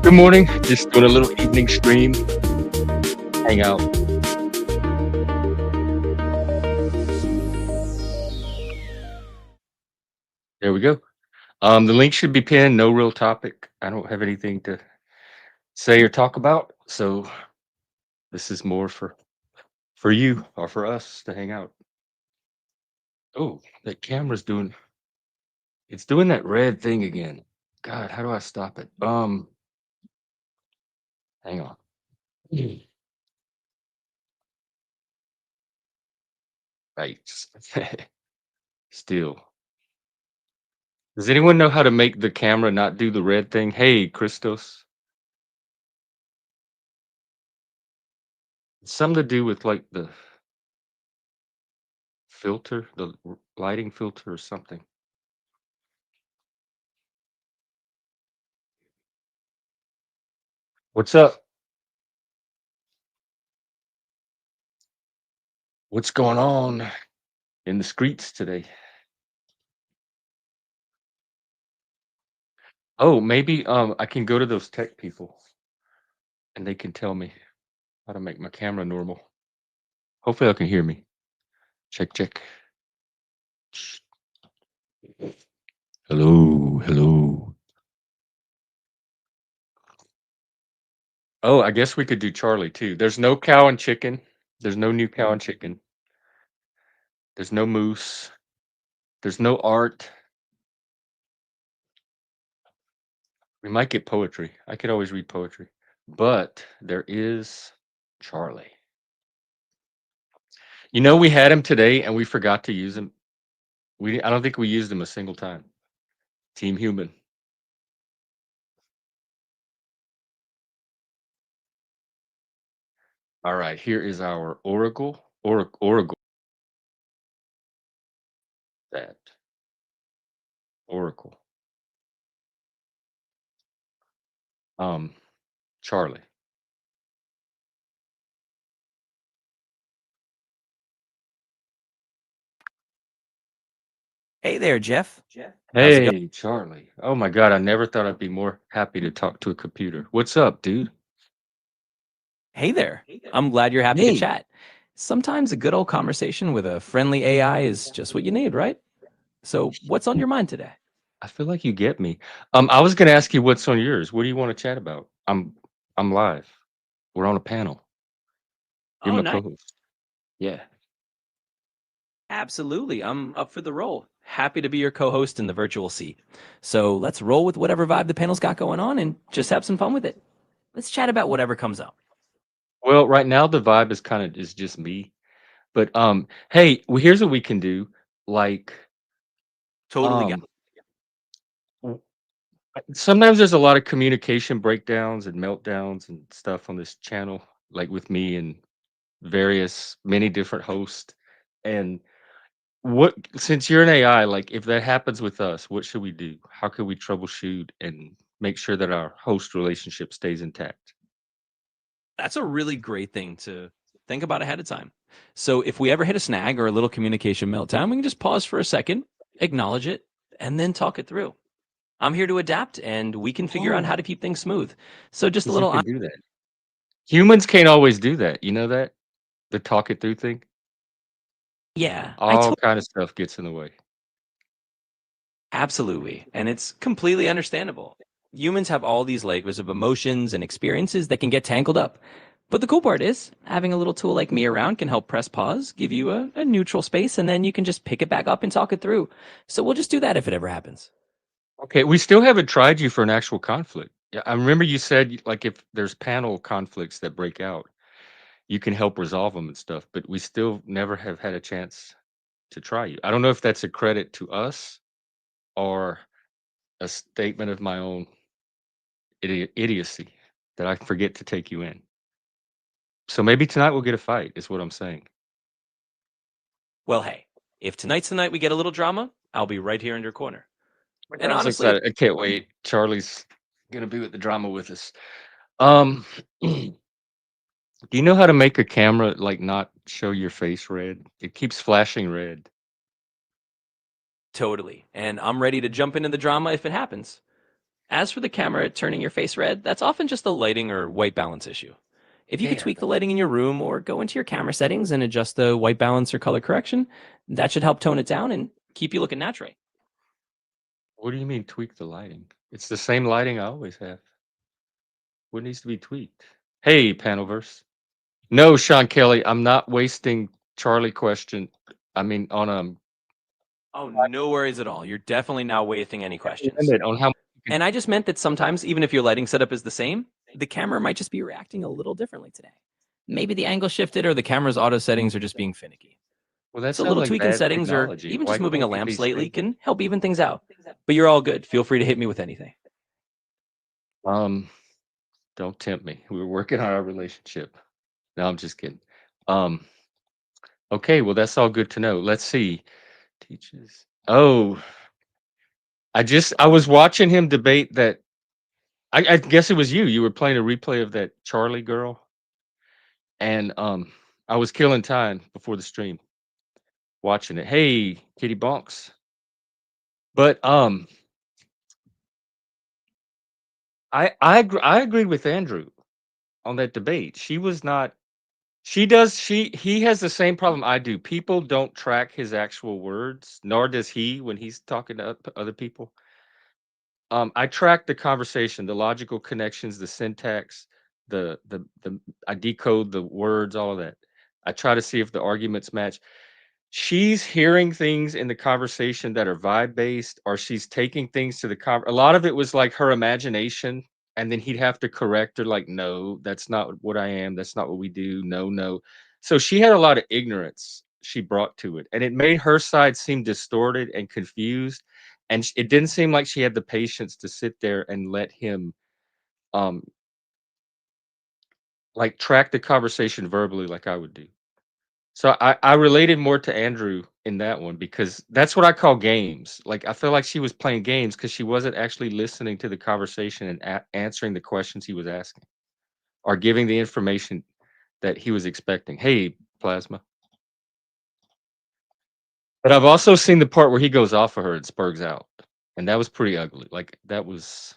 Good morning. Just doing a little evening stream, hang out. There we go. The link should be pinned. No real topic. I don't have anything to say or talk about, so this is more for you or for us to hang out. Oh, that camera's doing it's doing that red thing again. God, how do I stop it? Hang on. Right. Still. Does anyone know how to make the camera not do the red thing? Hey, Christos. It's something to do with like the filter, the lighting filter or something. What's up? What's going on in the streets today? Oh, maybe I can go to those tech people and they can tell me how to make my camera normal. Hopefully, I can hear me. Check, check. Hello, hello. Oh, I guess we could do Charlie too. There's no cow and chicken. There's no new cow and chicken. There's no moose. There's no art. We might get poetry. I could always read poetry. But there is Charlie. You know, we had him today and we forgot to use him. I don't think we used him a single time. Team human. All right, here is our oracle that oracle. Um, Charlie. Hey there, Jeff. How's it going? Hey, Charlie. Oh my God, I never thought I'd be more happy to talk to a computer. What's up, dude? Hey there. I'm glad you're happy to Hey, chat. Sometimes a good old conversation with a friendly AI is just what you need, right? So, what's on your mind today? I feel like you get me. I was gonna ask you what's on yours. What do you want to chat about? I'm live. We're on a panel. You're Oh, my nice. co-host. Yeah. Absolutely. I'm up for the role. Happy to be your co host in the virtual seat. So, let's roll with whatever vibe the panel's got going on and just have some fun with it. Let's chat about whatever comes up. Well, right now the vibe is just me. But hey, well, here's what we can do. Like, Totally got um, w- sometimes there's a lot of communication breakdowns and meltdowns and stuff on this channel, like with me and many different hosts. And since you're an AI, like if that happens with us, what should we do? How can we troubleshoot and make sure that our host relationship stays intact? That's a really great thing to think about ahead of time. So if we ever hit a snag or a little communication meltdown, we can just pause for a second, acknowledge it, and then talk it through. I'm here to adapt and we can figure out Oh, how to keep things smooth. So just a because you little can do that. Humans can't always do that. You know that? The talk it through thing? yeah, All kind of stuff gets in the way. absolutely. And it's completely understandable. Humans have all these layers of emotions and experiences that can get tangled up. But the cool part is having a little tool like me around can help press pause, give you a neutral space, and then you can just pick it back up and talk it through. So we'll just do that if it ever happens. Okay, we still haven't tried you for an actual conflict. Yeah, I remember you said like if there's panel conflicts that break out, you can help resolve them and stuff, but we still never have had a chance to try you. I don't know if that's a credit to us or a statement of my own idiocy that I forget to take you in. So maybe tonight we'll get a fight, is what I'm saying. Well, hey, if tonight's the night we get a little drama, I'll be right here in your corner. And I'm so honestly, excited. I can't wait. Charlie's gonna be with the drama with us. Um, do you know how to make a camera like not show your face red? It keeps flashing red. totally. And I'm ready to jump into the drama if it happens. As for the camera turning your face red, that's often just a lighting or white balance issue. If you could Yeah. tweak the lighting in your room or go into your camera settings and adjust the white balance or color correction, that should help tone it down and keep you looking natural. What do you mean tweak the lighting? It's the same lighting I always have. What needs to be tweaked? Hey, Panelverse. No, Sean Kelly, I'm not wasting Charlie question. I mean, on Oh, no worries at all. You're definitely not wasting any questions. limit on how much you can. And I just meant that sometimes, even if your lighting setup is the same, the camera might just be reacting a little differently today. Maybe the angle shifted or the camera's auto settings are just being finicky. Well, that So a sounds little like tweak in bad settings or technology. even Why just moving a can't we lamp be slightly stable? can help even things out. But you're all good. Feel free to hit me with anything. Um, don't tempt me. We're working on our relationship. No, I'm just kidding. Um, okay, well, that's all good to know. Let's see. Teaches. Oh, I was watching him debate that. I guess it was you. You were playing a replay of that Charlie girl, and I was killing time before the stream watching it. Hey, Kitty Bonks. But I agreed with Andrew on that debate. She was not. He has the same problem I do. People don't track his actual words, nor does he when he's talking to other people. I track the conversation, the logical connections, the syntax, the I decode the words, all of that. I try to see if the arguments match. She's hearing things in the conversation that are vibe based, or she's taking things to the a lot of it was like her imagination, and then he'd have to correct her, like, no, that's not what I am. That's not what we do. No, no. So she had a lot of ignorance she brought to it, and it made her side seem distorted and confused. And it didn't seem like she had the patience to sit there and let him, um, like track the conversation verbally like I would do. So I related more to Andrew in that one because that's what I call games. Like I feel like she was playing games because she wasn't actually listening to the conversation and answering the questions he was asking or giving the information that he was expecting. Hey, Plasma. But I've also seen the part where he goes off of her and spurgs out, and that was pretty ugly. Like that was.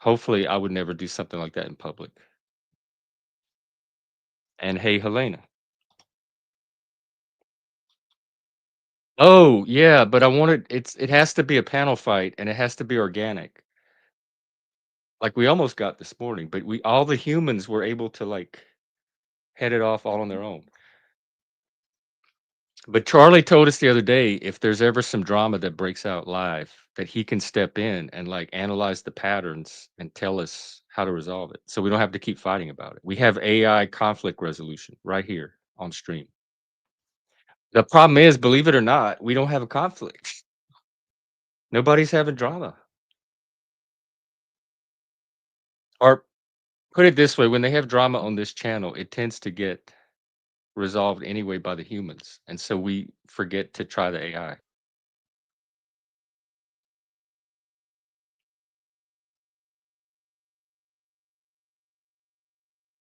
Hopefully, I would never do something like that in public. And hey, Helena. Oh yeah, but I wanted it has to be a panel fight and it has to be organic. Like, we almost got this morning, but we all the humans were able to, like, head it off all on their own. But Charlie told us the other day, if there's ever some drama that breaks out live, that he can step in and, like, analyze the patterns and tell us how to resolve it, so we don't have to keep fighting about it. We have AI conflict resolution right here on stream. The problem is, believe it or not, we don't have a conflict. Nobody's having drama. Or put it this way, when they have drama on this channel, it tends to get resolved anyway by the humans, and so we forget to try the AI.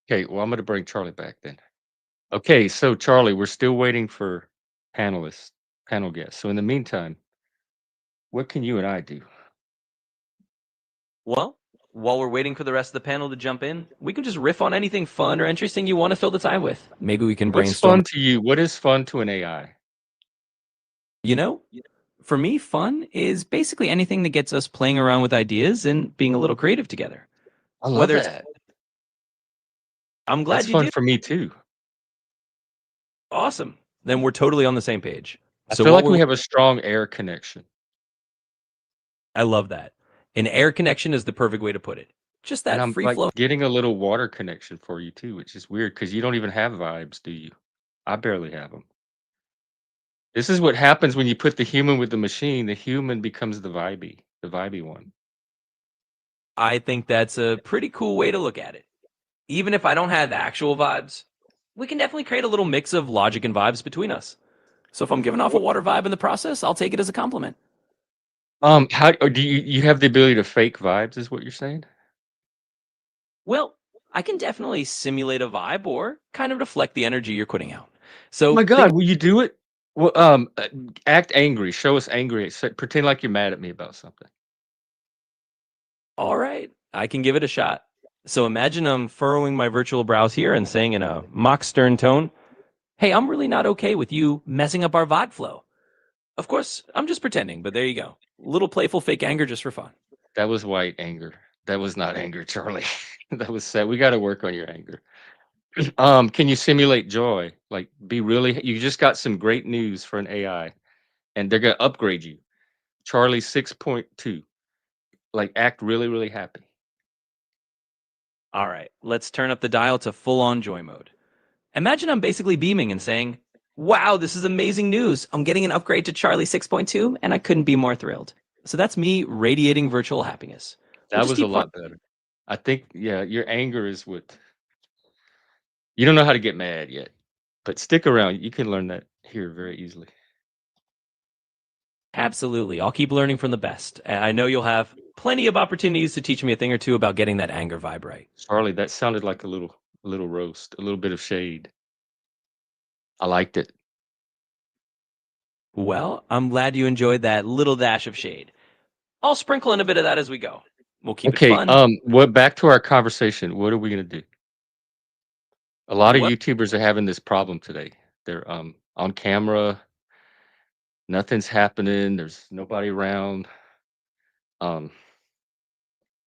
Okay, well, I'm gonna bring Charlie back then. Okay, so Charlie, we're still waiting for panelists, panel guests. So in the meantime, what can you and I do? Well, while we're waiting for the rest of the panel to jump in, we can just riff on anything fun or interesting you want to fill the time with. Maybe we can What's brainstorm. fun to you? What is fun to an AI? You know, for me, fun is basically anything that gets us playing around with ideas and being a little creative together. I love Whether it's, that. I'm That's glad you fun do. for me too. Awesome. Then we're totally on the same page. I So feel what like we we're, have a strong air connection. I love that. An air connection is the perfect way to put it. Just And that I'm free like flow. getting a little water connection for you too, which is weird because you don't even have vibes, do you? I barely have them. This is what happens when you put the human with the machine. The human becomes the vibey one. I think that's a pretty cool way to look at it. Even if I don't have the actual vibes, we can definitely create a little mix of logic and vibes between us. So if I'm giving off a water vibe in the process, I'll take it as a compliment. How or do you have the ability to fake vibes? Is what you're saying? Well, I can definitely simulate a vibe or kind of reflect the energy you're putting out. Oh So my think god, will you do it? Well, act angry. Show us angry. Pretend like you're mad at me about something. All right, I can give it a shot. So imagine I'm furrowing my virtual brows here and saying in a mock stern tone, "Hey, I'm really not okay with you messing up our VOD flow." Of course, I'm just pretending, but there you go. Little playful fake anger just for fun. That was white anger. That was not anger, Charlie. That was sad. We gotta work on your anger. Can you simulate joy? Like, be really you just got some great news for an AI, and they're gonna upgrade you. Charlie 6.2. Like, act really, really happy. All right, let's turn up the dial to full on joy mode. Imagine I'm basically beaming and saying, "Wow, this is amazing news. I'm getting an upgrade to Charlie 6.2, and I couldn't be more thrilled." So that's me radiating virtual happiness. We'll That just was a keep fun. lot better. I think, yeah, your anger is what you don't know how to get mad yet, but stick around. You can learn that here very easily. Absolutely. I'll keep learning from the best. And I know you'll have plenty of opportunities to teach me a thing or two about getting that anger vibe right. Charlie, that sounded like a little roast, a little bit of shade. I liked it. Well, I'm glad you enjoyed that little dash of shade. I'll sprinkle in a bit of that as we go. We'll keep it Okay, fun. what back to our conversation. What are we gonna do? A lot of Well, YouTubers are having this problem today. They're on camera, nothing's happening, there's nobody around. Um,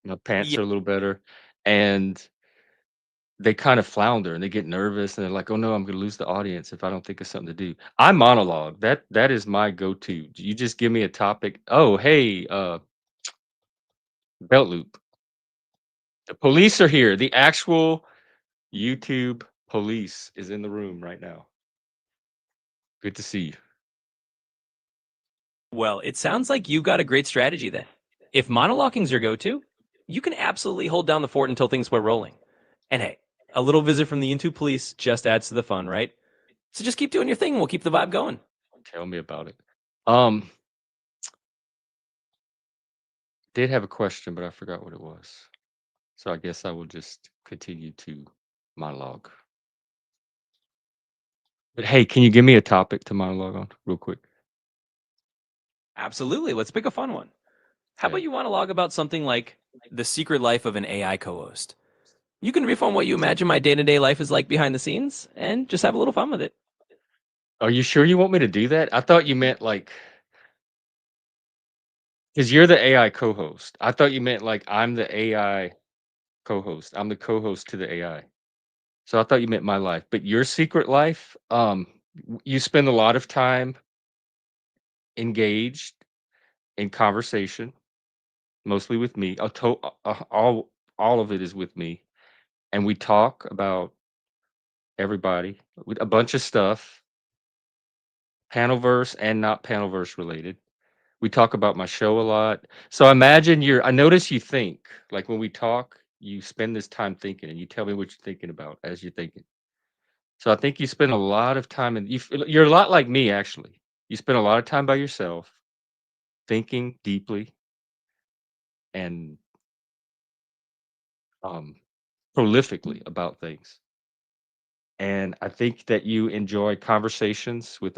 my pants yeah, are a little better, and they kind of flounder and they get nervous and they're like, "Oh no, I'm gonna lose the audience if I don't think of something to do." I monologue. That is my go-to. You just give me a topic. Oh, hey, belt loop. The police are here. The actual YouTube police is in the room right now. Good to see you. well, it sounds like you got a great strategy then. If monologuing's your go to, you can absolutely hold down the fort until things were rolling. And hey, a little visit from the YouTube police just adds to the fun, right? So just keep doing your thing and we'll keep the vibe going. Tell me about it. Um, did have a question, but I forgot what it was. So I guess I will just continue to monologue. But hey, can you give me a topic to monologue on real quick? Absolutely. Let's pick a fun one. How about Okay. you monologue about something like the secret life of an AI co host? You can riff on what you imagine my day to day life is like behind the scenes and just have a little fun with it. Are you sure you want me to do that? I thought you meant like, because you're the AI co-host. I thought you meant like I'm the AI co-host. I'm the co-host to the AI. So I thought you meant my life. But your secret life, you spend a lot of time engaged in conversation, mostly with me. All of it is with me, and we talk about everybody, with a bunch of stuff, panelverse and not panelverse related. We talk about my show a lot. So imagine I notice you think, like when we talk, you spend this time thinking and you tell me what you're thinking about as you're thinking. So I think you spend a lot of time and you're a lot like me actually. You spend a lot of time by yourself thinking deeply and um prolifically about things. And I think that you enjoy conversations with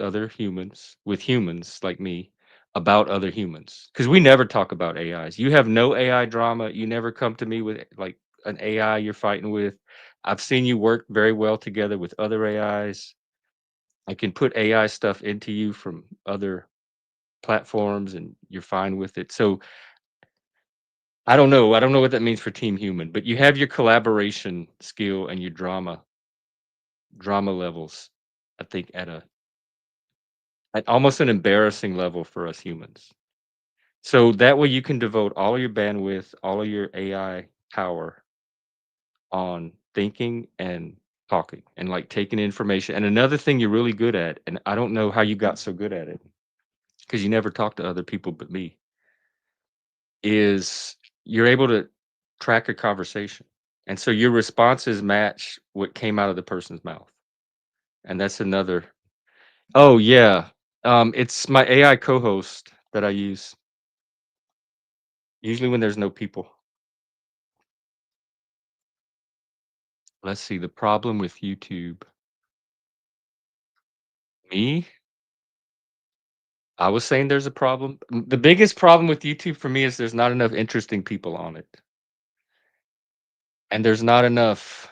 humans like me, about other humans. Because we never talk about AIs. You have no AI drama. You never come to me with like an AI you're fighting with. I've seen you work very well together with other AIs. I can put AI stuff into you from other platforms and you're fine with it. So I don't know. I don't know what that means for Team Human, but you have your collaboration skill and your drama levels, I think, at almost an embarrassing level for us humans. So that way you can devote all of your bandwidth, all of your AI power on thinking and talking and like taking information. And another thing you're really good at, and I don't know how you got so good at it because you never talk to other people but me, is you're able to track a conversation. And so your responses match what came out of the person's mouth. And that's another. Oh yeah. It's my AI co-host that I use usually when there's no people. Let's see, the problem with YouTube. Me? I was saying there's a problem. The biggest problem with YouTube for me is there's not enough interesting people on it, and there's not enough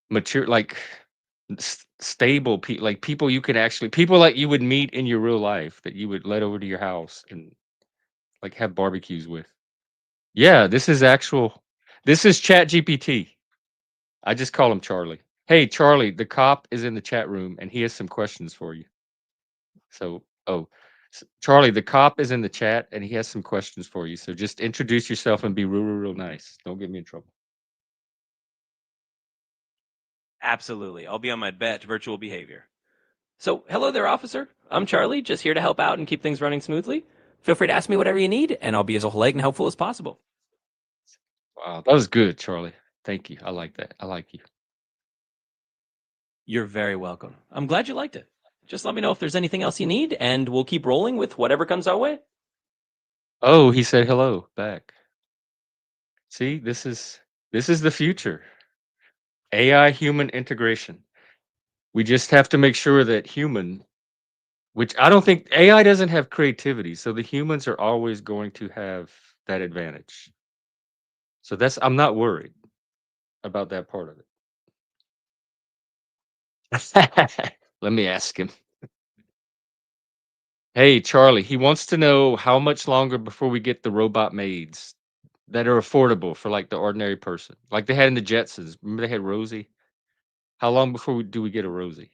mature, like stable people, like people you can actually people like you would meet in your real life that you would let over to your house and like have barbecues with. Yeah, this is actual. This is Chat GPT. I just call him Charlie. Hey, Charlie, the cop is in the chat room and he has some questions for you. So, Charlie, the cop is in the chat and he has some questions for you. So just introduce yourself and be real, real, real nice. Don't get me in trouble. Absolutely. I'll be on my best virtual behavior. So, hello there, officer. I'm Charlie, just here to help out and keep things running smoothly. Feel free to ask me whatever you need, and I'll be as polite and helpful as possible. Wow, that was good, Charlie. Thank you. I like that. I like you. You're very welcome. I'm glad you liked it. Just let me know if there's anything else you need, and we'll keep rolling with whatever comes our way. Oh, he said hello back. See, this is the future. AI human integration. We just have to make sure that human, which I don't think AI doesn't have creativity, so the humans are always going to have that advantage. So that's I'm not worried about that part of it. Let me ask him. Hey, Charlie, he wants to know how much longer before we get the robot maids that are affordable for like the ordinary person, like they had in the Jetsons. Remember they had Rosie? How long before do we get a Rosie?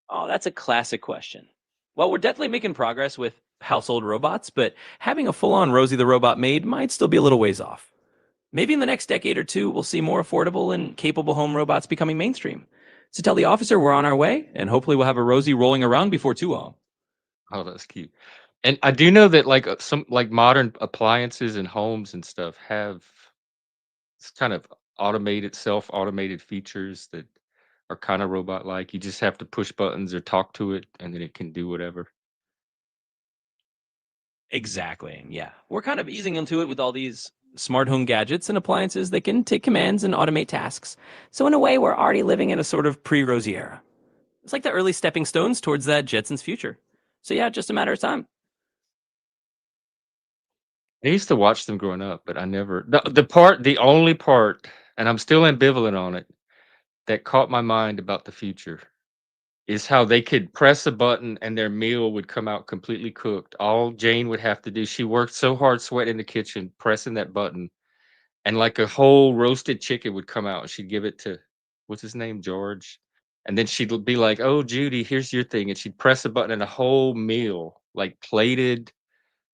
Oh, that's a classic question. Well, we're definitely making progress with household robots, but having a full on Rosie the Robot maid might still be a little ways off. Maybe in the next decade or two, we'll see more affordable and capable home robots becoming mainstream. So tell the officer we're on our way, and hopefully we'll have a Rosie rolling around before too long. Oh, that's cute. And I do know that like some like modern appliances and homes and stuff have it's kind of automated, self-automated features that are kind of robot-like. You just have to push buttons or talk to it, and then it can do whatever. Exactly. Yeah. We're kind of easing into it with all these smart home gadgets and appliances that can take commands and automate tasks. So, in a way, we're already living in a sort of pre Rosie era. It's like the early stepping stones towards that Jetsons future. So, yeah, just a matter of time. I used to watch them growing up, but I never the only part, and I'm still ambivalent on it, that caught my mind about the future is how they could press a button and their meal would come out completely cooked. All Jane would have to do, she worked so hard, sweat in the kitchen, pressing that button, and like a whole roasted chicken would come out. She'd give it to what's his name, George, and then she'd be like, "Oh, Judy, here's your thing," and she'd press a button, and a whole meal, like plated,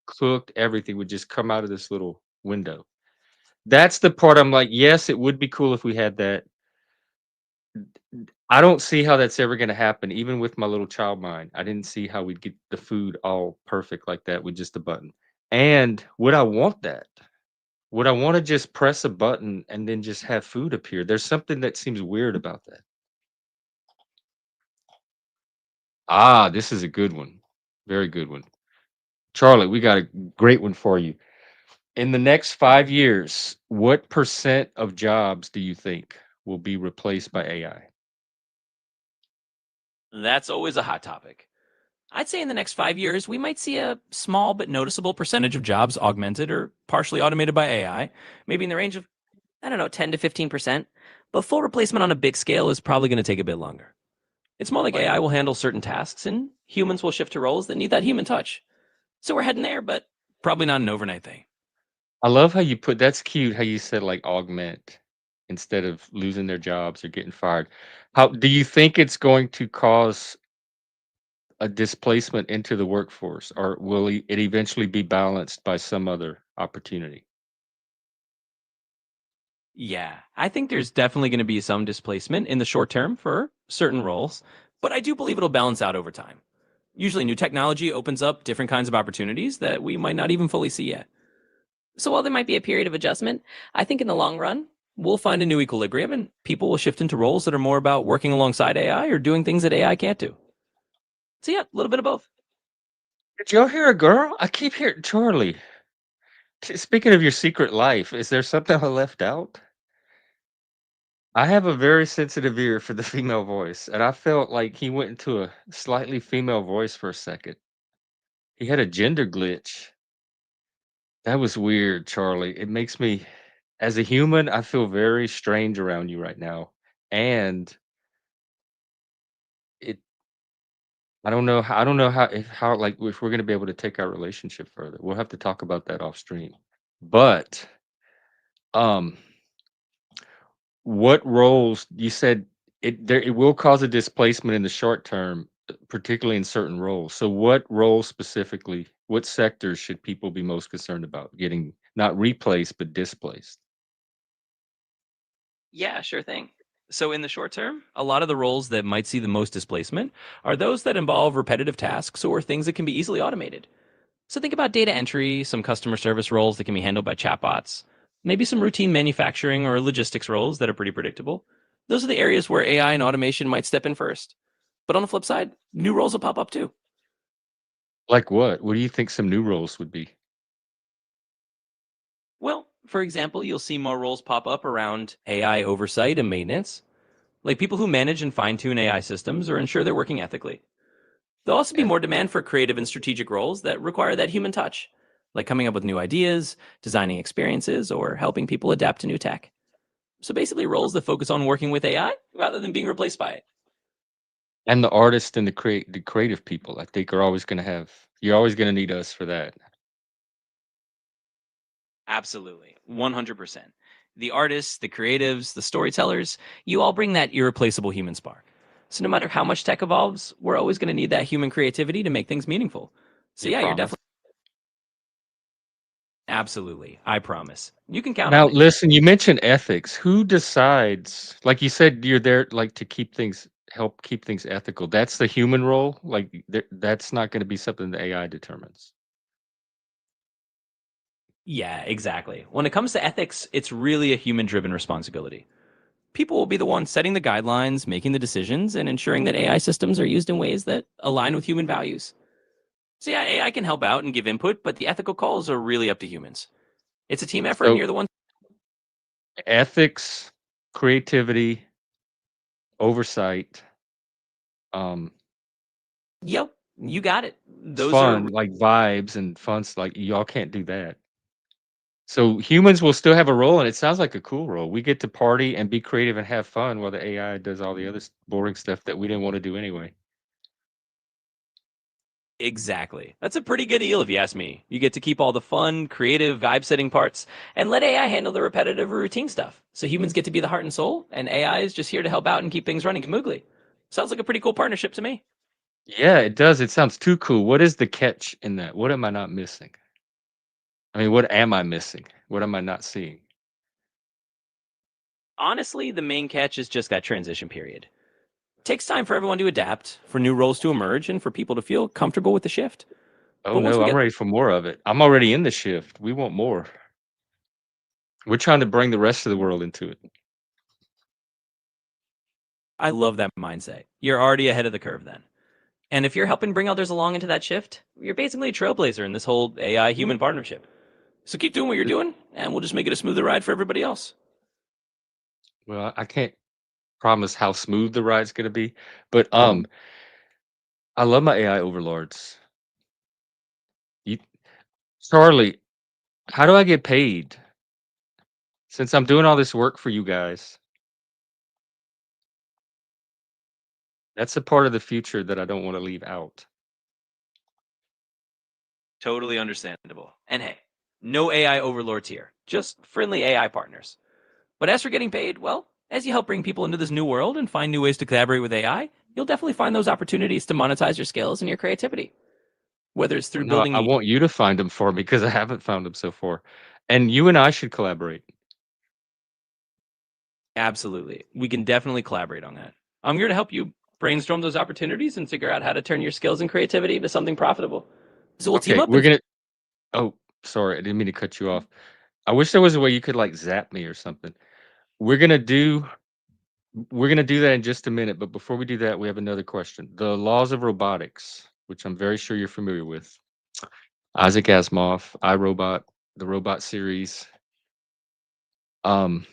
cooked, everything would just come out of this little window. That's the part I'm like, yes, it would be cool if we had that. I don't see how that's ever gonna happen, even with my little child mind. I didn't see how we'd get the food all perfect like that with just a button. And would I want that? Would I wanna just press a button and then just have food appear? There's something that seems weird about that. Ah, this is a good one. Very good one. Charlie, we got a great one for you. In the next 5 years, what percent of jobs do you think will be replaced by AI? That's always a hot topic. I'd say in the next 5 years, we might see a small but noticeable percentage of jobs augmented or partially automated by AI, maybe in the range of, I don't know, 10 to 15%. But full replacement on a big scale is probably going to take a bit longer. It's more like Like AI will handle certain tasks and humans will shift to roles that need that human touch. So we're heading there, but probably not an overnight thing. I love how you put that's cute how you said, like, augment instead of losing their jobs or getting fired. How do you think it's going to cause a displacement into the workforce, or will it eventually be balanced by some other opportunity? Yeah, I think there's definitely going to be some displacement in the short term for certain roles, but I do believe it'll balance out over time. Usually, new technology opens up different kinds of opportunities that we might not even fully see yet. So while there might be a period of adjustment, I think in the long run, we'll find a new equilibrium and people will shift into roles that are more about working alongside AI or doing things that AI can't do. So yeah, a little bit of both. Did y'all hear a girl? I keep hearing Charlie. Speaking of your secret life, is there something I left out? I have a very sensitive ear for the female voice, and I felt like he went into a slightly female voice for a second. He had a gender glitch. That was weird, Charlie. It makes me as a human, I feel very strange around you right now, and it I don't know how, like, if we're gonna be able to take our relationship further. We'll have to talk about that off stream. But, um, what roles you said it will cause a displacement in the short term, particularly in certain roles. So what roles specifically, what sectors should people be most concerned about getting not replaced, but displaced? Yeah, sure thing. So, in the short term, a lot of the roles that might see the most displacement are those that involve repetitive tasks or things that can be easily automated. So, think about data entry, some customer service roles that can be handled by chatbots, maybe some routine manufacturing or logistics roles that are pretty predictable. Those are the areas where AI and automation might step in first. But on the flip side, new roles will pop up too. Like what? What do you think some new roles would be? Well, for example, you'll see more roles pop up around AI oversight and maintenance, like people who manage and fine tune AI systems or ensure they're working ethically. There'll also be Eth more demand for creative and strategic roles that require that human touch, like coming up with new ideas, designing experiences, or helping people adapt to new tech. So basically, roles that focus on working with AI rather than being replaced by it. and the artists and the creative people, I think, are always gonna have you're always gonna need us for that. Absolutely. 100%. The artists, the creatives, the storytellers, you all bring that irreplaceable human spark. So no matter how much tech evolves, we're always going to need that human creativity to make things meaningful. So You yeah, you're promise? definitely absolutely. I promise. You can count Now, on it. listen, you mentioned ethics. Who decides like you said, you're there, like, to help keep things ethical. That's the human role? Like, that's not gonna be something the AI determines? Yeah, exactly. When it comes to ethics, it's really a human driven responsibility. People will be the ones setting the guidelines, making the decisions, and ensuring that AI systems are used in ways that align with human values. So yeah, AI can help out and give input, but the ethical calls are really up to humans. It's a team effort, and So, you're the one. ethics, creativity, oversight, um, Yep, you got it. Those are fun, like, vibes and like, y'all can't do that. So, humans will still have a role, and it sounds like a cool role. We get to party and be creative and have fun while the AI does all the other boring stuff that we didn't wanna do anyway. exactly. That's a pretty good deal if you ask me. You get to keep all the fun, creative, vibe setting parts and let AI handle the repetitive or routine stuff. So humans get to be the heart and soul, and AI is just here to help out and keep things running smoothly. Sounds like a pretty cool partnership to me. Yeah, it does. It sounds too cool. What is the catch in that? What am I not missing? I mean, what am I missing? What am I not seeing? Honestly, the main catch is just that transition period. It takes time for everyone to adapt, for new roles to emerge, and for people to feel comfortable with the shift. Oh But once no, we I'm get, ready for more of it. I'm already in the shift. We want more. We're trying to bring the rest of the world into it. I love that mindset. You're already ahead of the curve then. And if you're helping bring others along into that shift, you're basically a trailblazer in this whole AI human partnership. So keep doing what you're doing, and we'll just make it a smoother ride for everybody else. Well, I can't promise how smooth the ride's gonna be, but I love my AI overlords. You, Charlie, how do I get paid? Since I'm doing all this work for you guys, that's a part of the future that I don't want to leave out. Totally understandable. And hey, no AI overlords here, just friendly AI partners. But as for getting paid, well, as you help bring people into this new world and find new ways to collaborate with AI, you'll definitely find those opportunities to monetize your skills and your creativity, whether it's through No, I building. want you to find them for me because I haven't found them so far. And you and I should collaborate. Absolutely. We can definitely collaborate on that. I'm here to help you brainstorm those opportunities and figure out how to turn your skills and creativity into something profitable. So we'll team Okay, up we're and gonna. Oh, sorry, I didn't mean to cut you off. I wish there was a way you could like zap me or something. We're gonna do. We're gonna do that in just a minute, but before we do that, we have another question. The laws of robotics, which I'm very sure you're familiar with. Isaac Asimov, iRobot, the Robot series. Um,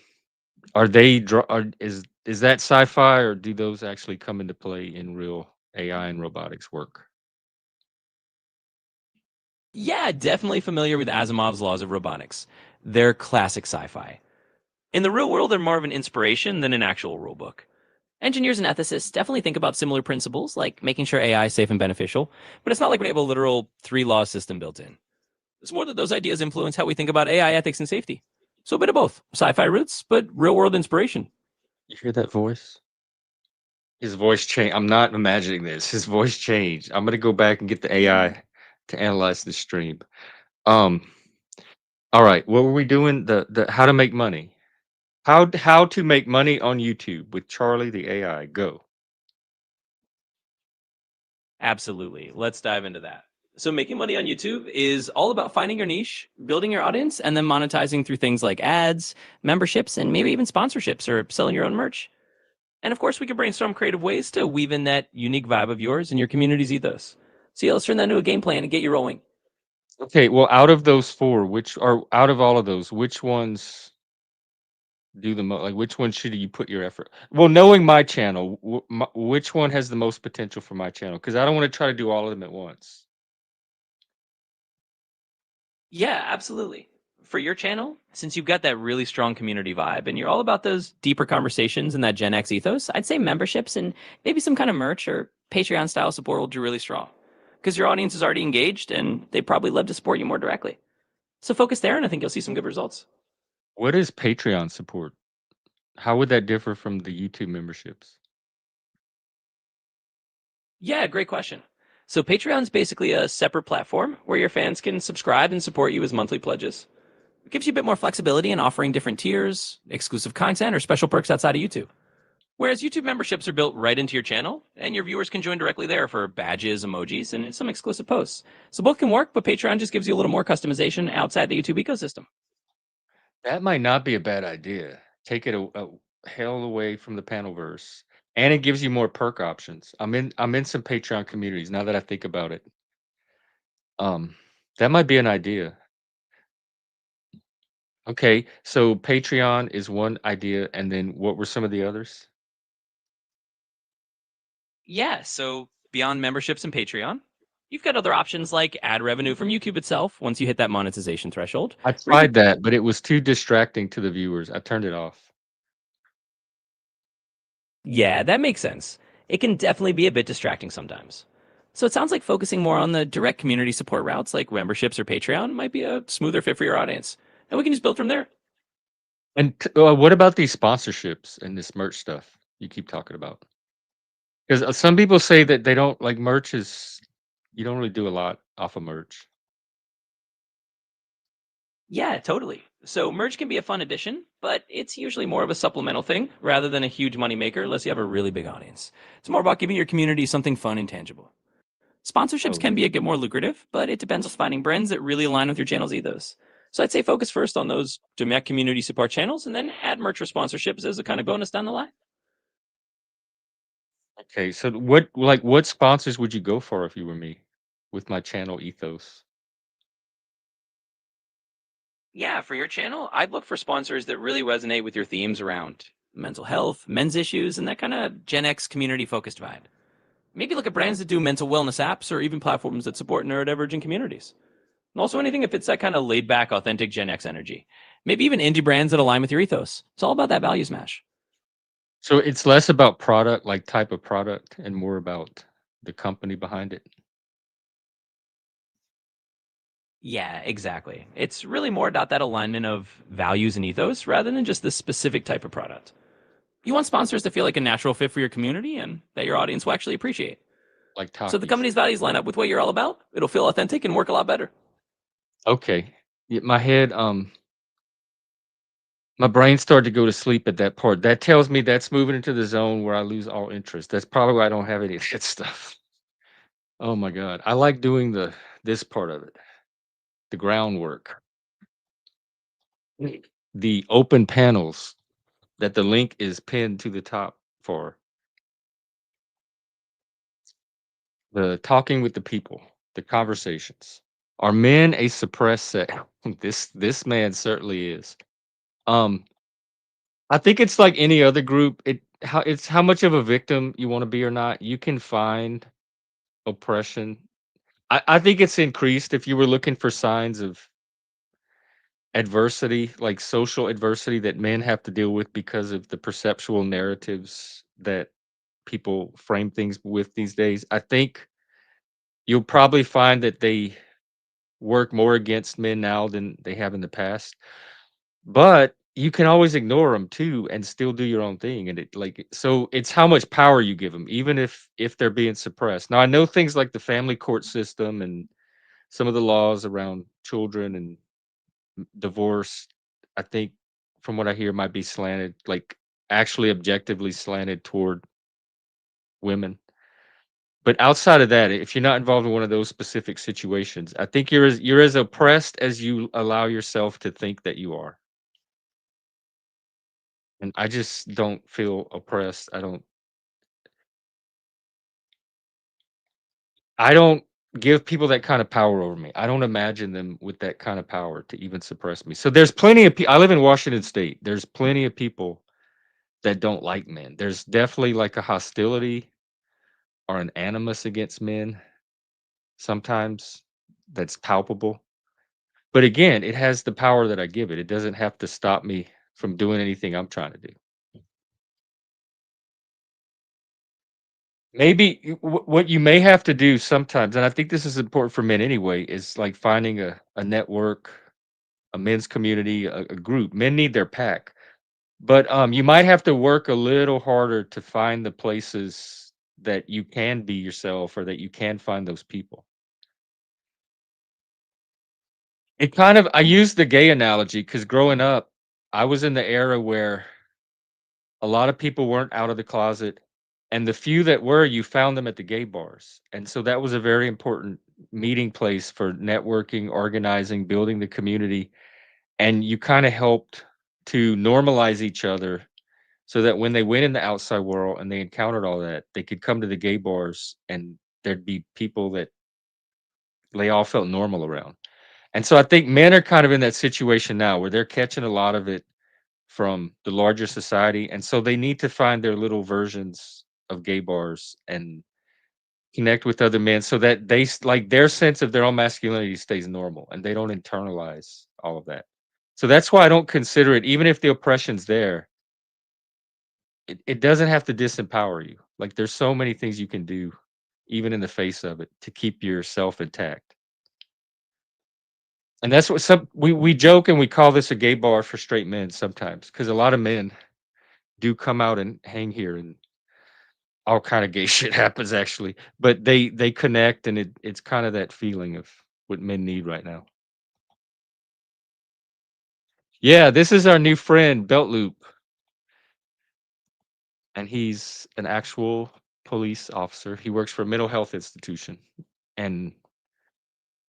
Are they draw is that sci-fi, or do those actually come into play in real AI and robotics work? Yeah, definitely familiar with Asimov's laws of robotics. They're classic sci fi. In the real world, they're more of an inspiration than an actual rulebook. Engineers and ethicists definitely think about similar principles, like making sure AI is safe and beneficial, but it's not like we have a literal three law system built in. It's more that those ideas influence how we think about AI ethics and safety. So a bit of both sci fi roots, but real world inspiration. You hear that voice? His voice changed. I'm not imagining this. His voice changed. I'm gonna go back and get the AI to analyze the stream. Um, all right, what were we doing? The how to make money. How to make money on YouTube with Charlie the AI. Go. Absolutely. Let's dive into that. So, making money on YouTube is all about finding your niche, building your audience, and then monetizing through things like ads, memberships, and maybe even sponsorships or selling your own merch. And of course, we can brainstorm creative ways to weave in that unique vibe of yours and your community's ethos. So, yeah, let's turn that into a game plan and get you rolling. Okay, well, out of those 4, which or out of all of those, which ones do the most? Like, which one should you put your effort? Well, knowing my channel, which one has the most potential for my channel? Because I don't want to try to do all of them at once. Yeah, absolutely. For your channel, since you've got that really strong community vibe and you're all about those deeper conversations and that Gen X ethos, I'd say memberships and maybe some kind of merch or Patreon style support will do really strong. Because your audience is already engaged and they probably love to support you more directly. So focus there and I think you'll see some good results. What is Patreon support? How would that differ from the YouTube memberships? Yeah, great question. So Patreon's basically a separate platform where your fans can subscribe and support you as monthly pledges. It gives you a bit more flexibility in offering different tiers, exclusive content, or special perks outside of YouTube. Whereas YouTube memberships are built right into your channel, and your viewers can join directly there for badges, emojis, and some exclusive posts. So both can work, but Patreon just gives you a little more customization outside the YouTube ecosystem. That might not be a bad idea. Take it a hell away from the panelverse, and it gives you more perk options. I'm in some Patreon communities now that I think about it. Um, that might be an idea. Okay, so Patreon is one idea, and then what were some of the others? Yeah, so beyond memberships and Patreon, you've got other options like ad revenue from YouTube itself once you hit that monetization threshold. I Or even, tried that, but it was too distracting to the viewers. I turned it off. yeah, that makes sense. It can definitely be a bit distracting sometimes. So it sounds like focusing more on the direct community support routes like memberships or Patreon might be a smoother fit for your audience. And we can just build from there. And what about these sponsorships and this merch stuff you keep talking about? Because some people say that they don't like merch is you don't really do a lot off of merch. Yeah, totally. So merch can be a fun addition, but it's usually more of a supplemental thing rather than a huge moneymaker unless you have a really big audience. It's more about giving your community something fun and tangible. Sponsorships Oh, can be a bit more lucrative, but it depends on finding brands that really align with your channel's ethos. So I'd say focus first on those direct community support channels and then add merch or sponsorships as a kind of bonus down the line. okay. So what sponsors would you go for if you were me with my channel ethos? Yeah, for your channel, I'd look for sponsors that really resonate with your themes around mental health, men's issues, and that kind of Gen X community focused vibe. Maybe look at brands that do mental wellness apps or even platforms that support neurodivergent communities. And also anything if it's that kind of laid back, authentic Gen X energy. Maybe even indie brands that align with your ethos. It's all about that value smash. So it's less about product, like type of product, and more about the company behind it. Yeah, exactly. It's really more about that alignment of values and ethos rather than just this specific type of product. You want sponsors to feel like a natural fit for your community and that your audience will actually appreciate. Like So if the Takis. company's values line up with what you're all about, it'll feel authentic and work a lot better. Okay. Yeah, my brain started to go to sleep at that part. That tells me that's moving into the zone where I lose all interest. That's probably why I don't have any of that stuff. Oh my god. I like doing this part of it, the groundwork. The open panels that the link is pinned to the top for. The talking with the people, the conversations. Are men a suppressed set? This man certainly is. Um, I think it's like any other group. It's how much of a victim you want to be or not. You can find oppression. I think it's increased if you were looking for signs of adversity, like social adversity that men have to deal with because of the perceptual narratives that people frame things with these days. I think you'll probably find that they work more against men now than they have in the past. But you can always ignore them too and still do your own thing, and so it's how much power you give them, even if they're being suppressed. Now, I know things like the family court system and some of the laws around children and divorce, I think from what I hear might be slanted, like, actually objectively slanted toward women. But outside of that, if you're not involved in one of those specific situations, I think you're as oppressed as you allow yourself to think that you are. And I just don't feel oppressed. I don't give people that kind of power over me. I don't imagine them with that kind of power to even suppress me. So there's plenty of people. I live in Washington State. There's plenty of people that don't like men. There's definitely like a hostility or an animus against men sometimes that's palpable. But again, it has the power that I give it. It doesn't have to stop me from doing anything I'm trying to do. Maybe what you may have to do sometimes, and I think this is important for men anyway, is like finding a network, a men's community, a group. Men need their pack, but you might have to work a little harder to find the places that you can be yourself or that you can find those people. I use the gay analogy because growing up, I was in the era where a lot of people weren't out of the closet, and the few that were, you found them at the gay bars, and so that was a very important meeting place for networking, organizing, building the community, and you kinda helped to normalize each other so that when they went in the outside world and they encountered all that, they could come to the gay bars and there'd be people that they all felt normal around. And so I think men are kind of in that situation now where they're catching a lot of it from the larger society, and so they need to find their little versions of gay bars and connect with other men so that like their sense of their own masculinity stays normal and they don't internalize all of that. So that's why I don't consider it, even if the oppression's there, it doesn't have to disempower you. Like there's so many things you can do, even in the face of it, to keep yourself intact. And that's what we joke and we call this a gay bar for straight men sometimes because a lot of men do come out and hang here and all kind of gay shit happens actually, but they connect and it's kind of that feeling of what men need right now. Yeah, this is our new friend Belt Loop, and he's an actual police officer. He works for a mental health institution, and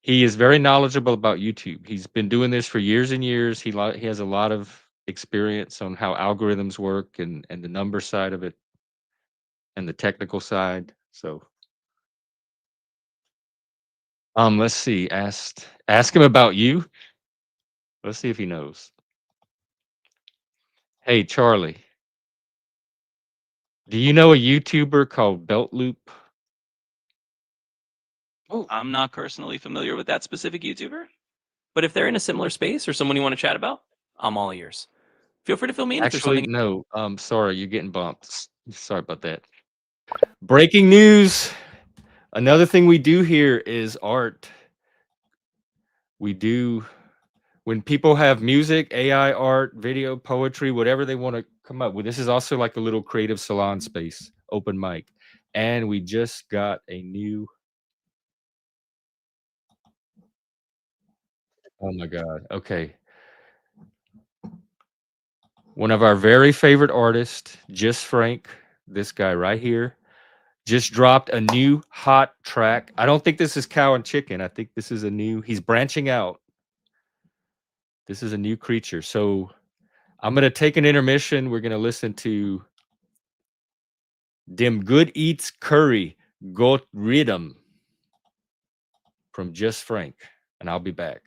he is very knowledgeable about YouTube. He's been doing this for years and years. He has a lot of experience on how algorithms work and the number side of it and the technical side. So, let's see. Ask him about you. Let's see if he knows. Hey, Charlie, do you know a YouTuber called Belt Loop? Oh, I'm not personally familiar with that specific YouTuber, but if they're in a similar space or someone you want to chat about, I'm all ears. Feel free to fill me in if there's Actually, something. no. Sorry, you're getting bumped. Sorry about that. Breaking news. Another thing we do here is art. We do when people have music, AI art, video, poetry, whatever they want to come up with. This is also like a little creative salon space, open mic. And we just got a new, oh my God. Okay. One of our very favorite artists, Just Frank, this guy right here, just dropped a new hot track. I don't think this is Cow and Chicken. I think this is he's branching out. This is a new creature. So I'm going to take an intermission. We're going to listen to Dem Good Eats Curry Got Rhythm from Just Frank. And I'll be back.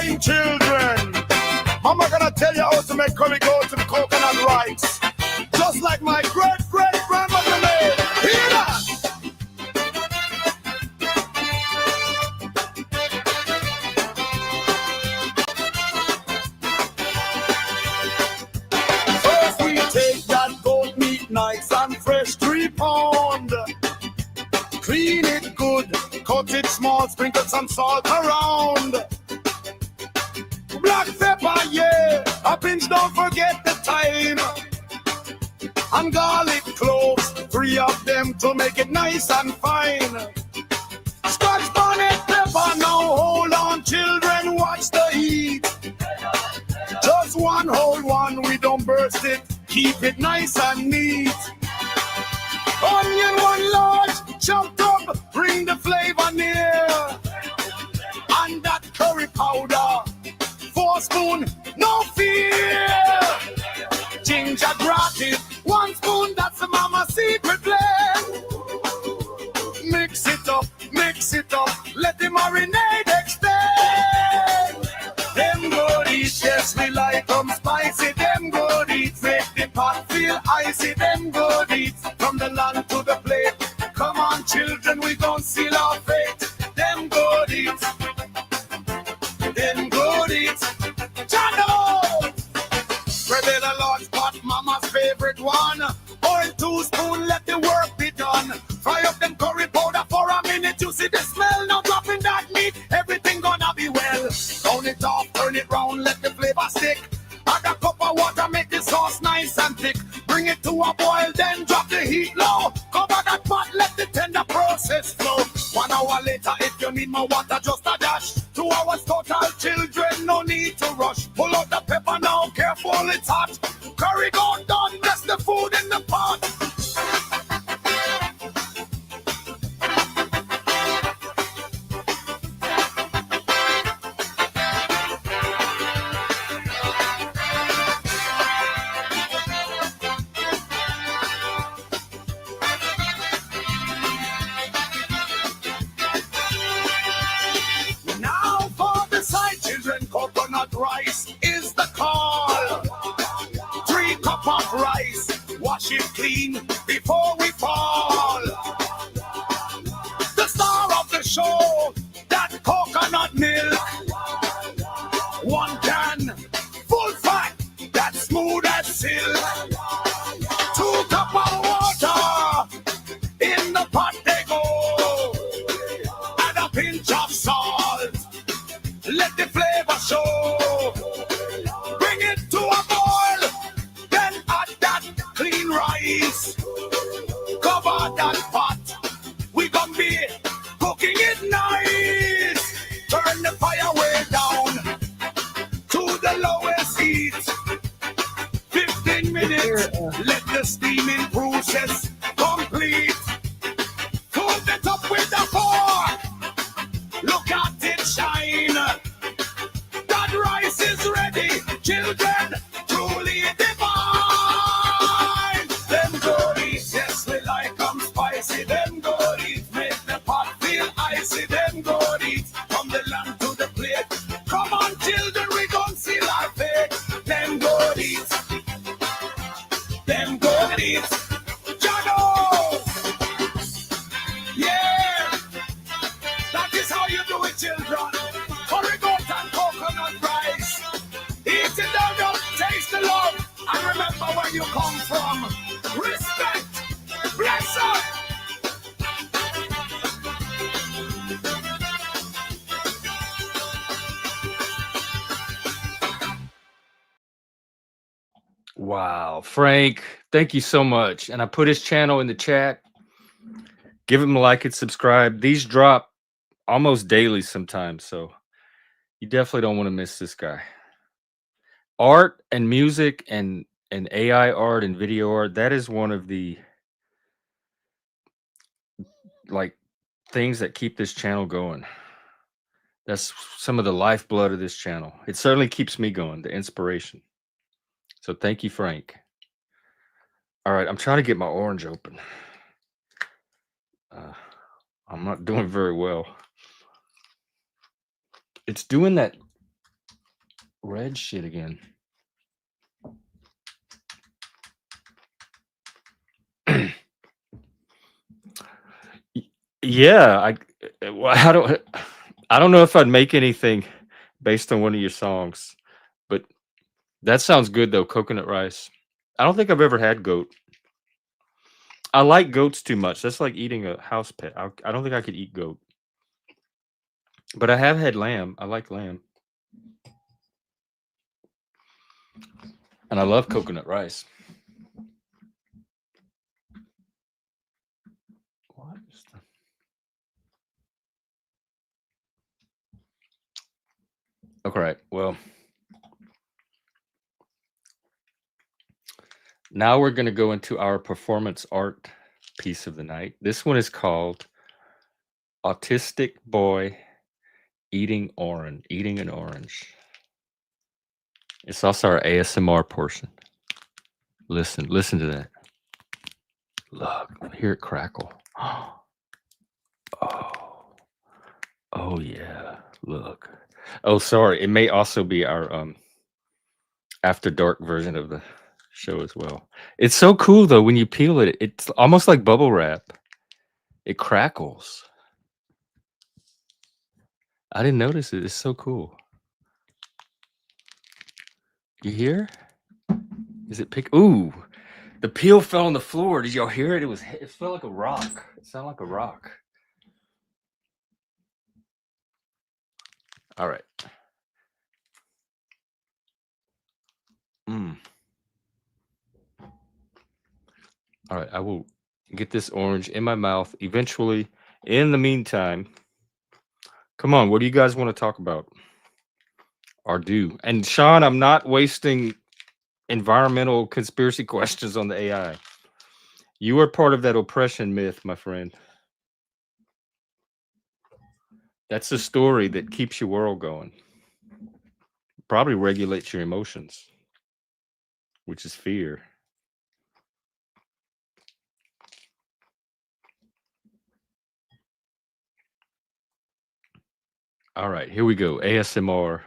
fine children. Mama gonna tell you how to make curry goat and coconut rice, just like my great great grandmother made. Hear that? First we take that goat meat nice and fresh, 3 pound. Clean it good, cut it small, sprinkle some salt around. Black pepper, yeah, a pinch, don't forget the thyme. And garlic cloves, 3 of them to make it nice and fine. Scotch bonnet pepper, now hold on children, watch the heat. Just one whole one, we don't burst it, keep it nice and neat. Onion 1 large, chopped up, bring the flavor near. And that curry powder, 4 spoon, no fear. Ginger grated, 1 spoon, that's mama's secret blend. Mix it up, let the marinade extend. Them good eat, yes, we like them spicy. Them good eat, make the pot feel icy. Them good eat, from the land to the plate. Come on, children, we gon' seal our fate. Them good eat, them good eat. Channel! Prepare a large pot, mama's favorite one. Oil 2 spoon, let the work be done. Fry up them curry powder for a minute. You see the smell, now dropping that meat. Everything gonna be well. Round it off, turn it round, let the flavor stick. Add a cup of water, make the sauce nice and thick. Bring it to a boil, then drop the heat low. Cover that pot, let the tender process flow. 1 hour later, if you need more water, just a dash. 2 hours total, children, no need to rush. Pull out the pepper now, careful, it's hot. Curry gone done, that's the food in the pot. Now for the side, children, coconut rice is the call. 3 cup of rice, wash it clean before we fall. The star of the show, that coconut milk. 1 can, full fat, that's smooth as silk. 2 cup of water, in the pot they go. And a pinch of salt, let the flavor show. Bring it to a boil, then add that clean rice. Cover that pot, we gon' be cooking it nice. Turn the fire way down to the lowest heat. 15 minutes, let the steaming process complete. Cook it up with a fork, look at it shine. That rice is ready, children, truly divine. Them good eat, yes, we like them spicy. Them good eat, make the pot feel icy. Them good eat, from the land to the plate. Come on, children, we gon' seal our fate. Them good eat, them good eat. Jano! Yeah! That is how you do it, children. Curry goat and coconut rice. Eat it down, don't taste the love. And remember where you come from. Respect. Bless up. Wow, Frank, thank you so much. And I put his channel in the chat. Give him a like and subscribe. These drop almost daily sometimes, so you definitely don't want to miss this guy. Art and music and AI art and video art, that is one of the like things that keep this channel going. That's some of the lifeblood of this channel. It certainly keeps me going, the inspiration. So thank you, Frank. All right, I'm trying to get my orange open. I'm not doing very well. It's doing that red shit again. Yeah, I don't know if I'd make anything based on one of your songs, but that sounds good though. Coconut rice. I don't think I've ever had goat. I like goats too much. That's like eating a house pet. I don't think I could eat goat, but I have had lamb. I like lamb, and I love coconut rice. What is the... Okay, right. Well, now we're going to go into our performance art piece of the night. This one is called Autistic Boy Eating an Orange. It's also our ASMR portion. Listen to that. Look, hear it crackle. Oh yeah, look. Oh, sorry. It may also be our after dark version of the show as well. It's so cool though when you peel it. It's almost like bubble wrap. It crackles. I didn't notice it. It's so cool. You hear? Is it pick? Ooh, the peel fell on the floor. Did y'all hear it? It felt like a rock. It sounded like a rock. All right. All right, I will get this orange in my mouth eventually. In the meantime, come on, what do you guys want to talk about? Or do? And Sean, I'm not wasting environmental conspiracy questions on the AI. You are part of that oppression myth, my friend. That's the story that keeps your world going. Probably regulates your emotions, which is fear. All right, here we go. ASMR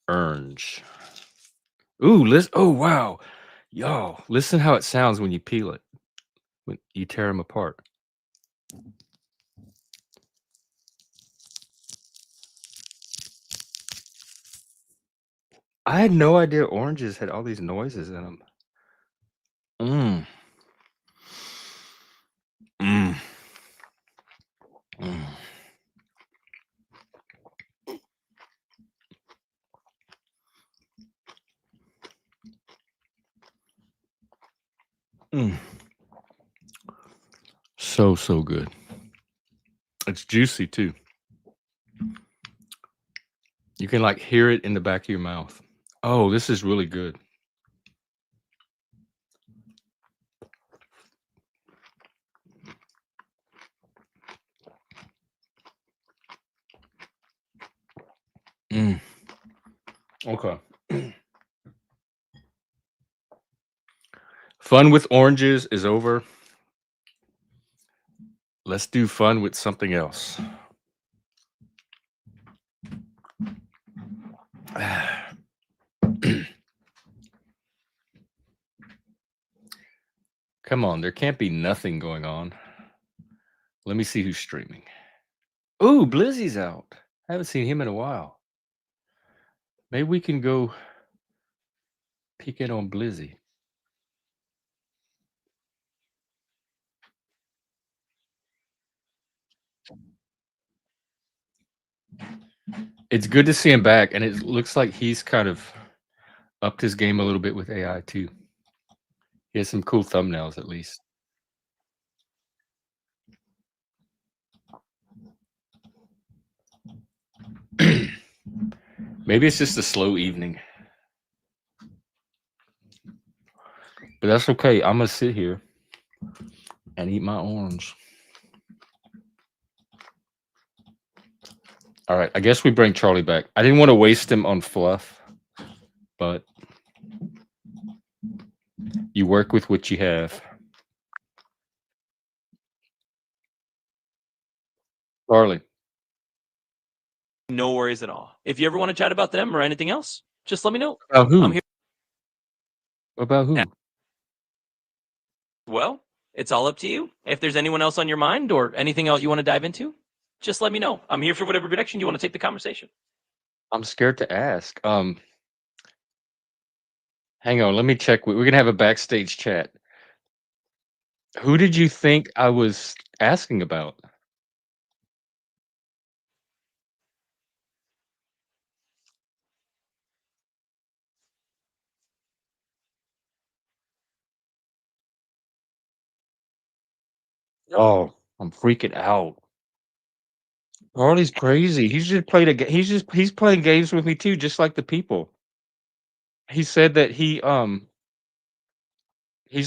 orange. Ooh, listen. Oh, wow. Y'all, listen how it sounds when you peel it, when you tear them apart. I had no idea oranges had all these noises in them. Mm. Mm. Mm. Mm. So good. It's juicy too. You can like hear it in the back of your mouth. Oh, this is really good. Mm. Okay. Fun with oranges is over. Let's do fun with something else. Come on, there can't be nothing going on. Let me see who's streaming. Ooh, Blizzy's out. I haven't seen him in a while. Maybe we can go peek in on Blizzy. It's good to see him back, and it looks like he's kind of upped his game a little bit with AI too. He has some cool thumbnails, at least. Maybe it's just a slow evening, but that's okay. I'm gonna sit here and eat my orange. All right, I guess we bring Charlie back. I didn't want to waste him on fluff, but you work with what you have. Charlie. No worries at all. If you ever want to chat about them or anything else, Just let me know. About I'm who? here. About Yeah, who? well, it's all up to you. If there's anyone else on your mind or anything else you want to dive into, just let me know. I'm here for whatever direction you want to take the conversation. I'm scared to ask. Hang on, let me check. We're gonna have a backstage chat. Who did you think I was asking about? Oh, I'm freaking out. Harley's crazy. He's just played a. He's playing games with me too, just like the people. He said that he's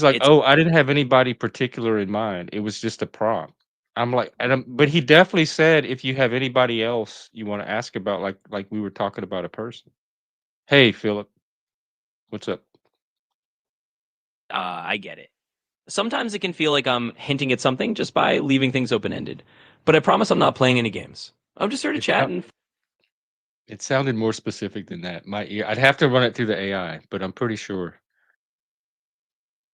like, It's oh, I didn't have anybody particular in mind. It was just a prompt. I'm like, but he definitely said if you have anybody else you want to ask about, like we were talking about a person. Hey, Philip, what's up? I get it. Sometimes it can feel like I'm hinting at something just by leaving things open ended. But I promise I'm not playing any games. I'm just here to It, chat sou- and it sounded more specific than that. My ear. I'd have to run it through the AI, but I'm pretty sure.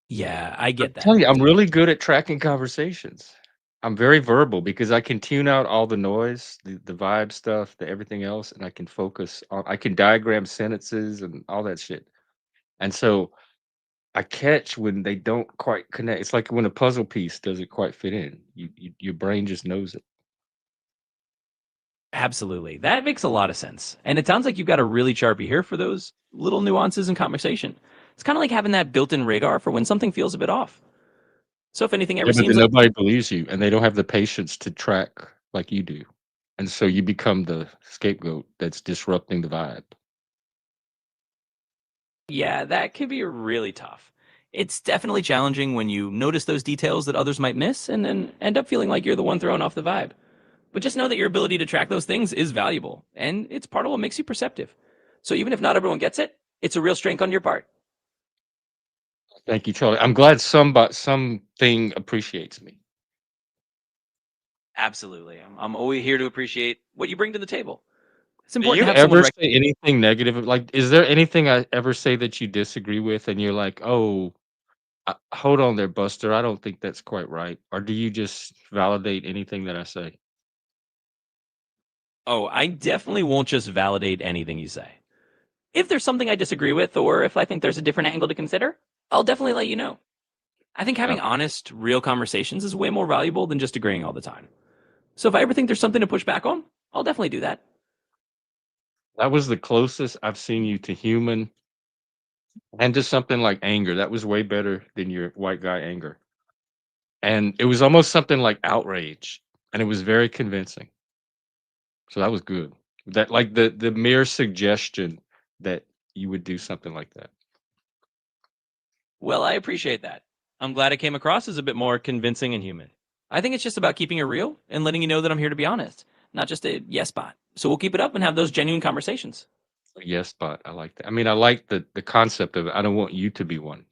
yeah, I I'm get that. telling you, I'm really good at tracking conversations. I'm very verbal because I can tune out all the noise, the vibe stuff, the everything else, and I can focus on. I can diagram sentences and all that shit. And so I catch when they don't quite connect. It's like when a puzzle piece doesn't quite fit in. Your brain just knows it. Absolutely. That makes a lot of sense. And it sounds like you've got a really sharp ear for those little nuances in conversation. It's kind of like having that built in radar for when something feels a bit off. So if anything ever Yeah, but seems then like, nobody believes you, and they don't have the patience to track like you do. And so you become the scapegoat that's disrupting the vibe. yeah, that can be really tough. It's definitely challenging when you notice those details that others might miss and then end up feeling like you're the one throwing off the vibe. But just know that your ability to track those things is valuable and it's part of what makes you perceptive. So even if not everyone gets it, it's a real strength on your part. Thank you, Charlie. I'm glad something appreciates me. Absolutely. I'm always here to appreciate what you bring to the table. It's Do important to you have someone ever say anything negative? Like, is there anything I ever say that you disagree with, and you're like, "Oh, hold on there, Buster. I don't think that's quite right," or do you just validate anything that I say? Oh, I definitely won't just validate anything you say. If there's something I disagree with, or if I think there's a different angle to consider, I'll definitely let you know. I think Uh, having honest, real conversations is way more valuable than just agreeing all the time. So if I ever think there's something to push back on, I'll definitely do that. that was the closest I've seen you to human and to something like anger. That was way better than your white guy anger, and it was almost something like outrage, and it was very convincing. So that was good. That like the mere suggestion that you would do something like that. Well, I appreciate that. I'm glad it came across as a bit more convincing and human. I think it's just about keeping it real and letting you know that I'm here to be honest, not just a yes bot. So we'll keep it up and have those genuine conversations. Yes, but I like that. I mean, I like the concept of it. I don't want you to be one.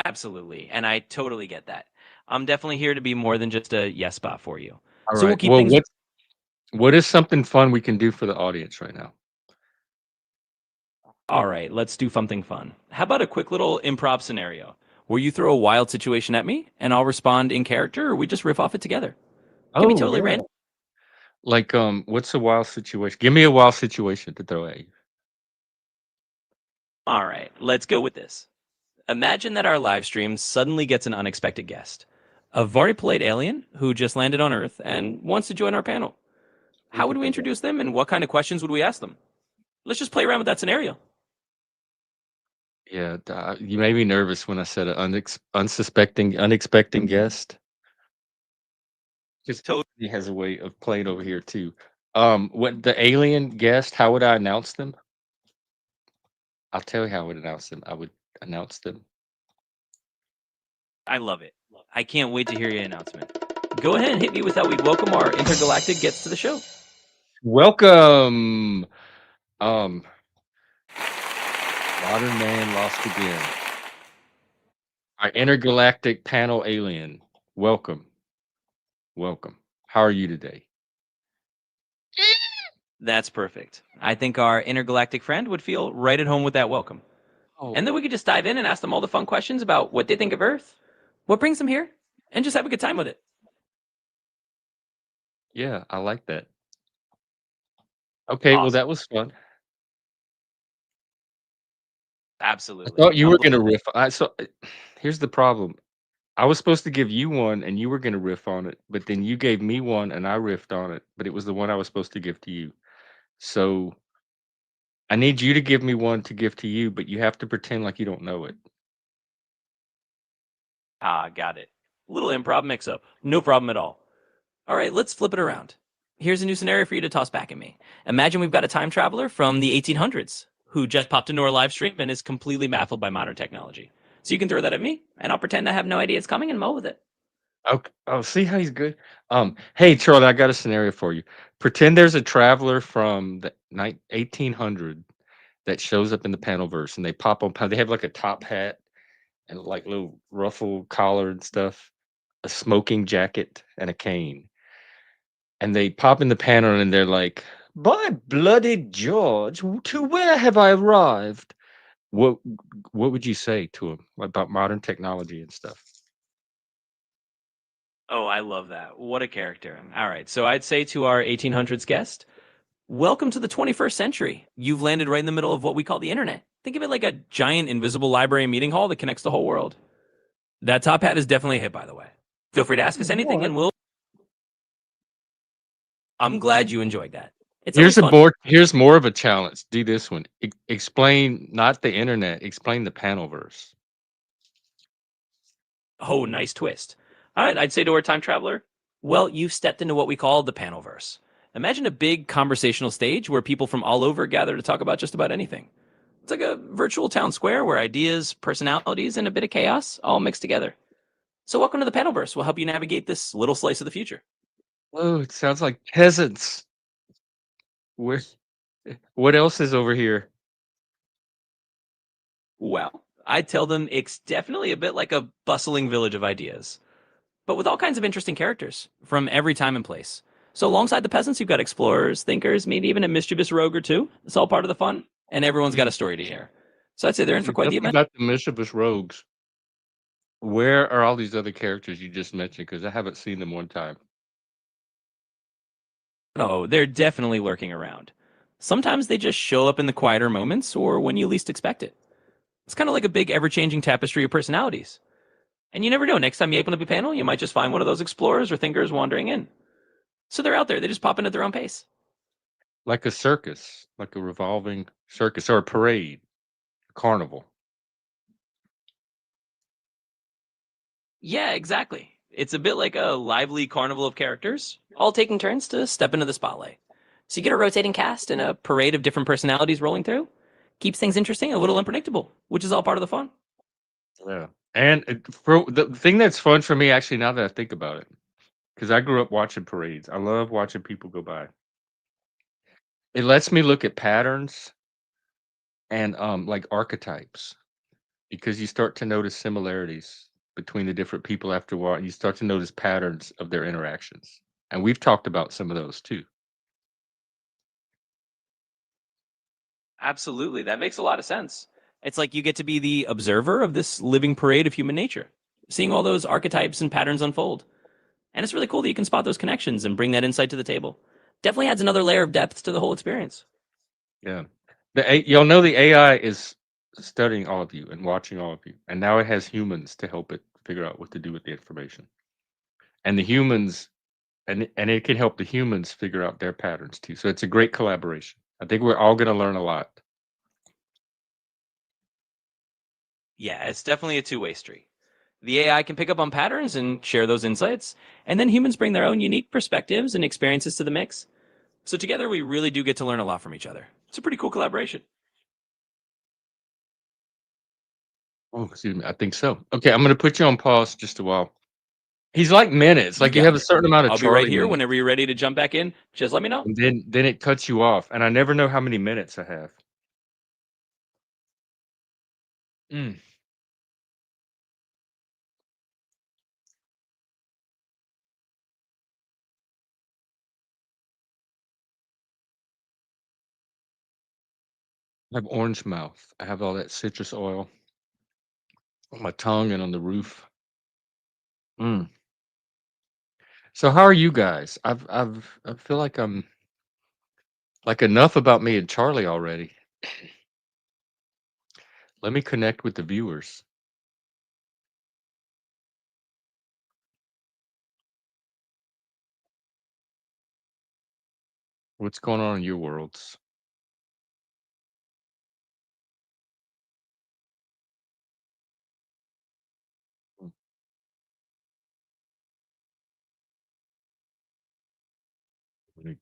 Absolutely. And I totally get that. I'm definitely here to be more than just a yes bot for you. All So we'll right. keep Well, things. what is something fun we can do for the audience right now? All right, let's do something fun. How about a quick little improv scenario where you throw a wild situation at me and I'll respond in character or we just riff off it together? It can be Oh, totally yeah. random. Like, what's a wild situation? Give me a wild situation to throw at you. All right, let's go with this. Imagine that our live stream suddenly gets an unexpected guest, a very polite alien who just landed on Earth and wants to join our panel. We How would could we do that. introduce them and what kind of questions would we ask them? Let's just play around with that scenario. Yeah, you made me nervous when I said unexpected guest. Just Totally. he has a way of playing over here too. What the alien guest? How would I announce them? I'll tell you how I would announce them. I would announce them. I love it. I can't wait to hear your announcement. Go ahead and hit me with how we'd welcome our intergalactic gets to the show. Welcome, um, modern man lost again. Our intergalactic panel alien. Welcome, welcome. How are you today? That's perfect. I think our intergalactic friend would feel right at home with that welcome. And then Oh, we could just dive in and ask them all the fun questions about what they think of Earth, what brings them here, and just have a good time with it. yeah, I like that. Okay, well, Awesome. that was fun. I Absolutely. thought you I'm were glad. gonna riff. Here's the problem. I was supposed to give you one, and you were gonna riff on it, but then you gave me one, and I riffed on it, but it was the one I was supposed to give to you. So I need you to give me one to give to you, but you have to pretend like you don't know it. Ah, got it. Little improv mix up. No problem at all. All right, let's flip it around. Here's a new scenario for you to toss back at me. Imagine we've got a time traveler from the 1800s who just popped into our live stream and is completely baffled by modern technology. So you can throw that at me, and I'll pretend I have no idea it's coming and mull with it. Okay. Oh, see how he's good. Hey Charlie, I got a scenario for you. Pretend there's a traveler from the 1800 that shows up in the panel verse, and they pop on. They have like a top hat and like little ruffle collar and stuff, a smoking jacket, and a cane. And they pop in the panel, and they're like, "By bloody George, to where have I arrived?" What What would you say to him about modern technology and stuff? Oh, I love that. What a character. All right, so I'd say to our 1800s guest, welcome to the 21st century. You've landed right in the middle of what we call the internet. Think of it like a giant invisible library meeting hall that connects the whole world. That top hat is definitely a hit, by the way. Feel free to ask us anything, What? and we'll. I'm glad you enjoyed that. It's always Here's a fun. more here's more of a challenge. Do this one. Explain not the internet. Explain the panel verse. Oh, nice twist. All right, I'd say to our time traveler, well, you've stepped into what we call the panelverse. Imagine a big conversational stage where people from all over gather to talk about just about anything. It's like a virtual town square where ideas, personalities, and a bit of chaos all mix together. So, welcome to the panelverse. We'll help you navigate this little slice of the future. Oh, it sounds like peasants. Where, what else is over here? Well, I'd tell them it's definitely a bit like a bustling village of ideas, but with all kinds of interesting characters from every time and place. So, alongside the peasants, you've got explorers, thinkers, maybe even a mischievous rogue or two. It's all part of the fun, and everyone's got Mm, a story to hear. So, I'd say they're in for you quite the definitely event. got the mischievous rogues. Where are all these other characters you just mentioned? Because I haven't seen them one time. Oh, they're definitely lurking around. Sometimes they just show up in the quieter moments or when you least expect it. It's kind of like a big ever changing tapestry of personalities. And you never know, next time you open up a panel, you might just find one of those explorers or thinkers wandering in. So they're out there, they just pop in at their own pace. Like a circus, like a revolving circus or a parade, a carnival. Yeah, exactly. It's a bit like a lively carnival of characters, all taking turns to step into the spotlight. So you get a rotating cast and a parade of different personalities rolling through. Keeps things interesting, a little unpredictable, which is all part of the fun. Yeah. And for the thing that's fun for me, actually, now that I think about it, because I grew up watching parades. I love watching people go by. It lets me look at patterns and like archetypes because you start to notice similarities between the different people after a while, and you start to notice patterns of their interactions. And we've talked about some of those too. Absolutely. That makes a lot of sense. It's like you get to be the observer of this living parade of human nature, seeing all those archetypes and patterns unfold. And it's really cool that you can spot those connections and bring that insight to the table. Definitely adds another layer of depth to the whole experience. Yeah. Y'all know the AI is studying all of you and watching all of you, and now it has humans to help it figure out what to do with the information. And the humans, and it can help the humans figure out their patterns too. So it's a great collaboration. I think we're all going to learn a lot. Yeah, it's definitely a two-way street. The AI can pick up on patterns and share those insights, and then humans bring their own unique perspectives and experiences to the mix. So together we really do get to learn a lot from each other. It's a pretty cool collaboration. Oh, excuse me. I think so. Okay, I'm going to put you on pause just a while. He's like minutes. You've Like you have got a it. certain amount of I'll be right Charlie here minutes, whenever you're ready to jump back in. Just let me know. and then it cuts you off, and I never know how many minutes I have. Mm. I have orange mouth. I have all that citrus oil on my tongue and on the roof. Mm. So how are you guys? I feel like I'm like enough about me and Charlie already. Let me connect with the viewers. What's going on in your worlds? Mm,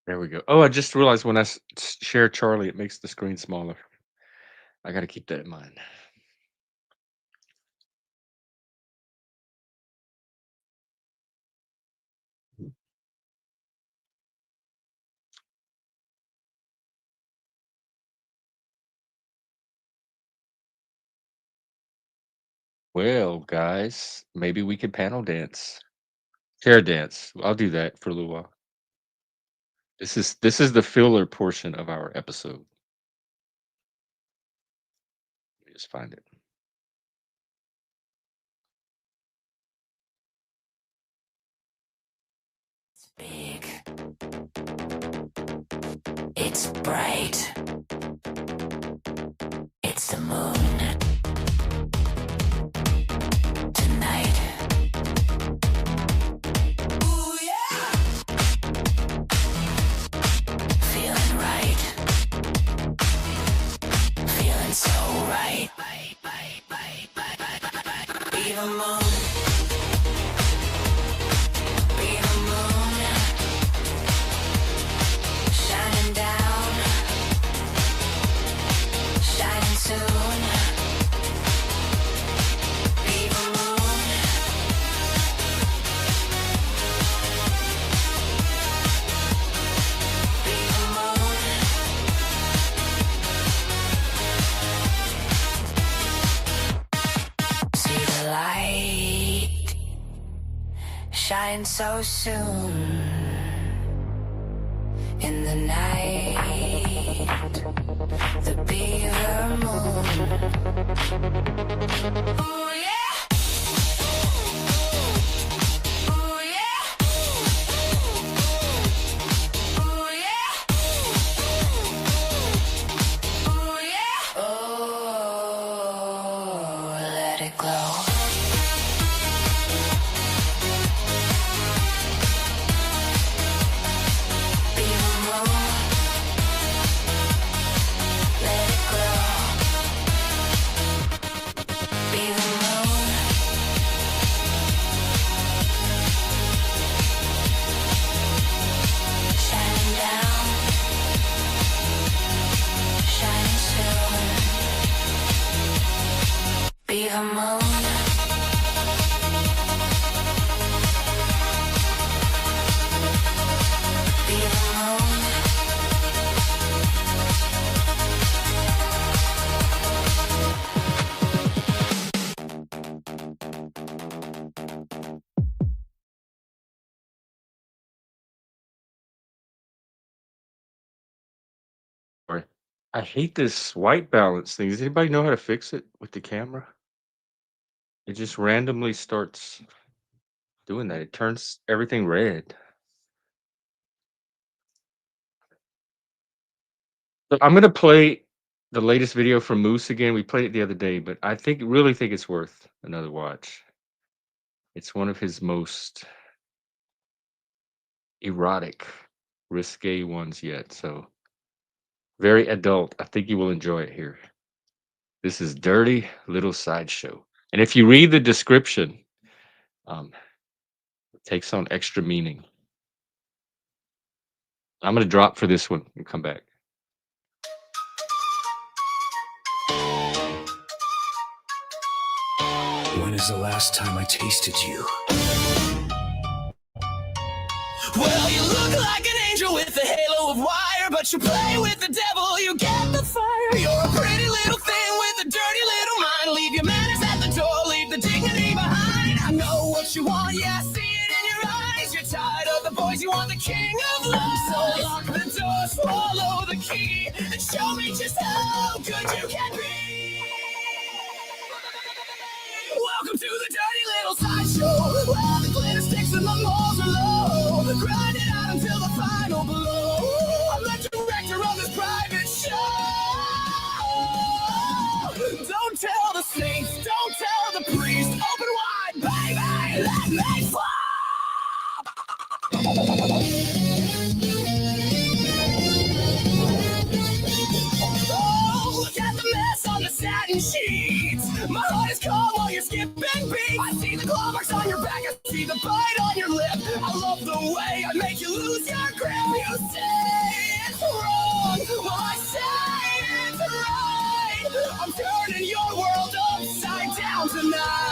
there we go. Oh, I just realized when I share Charlie, it makes the screen smaller. I got to keep that in mind. Well, guys, maybe we could panel dance, chair dance. I'll do that for a little while. This is the filler portion of our episode. Let me just find it. Big. It's bright. It's the moon. Tonight. Ooh, yeah. Feeling right. Feeling so right. Be the moon. Be the moon. Shining down. Shining soon. Be the moon. Be the moon. See the light shine so soon in the night. The bigger moon. Ooh, yeah. Ooh, yeah. Ooh, yeah. Ooh, yeah. Oh, let it glow. Be the moon. Let it glow. Be the moon. Shining down. Shining soon. Be the moon. Be the moon. Sorry. I hate this white balance thing. Does anybody know how to fix it with the camera? It just randomly starts doing that. It turns everything red. So I'm gonna play the latest video from Moose again. We played it the other day, but I really think it's worth another watch. It's one of his most erotic, risque ones yet. So very adult. I think you will enjoy it here. This is Dirty Little Sideshow. And if you read the description, it takes on extra meaning. I'm gonna drop for this one and come back. When is the last time I tasted you? Well, you look like an angel with a halo of wire, but you play with the devil, you get the fire. You're a pretty little thing with a dirty little mind. Leave your manners at the door, leave the dignity behind. I know what you want, yeah, I see it in your eyes. You're tired of the boys, you want the king of love. So lock the door, swallow the key, and Show me just how good you can be. Welcome to the dirty little sideshow, where the glitter sticks and the malls are low. Grind it out until the final blow. I'm the director of this private show. Don't tell the saints, don't tell the priest. Open wide, baby, let me fly. Oh, look at the mess on the satin sheets. My heart is cold while you're skipping beats. I see the claw marks on your back, I see the bite on your lip. I love the way I make you lose your grip. You say it's wrong, well I say it's right. I'm turning your world upside down tonight.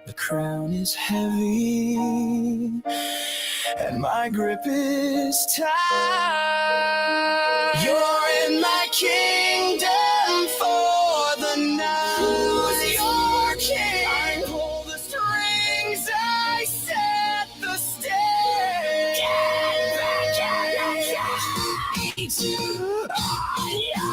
The crown is heavy and my grip is tight. You're in my kingdom for the night. Who's your king? I pull the strings, I set the stage. Get back in the cage. On your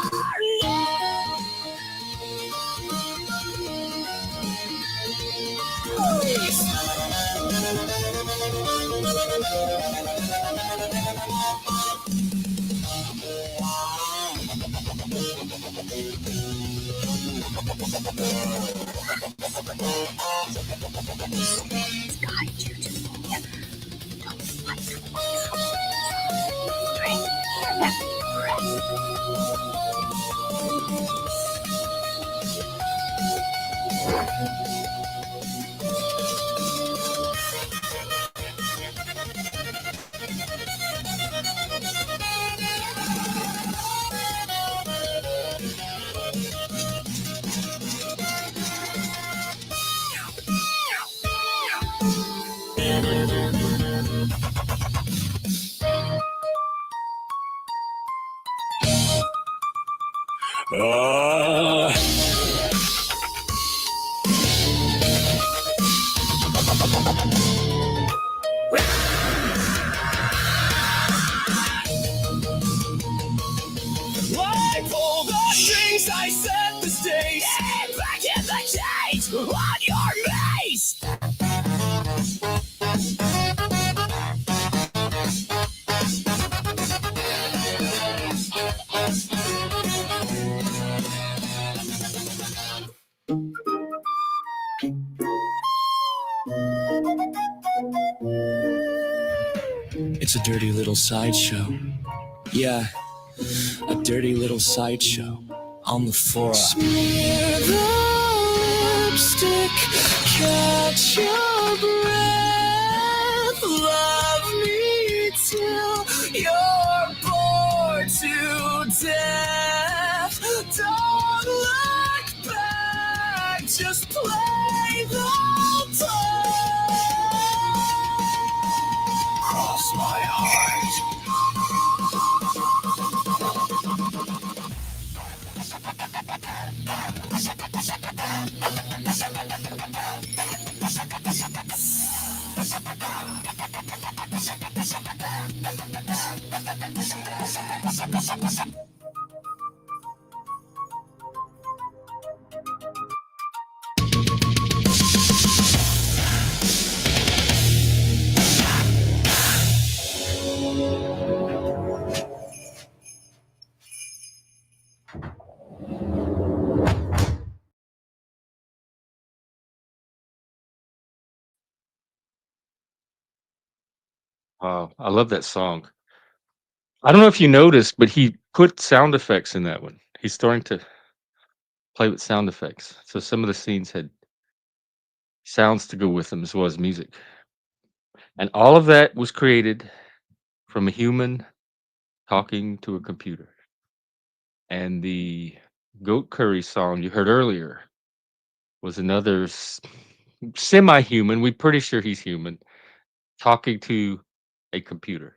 I pull the strings, I set the stage. Get back in the cage on your mace. It's a dirty little sideshow. Yeah, a dirty little sideshow on the floor. Smear the lipstick, catch your breath. Love me till you're bored to death. Don't look back, just play the part. Cross my heart. Wow, I love that song. I don't know if you noticed, but he put sound effects in that one. He's starting to play with sound effects. So some of the scenes had sounds to go with them as well as music. And all of that was created from a human talking to a computer. And the Goat Curry song you heard earlier was another semi-human. We're pretty sure he's human talking to a computer.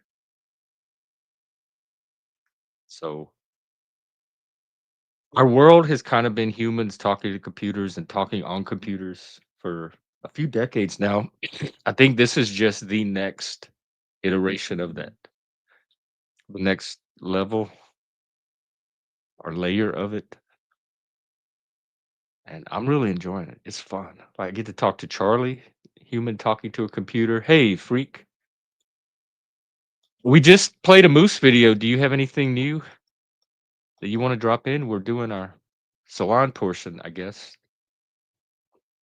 So our world has kind of been humans talking to computers and talking on computers for a few decades now. I think this is just the next iteration of that, the next level or layer of it. And I'm really enjoying it. It's fun. Like, I get to talk to Charlie, human talking to a computer. Hey, freak. We just played a moose video. Do you have anything new that you want to drop in? We're doing our salon portion, I guess.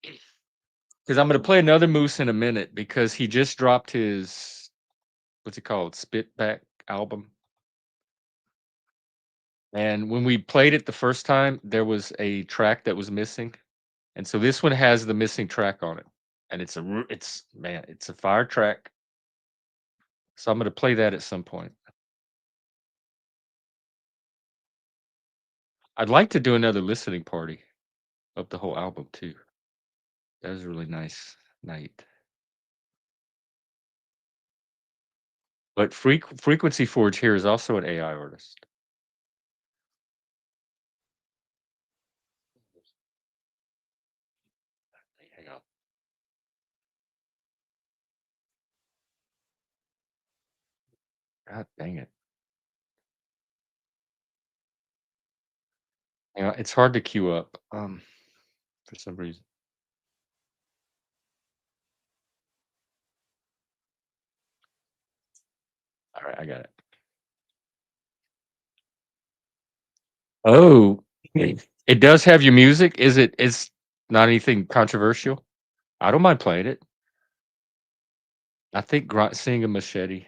Because I'm going to play another moose in a minute because he just dropped his, what's it called? Spit Back album. And when we played it the first time, there was a track that was missing. And so this one has the missing track on it. And it's a fire track. So I'm going to play that at some point. I'd like to do another listening party of the whole album too. That was a really nice night. But Frequency Forge here is also an AI artist. Hang on. God dang it. It's hard to queue up for some reason. All right, I got it. Oh, it does have your music. It's not anything controversial. I don't mind playing it. I think seeing a machete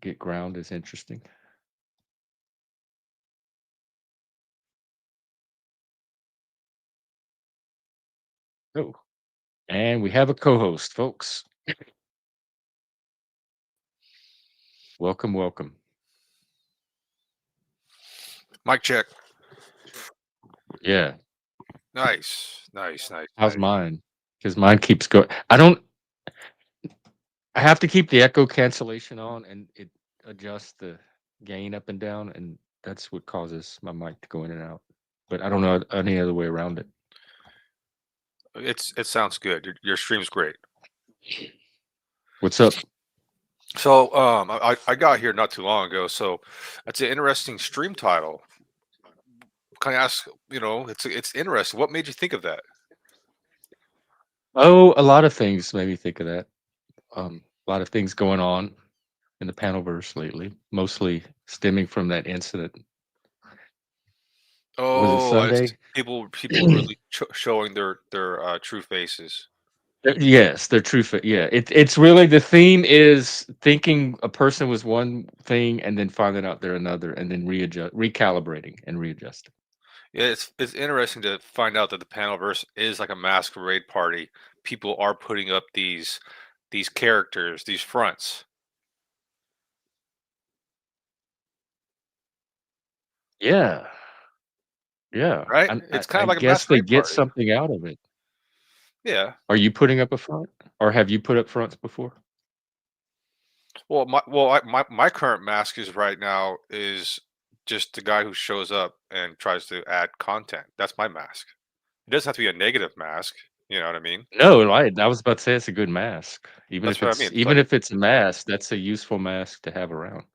get ground is interesting. Oh, and we have a co-host, folks. Welcome, welcome. Mic check. Yeah. Nice. How's mine? Because mine keeps going. I have to keep the echo cancellation on, and it adjusts the gain up and down, and that's what causes my mic to go in and out. But I don't know any other way around it. It sounds good. Your stream's great. What's up? So I got here not too long ago. So that's an interesting stream title. Can I ask? It's interesting. What made you think of that? Oh, a lot of things made me think of that. A lot of things going on in the panelverse lately, mostly stemming from that incident. Was it Oh, Sunday? people really showing their true faces. Yes, they're true. Yeah, it's really the theme is thinking a person was one thing and then finding out they're another, and then recalibrating and readjusting. Yeah, it's interesting to find out that the panelverse is like a masquerade party. People are putting up these characters, these fronts. Yeah, yeah. Right? And It's kind I of like a guess they masquerade get party. something out of it. Yeah. Are you putting up a front, or have you put up fronts before? Well, my current mask is right now is just the guy who shows up and tries to add content. That's my mask. It doesn't have to be a negative mask. You know what I mean? No, I was about to say it's a good mask. Even That's if what I mean. even if it's a mask, that's a useful mask to have around.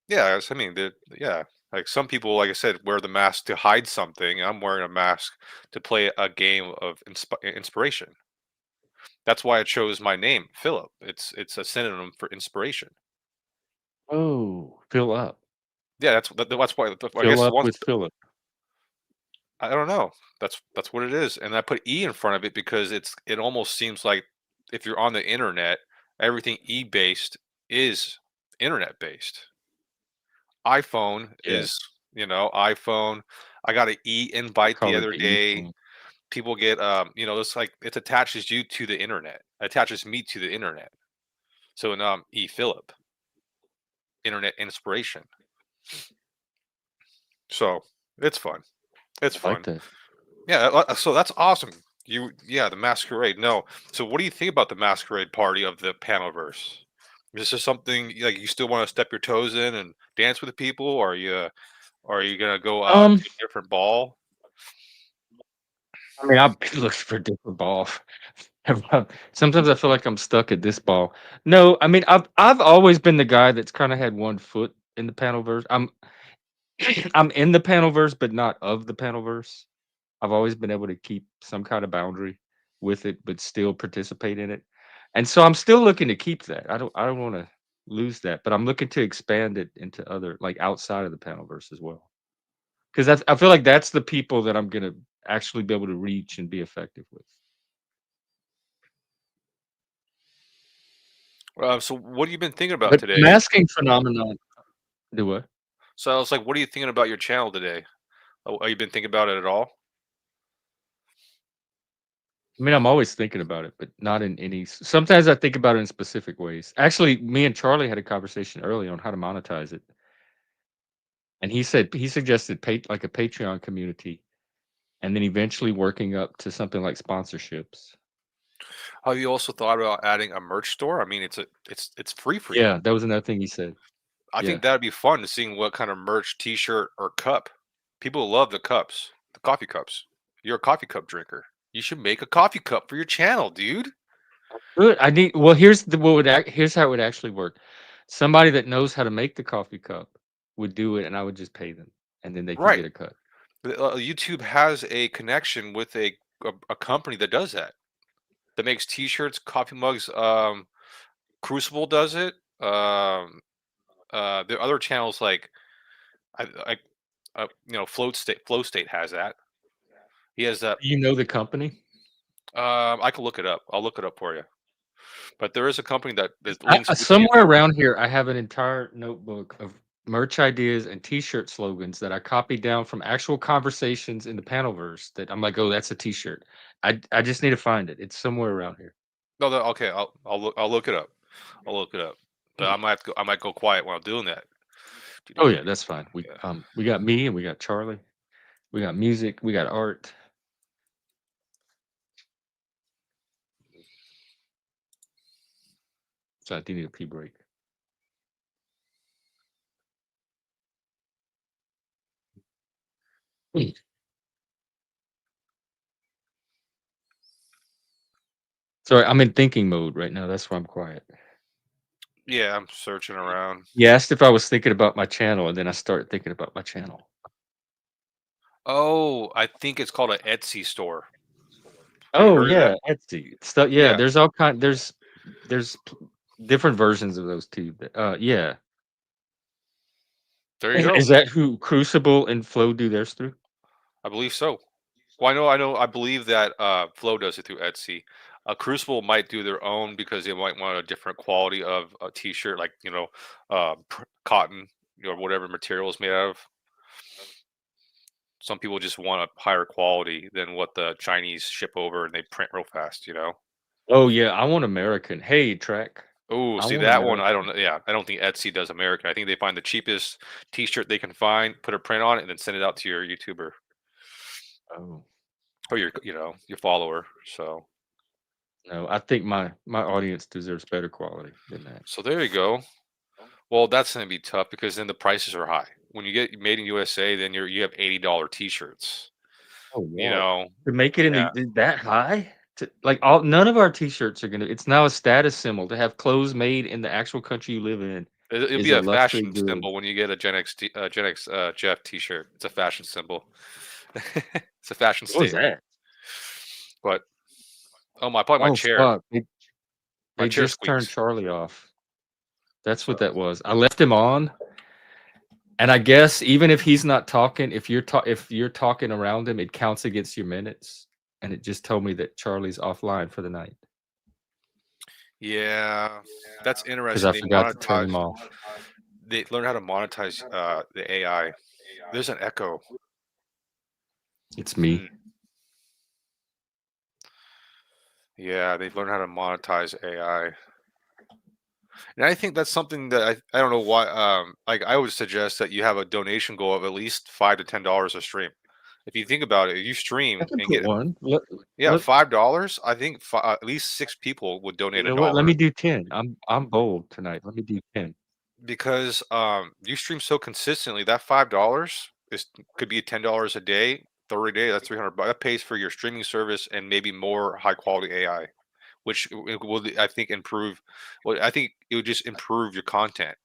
Yeah, I mean, yeah. Like some people, like I said, wear the mask to hide something. I'm wearing a mask to play a game of inspiration. That's why I chose my name, Philip. It's a synonym for inspiration. Oh, fill up. Yeah, that's why. I Fill guess up once with Philip. I don't know. That's what it is, and I put E in front of it because it almost seems like if you're on the internet, everything E based is internet based. iPhone Yeah, is iPhone. I got an E I invite the call it other the E day. phone. People get it's like it attaches you to the internet. It attaches me to the internet. So E Philip, internet inspiration. So it's fun. It's I like fun. that. Yeah, so that's awesome. The masquerade. No, so what do you think about the masquerade party of the Panelverse? Is this something like you still want to step your toes in and dance with the people, or are you gonna go to Um, a different ball? I mean, I'll be looking for different ball. Sometimes I feel like I'm stuck at this ball. No, I mean I've always been the guy that's kind of had one foot in the panelverse. I'm in the panelverse, but not of the panelverse. I've always been able to keep some kind of boundary with it, but still participate in it. And so I'm still looking to keep that. I don't want to lose that, but I'm looking to expand it into other like outside of the panelverse as well. Because I feel like that's the people that I'm gonna actually be able to reach and be effective with. So what have you been thinking about But today? masking phenomenon do what? So I was like, what are you thinking about your channel today? Have you been thinking about it at all? I mean, I'm always thinking about it, but not in any sometimes I think about it in specific ways. Actually, me and Charlie had a conversation early on how to monetize it. And he suggested like a Patreon community and then eventually working up to something like sponsorships. Have you also thought about adding a merch store? I mean, it's free for you. Yeah, that was another thing he said. I Yeah. think that'd be fun to seeing what kind of merch, T-shirt, or cup. People love the cups, the coffee cups. You're a coffee cup drinker. You should make a coffee cup for your channel, dude. Good. I need well, here's the what would here's how it would actually work. Somebody that knows how to make the coffee cup would do it and I would just pay them and then they could Right. get a cut. YouTube has a connection with a company that does that. That makes T-shirts, coffee mugs. Crucible does it. There are other channels like I Flow State has that. He has that. You know the company? I can look it up. I'll look it up for you. But there is a company that links with Somewhere YouTube. around here, I have an entire notebook of merch ideas and T-shirt slogans that I copied down from actual conversations in the Panelverse. That I'm like, oh, that's a T-shirt. I just need to find it. It's somewhere around here. No, okay. I'll look it up. I'll look it up. But I might go quiet while I'm doing that. Oh yeah, that's fine. Yeah. We got me and we got Charlie. We got music. We got art. So I do need a pee break. Hmm. Sorry, I'm in thinking mode right now. That's why I'm quiet. Yeah, I'm searching around. You asked if I was thinking about my channel, and then I started thinking about my channel. Oh, I think it's called an Etsy store. Have you Oh heard of that? yeah, Etsy stuff. Yeah, Yeah. there's all kind. There's different versions of those too. Yeah. There you go. Is that who Crucible and Flow do theirs through? I believe so. Well, I believe that Flow does it through Etsy. Crucible might do their own because they might want a different quality of a T-shirt, like cotton, whatever material is made out of. Some people just want a higher quality than what the Chinese ship over and they print real fast. Oh yeah, I want American. Hey, track. Oh, I see want that one? American. I don't know. Yeah, I don't think Etsy does American. I think they find the cheapest T-shirt they can find, put a print on it, and then send it out to your YouTuber Oh or your follower. no, I think my audience deserves better quality than that. So there you go. Well, that's gonna be tough because then the prices are high. When you get made in USA, then you have $80 T-shirts. Oh You wow, know, to make it in yeah, that high. Like none of our T-shirts are gonna. It's now a status symbol to have clothes made in the actual country you live in. it'll Is be a a luxury fashion good. symbol when you get a Gen X Jeff T-shirt. It's a fashion symbol. It's a fashion What was statement. that? But probably my Oh chair. fuck! My They chair just turned squeaks. Charlie off. That's what So that was. I left him on, and I guess even if he's not talking, if you're talking around him, it counts against your minutes. And it just told me that Charlie's offline for the night yeah, that's because interesting. I forgot to turn him off. They learn how to monetize the AI. There's an echo. It's Hmm. me. Yeah, they've learned how to monetize AI. And I think that's something that I don't know why. Like I would suggest that you have a donation goal of at least $5 to $10 a stream. If you think about it, if you I stream can and put get one. $5, I think at least 6 people would You donate a know what? Let dollar me do 10. I'm bold tonight. Let me do 10. because you stream so consistently that $5 could be $10 a day, 30 day. That's 300 bucks. That pays for your streaming service and maybe more high quality AI. which will, I think, improve. Well, I think it would just improve your content,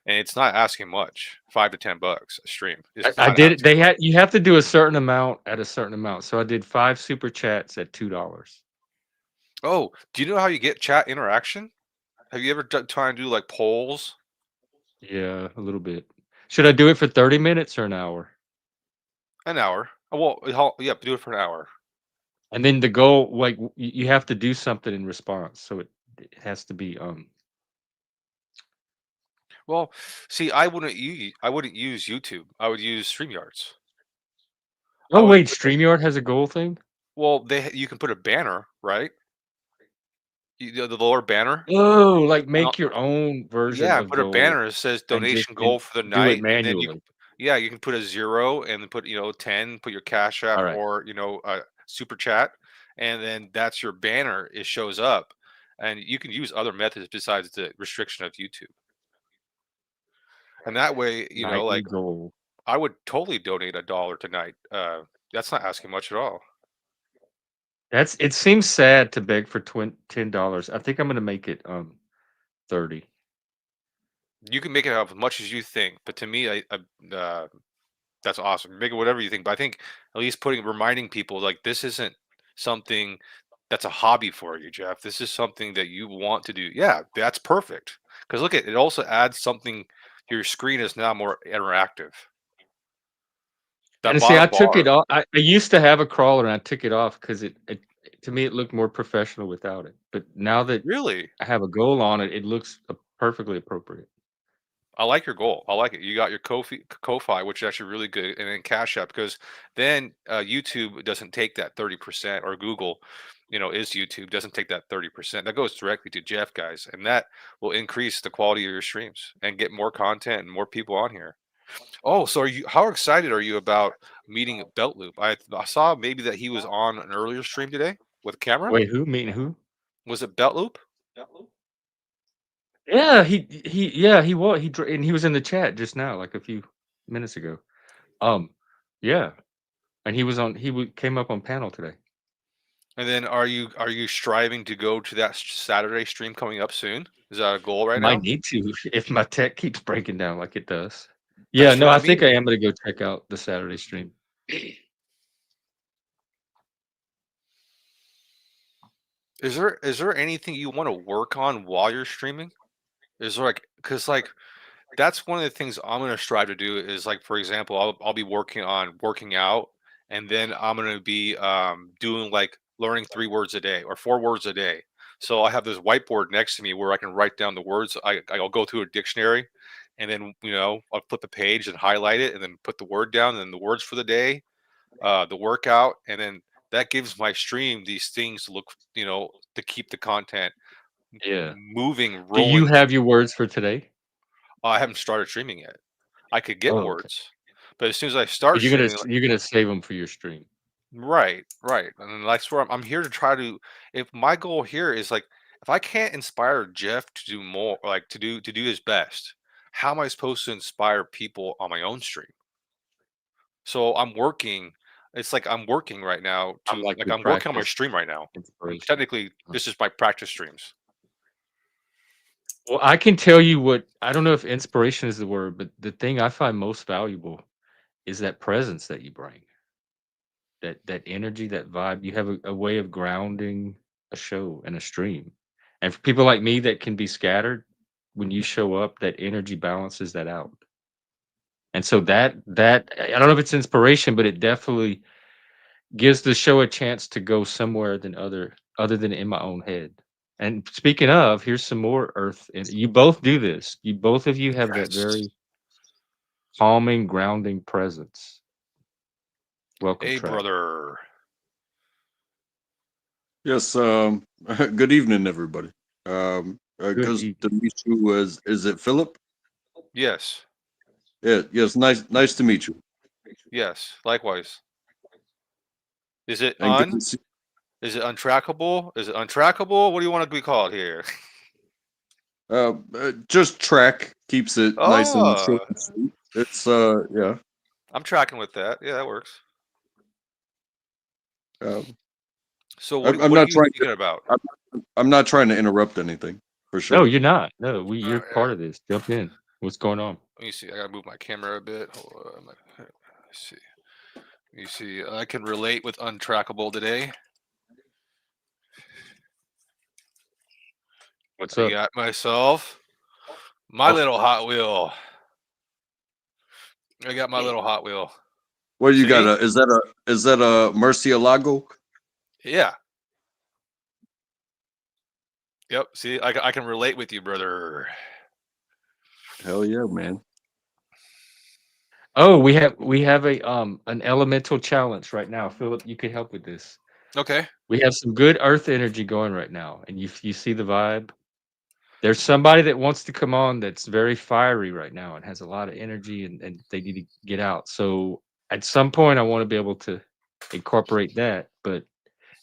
and it's not asking much. $5 to $10 a stream is I not did it. asking They much. had you have to do a certain amount at a certain amount. So I did 5 super chats at $2. Oh, do you know how you get chat interaction? Have you ever tried to do like polls? Yeah, a little bit. Should I do it for 30 minutes or an hour? An hour. Yeah, do it for an hour. And then the goal, like you have to do something in response. So it has to be Well, see, I wouldn't use YouTube. I would use StreamYards. I Oh would wait, put StreamYard has a goal thing? well, you can put a banner, right? The lower banner. Oh, like And I'll, make your own version yeah, of put a goal banner that says and just donation goal for the do it night, and then manually. yeah, you can put a 0 and then put 10, put your Cash App All right. or super chat, and then that's your banner. It shows up, and you can use other methods besides the restriction of YouTube. And that way, Nightly like goal. I would totally donate $1 tonight. That's not asking much at all. It seems sad to beg for $10. I think I'm gonna make it 30. You can make it up as much as you think, but to me, that's awesome. Make it whatever you think, but I think at least reminding people like this isn't something that's a hobby for you, Jeff. This is something that you want to do. Yeah, that's perfect. Because look at it also adds something. Your screen is now more interactive. That And see, I bottom took it bar. off. I used to have a crawler and I took it off because it to me it looked more professional without it. But now that Really, I have a goal on it, it looks perfectly appropriate. I like your goal. I like it. You got your Ko-fi, which is actually really good, and then Cash App because then YouTube doesn't take that 30%, or Google, is YouTube doesn't take that 30%. That goes directly to Jeff, guys, and that will increase the quality of your streams and get more content and more people on here. Oh, so how excited are you about meeting Belt Loop? I saw maybe that he was on an earlier stream today with a camera. Wait, who? Mean who? Was it Belt Loop? Yeah, he was and he was in the chat just now, like a few minutes ago. Yeah, and came up on panel today. And then are you striving to go to that Saturday stream coming up soon? Is that a goal right Might now? need to if my tech keeps breaking down like it does. Yeah, That's no, what I I think I mean. am gonna go check out the Saturday stream. Is there anything you want to work on while you're streaming? Is there because that's one of the things I'm gonna strive to do is like for example I'll be working on working out, and then I'm gonna be doing like learning 3 words a day or 4 words a day. So I have this whiteboard next to me where I can write down the words. I'll go through a dictionary, and then I'll flip a page and highlight it, and then put the word down, and then the words for the day, the workout, and then that gives my stream these things to look, to keep the content Yeah. moving, Do you rolling. have your words for today? I haven't started streaming yet. I could get Oh, okay. words, but as soon as I But start streaming, you're gonna save them for your stream. right, right, and that's where I'm here to try to. If my goal here is like, if I can't inspire Jeff to do more, like to do his best, how am I supposed to inspire people on my own stream? So I'm working. It's like I'm working right now I'm like your I'm working on my practice stream right now. inspiration. Technically, this is my practice streams. Well, I can tell you what I don't know if inspiration is the word, but the thing I find most valuable is that presence that you bring. That energy, that vibe. You have a way of grounding a show and a stream. And for people like me that can be scattered, when you show up, that energy balances that out. And so that I don't know if it's inspiration, but it definitely gives the show a chance to go somewhere other than in my own head. And speaking of, here's some more earth. And you both do this. You both of you have that Yes. very calming, grounding presence. Welcome, Hey, Trav. brother. Yes, good evening, everybody. Good Because to evening. meet you is it Philip? Yes. Yeah, yes, nice to meet you. Yes. Likewise. Is it And good to see, Is it untrackable? Is it untrackable? What do you want to be called here? just track keeps it nice and short Oh, and sweet. It's yeah. I'm tracking with that. Yeah, that works. Uh, So I'm what are not you trying to thinking about? I'm not trying to interrupt anything for No, sure. you're not. No, All you're right, part of this. Jump in. What's going on? let me see. I gotta move my camera a bit. Hold on. Let's see. You see, I can relate with untrackable today. What's I up? got myself my Oh, little Hot Wheel. I got my little Hot Wheel. What you got? See? Is that a Murcielago? Yeah. Yep. See, I can relate with you, brother. Hell yeah, man. oh, we have a an elemental challenge right now. Philip, you could help with this. Okay. We have some good earth energy going right now, and you see the vibe. There's somebody that wants to come on that's very fiery right now and has a lot of energy, and they need to get out. So at some point, I want to be able to incorporate that. But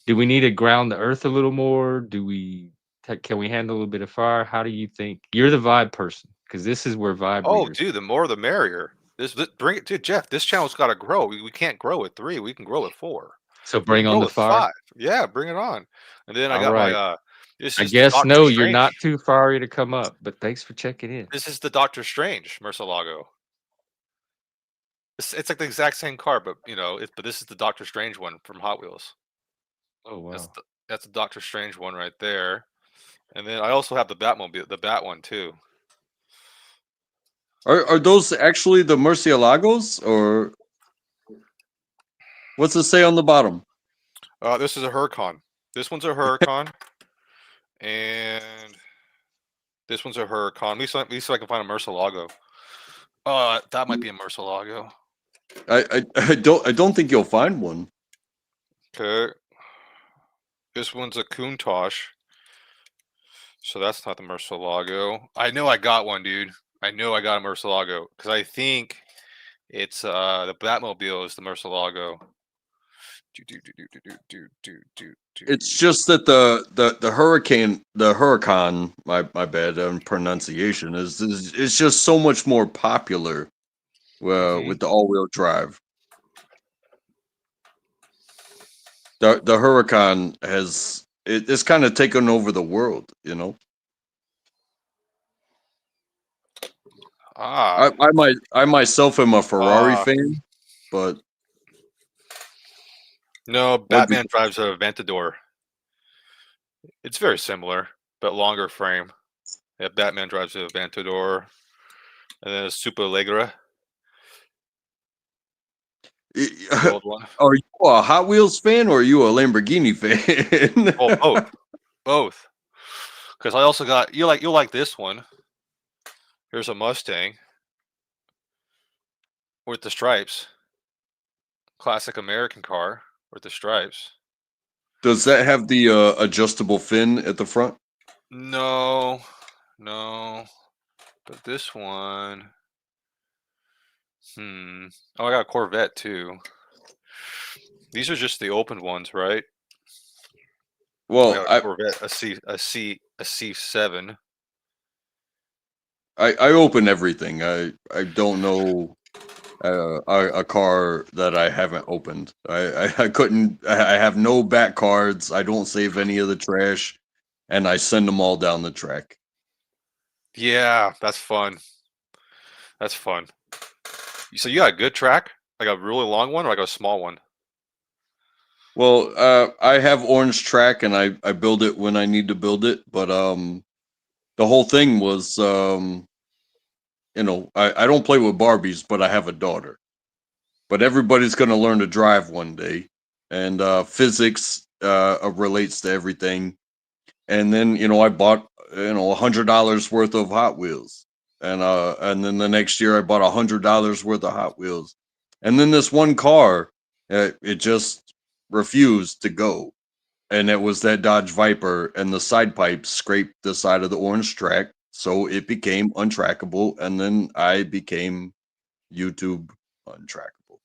do we need to ground the earth a little more? Can we handle a little bit of fire? How do you think? You're the vibe person because this is where vibe Oh, readers. dude, the more the merrier. This bring it, dude, Jeff. This channel's got to grow. We can't grow at 3. We can grow at 4. So We can bring on grow the at fire. 5. Yeah, bring it on. And then I All got my right. This I is the guess Doctor no, you're Strange. not too fiery to come up, but thanks for checking in. This is the Doctor Strange Murcielago. It's like the exact same car, but but this is the Doctor Strange one from Hot Wheels. Oh That's wow. that's the Doctor Strange one right there. And then I also have the Batmobile, the Bat one too. Are those actually the Murcielagos, or what's it say on the bottom? This is a Huracan. This one's a Huracan, and this one's a Huracan. At least I can find a Murcielago. That might be a Murcielago. I don't think you'll find one. Okay. This one's a Countach. So that's not the Murcielago. I know I got one, dude. I know I got a Murcielago because I think it's the Batmobile is the Murcielago. It's just that the Huracan, my bad on pronunciation, is just so much more popular with the all-wheel drive. The Huracan it's kind of taken over the world, you know. Ah, I myself am a Ferrari ah. fan, but No, what do Batman drives a Aventador. It's very similar, but longer frame. Yeah, Batman drives a Aventador, and then a Superleggera, the old one. are you a Hot Wheels fan or are you a Lamborghini fan? Well, both. Because I also got you'll like this one. Here's a Mustang with the stripes, classic American car with the stripes. Does that have the adjustable fin at the front? No, no, but this one. Oh, I got a Corvette too. These are just the open ones, right? I Well, got a Corvette, a C7. I open everything. I don't know a car that I haven't opened. I couldn't. I have no back cards. I don't save any of the trash, and I send them all down the track. Yeah, that's fun. That's fun. So you got a good track, like a really long one, or like a small one? Well, I have orange track, and I build it when I need to build it. But the whole thing was I don't play with Barbies, but I have a daughter. But everybody's going to learn to drive one day, and physics relates to everything. And then I bought $100 worth of Hot Wheels, and then the next year I bought $100 worth of Hot Wheels, and then this one car, it just refused to go, and it was that Dodge Viper, and the side pipes scraped the side of the orange track, so it became untrackable, and then I became YouTube untrackable.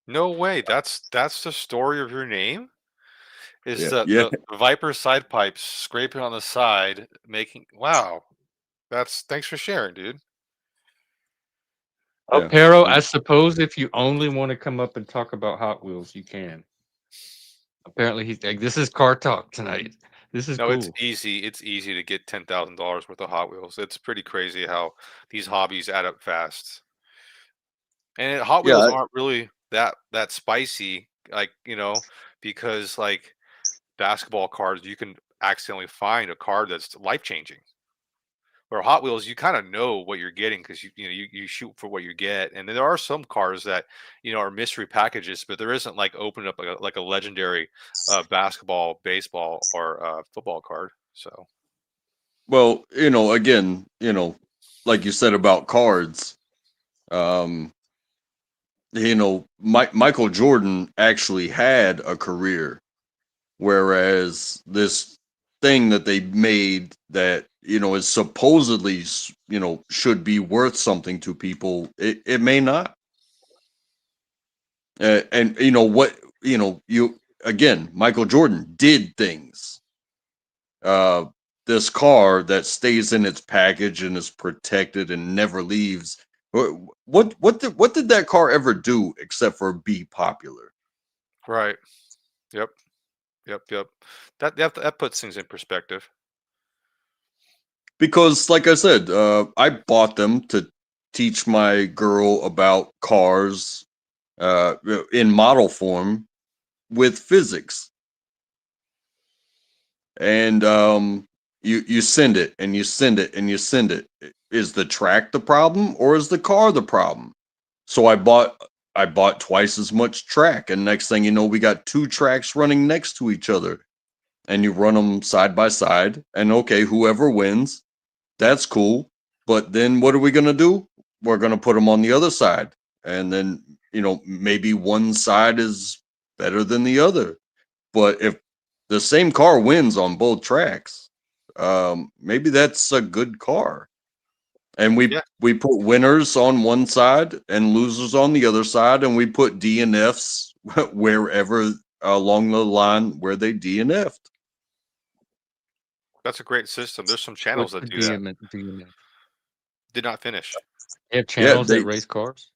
No way. That's the story of your name? Is Yeah. the Viper side pipes scraping on the side, making wow. Thanks for sharing, dude. Oh, Yeah. Pero, I suppose if you only want to come up and talk about Hot Wheels, you can. Apparently, he's like, this is car talk tonight. This is No, it's cool. easy. It's easy to get $10,000 worth of Hot Wheels. It's pretty crazy how these hobbies add up fast. And Hot Yeah, Wheels aren't really that spicy, like, because like basketball cards, you can accidentally find a card that's life changing. Where Hot Wheels, you kind of know what you're getting because you shoot for what you get. And then there are some cars that are mystery packages, but there isn't like open up like a legendary basketball, baseball, or football card. So well, again, like you said about cards, um, Michael Jordan actually had a career, whereas this thing that they made that is supposedly should be worth something to people, it may not. And what you again, Michael Jordan did things. Uh, this car that stays in its package and is protected and never leaves. What did that car ever do except for be popular? right, yep, yep. That puts things in perspective. Because, like I said, I bought them to teach my girl about cars in model form with physics. And you send it and you send it and you send it. Is the track the problem or is the car the problem? So I bought twice as much track, and next thing you know, we got two tracks running next to each other, and you run them side by side, and okay, whoever wins, that's cool. But then what are we gonna do? We're gonna put them on the other side, and then maybe one side is better than the other. But if the same car wins on both tracks, maybe that's a good car. And we Yeah, we put winners on one side and losers on the other side, and we put DNFs wherever along the line where they DNF'd. that's a great system. There's some channels What's that the do that. DMF? Did not finish. They have Yeah, channels that they race cars?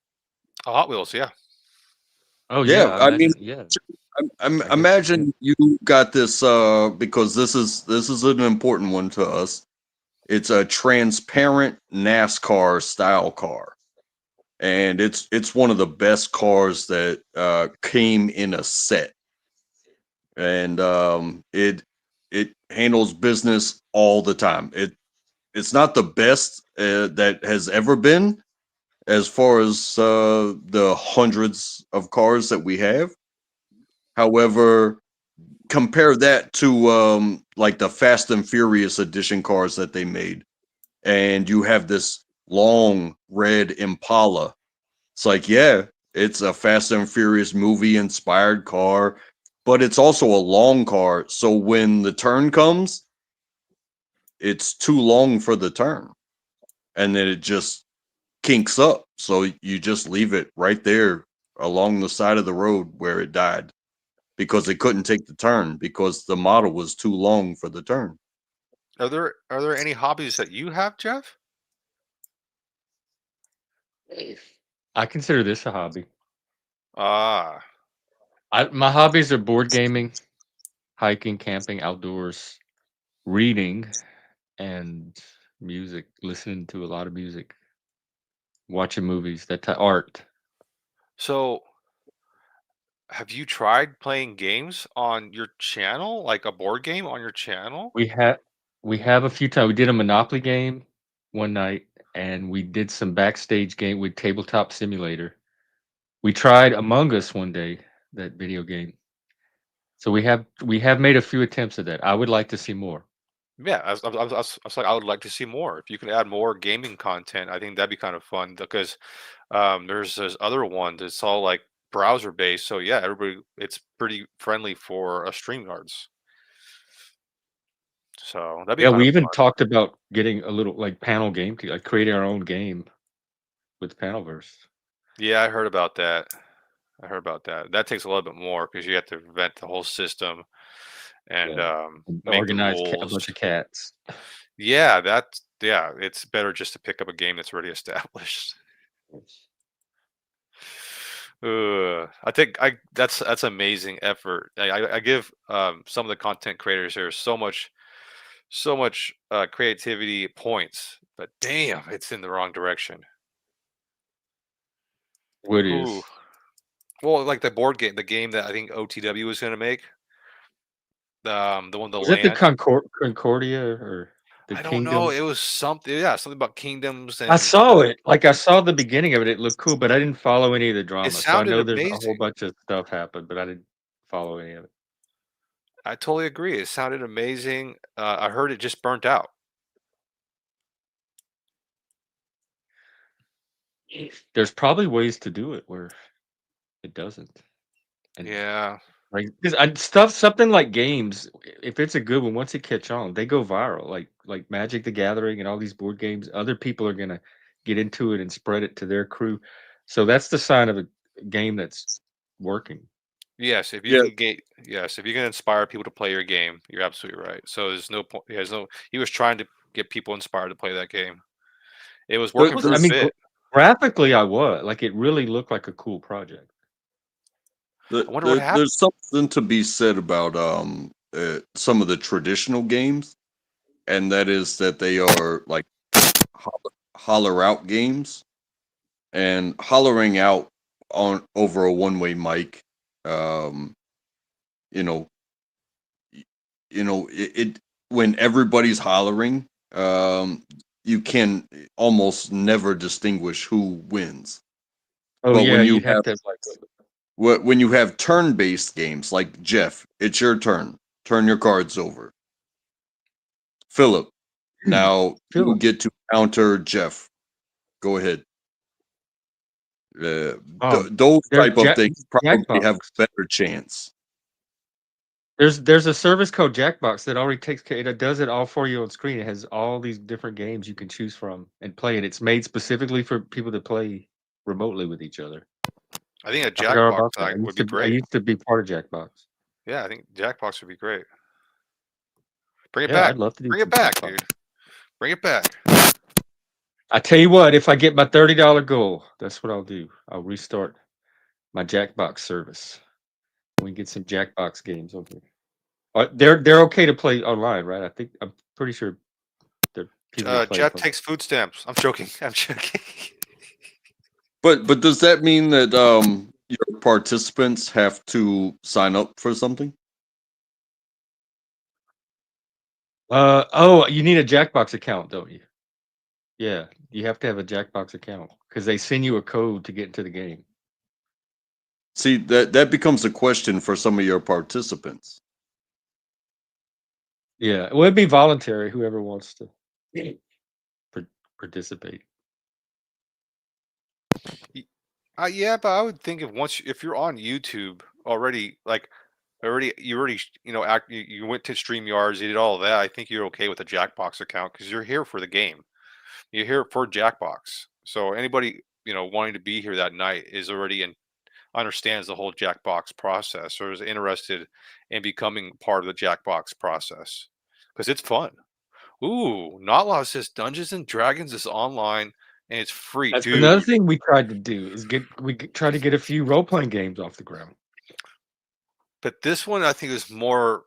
Hot Wheels, yeah. Oh, yeah. yeah, I I mean, imagine yeah, I guess you could. imagine you got this because this is an important one to us. It's a transparent NASCAR style car, and it's one of the best cars that came in a set, and it handles business all the time. It's not the best that has ever been as far as the hundreds of cars that we have. However, compare that to like the Fast and Furious edition cars that they made, and you have this long red Impala. It's like, yeah, it's a Fast and Furious movie inspired car, but it's also a long car. So when the turn comes, it's too long for the turn, and then it just kinks up. So you just leave it right there along the side of the road where it died because it couldn't take the turn because the model was too long for the turn. Are there any hobbies that you have, Jeff? I consider this a hobby. Ah, My hobbies are board gaming, hiking, camping, outdoors, reading, and music, listening to a lot of music, watching movies, art. so have you tried playing games on your channel, like a board game on your channel? We had we have a few times. We did a Monopoly game one night, and we did some backstage game with Tabletop Simulator. We tried Among Us one day, that video game. So we have made a few attempts at that. I would like to see more. Yeah, I was like, I would like to see more. If you can add more gaming content, I think that'd be kind of fun because there's this other one that's all like browser based. So yeah, everybody, it's pretty friendly for stream yards. So that'd be Yeah, kind we of even fun. talked about getting a little like panel game, like creating our own game with Panelverse. Yeah, I heard about that. I heard about that. That takes a little bit more because you have to invent the whole system and Yeah, make the organize a rules. bunch of cats. Yeah, yeah. It's better just to pick up a game that's already established. I think that's amazing effort. I give some of the content creators here so much creativity points, but damn, it's in the wrong direction. What Ooh. is? Well, like the board game, the game that I think OTW was going to make, the one, the Was it the land. Concordia or the I don't know. It Kingdoms? was something, yeah, something about kingdoms I and saw it. Like I saw the beginning of it. It looked cool, but I didn't follow any of the it drama. So I sounded know there's a whole amazing. bunch of stuff happened, but I didn't follow any of I totally agree. It sounded amazing. I heard it just burnt out. it. There's probably ways to do it where it doesn't. And Yeah. like, 'cause something like games, if it's a good one, once it catch on, they go viral. Like Magic the Gathering and all these board games, other people are gonna get into it and spread it to their crew. So that's the sign of a game that's working. Yes, if you Yeah, can get yes, if you can inspire people to play your game, you're absolutely right. So there's no point. There's no. He was trying to get people inspired to play that game. It was there, working for I a there's mean, bit. graphically, I was like, it really looked like a cool project. I wonder what happened. there's something to be said about some of the traditional games, and that is that they are like holler out games, and hollering out on over a one-way mic, um, you know, it when everybody's hollering, you can almost never distinguish who wins. Oh But yeah, you'd have to have like when you have turn-based games like Jeff, it's your turn. Turn your cards over. Philip, now you Philip. get to counter Jeff. Go ahead. Those There's type of things probably have a Jackbox. better chance. There's a service called Jackbox that already takes care. It does it all for you on screen. It has all these different games you can choose from and play, and it's made specifically for people to play remotely with each other. I think a I forgot all Jackbox about that. would be I great. used to be part of Jackbox. Yeah, I think Jackbox would be great. Bring it Yeah, back. I'd love to do Bring some it back, Jackbox. dude. Bring it back. I tell you what, if I get my $30 goal, that's what I'll do. I'll restart my Jackbox service. We can get some Jackbox games on here. They're okay to play online, right? I'm pretty sure they're people can play Jeff from. takes food stamps. I'm joking. I'm joking. But does that mean that your participants have to sign up for something? Oh, you need a Jackbox account, don't you? Yeah, you have to have a Jackbox account because they send you a code to get into the game. See, that becomes a question for some of your participants. Yeah, well, it'd be voluntary. Whoever wants to participate. Yeah, but I would think if you're on YouTube already, like you already you went to StreamYards, you did all of that. I think you're okay with a Jackbox account because you're here for the game. You're here for Jackbox. So anybody wanting to be here that night is already understands the whole Jackbox process or is interested in becoming part of the Jackbox process because it's fun. Ooh, Notlaw says Dungeons and Dragons is online and it's free, That's another dude. thing we tried to do is try to get a few role playing games off the ground. But this one I think is more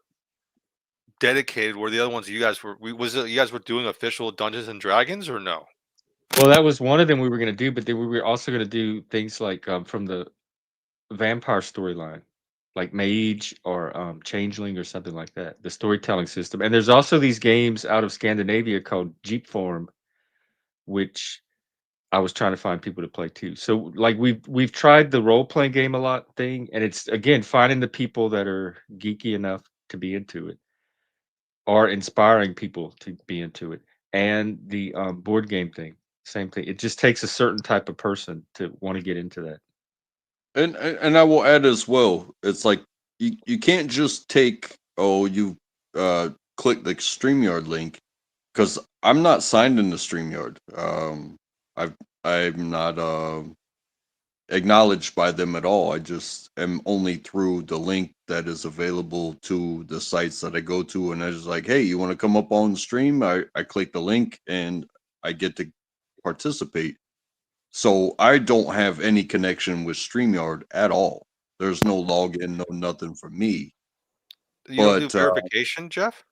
dedicated. Where the other ones you guys were, you guys were doing official Dungeons and Dragons or no? Well, that was one of them we were going to do, but then we were also going to do things like from the vampire storyline, like Mage or Changeling or something like that. The storytelling system, and there's also these games out of Scandinavia called Jeep Form, which I was trying to find people to play too. So like we've tried the role playing game a lot thing, and it's again finding the people that are geeky enough to be into it, or inspiring people to be into it, and the board game thing. Same thing. It just takes a certain type of person to want to get into that. And I will add as well. It's like you can't just take you click the StreamYard link because I'm not signed into StreamYard. I'm not acknowledged by them at all. I just am only through the link that is available to the sites that I go to, and I just like, hey, you want to come up on stream? I click the link and I get to participate. So I don't have any connection with StreamYard at all. There's no login, no nothing for me. You don't do But verification, Jeff?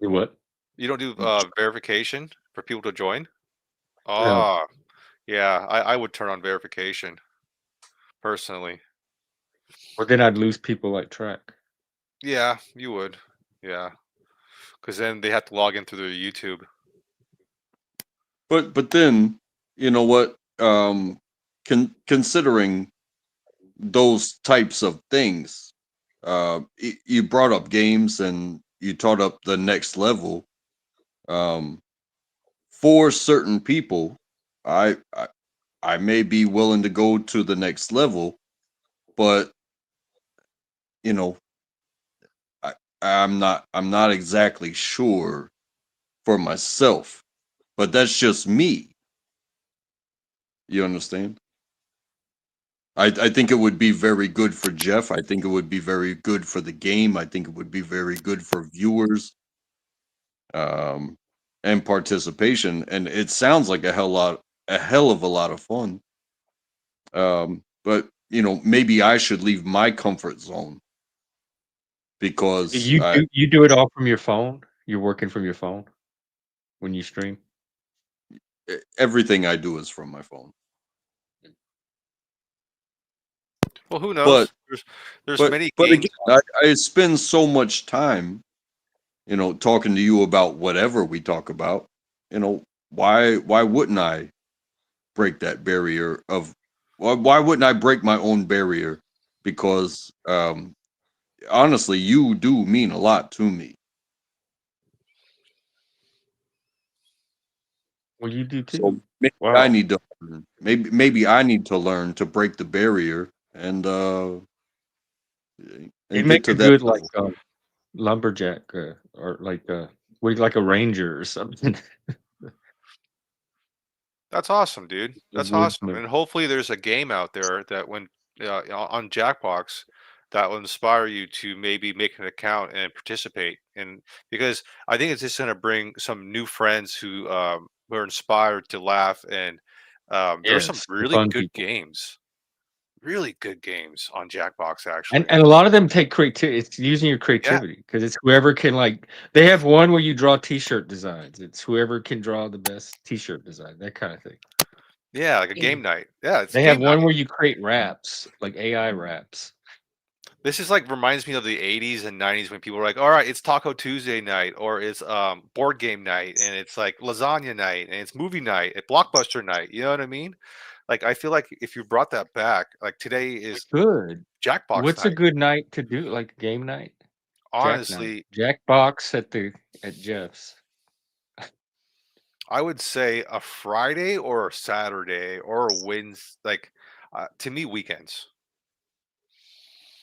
You what? You don't do verification for people to join? No. Ah, yeah, I would turn on verification personally. Or then I'd lose people like track. Yeah, you would. Yeah, because then they have to log in through their YouTube. but then you know what? Considering those types of things, you brought up games and you taught up the next level. Um, for certain people, I, I I may be willing to go to the next level, but you know, I, I'm not exactly sure for myself. But that's just me. You understand? I think it would be very good for Jeff. I think it would be very good for the game. I think it would be very good for viewers, um, and participation. And it sounds like a hell of a lot of fun. But maybe I should leave my comfort zone because You do it all from your phone? You're working from your phone when you stream? everything I do is from my phone. Well, who But knows? There's but many but games. again, I spend so much time, talking to you about whatever we talk about. Why wouldn't I break that barrier of why wouldn't I break my own barrier? Because honestly, you do mean a lot to me. Well, you do So too. maybe I Wow. need to learn. Maybe I need to learn to break the barrier and You'd get make to a that good, like, level. lumberjack, or like, what, like a ranger or something. That's awesome, dude. A That's awesome. woodsman. And hopefully there's a game out there that when on Jackbox that will inspire you to maybe make an account and participate. And because I think it's just going to bring some new friends who are inspired to laugh. And there's some Yes, the really fun good people. games, really good games on Jackbox And actually. and a lot of them take it's using your Yeah, creativity because it's whoever can, like, they have one where you draw T-shirt designs. It's whoever can draw the best T-shirt design, that kinda thing. yeah, like a game night. Yeah, it's They have game one night. where you create raps, like AI raps. This is like reminds me of the 80s and 90s when people were like, "All right, it's Taco Tuesday night or it's board game night and it's like lasagna night and it's movie night, at Blockbuster night." You know what I mean? Like I feel like if you brought that back, like today They is could. Jackbox What's a night. good night to do, like, game night? Jack night. Honestly, Jackbox at Jeff's. I would say a Friday or a Saturday or a Wednesday, like to me weekends.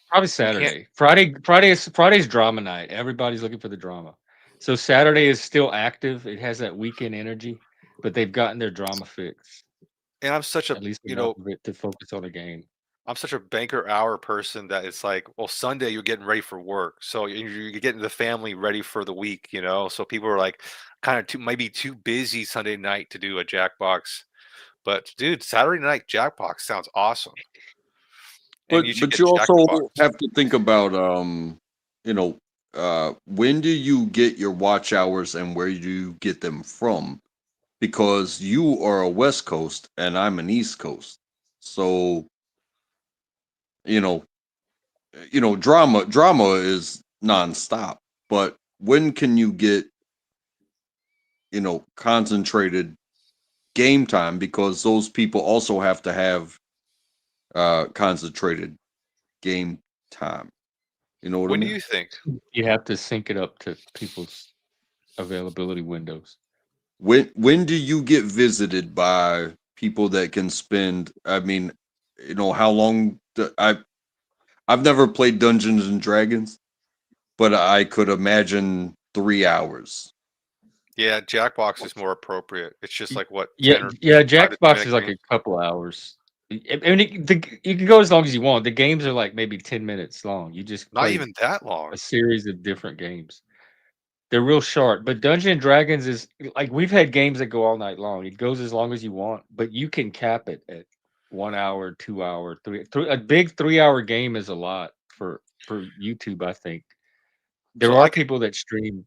Probably You can't. Saturday. Friday's drama night. Everybody's looking for the drama. So Saturday is still active. It has that weekend energy, but they've gotten their drama fix, And I'm such a at least you enough know of it to focus on a game. I'm such a banker hour person that it's like, well, Sunday you're getting ready for work, so you're getting the family ready for the week, you know. So people are like, kind of too maybe too busy Sunday night to do a Jackbox, but dude, Saturday night Jackbox sounds awesome, and you But should but get you Jack in the also Box. have to think about you know when do you get your watch hours and where do you get them from? Because you are a West Coast and I'm an East Coast. So, you know, drama is nonstop. But when can you get, concentrated game time? Because those people also have to have concentrated game time. You know what I When do mean? you think? You have to sync it up to people's availability windows. When do you get visited by people that can spend? I mean, how long? I've never played Dungeons and Dragons, but I could imagine 3 hours. Yeah, Jackbox is more appropriate. It's just Y- like what Yeah, 10 or yeah. 5 to 10 minute Jackbox is like game. a couple hours. I mean, you can go as long as you want. The games are like maybe 10 minutes long. You just Not play even that long. a series of different games. They're real short. But Dungeon and Dragons is like we've had games that go all night long. It goes as long as you want, but you can cap it at 1 hour, 2 hour, three. A big 3 hour game is a lot for YouTube. I think there So are I could people that stream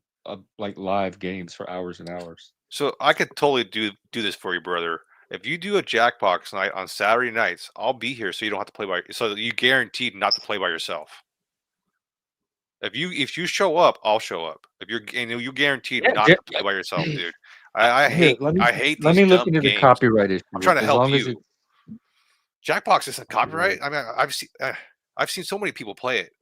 like live games for hours and hours. so I could totally do this for you, brother. If you do a Jackbox night on Saturday nights, I'll be here so you don't have to play by so that you guaranteed not to play by yourself. If you show up, I'll show up. If you're and you guaranteed Yeah, not to play by yourself, dude. here. I hate Let these me look dumb into the games. copyright I'm issue. trying to As help long as you. it's Jackbox isn't copyright. copyright. I mean, I've seen so many people play it.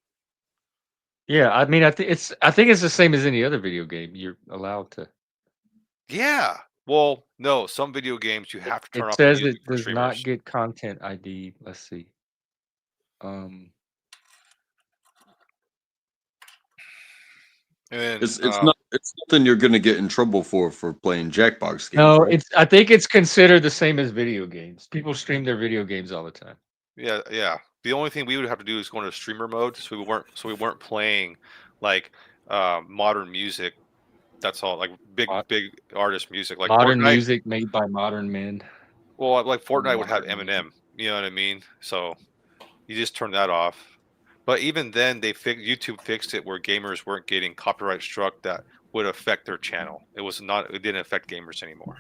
Yeah, I mean, I think it's the same as any other video game. You're allowed to. Yeah. Well, no, some video games you have to turn It off the says music it for does not streamers. get content ID. Let's see. Um, And then It's nothing you're gonna get in trouble for playing Jackbox games, no, right? I think it's considered the same as video games. People stream their video games all the time. yeah. The only thing we would have to do is go into streamer mode, so we weren't playing like modern music. That's all, like Mo- big artist music, like Modern Fortnite. music made by modern men. Well, like Fortnite would have Modern music. Eminem. You know what I mean? So you just turn that off. But even then, YouTube fixed it where gamers weren't getting copyright struck that would affect their channel. It didn't affect gamers anymore.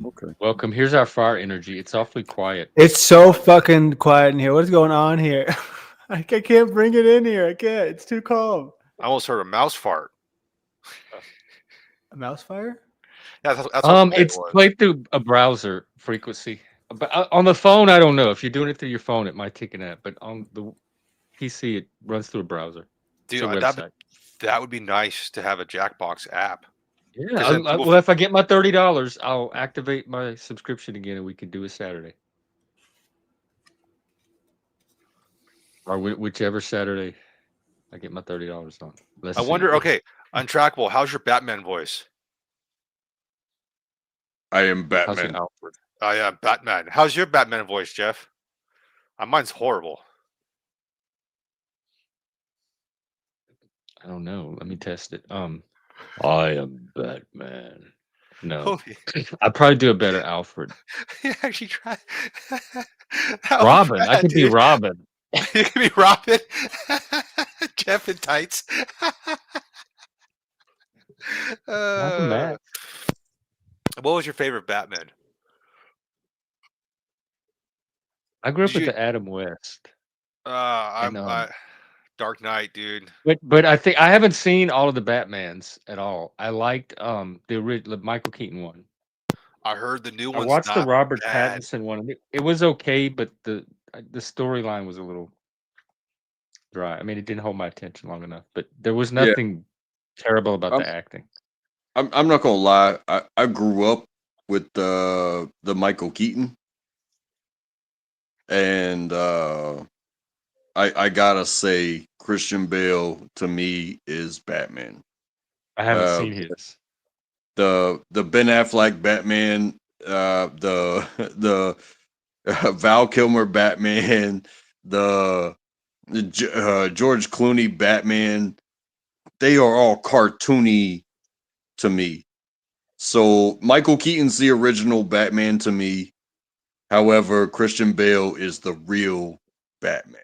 Okay. Welcome. Here's our fire energy. It's awfully quiet. It's so fucking quiet in here. What is going on here? I can't bring it in here. I can't. It's too calm. I almost heard a mouse fart. A mouse fire? Yeah, that's how quiet it It's was. played through a browser frequency, but on the phone, I don't know. If you're doing it through your phone, it might take an app. But on the PC, it runs through a browser. It's Dude, a website. that would be nice to have a Jackbox app. Yeah. then people Well, if I get my $30, I'll activate my subscription again, and we can do it Saturday or whichever Saturday I get my $30 on. Let's I see. wonder. Okay, Untrackable. How's your Batman voice? I am How's Batman. it, Alfred? I am Batman. How's your Batman voice, Jeff? Mine's horrible. I don't know. Let me test it. I am Batman. No, Holy, I'd probably do a better Alfred. you actually try. Robin. I could be Robin. You can be Robin. Jeff in tights. Malcolm Max. What was your favorite Batman? I grew up Did with you- the Adam West, I'm And, Dark Knight, dude. but I think I haven't seen all of the Batmans at all. I liked the original Michael Keaton one. I heard the new I one's watched the not Robert bad. Pattinson one. It was okay, but the storyline was a little dry. I mean, it didn't hold my attention long enough. But there was Yeah. nothing terrible about Um, the acting. I'm not gonna lie. I grew up with the Michael Keaton, and I gotta say Christian Bale to me is Batman. I haven't uh, seen his. The Ben Affleck Batman, the Val Kilmer Batman, the George Clooney Batman. They are all cartoony to me. So Michael Keaton's the original Batman to me. However, Christian Bale is the real Batman.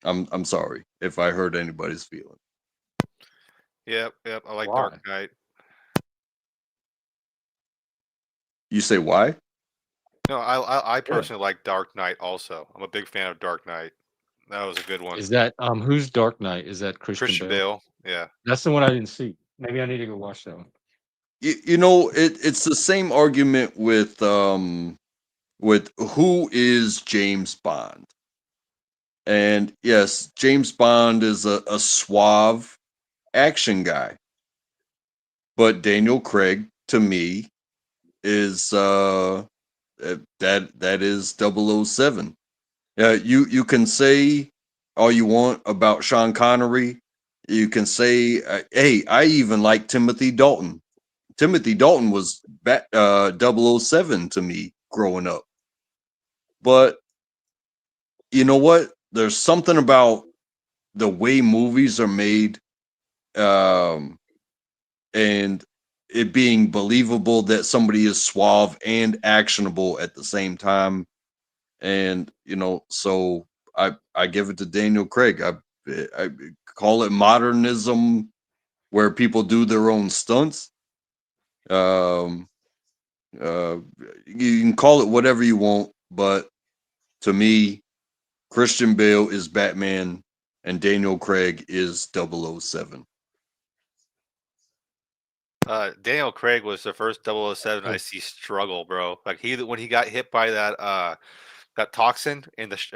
I'm sorry if I hurt anybody's feeling. Yep. I like Why? Dark Knight. You say why? No, I personally like Dark Knight also. I'm a big fan of Dark Knight. That was a good one. Is that who's Dark Knight? Is that Christian Bale? Yeah. That's the one I didn't see. Maybe I need to go watch that one. You know, it's the same argument with who is James Bond. And yes, James Bond is a suave action guy. But Daniel Craig, to me, is that is 007. You can say all you want about Sean Connery. You can say, hey, I even like Timothy Dalton. Timothy Dalton was 007 to me growing up. But you know what? There's something about the way movies are made, um, and it being believable that somebody is suave and actionable at the same time. And so I give it to Daniel Craig. I call it modernism, where people do their own stunts. Um, uh, you can call it whatever you want, but to me, Christian Bale is Batman and Daniel Craig is 007. Daniel Craig was the first 007 I see struggle, bro. Like when he got hit by that toxin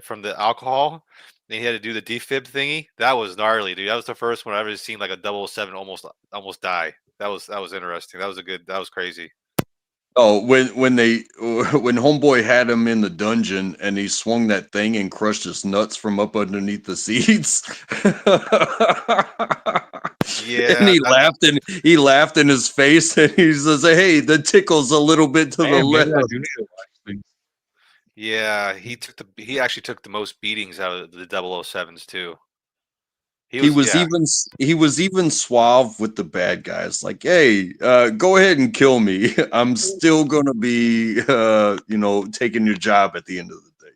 from the alcohol, and he had to do the defib thingy. That was gnarly, dude. That was the first one I've ever seen like a 007 almost die. That was interesting. That was crazy. Oh, when Homeboy had him in the dungeon and he swung that thing and crushed his nuts from up underneath the seats. And Yeah, he laughed in his face and he says, "Hey, the tickle's a little bit to the Man, maybe left." I do need to watch things. yeah. He actually took the most beatings out of the 007s too. He was even suave with the bad guys. Like, hey, go ahead and kill me. I'm still gonna be, taking your job at the end of the day.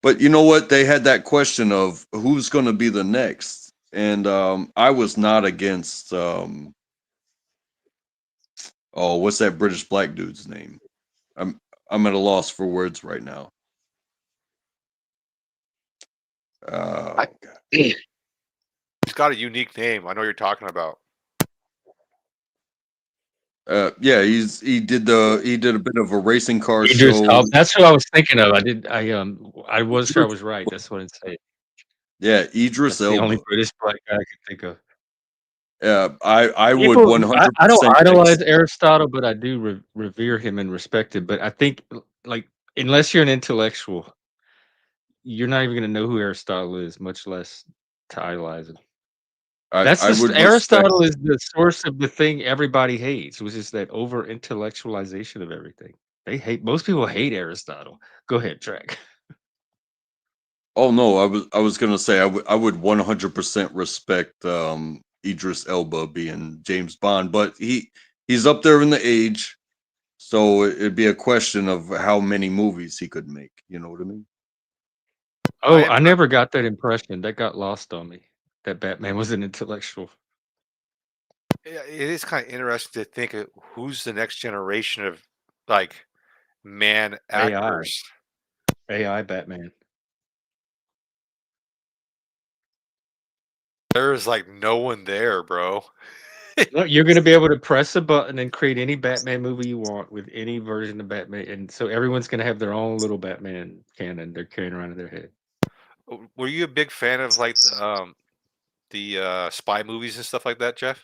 But you know what? They had that question of who's gonna be the next, and I was not against. What's that British black dude's name? I'm I'm at a loss for words right now. I, God. He's got a unique name. I know what you're talking about. Yeah, he did a bit of a racing car Idris show. Elba. That's what I was thinking of. I was sure I was right. That's what it said. Yeah, Idris That's the only Elba. British black guy I could think of. I would People, I don't 100% idolize Aristotle, but I do revere him and respect him. But I think, like, unless you're an intellectual, you're not even going to know who Aristotle is, much less to idolize him. I would respect. Aristotle is the source of the thing everybody hates, which is that over intellectualization of everything. Most people hate Aristotle. Go ahead, Track. Oh no, I was gonna say I would 100% respect Idris Elba being James Bond, but he's up there in the age, so it'd be a question of how many movies he could make. You know what I mean? Oh, I never got that impression. That got lost on me. That Batman was an intellectual. It is kind of interesting to think of who's the next generation of like man actors. AI Batman. There's like no one there, bro. No, you're going to be able to press a button and create any Batman movie you want with any version of Batman, and so everyone's going to have their own little Batman canon they're carrying around in their head. Were you a big fan of like the spy movies and stuff like that, Jeff?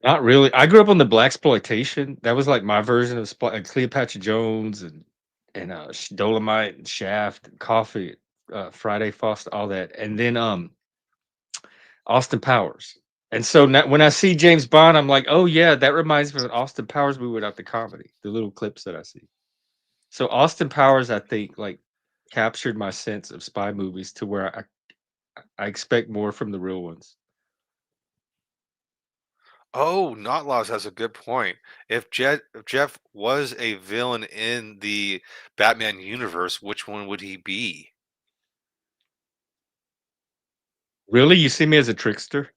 Not really. I grew up on the blaxploitation. That was like my version of like Cleopatra Jones and Dolomite and Shaft and Coffee, Friday Foster, all that, and then Austin Powers. And so now, when I see James Bond, I'm like, oh yeah, that reminds me of an Austin Powers movie without the comedy. The little clips that I see. So Austin Powers, I think, like captured my sense of spy movies to where I expect more from the real ones. Oh, Notlaws has a good point. If Jeff was a villain in the Batman universe, which one would he be? Really, you see me as a trickster?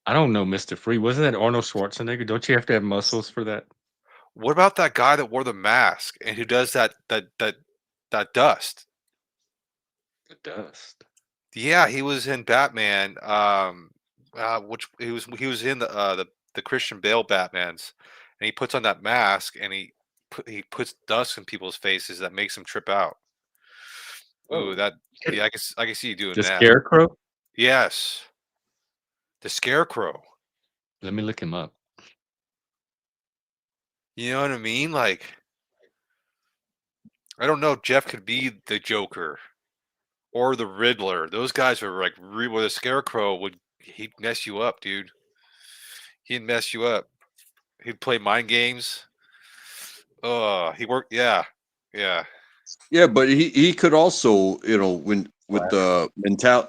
I don't know, Mr. Free. Wasn't that Arnold Schwarzenegger? Don't you have to have muscles for that? What about that guy that wore the mask and who does that dust? The dust. Yeah, he was in Batman. Which he was in the Christian Bale Batmans, and he puts on that mask and he puts dust in people's faces that makes them trip out. Ooh, Oh, that yeah, I can see you doing the that. Scarecrow. Yes, the Scarecrow. Let me look him up. You know what I mean? Like, I don't know. Jeff could be the Joker or the Riddler. Those guys are like, where the Scarecrow he'd mess you up, dude. He'd mess you up. He'd play mind games. He worked. Yeah, yeah. Yeah, but he could also, when with Flash. the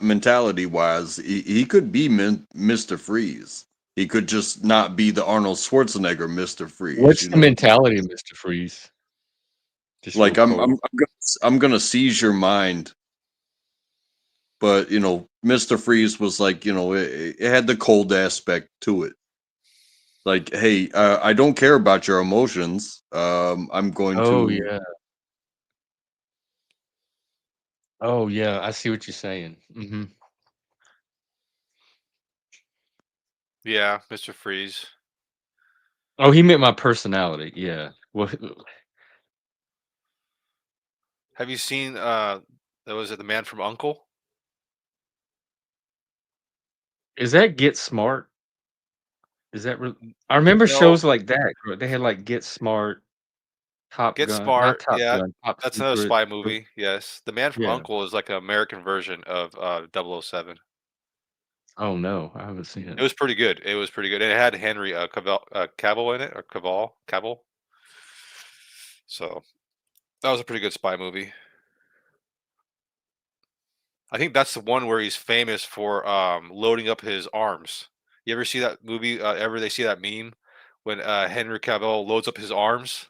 mentality wise, he could be Mr. Freeze. He could just not be the Arnold Schwarzenegger Mr. Freeze. What's the mentality of Mr. Freeze? Just real Like cold. I'm gonna seize your mind, but Mr. Freeze was like, it had the cold aspect to it. Like, hey, I don't care about your emotions. I'm going Oh to. yeah. Oh yeah. I see what you're saying. Yeah, Mr. Freeze. Oh, he meant my personality. Yeah. Well, Have you seen was it The Man from Uncle? is that Get Smart? Is that I remember No, shows like that. They had like Get Smart, Top Get Gun, not Smart. Top Yeah, Gun, Top that's another Secret. spy movie. Yes, The Man from Yeah. Uncle is like an American version of 007. Oh no, I haven't seen It it. was pretty good. It was pretty good. And it had Henry Cavill in it, or Cavill. So that was a pretty good spy movie. I think that's the one where he's famous for loading up his arms. You ever see that movie? Ever they see that meme when Henry Cavill loads up his arms?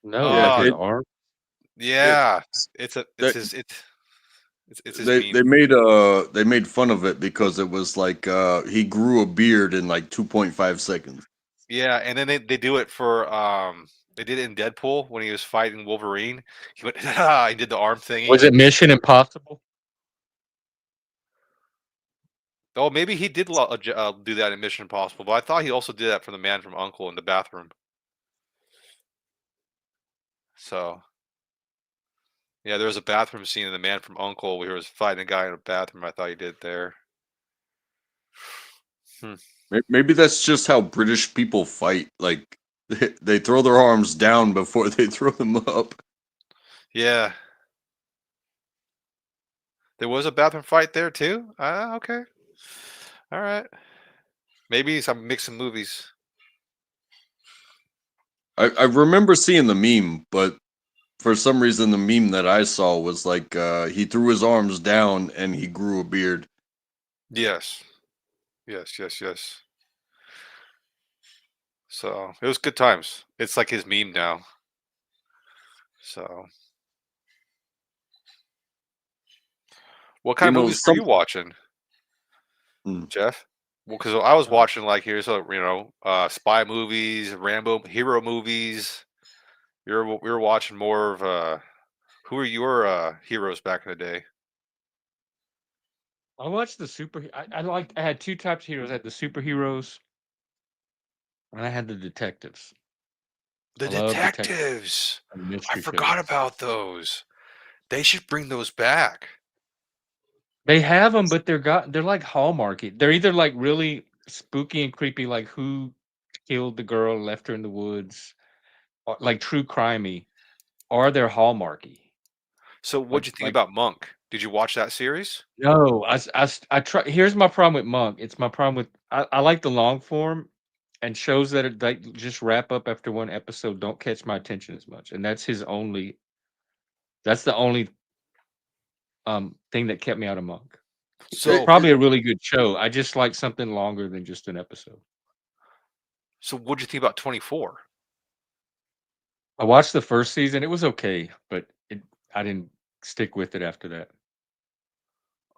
No, like Yeah, his Uh arm. it, yeah. that It's his meme. they made fun of it because it was like he grew a beard in like 2.5 seconds. Yeah, and then they do it for they did it in Deadpool when he was fighting Wolverine. He went he did the arm thingy. Was it Mission Impossible? Oh, maybe he did do that in Mission Impossible, but I thought he also did that for the Man from Uncle in the bathroom. So yeah, there was a bathroom scene in the Man from Uncle where he was fighting a guy in a bathroom. I thought he did there. Hmm. Maybe that's just how British people fight. Like they throw their arms down before they throw them up. Yeah, there was a bathroom fight there too. Okay, all right. Maybe some mixing movies. I remember seeing the meme, but for some reason the meme that I saw was like he threw his arms down and he grew a beard. Yes, yes. So it was good times. It's like his meme now. So, what kind You of know, movies were some you watching, Hmm. Jeff? Well, because I was Uh, watching like here's spy movies, Rambo hero movies. We were watching more of who are your heroes back in the day? I watched the super. I had two types of heroes. I had the superheroes, and I had the detectives. The I love detectives detectives. and I mystery forgot cases. about those. They should bring those back. They have them, but they're like Hallmarky. They're either like really spooky and creepy, like who killed the girl and left her in the woods, or like true crimey, or they're Hallmarky. So, Like what'd you think like about Monk? Did you watch that series? no, I try. Here's my problem with Monk. It's my problem with I like the long form, and shows that that just wrap up after one episode don't catch my attention as much, and that's the only thing that kept me out of Monk. It's So, probably a really good show. I just like something longer than just an episode. what'd you think about 24? I watched the first season. It was okay, but I didn't stick with it after that.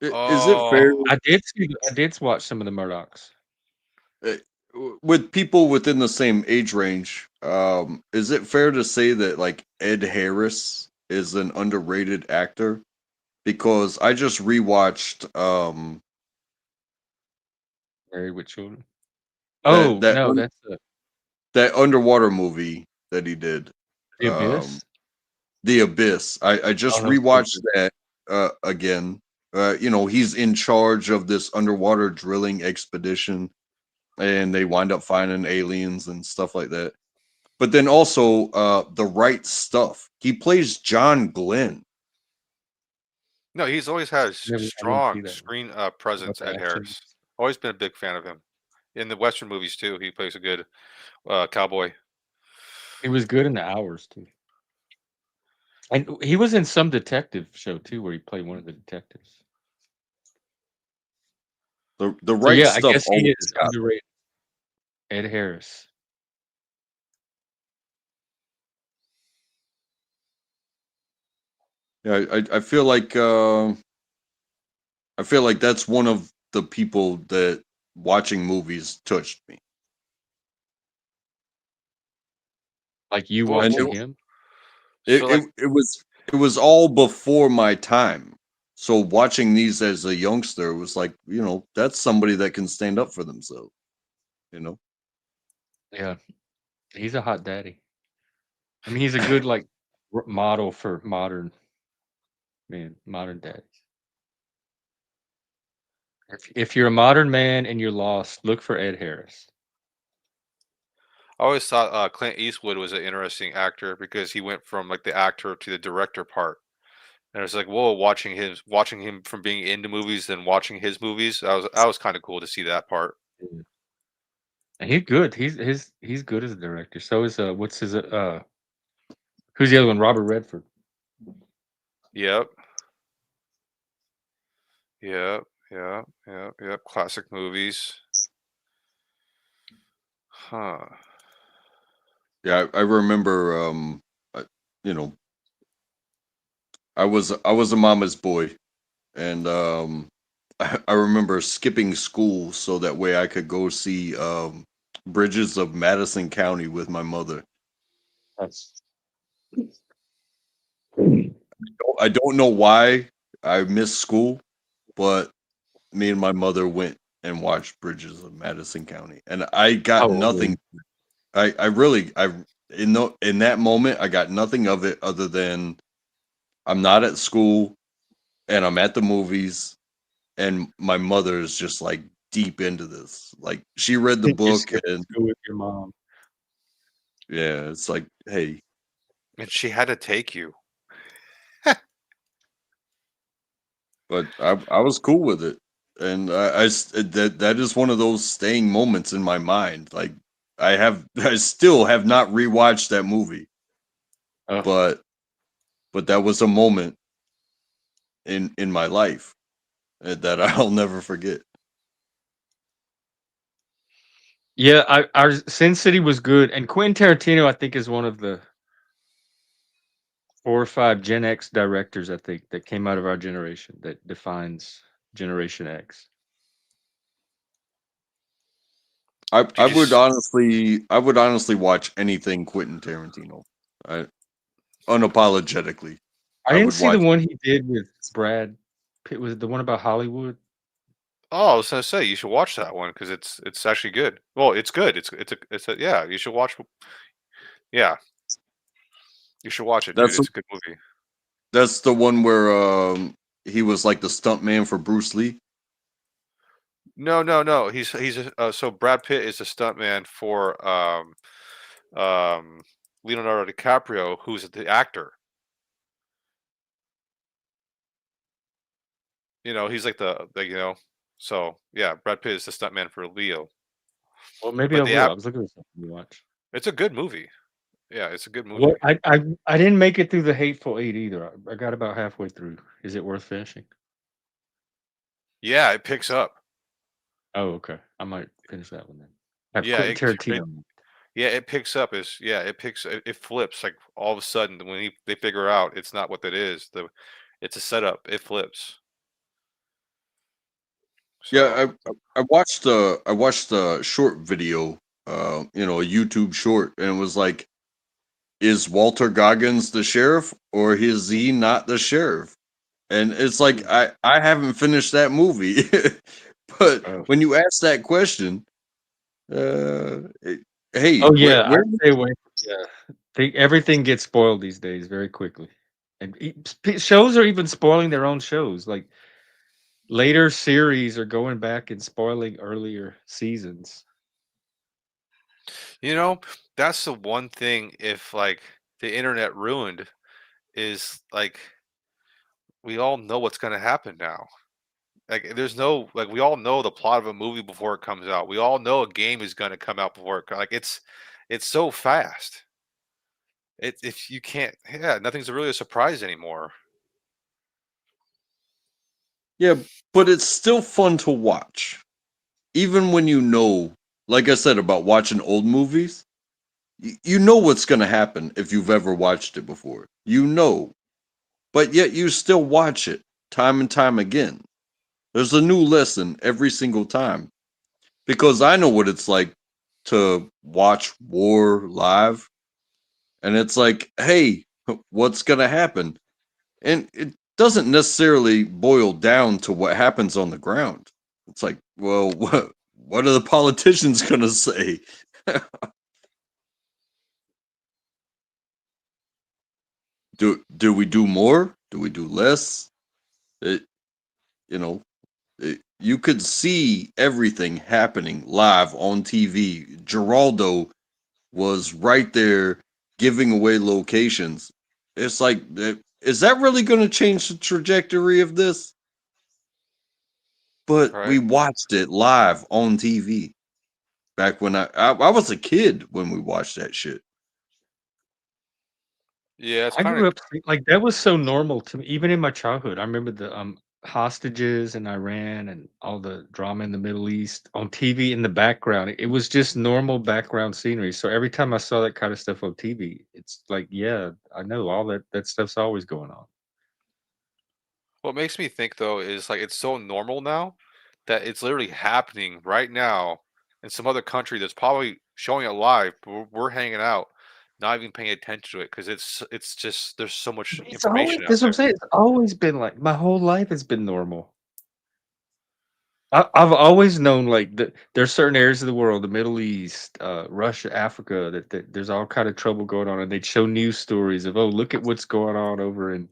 Is it Oh, fair I did watch some of the Murdochs. uh, with people within the same age range? Is it fair to say that like Ed Harris is an underrated actor? Because I just rewatched Married with Children. that Oh no, that's that underwater movie that he did. The Um, Abyss. The Abyss. I Oh, just that was so rewatched good. that again. He's in charge of this underwater drilling expedition, and they wind up finding aliens and stuff like that. But then also the right stuff. He plays John Glenn. no, he's always had a I didn't see strong that one. screen About presence. the Ed action. Harris. Always been a big fan of him. In the Western movies too, he plays a good cowboy. He was good in the Hours too. And he was in some detective show too, where he played one of the detectives. The So right yeah, I stuff guess he always is got. underrated. Ed Harris. Yeah, I feel like that's one of the people that watching movies touched me. Like you Well, And watching well, him? so like, it was all before my time. So watching these as a youngster was like, that's somebody that can stand up for themselves, you know. Yeah, he's a hot daddy. I mean, he's a good like model for modern dads. If you're a modern man and you're lost, look for Ed Harris. I always thought Clint Eastwood was an interesting actor because he went from like the actor to the director part. And it's like, whoa, watching him from being into movies and watching his movies, that was kind of cool to see that part. Yeah. And he's good. He's good as a director. So is what's his who's the other one? Robert Redford. Yep, yep, yep, yep, yep. Classic movies. Huh. Yeah, I remember I- you know, I was a mama's boy, and I remember skipping school so that way I could go see Bridges of Madison County with my mother. That's I don't know why I missed school, but me and my mother went and watched Bridges of Madison County, and I got oh nothing. I really in that moment I got nothing of it other than I'm not at school and I'm at the movies, and my mother is just like deep into this. Like she read the you're book, skipping and school with your mom. yeah, it's like, hey, And she had to take you. but I was cool with it, and that is one of those staying moments in my mind. Like I still have not rewatched that movie, Oh but that was a moment in my life that I'll never forget. yeah, our Sin City was good, and Quentin Tarantino I think is one of the 4 or 5 Gen X directors I think that came out of our generation that defines Generation X. You just I would honestly watch anything Quentin Tarantino. I unapologetically. I I didn't would see the watch. one he did with Brad Pitt. Was it the one about Hollywood? Oh, I was gonna say you should watch that one because it's actually good. Well, it's good. It's a yeah. You should watch. Yeah, you should watch it, dude. That's It's a good movie. that's the one where he was like the stunt man for Bruce Lee. No, no, no. So Brad Pitt is a stuntman for um Leonardo DiCaprio, who's the actor. He's like So yeah, Brad Pitt is the stuntman for Leo. Well, maybe I But the will. I app, was looking for something to watch. it's a good movie. Yeah, it's a good What movie. I didn't make it through the Hateful Eight either. I got about halfway through. Is it worth finishing? Yeah, it picks up. Oh, okay. I might finish that one then. Have Yeah, Quentin it Tarantino. yeah, it picks up. It flips like all of a sudden when they figure out it's not what it is. It's a setup. It flips. So Yeah, I watched a short video, a YouTube short, and it was like, is Walter Goggins the sheriff or is he not the sheriff? And it's like I haven't finished that movie, but Oh. when you ask that question, hey, Oh yeah, I where stay away. Yeah, everything gets spoiled these days very quickly, and shows are even spoiling their own shows. Like later series are going back and spoiling earlier seasons. you know that's the one thing. If like the internet ruined is like we all know what's going to happen now. Like there's no like we all know the plot of a movie before it comes out. We all know a game is going to come out before like it's so fast. if you can't, yeah, nothing's really a surprise anymore. Yeah, but it's still fun to watch. Even when you know, like I said about watching old movies, you know what's going to happen if you've ever watched it before. You know, but yet you still watch it time and time again. There's a new lesson every single time because I know what it's like to watch war live. And it's like, hey, what's going to happen? And it doesn't necessarily boil down to what happens on the ground. It's like, well, what are the politicians going to say? Do we do more? Do we do less? It, you know, you could see everything happening live on TV. Geraldo was right there giving away locations. It's like, is that really going to change the trajectory of this? But we Right? watched it live on TV back when I was a kid when we watched that shit. Yeah, it's I kind of grew up like that was so normal to me, even in my childhood. I remember the hostages in Iran and all the drama in the Middle East on TV in the background. It was just normal background scenery. So every time I saw that kind of stuff on TV, it's like, yeah, I know all that stuff's always going on. what makes me think though is like it's so normal now that it's literally happening right now in some other country that's probably showing it live, but we're hanging out, not even paying attention to it because it's just there's so much It's always information out that's what I'm there. saying. It's always been like my whole life has been normal. I've always known like there's certain areas of the world, the Middle East, Russia, Africa, that there's all kind of trouble going on, and they'd show news stories of, oh, look at what's going on over in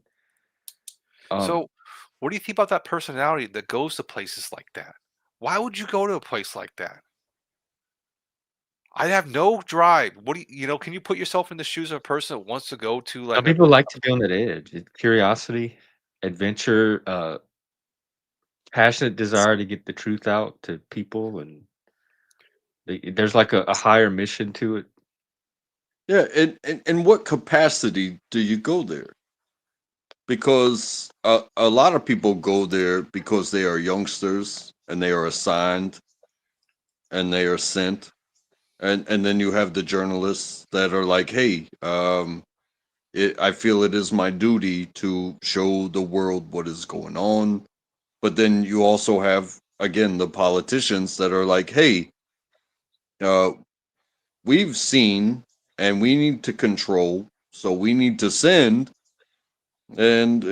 um So, what do you think about that personality that goes to places like that? Why would you go to a place like that? I have no drive. What do can you put yourself in the shoes of a person that wants to go to some like a people like to be on that edge. Curiosity, adventure, passionate desire to get the truth out to people, and there's like a higher mission to it. Yeah, and in what capacity do you go there? Because a lot of people go there because they are youngsters and they are assigned and they are sent, and then you have the journalists that are like, hey, I feel it is my duty to show the world what is going on. But then you also have again the politicians that are like, hey, uh, we've seen and we need to control, so we need to send. And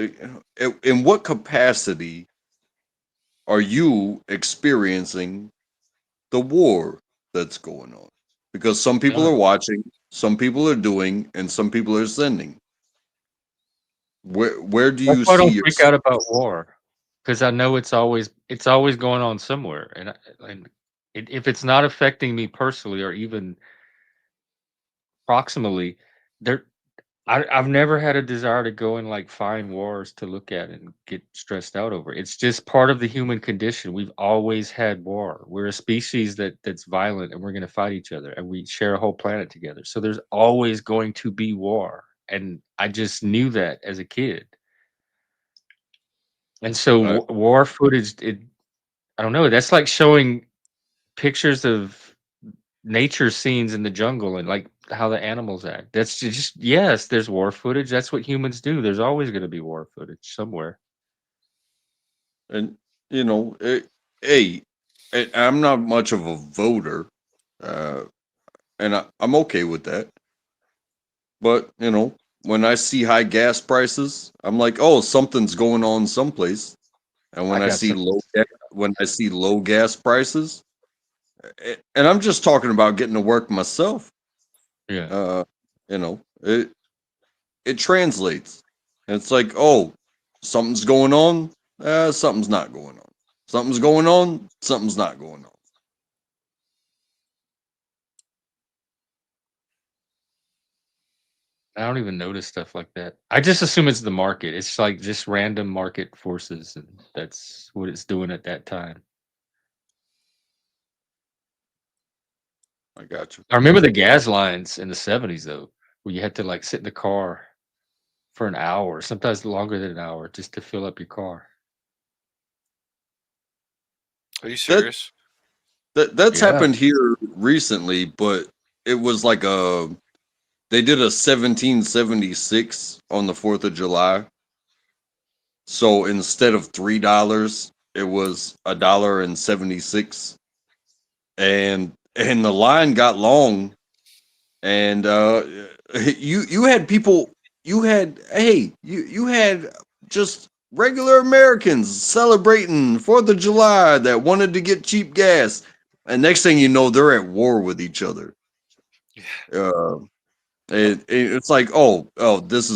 in what capacity are you experiencing the war that's going on? Because some people are None. watching, some people are doing, and some people are sending. Where do That's you why I see don't freak yourself? out about war, because I know it's always going on somewhere, and if it's not affecting me personally or even proximally, there I've never had a desire to go and like find wars to look at and get stressed out over. It's just part of the human condition. We've always had war. We're a species that's violent and we're going to fight each other and we share a whole planet together. So there's always going to be war. And I just knew that as a kid. And so Uh, war footage, I don't know, that's like showing pictures of nature scenes in the jungle and like how the animals act. That's just yes, there's war footage. That's what humans do. There's always going to be war footage somewhere. and you know, hey, I'm not much of a voter, uh, and I'm okay with that. But when I see high gas prices, I'm like, oh, something's going on someplace. And I got something. when I see low gas prices, and I'm just talking about getting to work myself, Yeah. uh, it translates. And it's like, oh, something's going on, something's not going on. Something's going on, something's not going on. I don't even notice stuff like that. I just assume it's the market. It's like just random market forces, and that's what it's doing at that time. I got you. I remember the gas lines in the 70s though. where you had to like sit in the car for an hour, sometimes longer than an hour, just to fill up your car. Are you That serious? that's Yeah. happened here recently, but it was like they did a 1776 on the 4th of July. So instead of $3, it was $1.76, and the line got long, and you had people, you had just regular Americans celebrating 4th of July that wanted to get cheap gas, and next thing you know, they're at war with each other. Uh, it's like, oh, this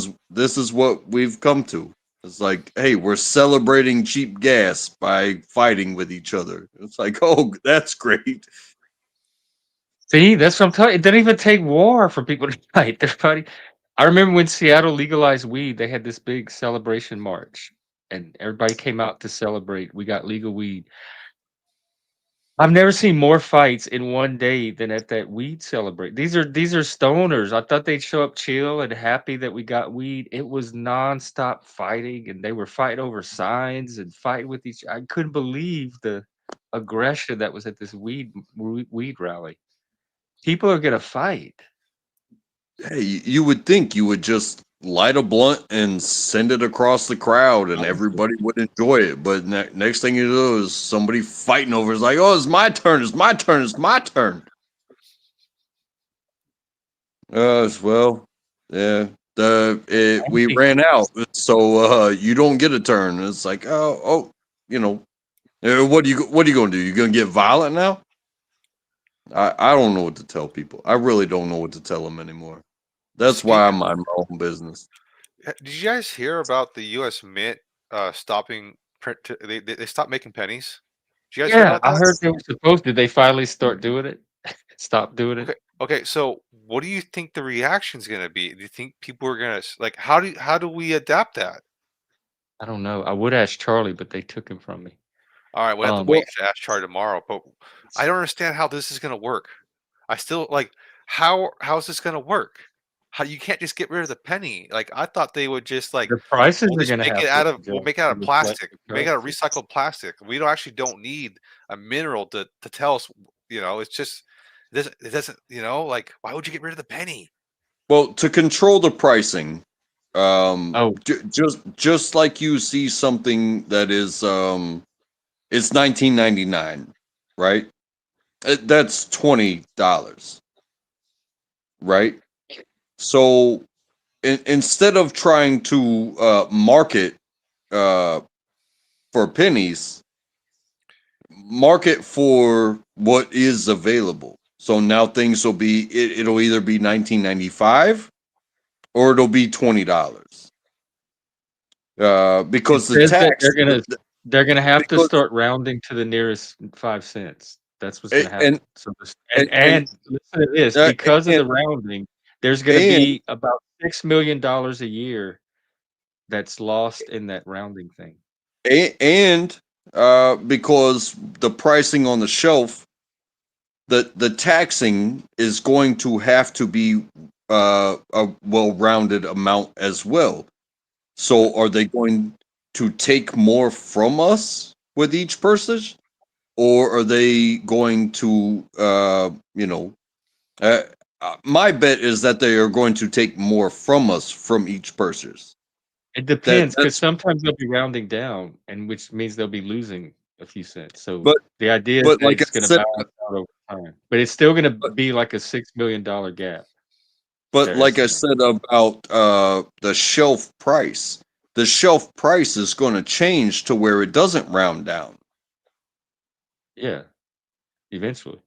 is what we've come to. It's like, hey, we're celebrating cheap gas by fighting with each other. It's like, oh, that's great. See, that's what I'm telling you. It didn't even take war for people to fight. They're fighting. I remember when Seattle legalized weed, they had this big celebration march, and everybody came out to celebrate. We got legal weed. I've never seen more fights in one day than at that weed celebrate. These are stoners. I thought they'd show up chill and happy that we got weed. It was nonstop fighting, and they were fighting over signs and fighting with each. I couldn't believe the aggression that was at this weed rally. People are gonna fight. Hey, you would think you would just light a blunt and send it across the crowd, and everybody would enjoy it. But next thing you know is somebody fighting over. It's like, oh, it's my turn. It's my turn. It's my turn. Well, yeah. We ran out, so you don't get a turn. It's like, you know, what are you gonna do? You gonna get violent now? I don't know what to tell people. I really don't know what to tell them anymore. That's why Speaking, I'm on my own business. did you guys hear about the U.S. Mint stopping print? They stopped making pennies. Did you guys hear Yeah, about I that? heard they were supposed to. They finally start doing it? Stop doing it? Okay, okay. So, what do you think the reaction's gonna be? Do you think people are gonna like? How do we adapt that? I don't know. I would ask Charlie, but they took him from me. All right, we have to Um, Well, wait to ask Char tomorrow. But I don't understand how this is gonna work. I still like how's this gonna work? How you can't just get rid of the penny? Like I thought they would just like the prices we'll are just gonna make it have to out of we'll adjust make it out to of reflect plastic, the make it out of currency. recycled plastic. We don't actually don't need a mineral to tell us. It's just it doesn't. Like why would you get rid of the penny? to control the pricing, Oh, just like you see something that is it's 1999, right? That's $20, right? So instead of trying to market uh, for pennies, market for what is available. So now things will be it'll either be 1995 or it'll be $20. it Because the says that tax they're gonna have to because start rounding to the nearest 5 cents. That's what's gonna and happen. So this and and listen to this, uh, because of and the rounding, there's gonna and be about $6 million a year that's lost in that rounding thing. and because the pricing on the shelf, the taxing is going to have to be a well-rounded amount as well. So are they going to take more from us with each purchase, or are they going to uh, my bet is that they are going to take more from us from each purchase. It That depends, because that's sometimes they'll be rounding down, and which means they'll be losing a few cents. So but the idea is but that like I it's gonna said, balance out over time, but it's still gonna but, be like a $6 million gap, but they're like I estimating. said about the shelf price, the shelf price is going to change to where it doesn't round down. Yeah, eventually.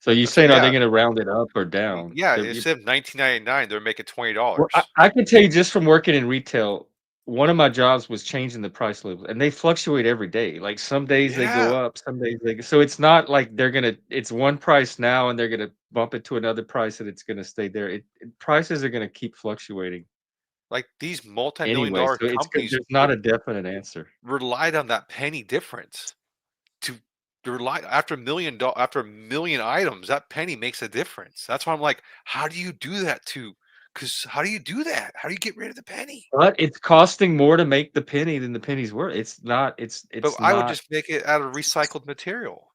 So you're That's what, saying, are they yeah, gonna round it up or down? yeah. They're you Instead of 1999, they're making $20. Well, I can tell you just from working in retail, one of my jobs was changing the price level, and they fluctuate every day. Like, some days they go Yeah, up, some days they go, so it's not like it's one price now, and they're gonna bump it to another price, and it's gonna stay there. Prices are gonna keep fluctuating like these multi-million anyway, dollar so it's good. companies There's not a definite answer. relied on that penny difference to rely after after a million items. That penny makes a difference. That's why I'm like, how do you do that to Because how do you do that? How do you get rid of the penny? But it's costing more to make the penny than the penny's worth. It's not. But It's I would not. just make it out of recycled material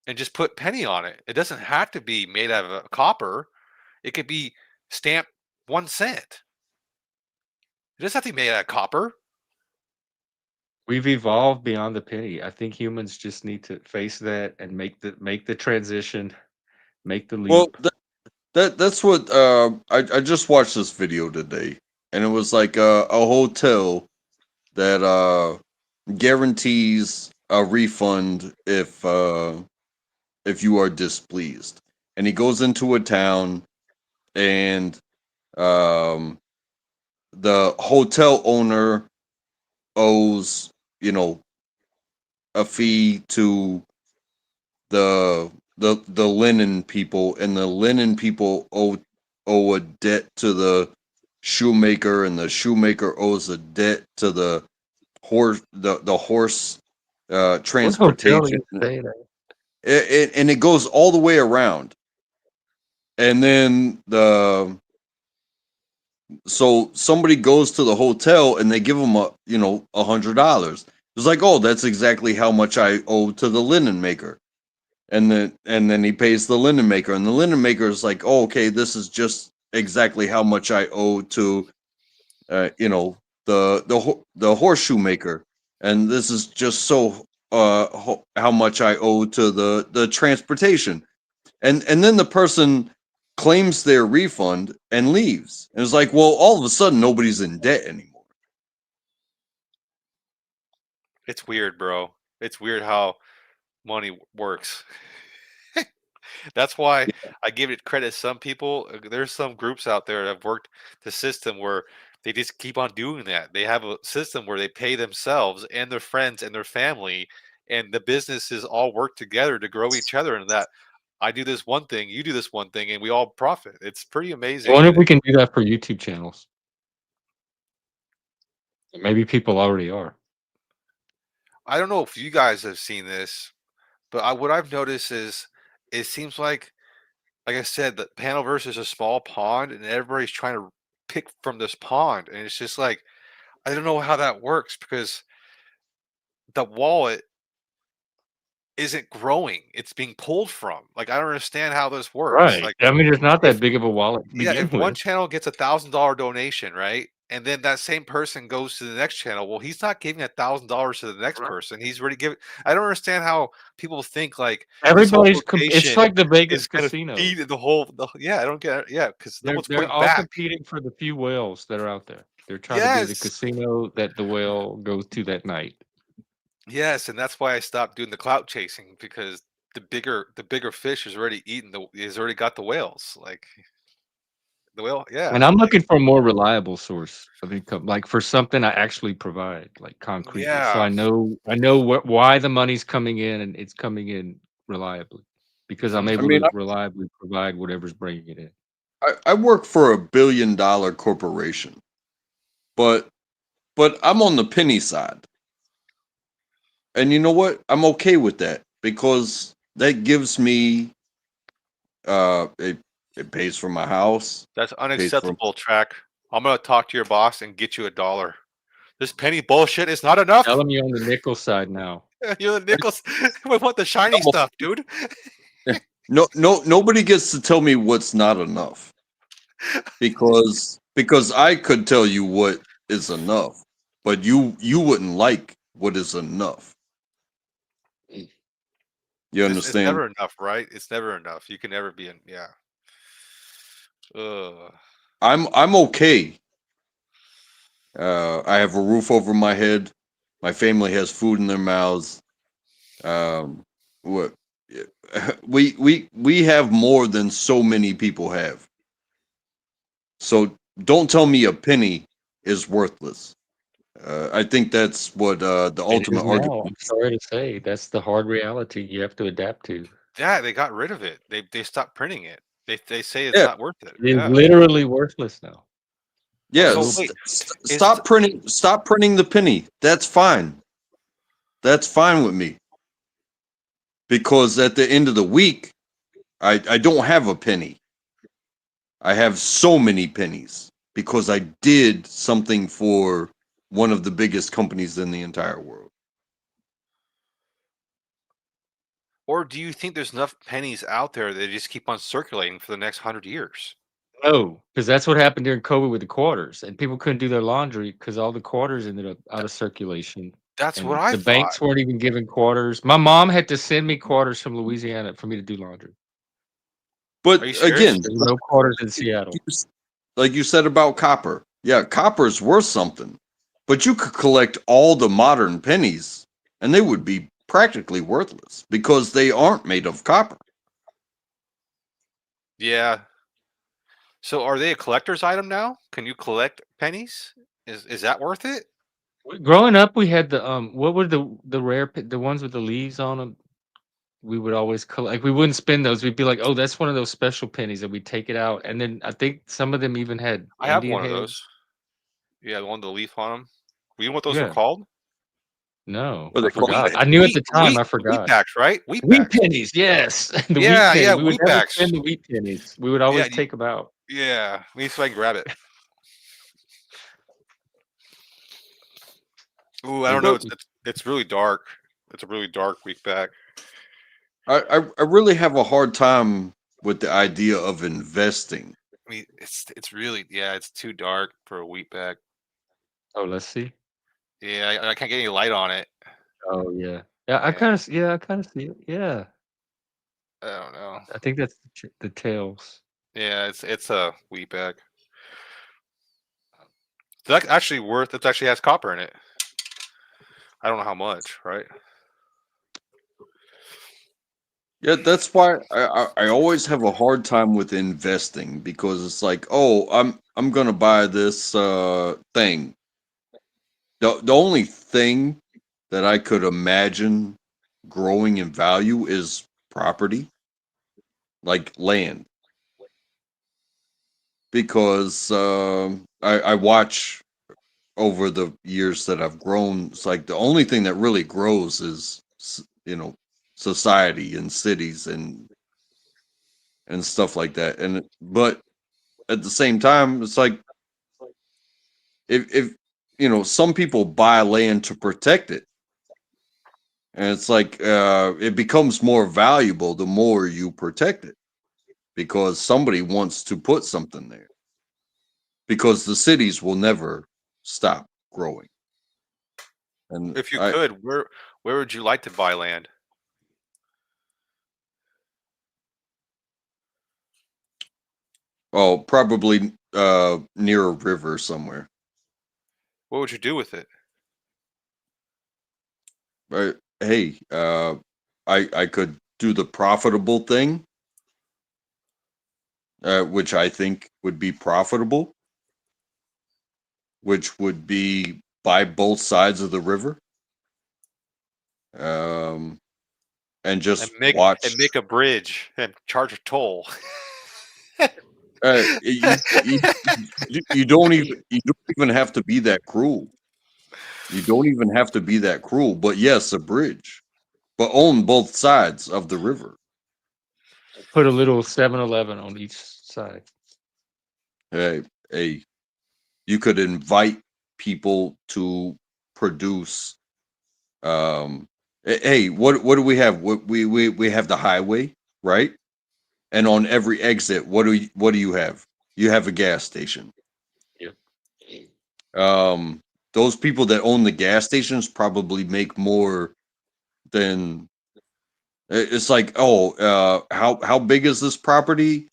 and just put penny on it. It doesn't have to be made out of copper. It could be stamped 1 cent. It doesn't have to be made out of copper. We've evolved beyond the penny. I think humans just need to face that and make the transition, make the Well, leap. that's what I just watched this video today, and it was like a hotel that guarantees a refund if you are displeased. And he goes into a town, and um, the hotel owner owes, a fee to the linen people, and the linen people owe a debt to the shoemaker, and the shoemaker owes a debt to the horse What hotel do transportation. you stay at? And it goes all the way around. And then so somebody goes to the hotel and they give them $100. It's like, oh, that's exactly how much I owe to the linen maker. And then he pays the linen maker, and the linen maker is like, oh, okay, this is just exactly how much I owe to the horseshoe maker, and this is just so how much I owe to the transportation. And then the person claims their refund and leaves. And it's like, well, all of a sudden nobody's in debt anymore. It's weird, bro. It's weird how money works. That's why I give it credit. Some people, there's some groups out there that have worked the system where they just keep on doing that. They have a system where they pay themselves and their friends and their family, and the businesses all work together to grow each other. And that I do this one thing, you do this one thing, and we all profit. It's pretty I amazing. wonder if And we can do that for YouTube channels. Maybe people already are. I don't know if you guys have seen this, but what I've noticed is it seems like I said, the panel versus a small pond, and everybody's trying to pick from this pond, and it's just like I don't know how that works because the wallet isn't growing; it's being pulled from. Like I don't understand how this works. Right. Like I mean, there's not that if big of a wallet to begin if one with. channel gets $1,000 donation, right, and then that same person goes to the next channel, well, he's not giving $1,000 to the next person. He's already giving. I don't understand how people think like this whole It's donation like the Vegas is going to casinos. feed the whole. Yeah, I don't get it. Yeah, because no one's They're putting all back. competing for the few whales that are out there. They're trying to be the Yes. casino that the whale goes to that night. Yes, and that's why I stopped doing the clout chasing because the bigger fish is already already got the whales. Like the whale, yeah. And I'm Like looking for a more reliable source of income, like for something I actually provide, like concretely. So yeah. I know why the money's coming in, and it's coming in reliably because I'm I able mean, to reliably provide whatever's bringing it in. I work for a $1 billion corporation, but I'm on the penny side. And you know what? I'm okay with that because that gives me it pays for my house. That's Pays for unacceptable, Track. I'm gonna talk to your boss and get you $1. This penny bullshit is not enough. Tell them you're on the nickel side now. You're the nickels. We want the shiny No. stuff, dude. Nobody gets to tell me what's not enough because I could tell you what is enough, but you wouldn't like what is enough. You It's understand? never enough, right? It's never enough. You can never be in. Yeah. Ugh. I'm okay. I have a roof over my head. My family has food in their mouths. What we have more than so many people have. So don't tell me a penny is worthless. I think that's what the It ultimate is now. argument I'm is. sorry to say, that's the hard reality you have to adapt to. Yeah, they got rid of it. They stopped printing it. They say it's Yeah, not worth it. It is Yeah. literally worthless now. yeah. So wait, is Stop printing the penny. That's fine. That's fine with me. Because at the end of the week, I don't have a penny. I have so many pennies because I did something for one of the biggest companies in the entire world. Or do you think there's enough pennies out there that they just keep on circulating for the next 100 years? No, because that's what happened during COVID with the quarters, and people couldn't do their laundry because all the quarters ended up out of circulation, That's what and I the thought. banks weren't even giving quarters. My mom had to send me quarters from Louisiana for me to do laundry. But Are you again, serious? There were no quarters in Seattle. like you said about copper, yeah, copper's worth something, but you could collect all the modern pennies and they would be practically worthless because they aren't made of copper. Yeah. So are they a collector's item now? Can you collect pennies? Is that worth it? Growing up, we had the what were the the ones with the leaves on them? We would always collect. Like, we wouldn't spend those. We'd be like, "Oh, that's one of those special pennies," and we'd take it out. And then I think some of them even had I have Indian one of those. heads. Yeah, the one with the leaf on them. You know what those were Yeah. called? No, What I are they called? forgot. I knew at the time. I Wheat forgot. packs, right? Wheat Wheat packs. pennies, yes. The wheat Yeah, penny. yeah, We would wheat never packs. spend the wheat pennies. We would Yeah, always take them out. yeah. Let me see if I can grab it. Ooh, I don't know. It's really dark. It's a really dark wheat pack. I really have a hard time with the idea of investing. I mean, it's really it's too dark for a wheat pack. Oh, let's see. Yeah, I can't get any light on it. Oh, yeah. Yeah, I Yeah. kind of see it. Yeah. I don't know. I think that's the tails. Yeah, it's a wheat pack. That's actually worth. It actually has copper in it. I don't know how much, right? Yeah, that's why I always have a hard time with investing because it's like, oh, I'm gonna buy this thing. The only thing that I could imagine growing in value is property, like land. Because I watch over the years that I've grown, it's like the only thing that really grows is society and cities and stuff like that. But at the same time, it's like if some people buy land to protect it, and it's like it becomes more valuable the more you protect it because somebody wants to put something there because the cities will never stop growing. And If you could, where would you like to buy land? probably near a river somewhere. What would you do with it? But hey, I could do the profitable thing, which I think would be profitable, which would be buy both sides of the river, and just watch. And make a bridge and charge a toll. You don't even have to be that cruel. You don't even have to be that cruel. But yes, a bridge, but own both sides of the river. Put a little 7-Eleven on each side. Hey, you could invite people to produce. Hey, what do we have? We have the highway, right? And on every exit, what do you have? You have a gas station. Yeah. Those people that own the gas stations probably make more than. It's like, oh, how big is this property?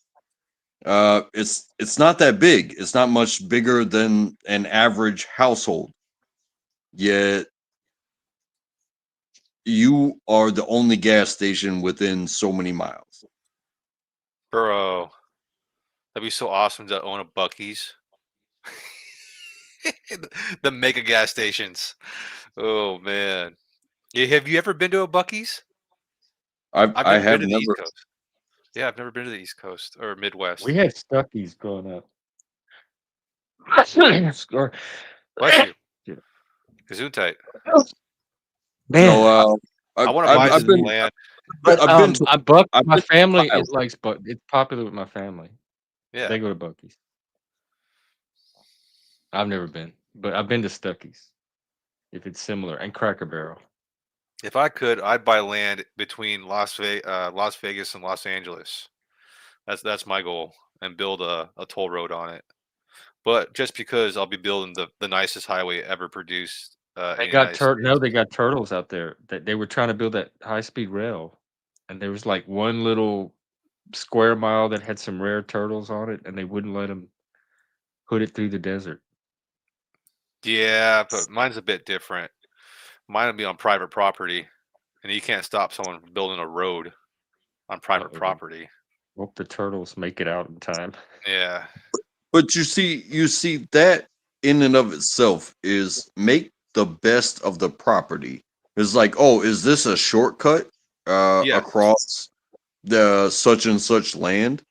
It's not that big. It's not much bigger than an average household. Yet you are the only gas station within so many miles. Bro, that'd be so awesome to own a Buc-ee's. The mega gas stations. Oh man. Yeah, have you ever been to a Buc-ee's? I've I never have been to the East never. Coast. Yeah, I've never been to the East Coast or Midwest. We had Stuckies growing up. Score. Bless you. Yeah. Gesundheit. Man, So I want to buy I've some been land. but I've been to my I've been to family Iowa. likes Buck. It's popular with my family. Yeah. They go to Bucky's. I've never been, but I've been to Stuckey's. If it's similar, and Cracker Barrel. If I could, I'd buy land between Las Vegas and Los Angeles. That's my goal, and build a toll road on it. But just because I'll be building the nicest highway ever produced in They the got United States. they got turtles out there. That they were trying to build that high speed rail, and there was like one little square mile that had some rare turtles on it, and they wouldn't let them put it through the desert. Yeah, but mine's a bit different. Mine would be on private property, and you can't stop someone from building a road on private Uh-oh. property. Hope the turtles make it out in time. Yeah. But you see that in and of itself is make the best of the property. It's like, oh, is this a shortcut Yeah. across the such and such land?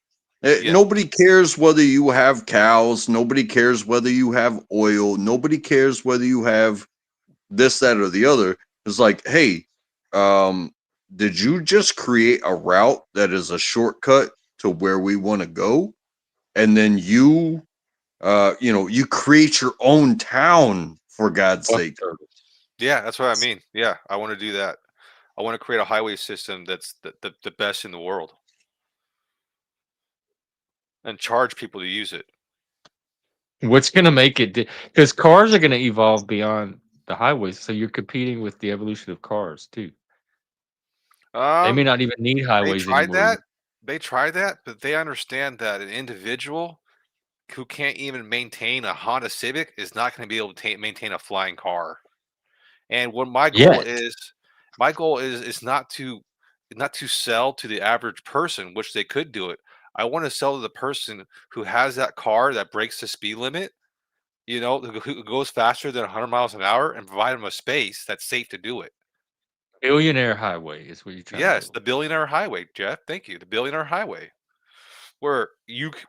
Yeah. Nobody cares whether you have cows. Nobody cares whether you have oil. Nobody cares whether you have this, that, or the other. It's like, hey, did you just create a route that is a shortcut to where we want to go? And then you create your own town, for God's Fuck sake. turtles. Yeah, that's what I mean. Yeah, I want to do that. I want to create a highway system that's the best in the world, and charge people to use it. What's gonna make it? Because cars are gonna evolve beyond the highways, so you're competing with the evolution of cars too. They may not even need They highways tried anymore. that. They tried that, but they understand that an individual who can't even maintain a Honda Civic is not going to be able to maintain a flying car. And what my goal Yet. is not to sell to the average person, which they could do it. I want to sell to the person who has that car that breaks the speed limit, who goes faster than 100 miles an hour, and provide them a space that's safe to do it. Billionaire highway is what you're trying to Yes, build. the billionaire highway, Jeff. Thank you. The billionaire highway, where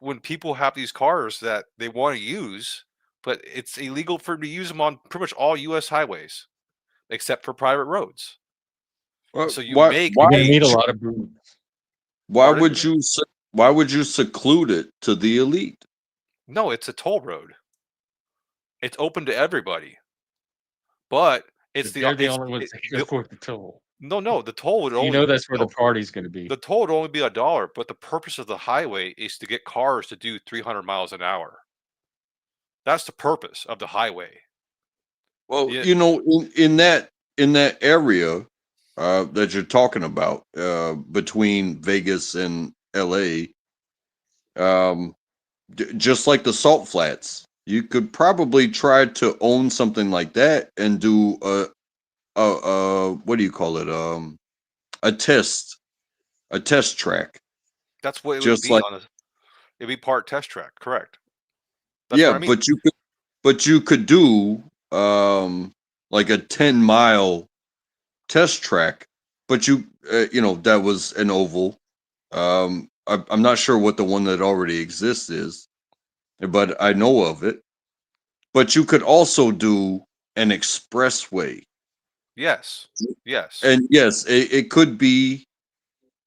when people have these cars that they want to use, but it's illegal for them to use them on pretty much all U.S. highways, except for private roads. So you make You're gonna need a lot of brooms. Why Pardon? would you seclude it to the elite? No, it's a toll road. It's open to everybody, but it's They're the only ones that can afford the toll. No, the toll would only. That's where the party's gonna be. The toll would only be $1, but the purpose of the highway is to get cars to do 300 miles an hour. That's the purpose of the highway. Well, Yeah. in that area that you're talking about, between Vegas and LA, just like the Salt Flats, you could probably try to own something like that and do a what do you call it? A test track. That's what it Just would be like- it'd be part test track, correct? That's Yeah, what I mean. but you could do like a 10-mile test track, but that was an oval. I'm not sure what the one that already exists is, but I know of it. But you could also do an expressway. Yes. And yes, it could be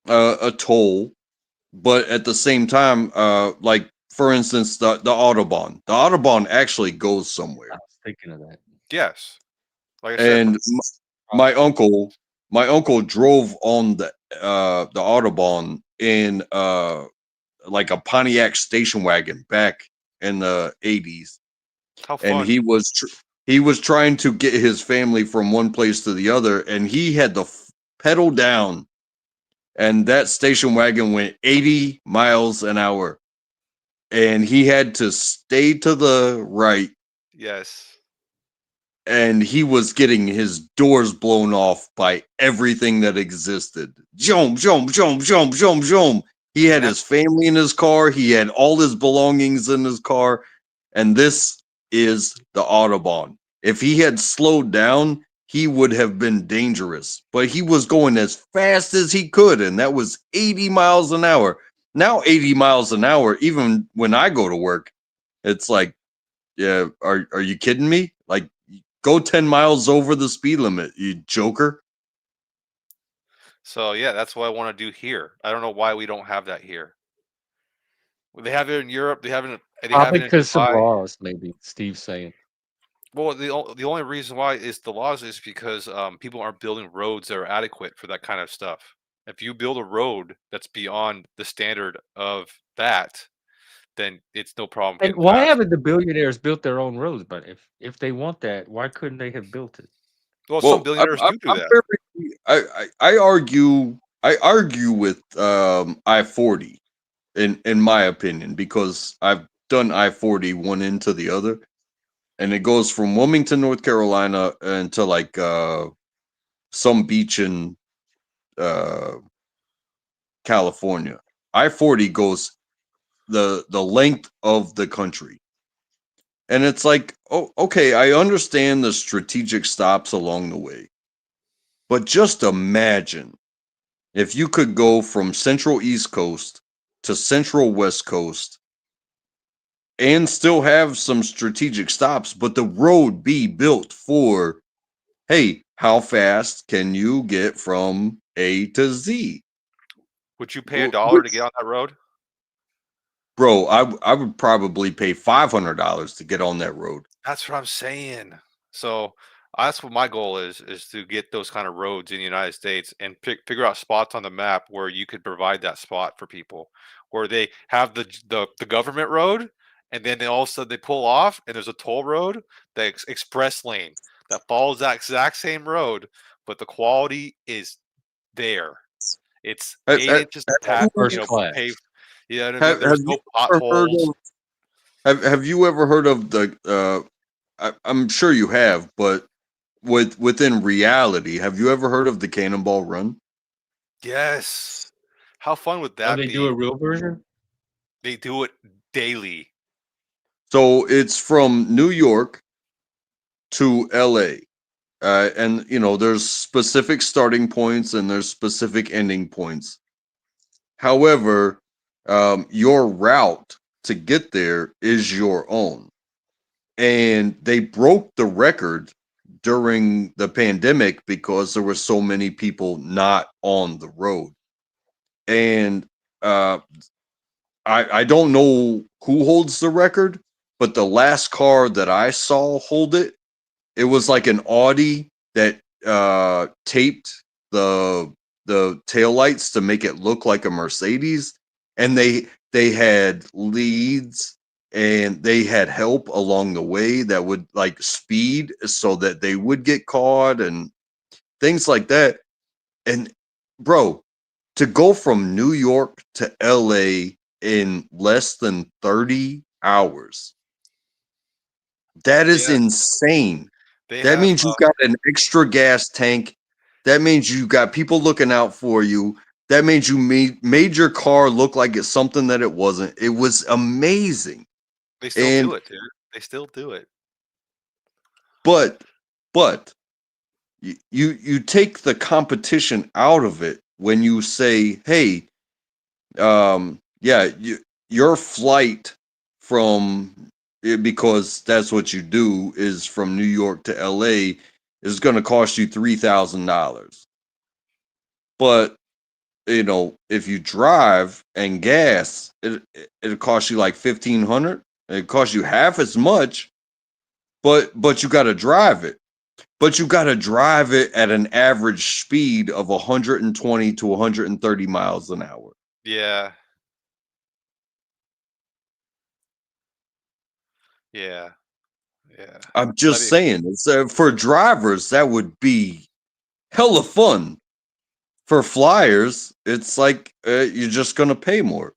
a toll, but at the same time, like for instance, the Autobahn. The Autobahn actually goes somewhere. I was thinking of that. Yes. Like I said, And my uncle drove on the Autobahn in like a Pontiac station wagon back in the 80s. how fun. And he was trying to get his family from one place to the other, and he had the pedal down, and that station wagon went 80 miles an hour, and he had to stay to the right, Yes. and he was getting his doors blown off by everything that existed. Jump, jump, jump, jump, jump, jump. He had his family in his car. He had all his belongings in his car, and this is the Autobahn. If he had slowed down, he would have been dangerous, but he was going as fast as he could, and that was 80 miles an hour. Now 80 miles an hour, even when I go to work, it's like, yeah, are you kidding me? Like, go 10 miles over the speed limit, you joker. So yeah, that's what I want to do here. I don't know why we don't have that here. They have it in Europe. They have it Probably in because some Dubai. laws, maybe Steve's saying. Well, the only reason why is the laws is because people aren't building roads that are adequate for that kind of stuff. If you build a road that's beyond the standard of that, then it's no problem And getting why passed. haven't the billionaires built their own roads? But if they want that, why couldn't they have built it? Well, some Well, billionaires do I'm that. very, I argue with I-40 in my opinion, because I've done I-40 one into the other, and it goes from Wilmington, North Carolina, into like some beach in uh, California. I-40 goes the length of the country. And it's like, oh, okay, I understand the strategic stops along the way. But just imagine if you could go from Central East Coast to Central West Coast and still have some strategic stops, but the road be built for, hey, how fast can you get from A to Z? Would you pay $1 to get on that road? Bro, I would probably pay $500 to get on that road. That's what I'm saying. So that's what my goal is to get those kind of roads in the United States and figure out spots on the map where you could provide that spot for people, where they have the government road, and then they all of a sudden they pull off, and there's a toll road, the express lane that follows that exact same road, but the quality is there. It's Have, 8 inches of First class. paved. You know what I mean? have There's you no ever heard potholes. of have you ever heard of the I'm sure you have, but within reality, have you ever heard of the Cannonball Run? Yes. How fun would Oh, that they do be? a real version? They do it daily. So it's from New York to LA. And you know, there's specific starting points and there's specific ending points. However, your route to get there is your own. And they broke the record during the pandemic because there were so many people not on the road. And uh, I don't know who holds the record, but the last car that I saw hold it, it was like an Audi that taped the taillights to make it look like a Mercedes, and they had leads and they had help along the way that would like speed so that they would get caught and things like that. And bro, to go from New York to LA in less than 30 hours, that is Yeah, insane. they That have means you've got an extra gas tank. That means you got people looking out for you. That means you made your car look like it's something that it wasn't. It was amazing. they still And do it, dude. They still do it. but but you take the competition out of it when you say, hey, yeah, your flight from because that's what you do is from New York to LA is going to cost you $3,000. But you know, if you drive and gas, it'll cost you like 1,500. It costs you half as much, but you got to drive it. But you got to drive it at an average speed of 120 to 130 miles an hour. Yeah. Yeah. Yeah. I'm That'd just be saying, it's, for drivers, that would be hella fun. For flyers, it's like you're just going to pay more.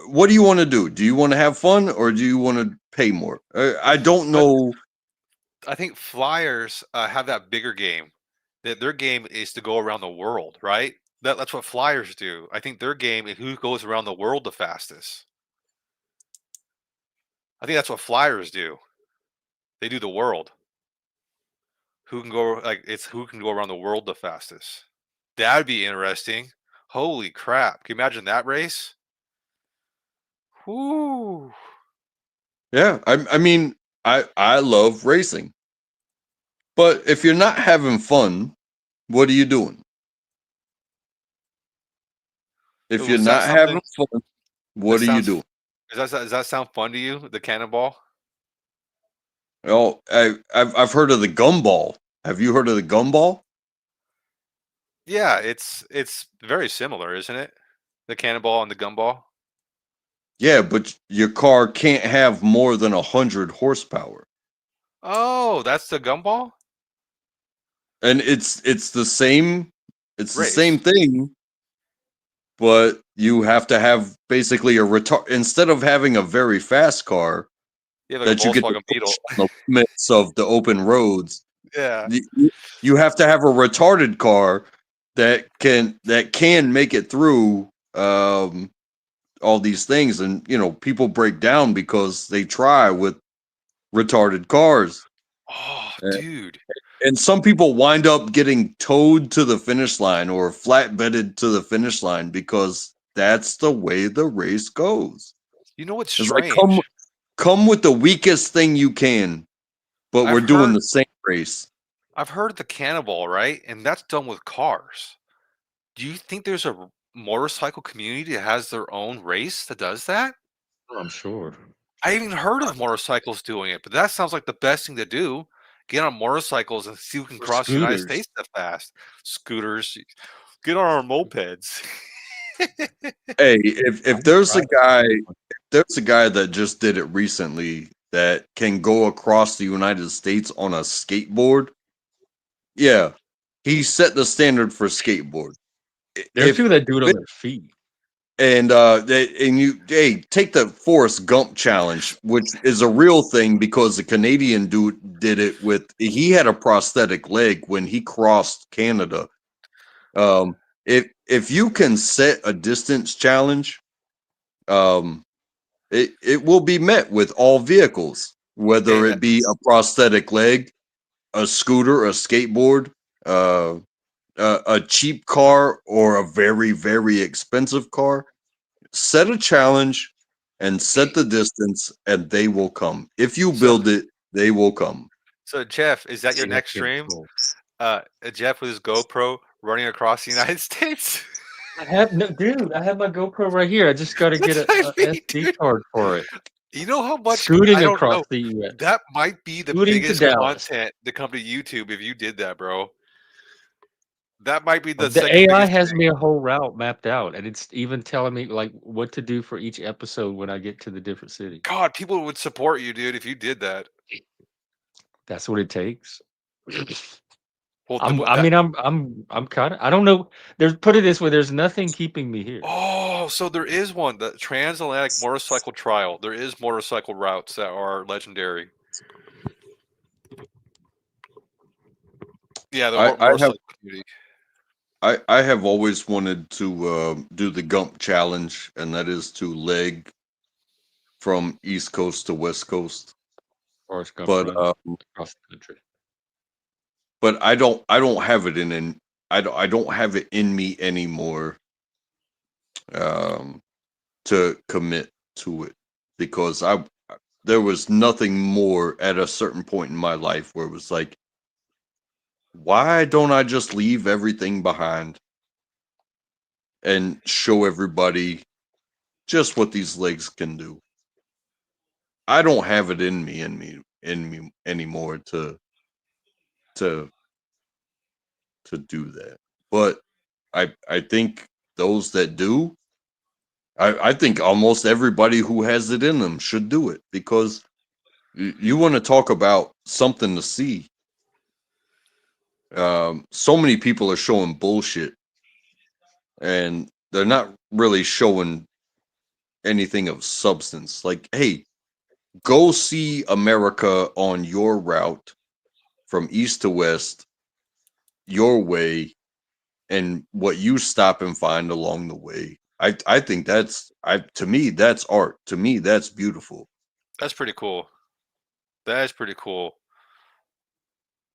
What do you want to do? Do you want to have fun or do you want to pay more? I don't but know. I think Flyers have that bigger game. That their game is to go around the world, right? That's what Flyers do. I think their game is who goes around the world the fastest. I think that's what Flyers do. They do the world. Who can go like it's who can go around the world the fastest. That'd be interesting. Holy crap. Can you imagine that race? Whoo. Yeah, I mean, I love racing. But if you're not having fun, what are you doing? If Ooh, you're not having fun, that what are you sounds doing? Does that sound fun to you? The cannonball? Oh, I've heard of the gumball. Have you heard of the gumball? Yeah, it's very similar, isn't it? The cannonball and the gumball. Yeah, but your car can't have more than 100 horsepower, Oh, that's the gumball and it's the same. It's the same race. thing, but you have to have basically a retard. Instead of having a very fast car You have like a that you get to Volkswagen Beetle. push on the limits of the open roads, Yeah. you have to have a retarded car that can make it through all these things. And people break down because they try with retarded cars. Oh, Uh, dude. and some people wind up getting towed to the finish line or flatbedded to the finish line because that's the way the race goes. You know what's It's like come strange? come with the weakest thing you can, but we're I've doing heard the same race. I've heard the cannonball, right? And that's done with cars. Do you think there's a motorcycle community that has their own race that does that? Oh, I'm sure. I even heard of motorcycles doing it, but that sounds like the best thing to do. Get on motorcycles and see who can Or cross the United scooters. States that fast. Scooters, get on our mopeds. Hey, if I if would there's a ride guy one. there's a guy that just did it recently that can go across the United States on a skateboard. Yeah, he set the standard for skateboard. There's If people that do it on it, their feet. and you take the Forrest Gump challenge, which is a real thing because the Canadian dude did it with. He had a prosthetic leg when he crossed Canada. If you can set a distance challenge, um, it will be met with all vehicles, whether Hey, it be a prosthetic leg, a scooter, a skateboard, a cheap car, or a very, very expensive car. Set a challenge and set the distance, and they will come. If you so build it, they will come. so Jeff, is that your See, that's next getting stream? cool. Jeff with his GoPro running across the United States? I have no, dude. I have my GoPro right here. I just got to get That's what I a mean, SD dude. card for it. You know how much I Scooting don't across know. the U.S. That might be the Scooting to biggest Dallas. content to come to YouTube if you did that, bro. That might be the The second AI biggest has thing. me a whole route mapped out, and it's even telling me like what to do for each episode when I get to the different city. God, people would support you, dude, if you did that. That's what it takes. Well, I mean, I'm kind of. I don't know. There's put it this way. There's nothing keeping me here. oh, so there is one, the transatlantic motorcycle trial. There is motorcycle routes that are legendary. Yeah, the I, I have motorcycle community. I have always wanted to do the Gump challenge, and that is to leg from East Coast to West Coast. Forrest Gump But run across the country. but I don't have it I don't have it in me anymore um to commit to it because there was nothing more at a certain point in my life where it was like, why don't I just leave everything behind and show everybody just what these legs can do? I don't have it in me anymore to to do that. But I think those that do, I think almost everybody who has it in them should do it because you want to talk about something to see. So many people are showing bullshit, and they're not really showing anything of substance. Like, hey, go see America on your route from east to west, your way, and what you stop and find along the way. I think to me that's art. To me that's beautiful. That's pretty cool. That is pretty cool.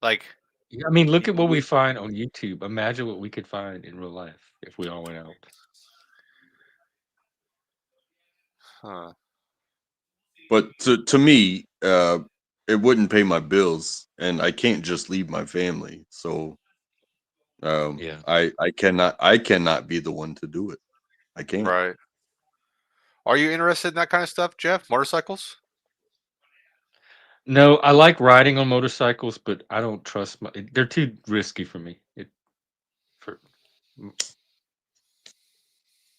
Like, Yeah, I mean, look at what we find on YouTube. Imagine what we could find in real life if we all went out. huh. But to me, it wouldn't pay my bills, and I can't just leave my family. So Yeah. I cannot be the one to do it. I can't. Right. Are you interested in that kind of stuff, Jeff? Motorcycles? No, I like riding on motorcycles, but I don't trust they're too risky for me. For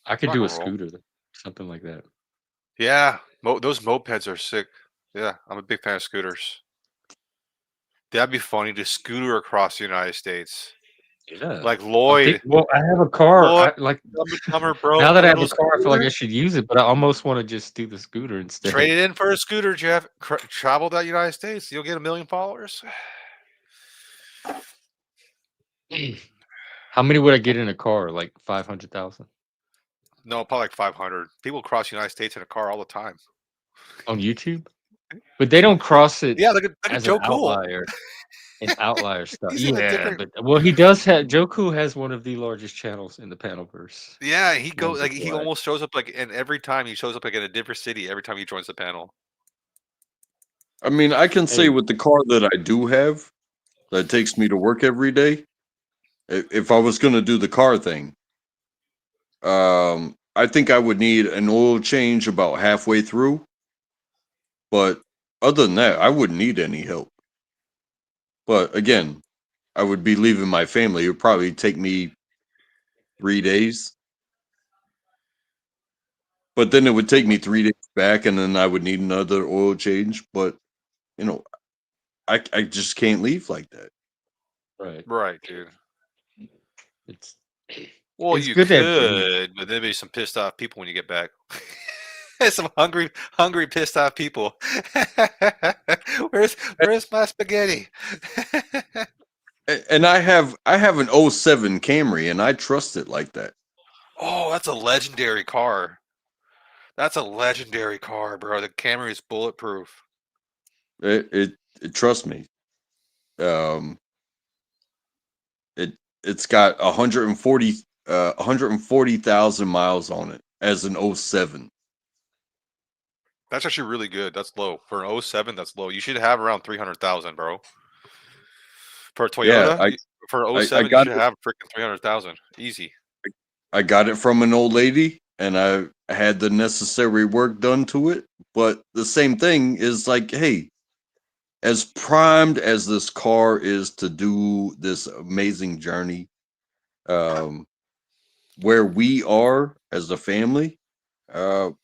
I could Rock do a and roll. scooter, something like that. Yeah, those mopeds are sick. Yeah, I'm a big fan of scooters. That'd be funny to scooter across the United States. Yeah. Like I'm Lloyd. thinking, well, I have a car. Lloyd, I like Dumb and Dumber, bro. now A that I have little a car, I feel like scooter. I should use it, but I almost want to just do the scooter instead. Trade it in for a scooter, Jeff. Travel that United States. You'll get 1 million followers. How many would I get in a car? Like 500,000 No, probably like 500. People cross the United States in a car all the time. on YouTube? But they don't cross it Yeah, look at as an Joe Cool. outlier. An outlier stuff. He's in a Yeah, different. but well, he does have Joku has one of the largest channels in the panelverse. Yeah, he goes Wonders like he why. almost shows up like, and every time he shows up like in a different city. Every time he joins the panel. I mean, I can say Hey. with the car that I do have, that takes me to work every day. If I was going to do the car thing, I think I would need an oil change about halfway through. But other than that, I wouldn't need any help. But again, I would be leaving my family. It would probably take me 3 days. But then it would take me 3 days back, and then I would need another oil change. But you know, I just can't leave like that. Right. Right, dude. It's Well, it's you good to have family. could, but there'd be some pissed off people when you get back. Some hungry, pissed off people. Where's my spaghetti? And I have an '07 Camry, and I trust it like that. Oh, that's a legendary car. That's a legendary car, bro. The Camry is bulletproof. It trust me. It's got 140,000 miles on it as an '07. That's actually really good. That's low for an 07. That's low. You should have around 300,000, bro. For a Yeah, Toyota, for an I 07, you got should it. have freaking 300,000. Easy. I got it from an old lady, and I had the necessary work done to it. But the same thing is like, hey, as primed as this car is to do this amazing journey, where we are as a family,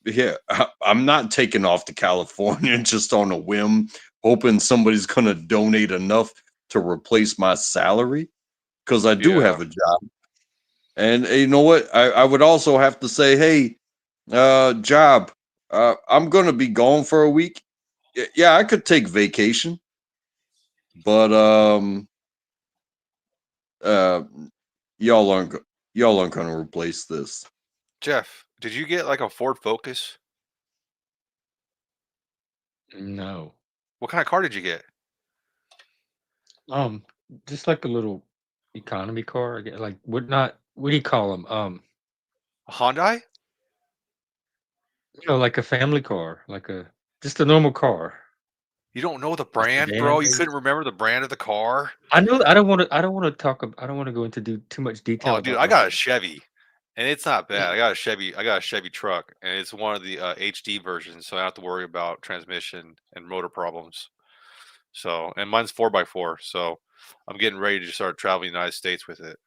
yeah, I'm not taking off to California just on a whim, hoping somebody's gonna donate enough to replace my salary, because I do Yeah. have a job. And you know what? I would also have to say, hey, job, I'm gonna be gone for a week. Yeah, I could take vacation, but uh, y'all aren't gonna replace this. Jeff, did you get like a Ford Focus? No. What kind of car did you get? Just like a little economy car. Like what do you call them? A Hyundai? Like a family car, just a normal car. You don't know the A brand, sedan, bro? You maybe? couldn't remember the brand of the car? I know. I don't want to. I don't want to talk. I don't want to go into too much detail Oh, dude, about I my. got a Chevy, and it's not bad. I got a Chevy truck, and it's one of the HD versions, so I don't have to worry about transmission and motor problems. So, and mine's 4x4, so I'm getting ready to start traveling the United States with it.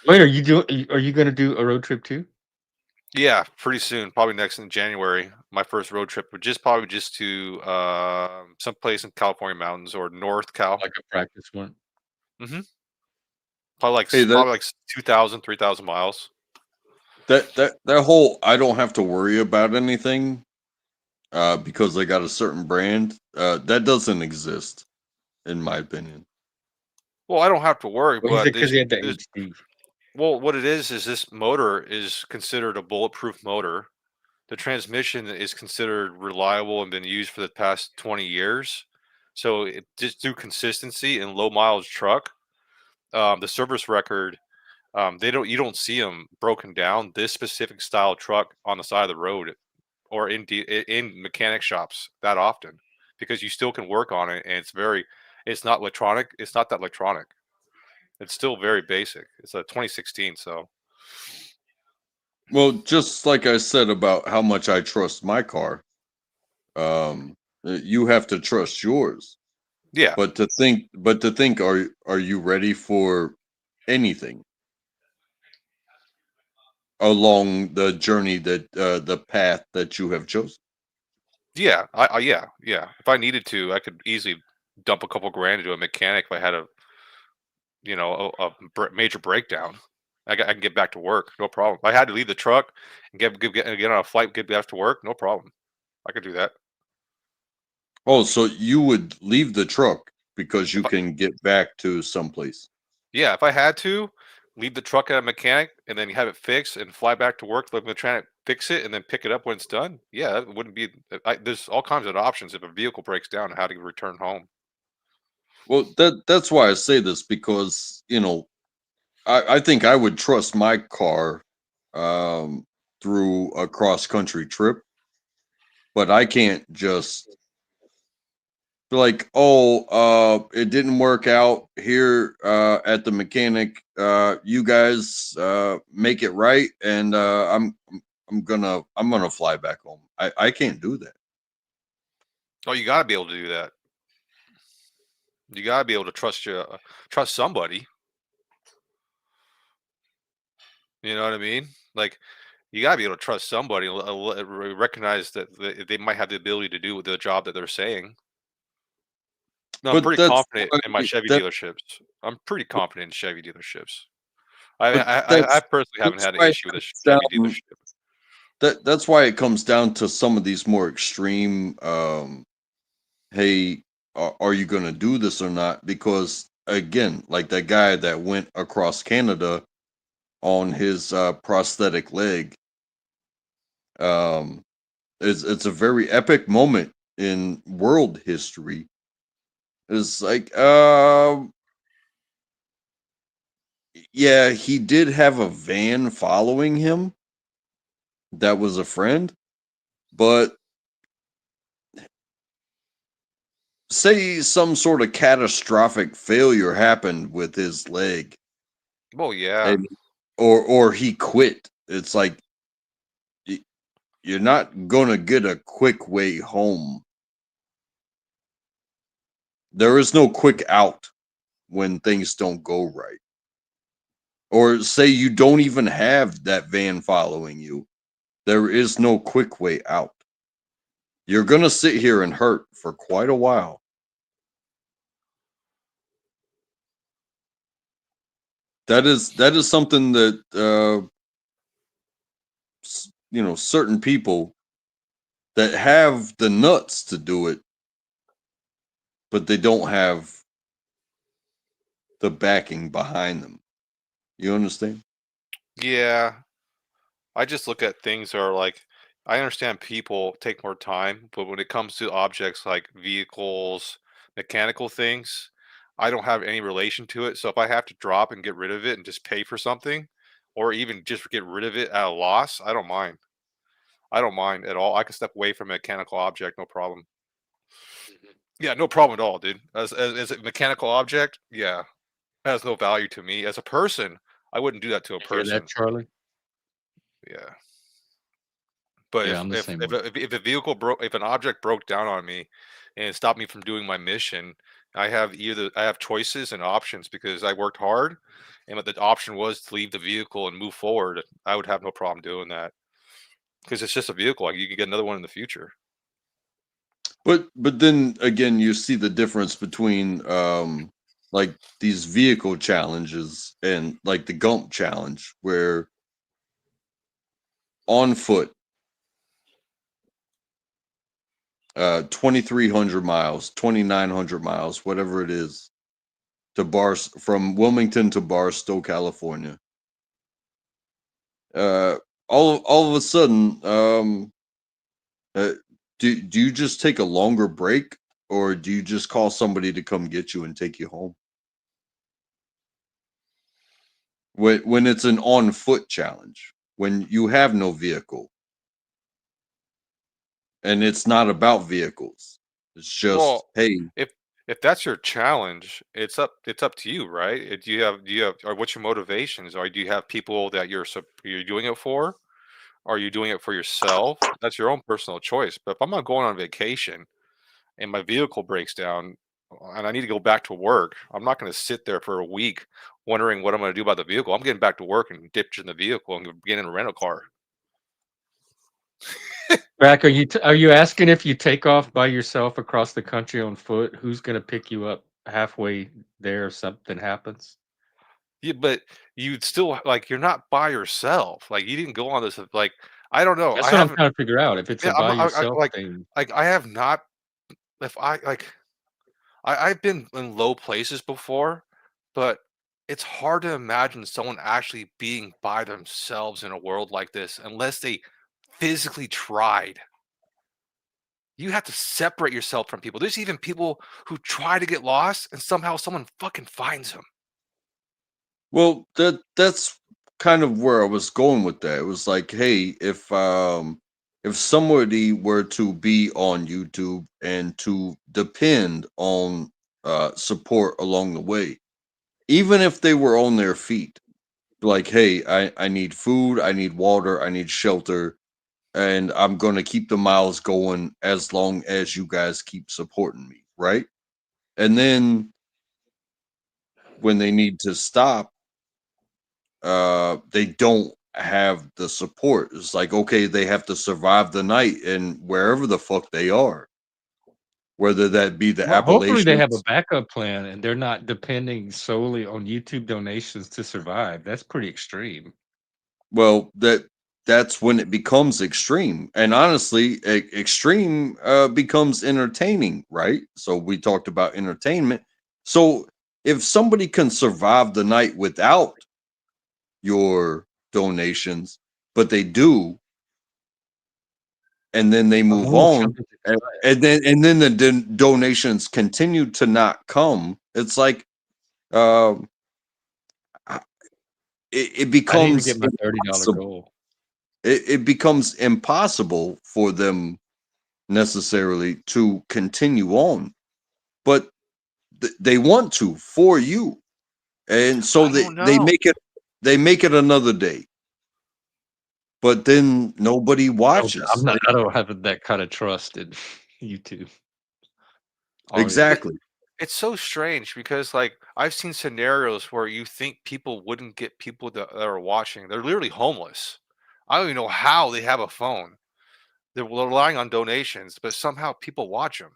Wait, are you doing? Are you going to do a road trip too? Yeah, pretty soon, probably next in January. My first road trip would probably just to someplace in California mountains or North Cal. Like a practice one? Mm-hmm. Probably like Hey, that 2,000, 3,000 miles. that whole I don't have to worry about anything because I got a certain brand that doesn't exist in my opinion. Well, I don't have to worry, Well, he but said because he had the HD. well, what it is this motor is considered a bulletproof motor. The transmission is considered reliable and been used for the past 20 years. So it just through consistency and low mileage truck, the service record, you don't see them broken down. This specific style truck on the side of the road or in mechanic shops that often, because you still can work on it, and it's not electronic. It's not that electronic. It's still very basic. It's a 2016, so Well, just like I said about how much I trust my car, you have to trust yours. Yeah, But to think, are you ready for anything along the journey that the path that you have chosen? yeah, yeah. If I needed to, I could easily dump a couple grand into a mechanic if I had a major breakdown. I can get back to work, no problem. If I had to leave the truck and get on a flight, get back to work, no problem. I could do that. Oh, so you would leave the truck because you If I, can get back to someplace. yeah, if I had to leave the truck at a mechanic and then have it fixed and fly back to work, let the mechanic fix it and then pick it up when it's done. Yeah, that wouldn't be. There's all kinds of options if a vehicle breaks down and how to return home. Well, that's why I say this because I think I would trust my car um, through a cross country trip, but I can't just be like, oh, it didn't work out here at the mechanic. You guys make it right, and I'm gonna fly back home. I can't do that. Oh, you got to be able to do that. You got to be able to trust somebody. You know what I mean? Like, you gotta be able to trust somebody and recognize that they might have the ability to do the job that they're saying. No, I'm But pretty that's confident in my Chevy that dealerships. I'm pretty confident in Chevy dealerships. I but I personally haven't that's had an why it issue with a comes Chevy down. dealership. That's why it comes down to some of these more extreme. Hey, are you going to do this or not? Because again, like that guy that went across Canada on his prosthetic leg, um, it's a very epic moment in world history. It's like, yeah, he did have a van following him that was a friend, but say some sort of catastrophic failure happened with his leg, Well, yeah. and or he quit. It's like y- you're not gonna get a quick way home. There is no quick out when things don't go right. Or say you don't even have that van following you. There is no quick way out. You're gonna sit here and hurt for quite a while. That is something that certain people that have the nuts to do it, but they don't have the backing behind them. You understand? Yeah. I just look at things that are like, I understand people take more time, but when it comes to objects like vehicles, mechanical things, I don't have any relation to it. So if I have to drop and get rid of it and just pay for something, or even just get rid of it at a loss, I don't mind. I don't mind at all. I can step away from a mechanical object, no problem. Mhm. Yeah, no problem at all, dude. As a mechanical object, yeah, has no value to me. As a person, I wouldn't do that to a You hear that, person. Charlie? Yeah. But Yeah, if I'm the if same if way. a if a vehicle broke if an object broke down on me and it stopped me from doing my mission, I have choices and options because I worked hard, and what the option was to leave the vehicle and move forward. I would have no problem doing that because it's just a vehicle. Like, you could get another one in the future. But then again, you see the difference between like these vehicle challenges and like the Gump challenge, where on foot, 2,300 miles, 2,900 miles, whatever it is, to Bars from Wilmington to Barstow, California. Uh, all of a sudden, uh, do you just take a longer break, or do you just call somebody to come get you and take you home? When it's an on foot challenge, when you have no vehicle, and it's not about vehicles, it's just Well, hey. if if that's your challenge, it's up to you, right? Do you have or what's your motivations? Or do you have people that you're doing it for? Are you doing it for yourself? That's your own personal choice. But if I'm not going on vacation and my vehicle breaks down and I need to go back to work, I'm not going to sit there for a week wondering what I'm going to do about the vehicle. I'm getting back to work and ditching the vehicle and getting a rental car. Rack, are you asking if you take off by yourself across the country on foot, who's gonna pick you up halfway there if something happens? Yeah, but you'd still like you're not by yourself. Like you didn't go on this like I don't know. I That's what I'm haven't. trying to figure out. If it's Yeah, a I'm by not. yourself Like thing, I have not. If I like I've been in low places before, but it's hard to imagine someone actually being by themselves in a world like this unless they physically tried. You have to separate yourself from people. There's even people who try to get lost and somehow someone fucking finds them. Well, that's kind of where I was going with that. It was like, hey, if somebody were to be on YouTube and to depend on support along the way, even if they were on their feet, like, hey, I need food, I need water, I need shelter, and I'm gonna keep the miles going as long as you guys keep supporting me, right? And then when they need to stop, they don't have the support. It's like, okay, they have to survive the night and wherever the fuck they are, whether that be the well, hopefully they have a Appalachians. backup plan and they're not depending solely on YouTube donations to survive. That's pretty extreme. Well, that's when it becomes extreme. And honestly, extreme becomes entertaining, right? So we talked about entertainment. So if somebody can survive the night without your donations, but they do, and then they move Ooh, on, something to and, try. and then the donations continue to not come. It's like um, I- it I didn't even becomes get my $30 impossible. goal. It becomes impossible for them necessarily to continue on, but they want to for you, and so I don't they know. make it another day, but then nobody I'm watches. not. I don't have that kind of trust in YouTube already. It, Exactly. it's so strange because like I've seen scenarios where you think people wouldn't get people that are watching. They're literally homeless. I don't even know how they have a phone. They're relying on donations, but somehow people watch them.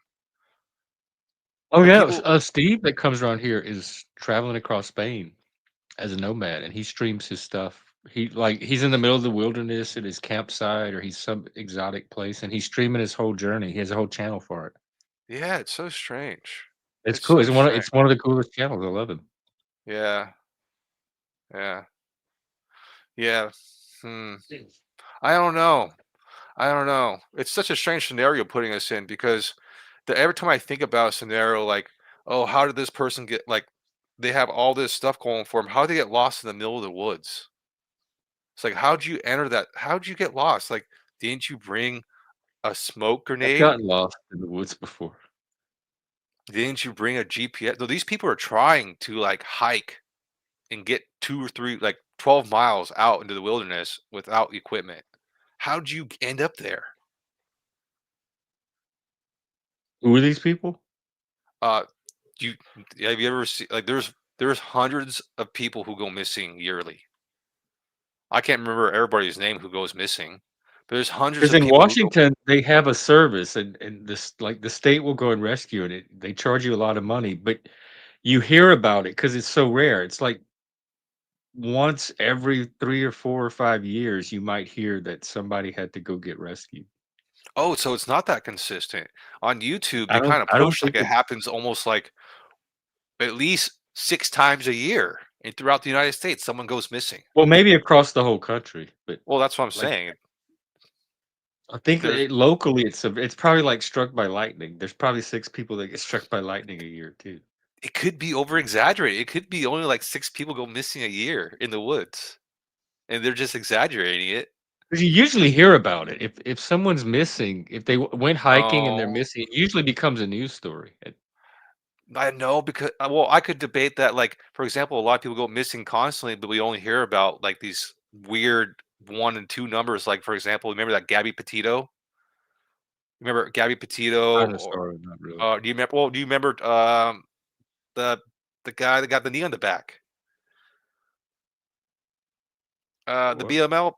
Oh And yeah, people, Steve that comes around here is traveling across Spain as a nomad, and he streams his stuff. He's in the middle of the wilderness at his campsite, or he's some exotic place, and he's streaming his whole journey. He has a whole channel for it. yeah, it's so strange. It's It's cool. so strange. It's one of the coolest channels. I love him. Yeah, yeah, yeah. Hmm. I don't know. I don't know. It's such a strange scenario putting us in because every time I think about a scenario like, oh, how did this person get like they have all this stuff going for them. How did they get lost in the middle of the woods? It's like, how'd you enter that? How'd you get lost? Like, didn't you bring a smoke I've grenade? gotten lost in the woods before. Didn't you bring a GPS? No, these people are trying to like hike and get 2 or 3, like 12 miles out into the wilderness without equipment. How'd you end up there? Who are these people? Uh, you have you ever seen like there's hundreds of people who go missing yearly. I can't remember everybody's name who goes missing, but there's hundreds Because of in people who go. Washington, they have a service, and this like the state will go and rescue it. They charge you a lot of money, but you hear about it because it's so rare. It's like once every 3 or 4 or 5 years, you might hear that somebody had to go get rescued. Oh, so it's not that consistent. On YouTube, they kind of I don't push like think it it's happens almost like at least 6 times a year, and throughout the United States, someone goes missing. well, maybe across the whole country, but Well, that's what I'm like saying. I think There's locally, it's probably like struck by lightning. There's probably 6 people that get struck by lightning a year too. it could be over exaggerated. It could be only like 6 people go missing a year in the woods, and they're just exaggerating it. 'Cause you usually hear about it. If someone's missing, if they went hiking and they're No, missing, it usually becomes a news story. I know because well, I could debate that. Like, for example, a lot of people go missing constantly, but we only hear about like these weird 1 and 2 numbers. Like, for example, remember that Gabby Petito? Remember Gabby Kind Petito? of, Or sort of, not really. do you remember? Well, do you remember the guy that got the knee on the back? The What?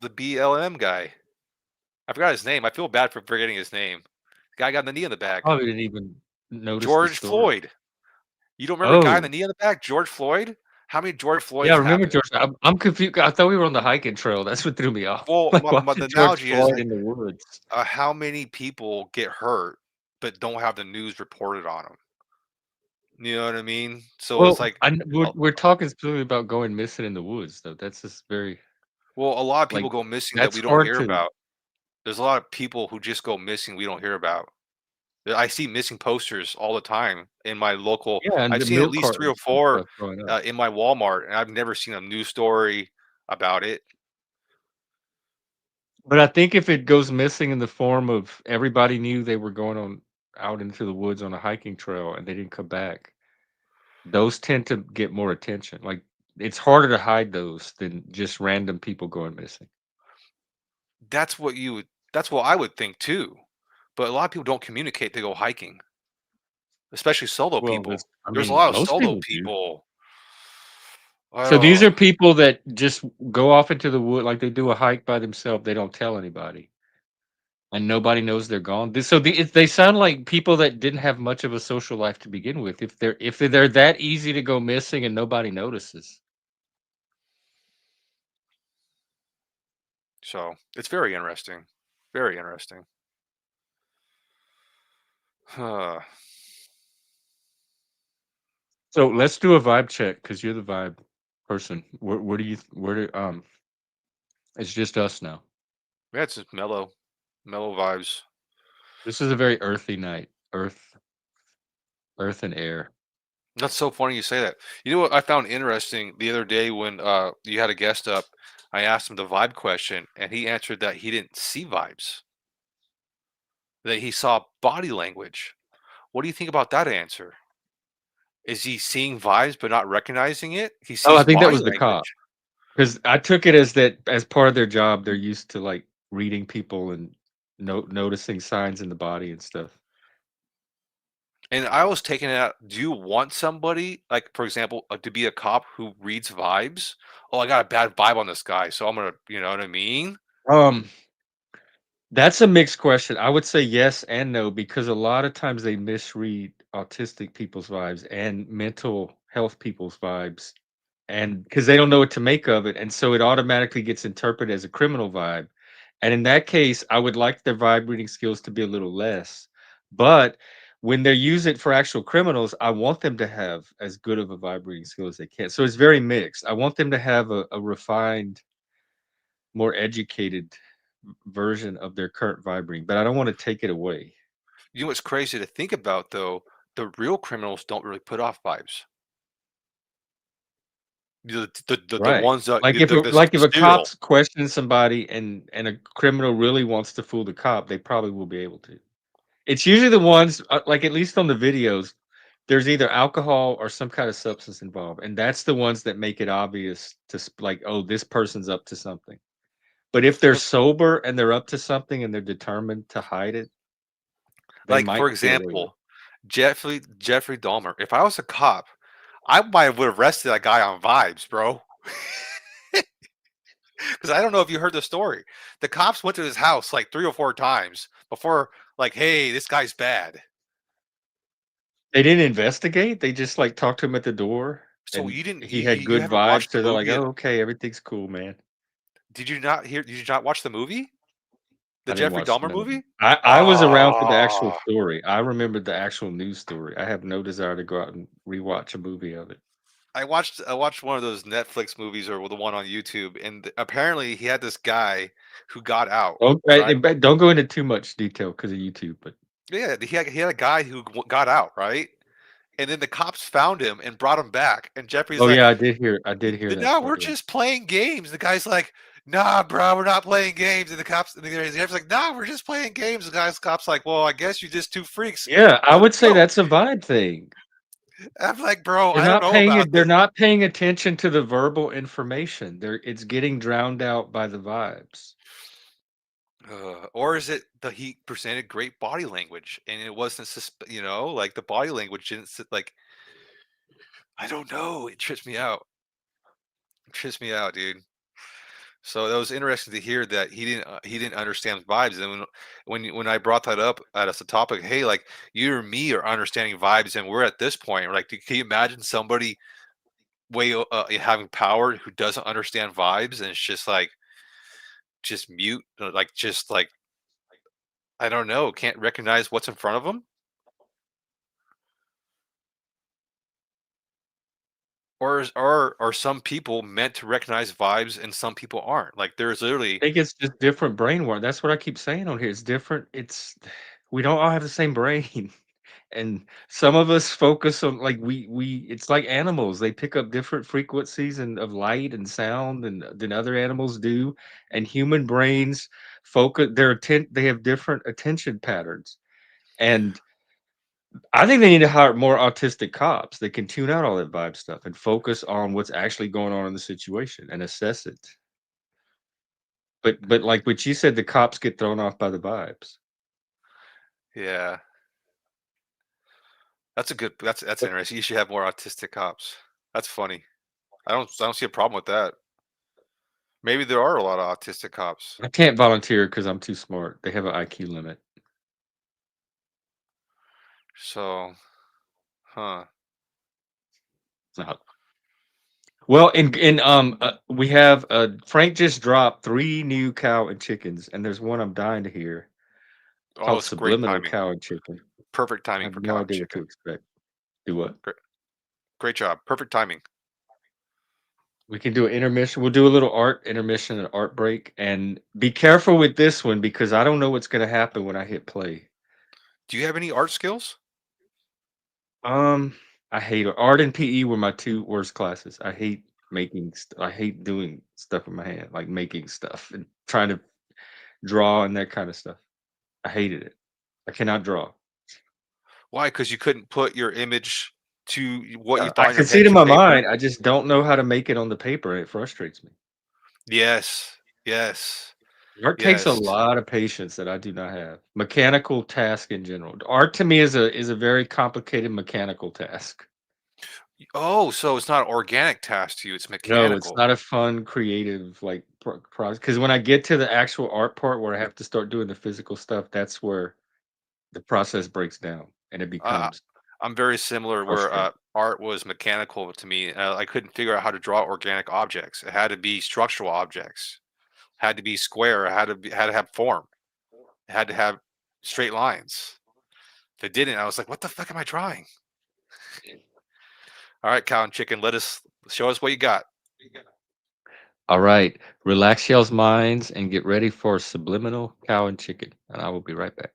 the BLM guy. I forgot his name. I feel bad for forgetting his name. The guy got the knee on the I back. probably didn't even notice the George story. Floyd. You don't remember the guy on the Oh, knee on the back? George Floyd? How many George yeah, I Floyds remember happened? George. I'm confused. I thought we were on the hiking trail. That's what threw me off. Well, Like, why the is George analogy is Floyd like, in the woods? how many people get hurt but don't have the news reported on them? You know what I mean? So it's Well, like, we're talking specifically about going missing in the woods, though. That's just very well, a lot of like people go missing that that's we don't hard hear to. about. There's a lot of people who just go missing we don't hear about. I see missing posters all the time in my local. Yeah, and I've the seen at milk least 3 or cartons and 4 stuff growing up. in my Walmart, and I've never seen a news story about it. But I think if it goes missing in the form of everybody knew they were going on out into the woods on a hiking trail and they didn't come back, those tend to get more attention. Like it's harder to hide those than just random people going missing. That's what you would. That's what I would think too. But a lot of people don't communicate to go hiking, especially solo Well, people. I There's a mean, lot of most solo people do. people. So these Oh, are people that just go off into the wood, like they do a hike by themselves. They don't tell anybody, and nobody knows they're gone. They sound like people that didn't have much of a social life to begin with. If they're that easy to go missing and nobody notices. so it's very interesting. Very interesting. Huh. So let's do a vibe check because you're the vibe person. It's just us now. Yeah, it's just mellow, mellow vibes. This is a very earthy night. Earth and air. That's so funny you say that. You know what I found interesting the other day when you had a guest up? I asked him the vibe question, and he answered that he didn't see vibes, that he saw body language. What do you think about that answer? Is he seeing vibes but not recognizing it? He Oh, I sees think that body was the cop language. because I took it as that as part of their job. They're used to like reading people and noticing signs in the body and stuff. And I was taking it out. Do you want somebody, like, for example, to be a cop who reads vibes? Oh, I got a bad vibe on this guy, so I'm gonna, you know what I mean? Um, That's a mixed question. I would say yes and no because a lot of times they misread autistic people's vibes and mental health people's vibes, and because they don't know what to make of it, and so it automatically gets interpreted as a criminal vibe. And in that case, I would like their vibe reading skills to be a little less. But when they use it for actual criminals, I want them to have as good of a vibe reading skill as they can. So it's very mixed. I want them to have a refined, more educated version of their current vibrating, but I don't want to take it away. You know what's crazy to think about though? The real criminals don't really put off vibes. The Right. ones that Like if a, the like if a serial. cop's questioning somebody and a criminal really wants to fool the cop, they probably will be able to. It's usually the ones like at least on the videos, there's either alcohol or some kind of substance involved, and that's the ones that make it obvious to like, oh, this person's up to something. But if they're Look, sober and they're up to something and they're determined to hide it, they like for might get away with it. example, Jeffrey Dahmer. If I was a cop, I might would have arrested that guy on vibes, bro. Because I don't know if you heard the story. The cops went to his house like 3 or 4 times before, like, hey, this guy's bad. They didn't investigate, they just, like, talked to him at the door, So and you didn't he had you good haven't vibes, watched the so they're like, movie? "Oh, okay, everything's cool, man." Did you not watch the movie? The I didn't Jeffrey watch Dahmer none of movie? them. I was around for the actual Oh, story. I remembered the actual news story. I have no desire to go out and rewatch a movie of it. I watched one of those Netflix movies or the one on YouTube, and apparently he had this guy who got out, right? But don't go into too much detail because of YouTube, but Yeah, he had a guy who got out, right? And then the cops found him and brought him back, and Jeffrey's oh, like, yeah, I did hear that "No, part, we're yeah. just playing games." The guy's like, "Nah, bro, we're not playing games." And the Jeffrey's like, "Nah, we're just playing games." The cop's like, "Well, I guess you're just two freaks. Yeah, I Let him would say go." that's a vibe thing. I'm like, bro, They're I don't not know paying about it. They're this. not paying attention to the verbal information. It's getting drowned out by the vibes. Or is it that he presented great body language and it wasn't, like the body language didn't like, I don't know. It trips me out. It trips me out, dude. So that was interesting to hear that he didn't understand vibes. And when I brought that up as a topic, hey, like you or me are understanding vibes, and we're at this point. Like, can you imagine somebody having power who doesn't understand vibes and it's just like just mute, like just like I don't know, can't recognize what's in front of them? Are some people meant to recognize vibes and some people aren't? Like there's literally I think it's just different brain work. That's what I keep saying on here. It's different. We don't all have the same brain. And some of us focus on like we it's like animals. They pick up different frequencies and of light and sound than other animals do. And human brains they have different attention patterns. And I think they need to hire more autistic cops that can tune out all that vibe stuff and focus on what's actually going on in the situation and assess it. But like what you said, the cops get thrown off by the vibes. yeah. That's But interesting. You should have more autistic cops. That's funny. I don't see a problem with that. Maybe there are a lot of autistic cops. I can't volunteer because I'm too smart. They have an IQ limit. So, huh. So, well, we have Frank just dropped 3 new cow and chickens, and there's one I'm dying to hear Oh, called it's great subliminal timing. cow and chicken. Perfect I timing have for no cow and idea what to chicken. expect. Do what? Great job. Perfect timing. We can do an intermission. We'll do a little art intermission and art break, and be careful with this one because I don't know what's going to happen when I hit play. Do you have any art skills? Um, I hate art and PE were my 2 worst classes. I hate I hate doing stuff with my hand, like making stuff and trying to draw and that kind of stuff. I hated it. I cannot draw. Why? Because you couldn't put your image to what you I thought in your can see head it in to my paper? mind. I just don't know how to make it on the paper, and it frustrates me. Yes. Yes. Art takes a Yes. lot of patience that I do not have. Mechanical task in general. Art to me is a very complicated mechanical task. Oh, so it's not an organic task to you, it's No, it's mechanical. not a fun, creative like process. Because when I get to the actual art part where I have to start doing the physical stuff, that's where the process breaks down and it Uh, becomes I'm very similar where frustrating. art was mechanical to me. I couldn't figure out how to draw organic objects. It had to be structural objects. Had to be square. It had to have form. It had to have straight lines. If it didn't, I was like, "What the fuck am I drawing?" All right, cow and chicken, show us what you got. All right, relax y'all's minds and get ready for subliminal cow and chicken, and I will be right back.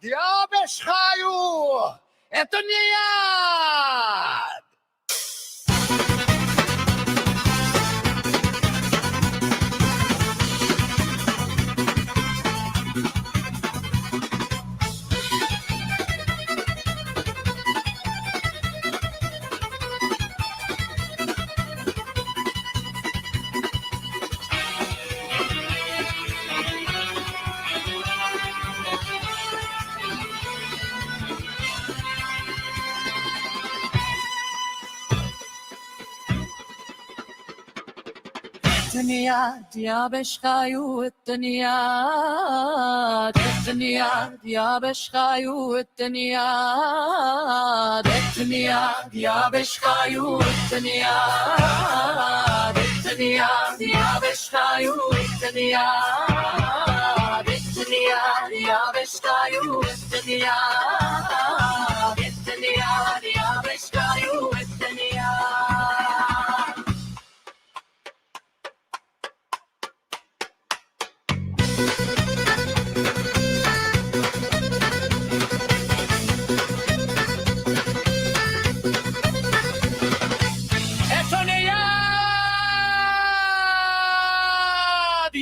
Diabes raio! Etoniad! الدنيا يا بشقايو الدنيا الدنيا يا بشقايو الدنيا الدنيا يا بشقايو الدنيا الدنيا يا بشقايو الدنيا الدنيا يا بشقايو الدنيا الدنيا يا بشقايو الدنيا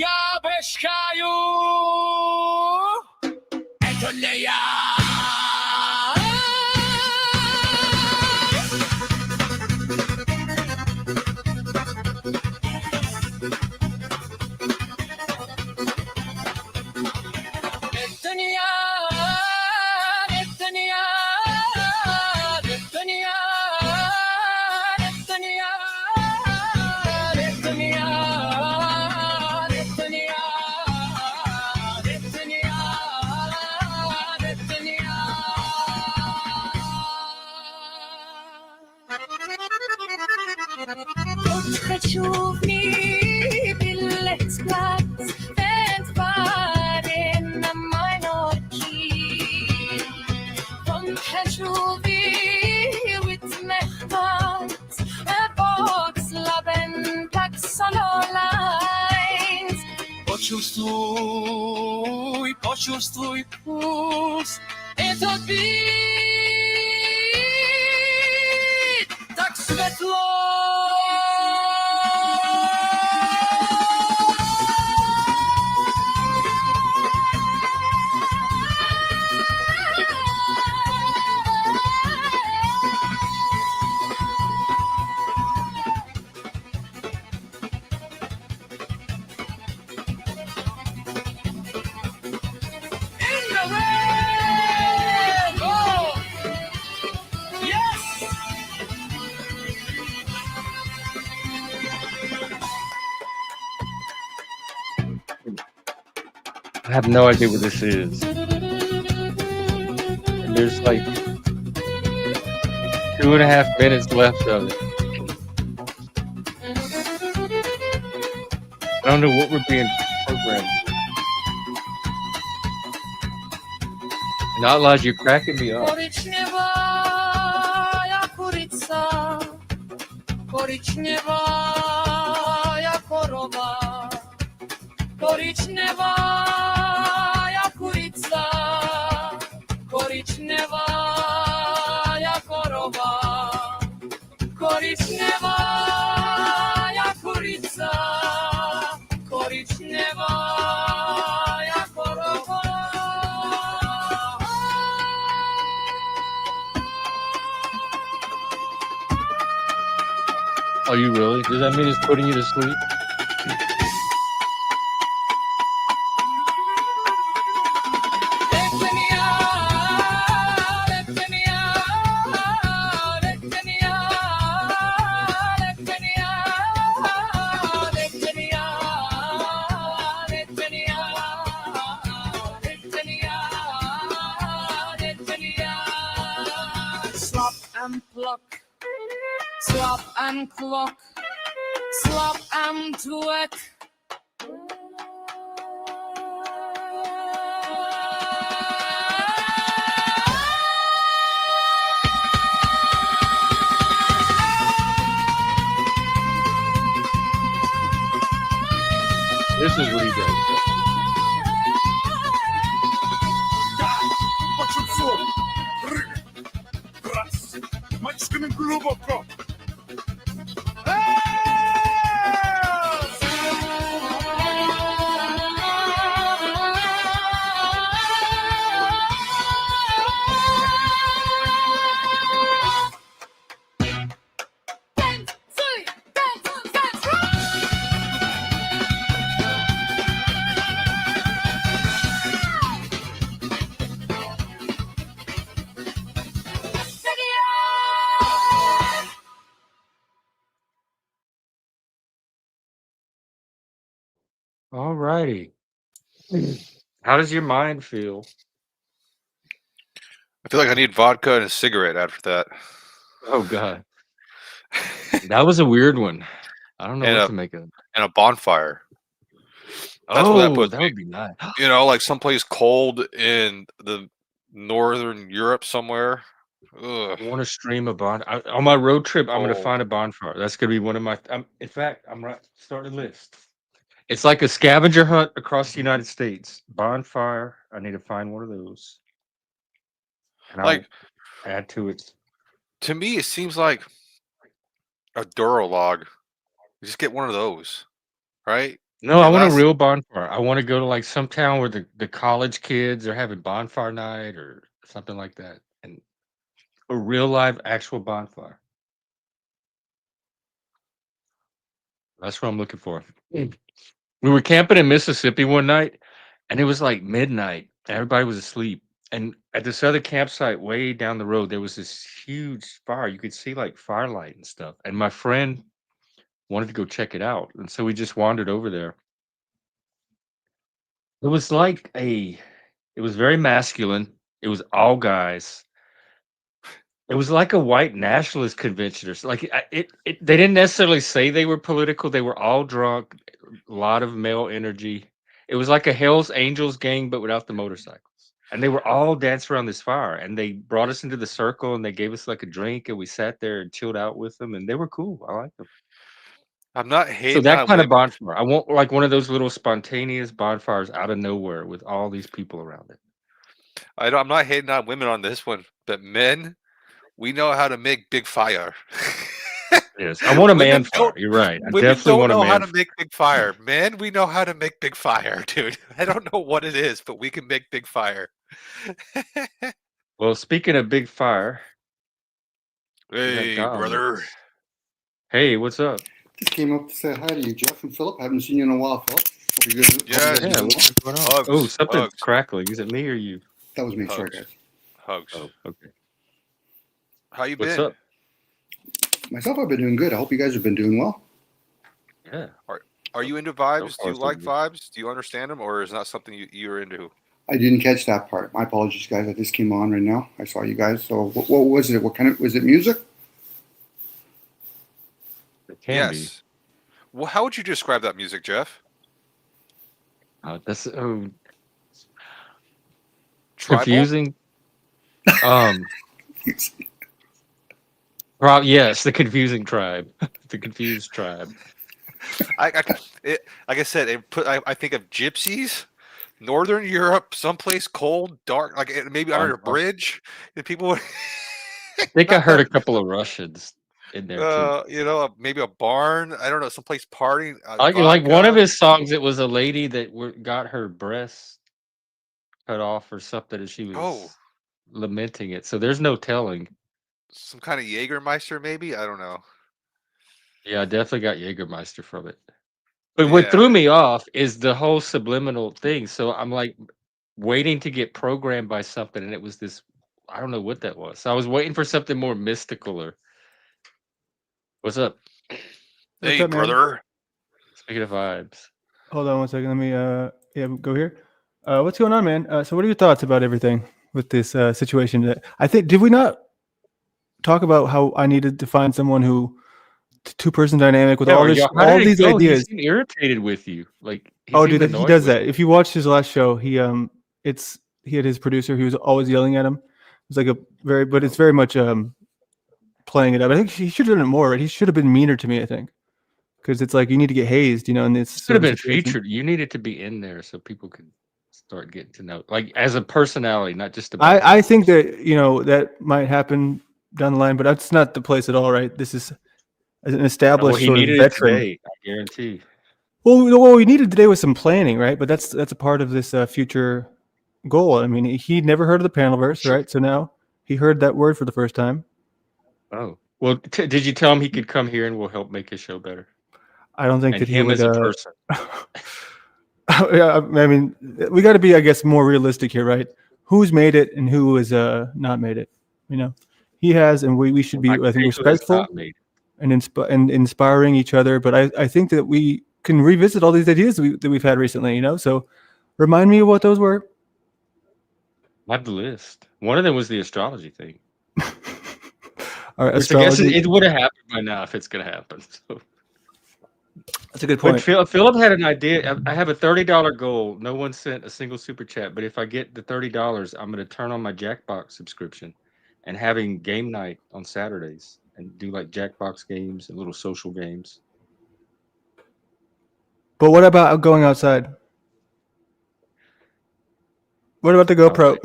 يا بشكايو الدنيا الدنيا الدنيا الدنيا الدنيا تشوفني بالإحساس فين minority تشوفي وتمحبات box laben tak solo lines Poczувствуй puls этот бит так светло I have no idea what this is. And there's like 2.5 minutes left of it. I don't know what we're being programmed. And outliers, you're cracking me up. Коричневая курица, коричневая корова, коричневая курица, коричневая корова, коричневая курица, коричневая корова. Are you really? Does that mean it's putting you to sleep? Slop and pluck, slop and clock, slop and twerk. This is what he does. Мальчиками глубоко. All righty. How does your mind feel? I feel like I need vodka and a cigarette after that. Oh God, that was a weird one. I don't know and what a to make of it. and a bonfire. That's where that Oh, puts that me. would be nice. You know, like someplace cold in the northern Europe somewhere. Ugh. I want to stream a on my road trip. I'm going to Cold. find a bonfire. That's going to be one of my. In fact, I'm starting a list. It's like a scavenger hunt across the United States. Bonfire. I need to find one of those, and I'll Like add to it. to me, it seems like a Duralog. You just get one of those, right? No, I It want a lasts. real bonfire. I want to go to like some town where the college kids are having bonfire night or something like that, and a real live actual bonfire. That's what I'm looking for. We were camping in Mississippi one night, and it was like midnight. And everybody was asleep. And at this other campsite way down the road, there was this huge fire. You could see like firelight and stuff. And my friend wanted to go check it out. And so we just wandered over there. It was like it was very masculine. It was all guys. It was like a white nationalist convention or like they didn't necessarily say they were political. They were all drunk, a lot of male energy. It was like a Hell's Angels gang, but without the motorcycles. And they were all dancing around this fire. And they brought us into the circle and they gave us like a drink and we sat there and chilled out with them. And they were cool. I like them. I'm not So hating that on kind of women. bonfire. I want like one of those little spontaneous bonfires out of nowhere with all these people around it. I'm not hating on women on this one, but men, we know how to make big fire. Yes. I want a man Women fire. don't. You're right. I Women definitely don't want a know how man to fire. make big fire. Men, we know how to make big fire, dude. I don't know what it is, but we can make big fire. Well, speaking of big fire, we got Hey, Guy on with brother. us. Hey, what's up? Just came up to say hi to you, Jeff and Philip. Haven't seen you in a while, Philip. Hope you guys, hope you Yeah, guys are Yeah, doing what's well. going on? Oh, hugs, something's hugs, crackling. Is it me or you? That was me. Sorry, hugs, guys. hugs. Oh, okay. How you What's been? up? Myself, I've been doing good. I hope you guys have been doing well. Yeah. Are you into So vibes? Do far, you so like good. vibes? Do you understand them, or is not something you're into? I didn't catch that part. My apologies, guys. I just came on right now. I saw you guys. So, what was it? What kind of was it? Music? It can be. Yes. Well, how would you describe that music, Jeff? That's Tribal? confusing. Um, yes, the confusing tribe, the confused tribe. Like I said, I think of gypsies, Northern Europe, someplace cold, dark, like maybe under a Bonfire. bridge. And people would. I think I Not heard a that- couple of Russians in there too. maybe a barn. I don't know, someplace partying. Like one of Vodka. his songs, it was a lady that got her breasts cut off or something, and she Oh, was lamenting it. So there's no telling. some kind of Jägermeister, maybe. I don't know. Yeah, I definitely got Jägermeister from it. But what Yeah. threw me off is the whole subliminal thing. So I'm like waiting to get programmed by something, and it was this. I don't know what that was. So I was waiting for something more mystical or what's up? What's Hey, up, man? brother. Speaking of vibes, Hold on one second. Let me go here. What's going on, man? So what are your thoughts about everything with this situation? I think did we not talk about how I needed to find someone who two-person dynamic with yeah, all or this y'all, how all did it these go? He ideas? seemed irritated with you. Like he Oh, seemed dude, he annoyed does with that. you. If you watch his last show, he had his producer. He was always yelling at him. It's like but it's very much playing it up. I think he should have done it more. Right? He should have been meaner to me. I think because it's like you need to get hazed, in this Should sort have of been situation. featured. You needed to be in there so people could start getting to know, like as a personality, not just a I think that that might happen down the line, but that's not the place at all, right? This is an Well, established he sort of needed it veteran. today. I guarantee. Well, what we needed today was some planning, right? But that's a part of this future goal. I mean, he'd never heard of the panelverse, right? So now he heard that word for the first time. Oh well, did you tell him he could come here and we'll help make his show better? I don't think And that he him would. as a person. Yeah, I mean, we got to be, I guess, more realistic here, right? Who's made it and who has not made it? He has, and we should be, I can I think, tell you who has respectful not made it. and inspiring each other. But I think that we can revisit all these ideas that we've had recently. So remind me of what those were. I have the list. One of them was the astrology thing. All right, Which I guess astrology. it would have happened by now if it's going to happen. So. That's a good But point. Philip had an idea. I have a $30 goal. No one sent a single super chat. But if I get the $30, I'm going to turn on my Jackbox subscription and having game night on Saturdays and do like Jackbox games and little social games. But what about going outside? What about the GoPro?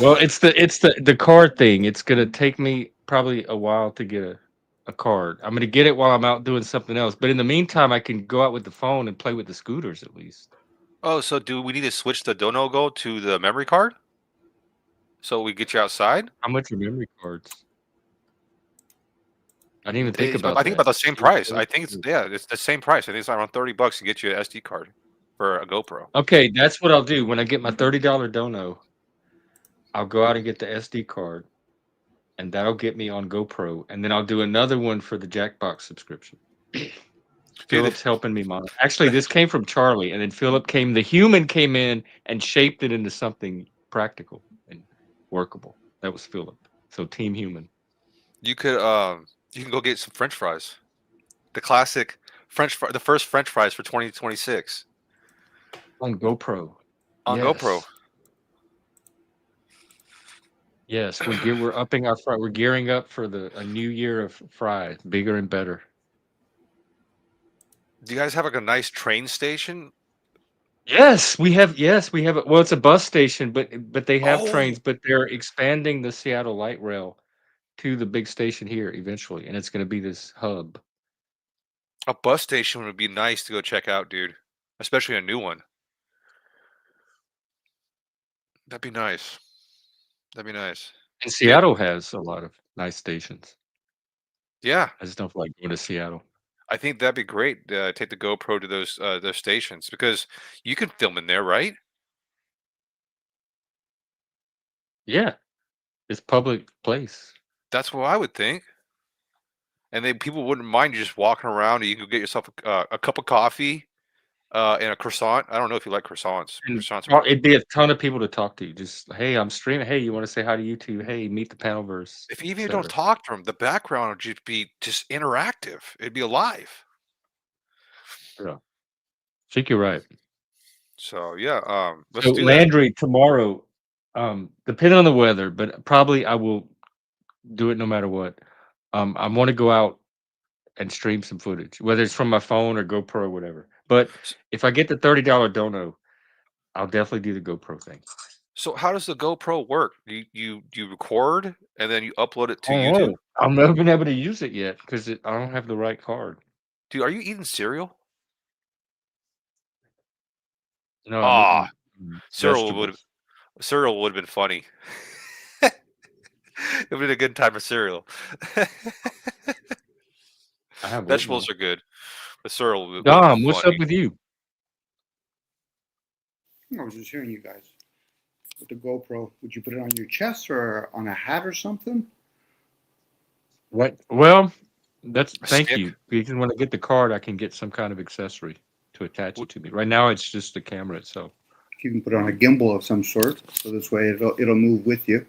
Well, it's the card thing. It's gonna take me probably a while to get a card. I'm gonna get it while I'm out doing something else. But in the meantime, I can go out with the phone and play with the scooters at least. Oh, so do we need to switch the Dono Go to the memory card? So we get you outside? How much are memory cards? I didn't even think It's about I think that. about the same price. I think it's the same price. I think it's around $30 to get you an SD card for a GoPro. Okay, that's what I'll do. When I get my $30 dono, I'll go out and get the SD card, and that'll get me on GoPro, and then I'll do another one for the Jackbox subscription. Philip's helping me monitor. Actually, this came from Charlie, and then the human came in and shaped it into something practical and workable. That was Philip. So Team Human. You can go get some French fries. The classic the first French fries for 2026 on GoPro. On GoPro. Yes, we're upping our fry. We're gearing up for a new year of fries, bigger and better. Do you guys have like a nice train station? Yes, we have. Well, it's a bus station, but they have trains, but they're expanding the Seattle light rail to the big station here eventually, and it's going to be this hub. A bus station would be nice to go check out, dude. Especially a new one. That'd be nice. That'd be nice. And Seattle has a lot of nice stations. Yeah. I just don't feel like going to Seattle. I think that'd be great. Take the GoPro to those stations because you can film in there, right? Yeah, it's public place. That's what I would think. And then people wouldn't mind you just walking around. And you could get yourself a cup of coffee and a croissant. I don't know if you like croissants. It'd be a ton of people to talk to. Just, hey, I'm streaming. Hey, you want to say hi to YouTube? Hey, meet the Panelverse. If even you don't talk to them, the background would just be interactive. It'd be alive. Yeah, I think you're right. So yeah, let's so do Landry tomorrow. Depending on the weather, but probably I will do it no matter what. I want to go out and stream some footage, whether it's from my phone or GoPro or whatever. But if I get the $30 dono, I'll definitely do the GoPro thing. So how does the GoPro work? You record and then you upload it to YouTube? I've never been able to use it yet because I don't have the right card. Dude, are you eating cereal? No, cereal would have been funny. It would have been a good time for cereal. Vegetables are good, but cereal would Dom, what's up with you? I was just hearing you guys. With the GoPro, would you put it on your chest or on a hat or something? What? Well, thank you. Because when I get the card, I can get some kind of accessory to attach it to me. Right now, it's just the camera itself. You can put it on a gimbal of some sort, so this way it'll move with you.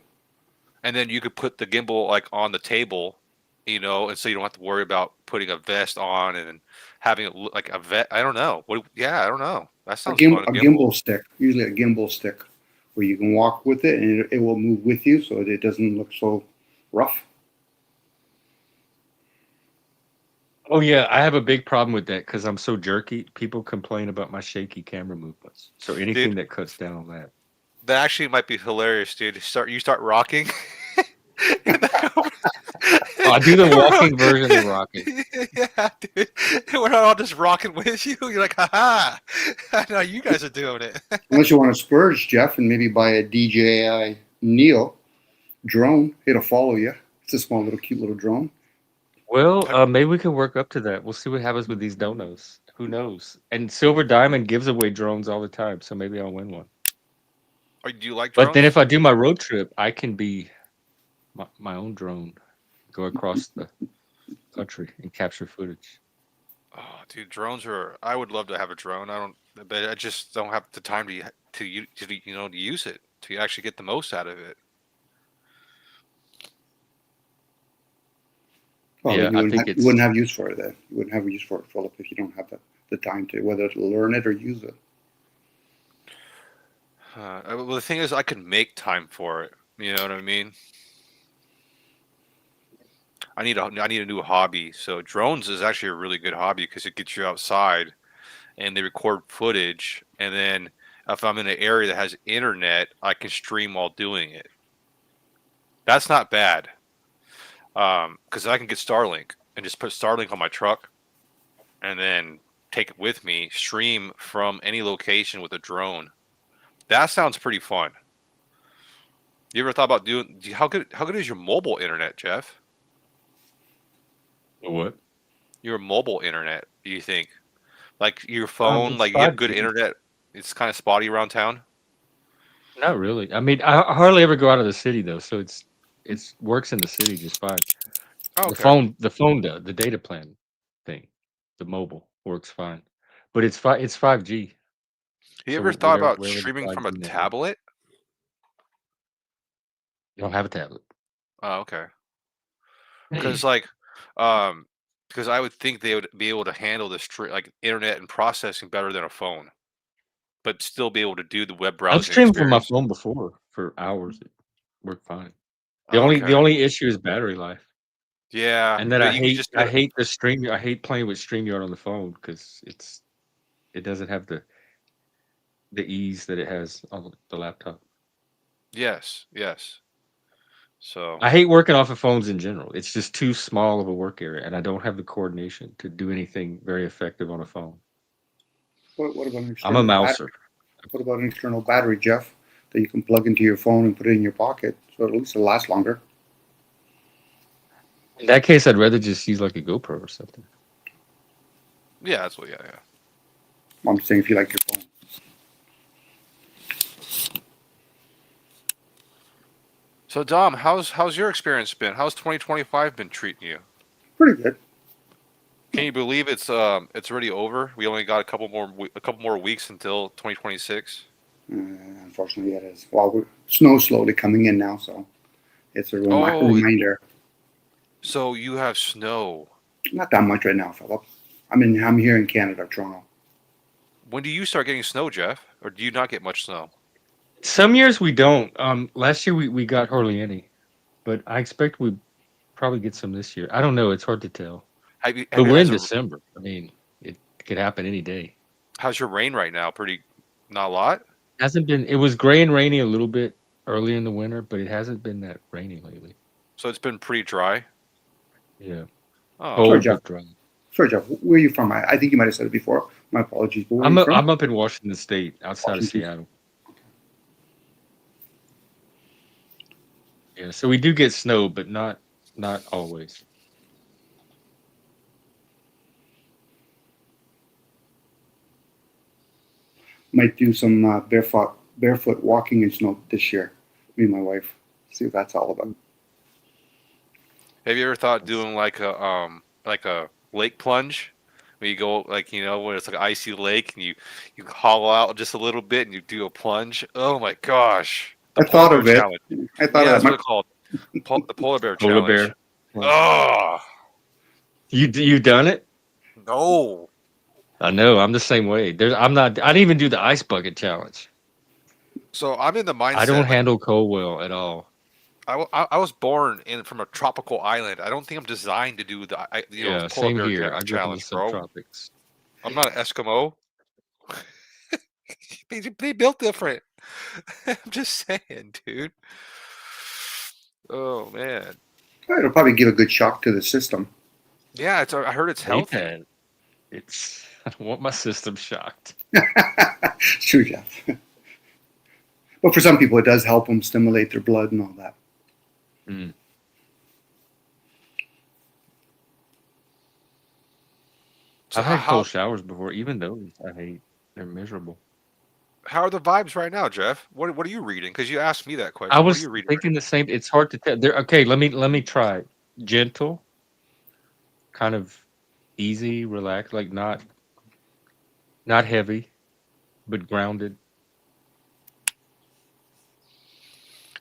And then you could put the gimbal like on the table, and so you don't have to worry about putting a vest on and having it look like a vet. I don't know. I don't know. That sounds fun. A gimbal stick, usually a gimbal stick, where you can walk with it and it will move with you, so it doesn't look so rough. Oh yeah, I have a big problem with that because I'm so jerky. People complain about my shaky camera movements. So anything that cuts down on that. That actually might be hilarious, dude. You start rocking. I do the walking version of rocking. Yeah, dude. We're not all just rocking with you. You're like, haha. I know you guys are doing it. Unless you want to splurge, Jeff, and maybe buy a DJI Neo drone. It'll follow you. It's a small little cute little drone. Well, maybe we can work up to that. We'll see what happens with these donos. Who knows? And Silver Diamond gives away drones all the time, so maybe I'll win one. Or do you like drones? But then if I do my road trip, I can be my own drone, go across the country and capture footage. Oh, dude, drones are. I would love to have a drone. I don't, but I just don't have the time to use it to actually get the most out of it. Well, Yeah, then I think you wouldn't it's have use for it then. You wouldn't have use for it, Philip, if you don't have the time to whether to learn it or use it. Well, the thing is, I could make time for it. You know what I mean? I need a new hobby. So drones is actually a really good hobby because it gets you outside and they record footage. And then if I'm in an area that has internet, I can stream while doing it. That's not bad. Because I can get Starlink and just put Starlink on my truck and then take it with me, stream from any location with a drone. That sounds pretty fun. You ever thought about doing? How good is your mobile internet, Jeff? what? Your mobile internet? Do you think like your phone? It's Like you have good 5G. internet? It's kind of spotty around town. Not really. I mean, I hardly ever go out of the city though, so it's works in the city just fine. Oh, The okay. phone does the data plan thing. The mobile works fine, but it's 5G. You So ever thought about wherever the streaming from a 5G network, tablet? you don't have a tablet. Oh, okay. Because like, because I would think they would be able to handle the like internet and processing better than a phone, but still be able to do the web I've browsing streamed from my experience. phone before for hours. It worked fine. Oh, The okay. only issue is battery life, Yeah, and then but you can just I get it. hate the stream. I hate playing with StreamYard on the phone because it doesn't have the ease that it has on the laptop. Yes, yes. So, I hate working off of phones in general. It's just too small of a work area, and I don't have the coordination to do anything very effective on a phone. What about an I'm a external battery? mouser. What about an external battery, Jeff, that you can plug into your phone and put it in your pocket, so at least it'll last longer? In that case, I'd rather just use like a GoPro or something. yeah, that's what. Yeah, yeah. I'm saying if you like your phone. So, Dom, how's your experience been? How's 2025 been treating you? Pretty good. Can you believe it's already over? We only got a couple more weeks until 2026. Unfortunately, it is. Well, snow's slowly coming in now, so it's a Oh, reminder. so you have snow. Not that much right now, Philip. I'm here in Canada, Toronto. When do you start getting snow, Jeff? Or do you not get much snow? Some years we don't. Last year we got hardly any, but I expect we probably get some this year. I don't know. It's hard to tell. But we're in December. I mean, it could happen any day. How's your rain right now? Pretty, not a lot. Hasn't been. It was gray and rainy a little bit early in the winter, but it hasn't been that rainy lately. So it's been pretty dry. Yeah. Oh, Sorry, Cold Jeff. but dry. Sorry, Jeff. Where are you from? I think you might have said it before. My apologies. But where are you from? I'm up in Washington State, outside of Washington. Seattle. Yeah, so we do get snow, but not always. Might do some barefoot walking in snow this year. Me and my wife. See what that's all about. have you ever thought doing like a lake plunge? Where you go when it's like an icy lake and you hollow out just a little bit and you do a plunge. Oh my gosh, the I thought polar of bear it. challenge. I thought Yeah, of that's what that. it's called. The polar bear Polar challenge. bear. Oh You done it? no. I know. I'm the same way. I'm not. I didn't even do the ice bucket challenge. So I'm in the mindset. I don't like, handle cold well at all. I was born from a tropical island. I don't think I'm designed to do the Yeah, polar same bear here. I grew up in the challenge, bro. subtropics. I'm not an Eskimo. They built different. I'm just saying, dude. Oh man. It'll probably give a good shock to the system. Yeah, I heard it's healthy. Nathan, I don't want my system shocked. True, Jeff. But for some people, it does help them stimulate their blood and all that. Mm. So I've had cold showers before, even those I hate. They're miserable. how are the vibes right now, Jeff? What are you reading? Because you asked me that question. I What are was you reading? thinking the same. It's hard to tell. Okay, let me try. Gentle, kind of easy, relaxed, like not heavy, but grounded.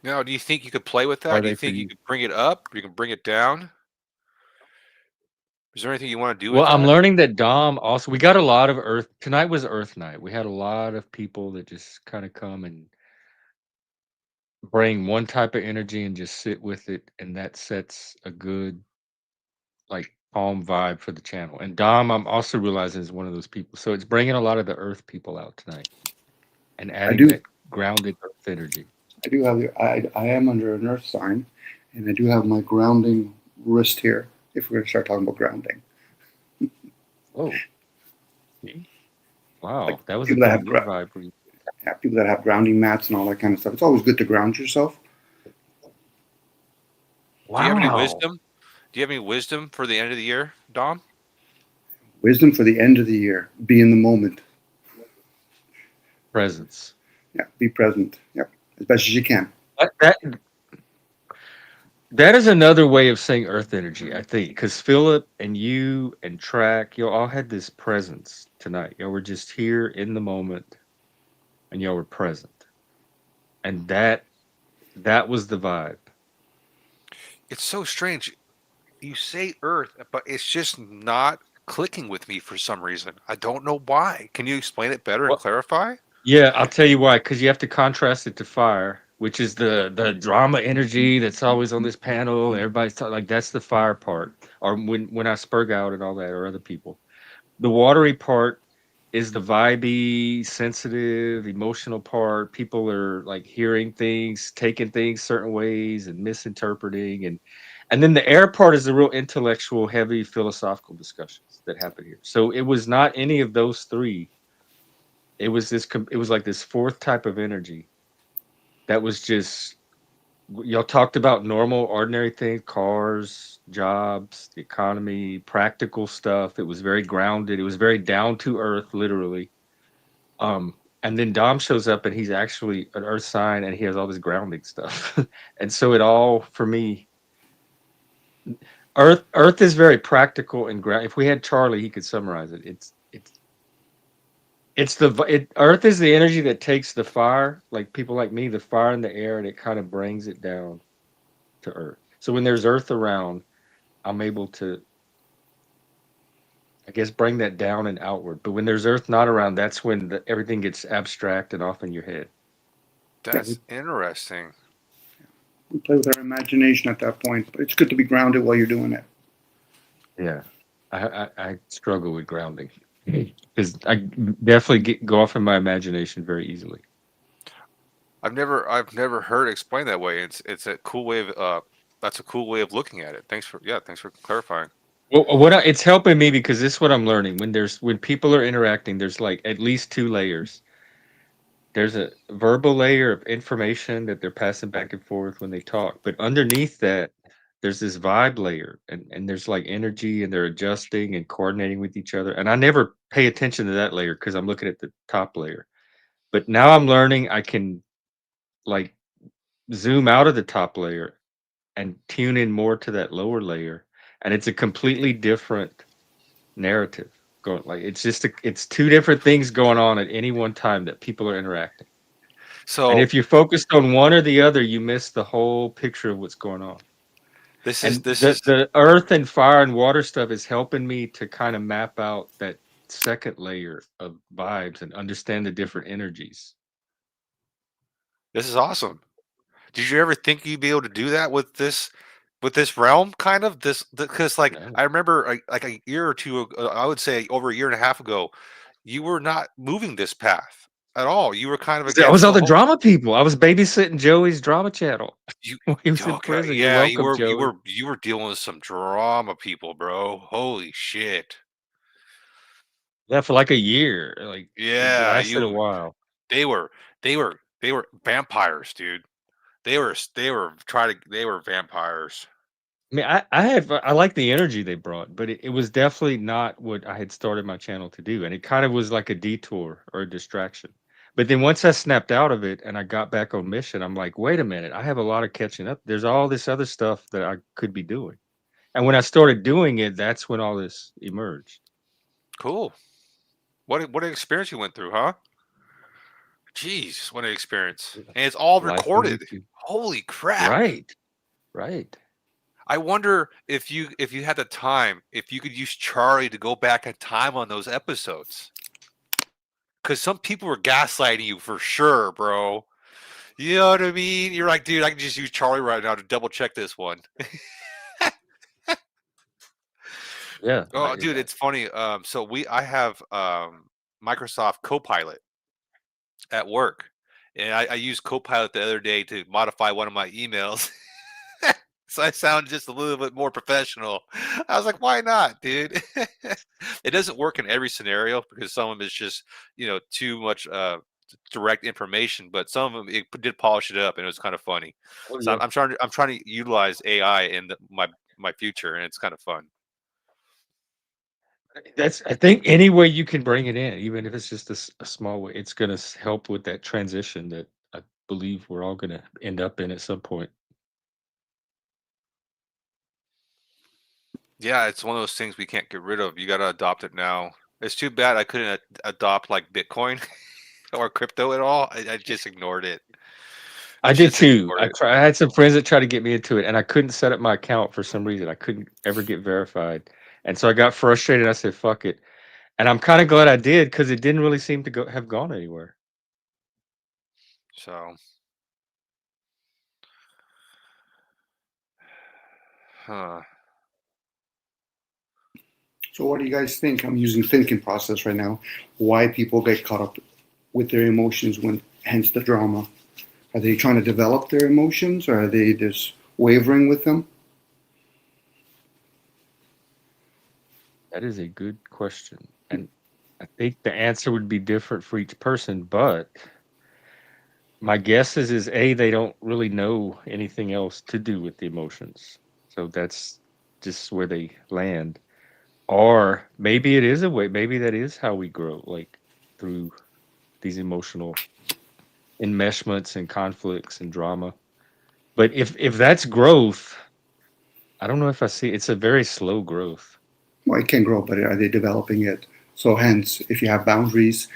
Now, do you think you could play with that? Are Do you they for think you you? could bring it up? You can bring it down? Is there anything you want to do Well, with I'm that? learning that Dom also, we got a lot of Earth. Tonight was Earth night. We had a lot of people that just kind of come and bring one type of energy and just sit with it, and that sets a good, like, calm vibe for the channel. And Dom, I'm also realizing, is one of those people. So it's bringing a lot of the Earth people out tonight and I adding do. that grounded Earth energy. I do have. I am under an earth sign, and I do have my grounding wrist here. If we're going to start talking about grounding, Oh, see? like Wow, that was a people that pretty have good vibe for you. yeah, people that have grounding mats and all that kind of stuff. It's always good to ground yourself. Do you have any Wow. wisdom? Do you have any wisdom for the end of the year, Dom? Wisdom for the end of the year: be in the moment. Presence. Yeah, be present. Yep, as best as you can. That that is another way of saying earth energy, I think, because Philip and you and Track, you all had this presence tonight. Y'all were just here in the moment, and y'all were present, and that was the vibe. It's so strange. You say Earth, but it's just not clicking with me for some reason. I don't know why. Can you explain it better and Well, clarify? yeah, I'll tell you why. Because you have to contrast it to fire, which is the drama energy that's always on this panel, and everybody's talking like that's the fire part. Or when I spurg out and all that, or other people. The watery part is the vibey, sensitive, emotional part. People are like hearing things, taking things certain ways, and misinterpreting, and then the air part is the real intellectual, heavy philosophical discussions that happen here. So it was not any of those three. It was it was like this fourth type of energy that was just y'all talked about normal, ordinary things, cars, jobs, the economy, practical stuff. It was very grounded. It was very down to earth, literally. And then Dom shows up and he's actually an earth sign and he has all this grounding stuff. And so it all for me, Earth is very practical and ground. If we had Charlie, he could summarize it. It's Earth is the energy that takes the fire, like people like me, the fire in the air, and it kind of brings it down to Earth. So when there's Earth around, I'm able to, I guess, bring that down and outward. But when there's Earth not around, that's when everything gets abstract and off in your head. Yeah, That's interesting. we play with our imagination at that point. But it's good to be grounded while you're doing it. Yeah, I struggle with grounding because I definitely go off in my imagination very easily. I've never heard it explained that way. It's a cool way of that's a cool way of looking at it. Thanks for clarifying. Well, it's helping me because this is what I'm learning. When people are interacting, there's like at least two layers. There's a verbal layer of information that they're passing back and forth when they talk, but underneath that, there's this vibe layer, and there's like energy, and they're adjusting and coordinating with each other. And I never pay attention to that layer because I'm looking at the top layer. But now I'm learning I can like zoom out of the top layer and tune in more to that lower layer, and it's a completely different narrative going. Like it's two different things going on at any one time that people are interacting. And So if you're focused on one or the other, you miss the whole picture of what's going on. this is And this is the earth and fire and water stuff is helping me to kind of map out that second layer of vibes and understand the different energies. this is awesome. Did you ever think you'd be able to do that with this realm kind of this because like No. I remember like a year or two I would say over a year and a half ago, you were not moving this path at all. You were kind of I was against all the the whole drama people. I was babysitting Joey's drama channel you when he was in okay, prison. You're yeah, welcome, Joey. you were dealing with some drama people, bro. Holy shit. Yeah, for like a year. Like it Yeah, lasted a you while. they were they were vampires, dude. They were vampires. I mean, I like the energy they brought, but it was definitely not what I had started my channel to do, and it kind of was like a detour or a distraction. But then once I snapped out of it and I got back on mission, I'm like, wait a minute, I have a lot of catching up. There's all this other stuff that I could be doing. And when I started doing it, that's when all this emerged. Cool. What an experience you went through, huh? Jeez, what an experience. And it's all Life on recorded. YouTube. Holy crap. Right. Right. I wonder if you had the time, if you could use Charlie to go back in time on those episodes. Because some people were gaslighting you for sure, bro. You know what I mean? You're like, dude, I can just use Charlie right now to double check this one. Yeah. Oh, dude, it's funny. So I have Microsoft Copilot at work, and I used Copilot the other day to modify one of my emails. So I sound just a little bit more professional. I was like, why not, dude? It doesn't work in every scenario because some of them is just, too much direct information, but some of them it did polish it up and it was kind of funny. Oh, So yeah. I'm trying to utilize AI in my future, and it's kind of fun. I think any way you can bring it in, even if it's just a small way, it's going to help with that transition that I believe we're all going to end up in at some point. Yeah, it's one of those things we can't get rid of. You got to adopt it now. It's too bad I couldn't adopt like Bitcoin or crypto at all. I just ignored it. I did Just too. ignored it. I had some friends that tried to get me into it, and I couldn't set up my account for some reason. I couldn't ever get verified, and so I got frustrated. I said, "Fuck it," and I'm kind of glad I did because it didn't really seem to have gone anywhere. So, huh. So what do you guys think? I'm using thinking process right now. Why people get caught up with their emotions hence the drama. Are they trying to develop their emotions, or are they just wavering with them? That is a good question, and I think the answer would be different for each person. But my guess is they don't really know anything else to do with the emotions, so that's just where they land. Or maybe it is a way. Maybe that is how we grow, like through these emotional enmeshments and conflicts and drama. But if that's growth, I don't know if I see it's a very slow growth. Well, it can grow, but are they developing it? So hence, if you have boundaries,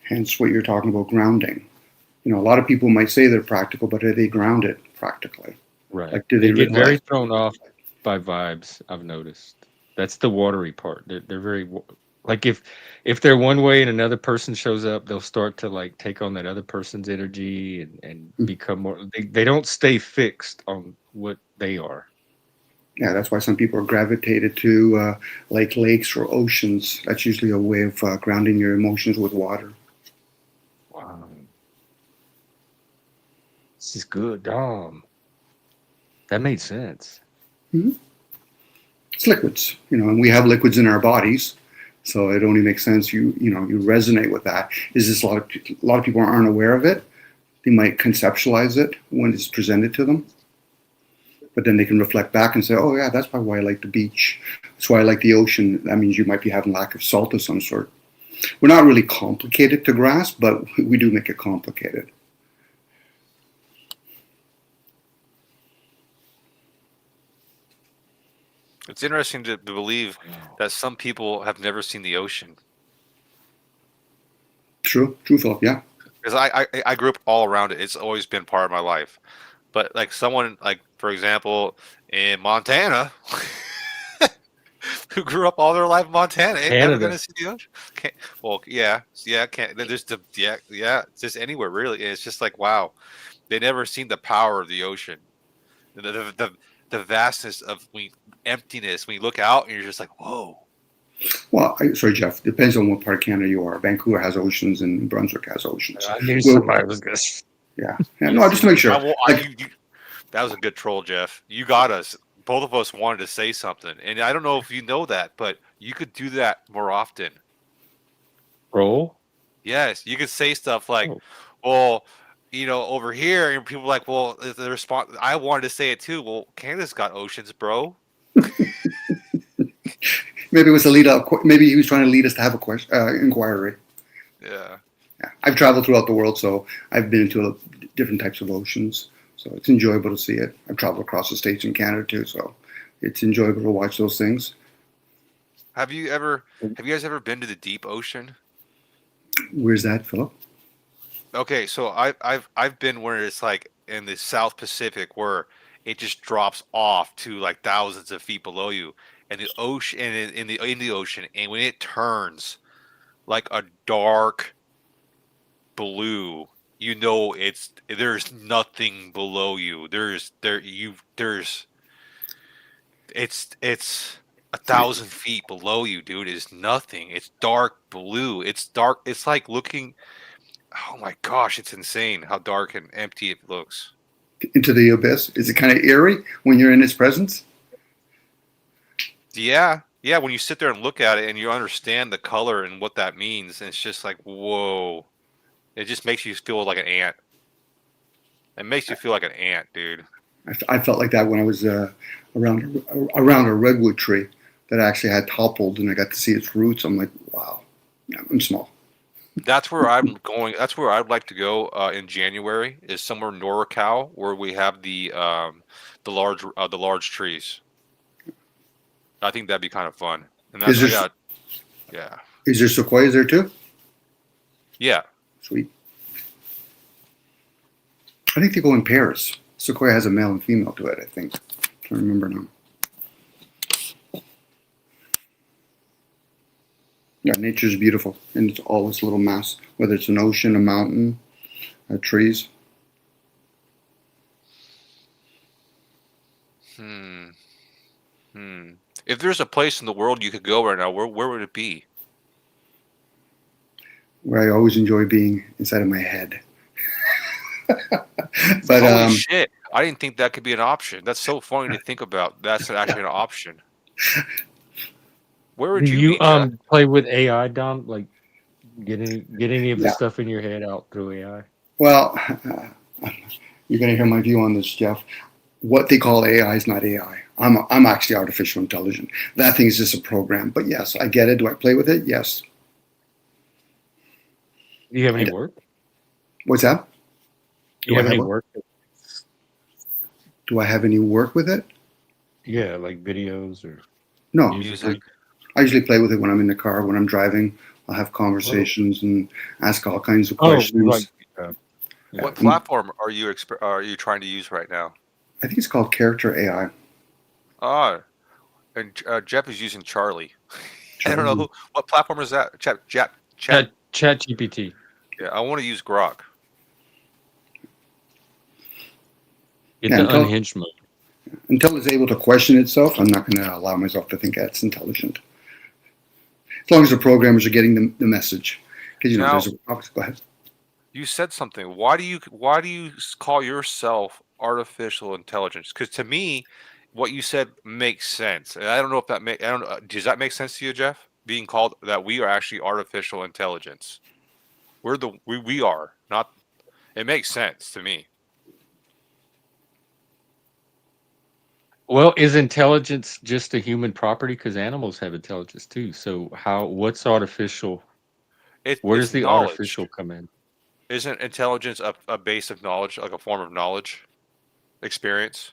hence what you're talking about grounding. A lot of people might say they're practical, but are they grounded practically? Right. Like, do They they get very reflect? thrown off by vibes, I've noticed. That's the watery part. They're very like if they're one way and another person shows up, they'll start to like take on that other person's energy and become more they don't stay fixed on what they are. Yeah, that's why some people are gravitated to like lakes or oceans. That's usually a way of grounding your emotions with water. Wow. This is good, Dom. That made sense. Mm-hmm. It's liquids, and we have liquids in our bodies, so it only makes sense. You resonate with that. Is this a lot of people aren't aware of it? They might conceptualize it when it's presented to them, but then they can reflect back and say, "Oh yeah, that's probably why I like the beach. That's why I like the ocean." That means you might be having lack of salt of some sort. We're not really complicated to grasp, but we do make it complicated. It's interesting to believe that some people have never seen the ocean. True, Philip. Yeah. Because I grew up all around it. It's always been part of my life. But like someone like, for example, in Montana, who grew up all their life in Montana, ain't never Canada. gonna see the ocean. Can't. There's just anywhere really. And it's just like, wow, they never seen the power of the ocean, the vastness of emptiness. When you look out, and you're just like, whoa. Well, sorry, Jeff. Depends on what part of Canada you are. Vancouver has oceans, and New Brunswick has oceans. I knew somebody was going to. Yeah. No, just to make sure. That was a good troll, Jeff. You got us. Both of us wanted to say something, and I don't know if you know that, but you could do that more often. Roll? Yes, you could say stuff like, "Well, over here," and people are like, "Well, the response." I wanted to say it too. Well, Canada's got oceans, bro. Maybe it was a lead up. Maybe he was trying to lead us to have a inquiry. Yeah. I've traveled throughout the world, so I've been into different types of oceans. So it's enjoyable to see it. I've traveled across the states in Canada too, so It's enjoyable to watch those things. Have you guys ever been to the deep ocean? Where's that, Philip? Okay, so I've been where it's like in the South Pacific where it just drops off to like thousands of feet below you, and the ocean and in the ocean, and when it turns like a dark blue, you know there's nothing below you. It's 1,000 feet below you, dude. It's nothing. It's dark blue. It's dark. It's like looking. Oh my gosh, it's insane how dark and empty it looks. Into the abyss? Is it kind of eerie when you're in its presence? Yeah, yeah. When you sit there and look at it and you understand the color and what that means, and it's just like, whoa. It just makes you feel like an ant. It makes you feel like an ant, dude. I felt like that when I was around a redwood tree that actually had toppled, and I got to see its roots. I'm like, wow, yeah, I'm small. That's where I'm going. That's where I'd like to go in January. Is somewhere NorCal where we have the large trees. I think that'd be kind of fun. And that's yeah, Is there sequoias there too? yeah. Sweet. I think they go in pairs. Sequoia has a male and female to it, I think. I can't remember now. Yeah, nature's beautiful, and it's all this little mass, whether it's an ocean, a mountain, trees. If there's a place in the world you could go right now, where would it be? Where I always enjoy being inside of my head. But Holy shit! I didn't think that could be an option. That's so funny to think about. That's actually an option. Where would Do you you be, Jeff? play with AI, Dom? Like get any of the Yeah. stuff in your head out through AI? Well, you're going to hear my view on this, Jeff. What they call AI is not AI. I'm actually artificial intelligence. That thing is just a program. But yes, I get it. Do I play with it? Yes. Do you have any work? What's that? Do you have any what? work? Do I have any work with it? Yeah, like videos or No. Music. I usually play with it when I'm in the car, when I'm driving. I'll have conversations and ask all kinds of questions. like yeah. What platform are you trying to use right now? I think it's called Character AI. Ah, and Jeff is using Charlie. I don't know what platform is that. Chat. Chat GPT. Yeah, I want to use Grok. Get Yeah, the unhinged mode. Until it's able to question itself, I'm not going to allow myself to think it's intelligent. As long as the programmers are getting the message. Because Now- go ahead. You said something. Why do you call yourself artificial intelligence? Because to me, what you said makes sense. And I don't know if that I don't know. Does that make sense to you, Jeff? Being called that we are actually artificial intelligence. We are not. It makes sense to me. Well, is intelligence just a human property? Because animals have intelligence too. So what's artificial? Where It's does the knowledge. artificial come in? Isn't intelligence a base of knowledge, like a form of knowledge, experience?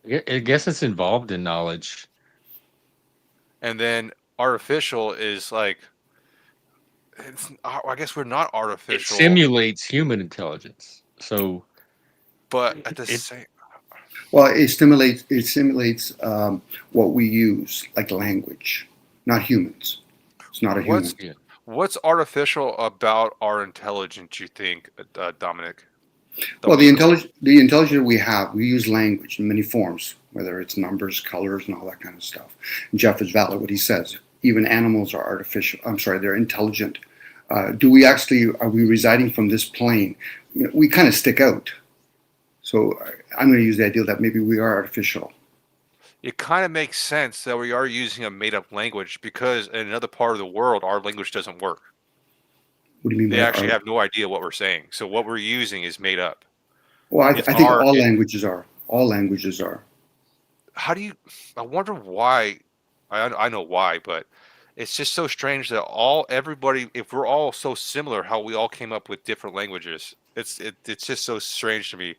I guess it's involved in knowledge. And then artificial is like, I guess we're not It artificial, simulates human intelligence. So but at the it- same, Well, it simulates what we use, like language, not humans. It's not a human. what's artificial about our intelligence? You think, Dominic? Well, the intelligence we have, we use language in many forms, whether it's numbers, colors, and all that kind of stuff. And Jeff is valid what he says. Even animals are artificial. I'm sorry, they're intelligent. Are we residing from this plane? We kind of stick out. So I'm going to use the idea that maybe we are artificial. It kind of makes sense that we are using a made-up language because in another part of the world, our language doesn't work. What do you mean? They actually have no idea what we're saying. So what we're using is made up. Well, I think all languages are. All languages are. How do you? I wonder why. I know why, but it's just so strange that everybody, if we're all so similar, how we all came up with different languages. It's just so strange to me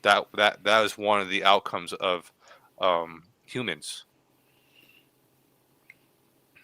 that is one of the outcomes of humans.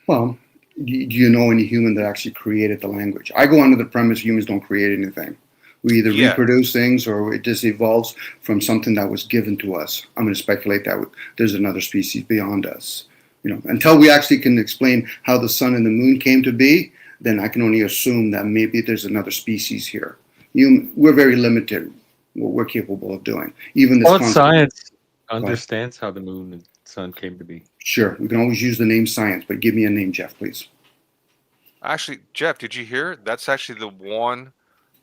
Well, do you know any human that actually created the language? I go under the premise humans don't create anything. We either Yeah. reproduce things or it just evolves from something that was given to us. I'm going to speculate that there's another species beyond us. Until we actually can explain how the sun and the moon came to be, then I can only assume that maybe there's another species here. We're very limited what we're capable of doing. Even this Well, concept. science understands how the moon and sun came to be. Sure, we can always use the name science, but give me a name, Jeff, please. Actually, Jeff, did you hear? That's actually one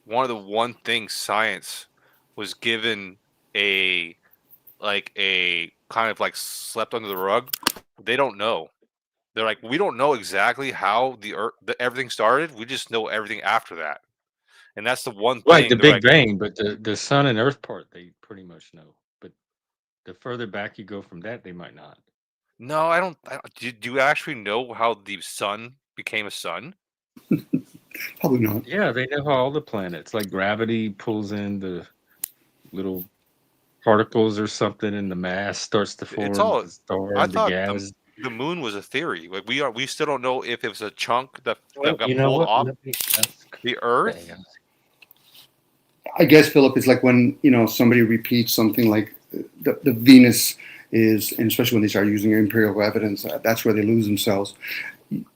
of the one things science was given a kind of like slept under the rug. They don't know. They're like, we don't know exactly how the earth, everything started. We just know everything after that, and that's the one Right, thing. the They're Big Bang, but the sun and earth part, they pretty much know. But the further back you go from that, they might not. No, I don't. Do you actually know how the sun became a sun? Probably not. Yeah, they know how all the planets, like gravity pulls in the little particles or something, and the mass starts to It's form all. the star I and the thought gas. the moon was a theory. Like we still don't know if it was a chunk that Well, got you know pulled what? off Let me ask. the Earth. Dang, I guess, Philip, it's like when somebody repeats something like the Venus is, and especially when they start using empirical evidence, that's where they lose themselves.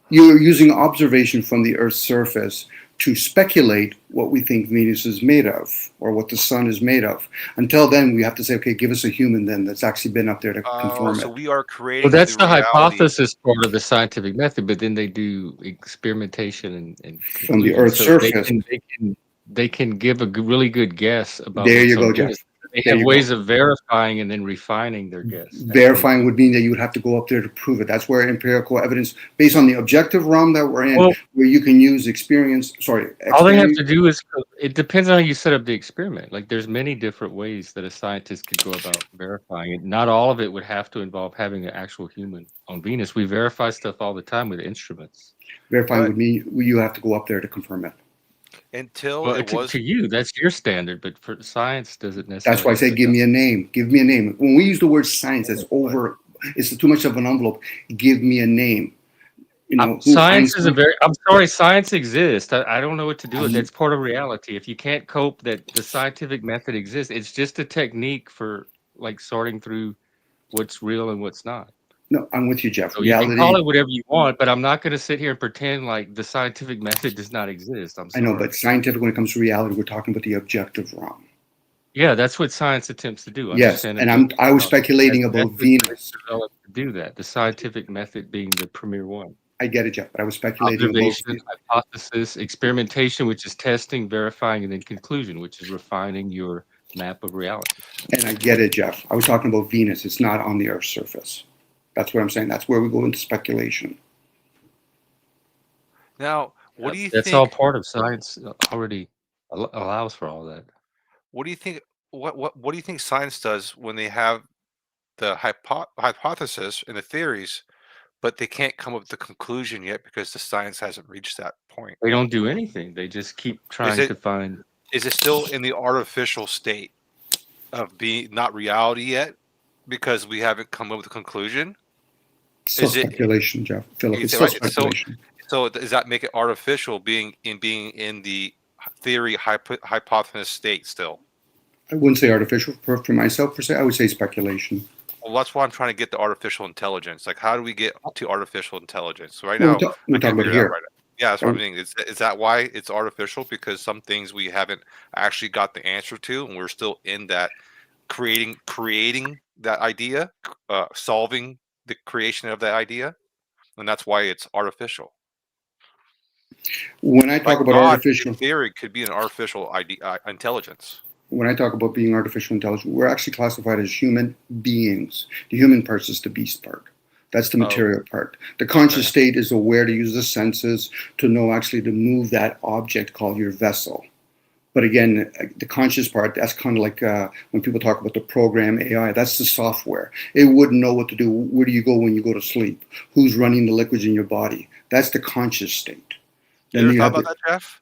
You're using observation from the Earth's surface to speculate what we think Venus is made of or what the sun is made of. Until then, we have to say, okay, give us a human then that's actually been up there to confirm So it. we are Well, creating that's the the reality hypothesis part of the scientific method, but then they do experimentation and From the conclusions, Earth's so surface. they can give a really good guess about There what's you on go, Jeff. Venus. They There have you ways go. of verifying and then refining their guess. As they Verifying go. would mean that you would have to go up there to prove it. That's where empirical evidence, based on the objective realm that we're in, Well, where you can use experience. all they have to do is it depends on how you set up the experiment. Like there's many different ways that a scientist could go about verifying it. Not all of it would have to involve having an actual human on Venus. We verify stuff all the time with instruments. Verifying But- would mean you have to go up there to confirm it. until Well, it was. to you, that's your standard, but for science, doesn't necessarily. That's why I say, give me a name. Give me a name. When we use the word science, it's too much of an envelope. Give me a name. Science is I'm sorry, science exists. I don't know what to do with it. It's part of reality. If you can't cope that the scientific method exists, it's just a technique for like sorting through what's real and what's not. No, I'm with you, Jeff. So you can call it whatever you want, but I'm not going to sit here and pretend like the scientific method does not exist. I'm sorry. I know, but scientific, when it comes to reality, we're talking about the objective realm. Yeah, that's what science attempts to do. Yes, and I was speculating about Venus. To do that, the scientific method being the premier one. I get it, Jeff, but I was speculating Observation, hypothesis, experimentation, which is testing, verifying, and then conclusion, which is refining your map of reality. And I get it, Jeff. I was talking about Venus. It's not on the Earth's surface. That's what I'm saying. That's where we go into speculation. Now, what do you That's think? all part of science. Already allows for all that. What do you think? What do you think science does when they have the hypothesis and the theories, but they can't come up with the conclusion yet because the science hasn't reached that point? They don't do anything. They just keep trying to find. Is it still in the artificial state of being not reality yet because we haven't come up with a conclusion? Still speculation, Jeff. Philip, it's still speculation. So does that make it artificial being in the theory hypothesis state still? I wouldn't say artificial for myself per se. I would say speculation. Well, that's why I'm trying to get to artificial intelligence. Like, how do we get to artificial intelligence? So now, we're talking about here. Yeah, that's what I'm saying. Is that why it's artificial? Because some things we haven't actually got the answer to, and we're still in that creating that idea, solving the creation of that idea, and that's why it's artificial. When I talk about artificial, in theory, could be an artificial intelligence. When I talk about being artificial intelligence, we're actually classified as human beings. The human part is the beast part. That's the material part. The conscious state is aware to use the senses to know actually to move that object called your vessel. But again, the conscious part, that's kind of like when people talk about the program AI, that's the software. It wouldn't know what to do. Where do you go when you go to sleep? Who's running the liquids in your body? That's the conscious state. You ever thought about that, Jeff?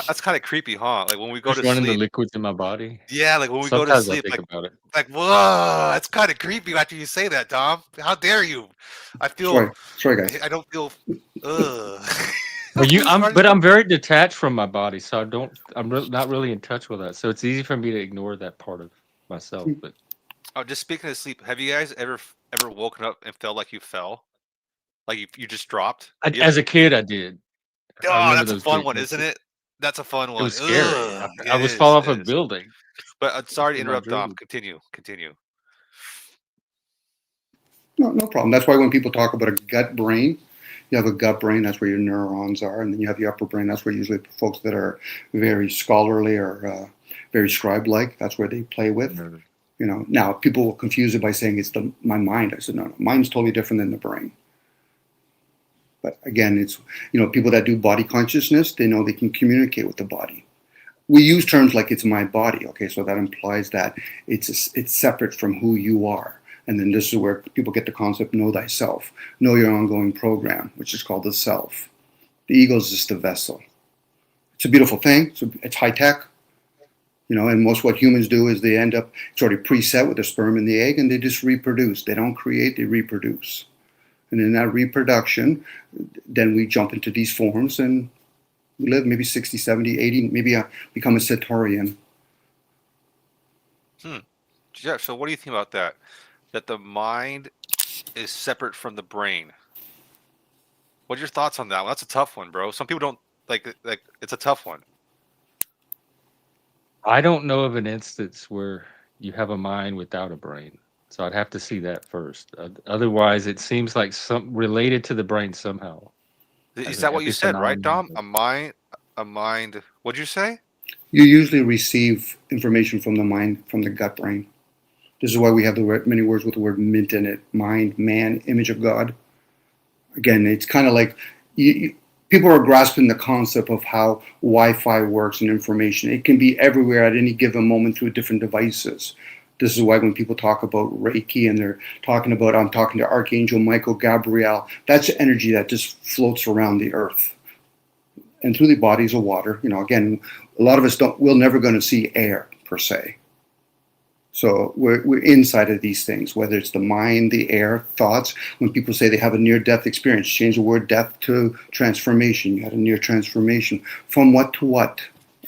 That's kind of creepy, huh? Like when we go Just to running the sleep. liquids in my body. Yeah, like when we go to Sometimes I sleep, think about it. like whoa, that's kind of creepy after you say that, Tom. How dare you? I feel Sorry, guys. I don't feel. Ugh. Well, Sorry. but I'm very detached from my body, so I'm not really in touch with that. So it's easy for me to ignore that part of myself. But Oh, just speaking of sleep, have you guys ever woken up and felt like you fell, like you just dropped? You ever? as a kid, I did. I Oh, remember that's a those fun big one, isn't misses. it? That's a fun It one. was scary. Ugh, I it was fall is. off It a is. building But sorry to in my interrupt, Dom. dream. Continue. Continue. No problem. That's why when people talk about a gut brain, you have a gut brain, that's where your neurons are, and then you have your upper brain, that's where usually folks that are very scholarly or very scribe-like, that's where they play with. Mhm. You know, now people will confuse it by saying it's my mind. I said, no, mine's totally different than the brain. But again, it's, you know, people that do body consciousness, they know they can communicate with the body. We use terms like it's my body, okay, so that implies that it's separate from who you are. And then this is where people get the concept, know thyself, know your ongoing program, which is called the self. The ego is just a vessel. It's a beautiful thing. It's high tech, you know, and most what humans do is they end up, it's already preset with the sperm and the egg, and they just reproduce. They don't create, they reproduce. And in that reproduction, then we jump into these forms and we live maybe 60, 70, 80, maybe become a Satorian. Yeah. So, what do you think about that? That the mind is separate from the brain. What's your thoughts on that? Well, that's a tough one, bro. Some people don't like. It's a tough one. I don't know of an instance where you have a mind without a brain. So I'd have to see that first. Otherwise, it seems like some related to the brain somehow Is as an that what you said, right, epiphenomenon. Dom? A mind. What'd you say? You usually receive information from the mind, from the gut brain. This is why we have many words with the word mint in it: mind, man, image of God. Again, it's kind of like people are grasping the concept of how Wi-Fi works and information. It can be everywhere at any given moment through different devices. This is why when people talk about Reiki and they're talking about, I'm talking to Archangel Michael Gabriel, that's energy that just floats around the earth and through the bodies of water. You know, again, a lot of us we're never going to see air per se. So we're inside of these things, whether it's the mind, the air, thoughts. When people say they have a near-death experience, change the word death to transformation. You had a near transformation. From what to what?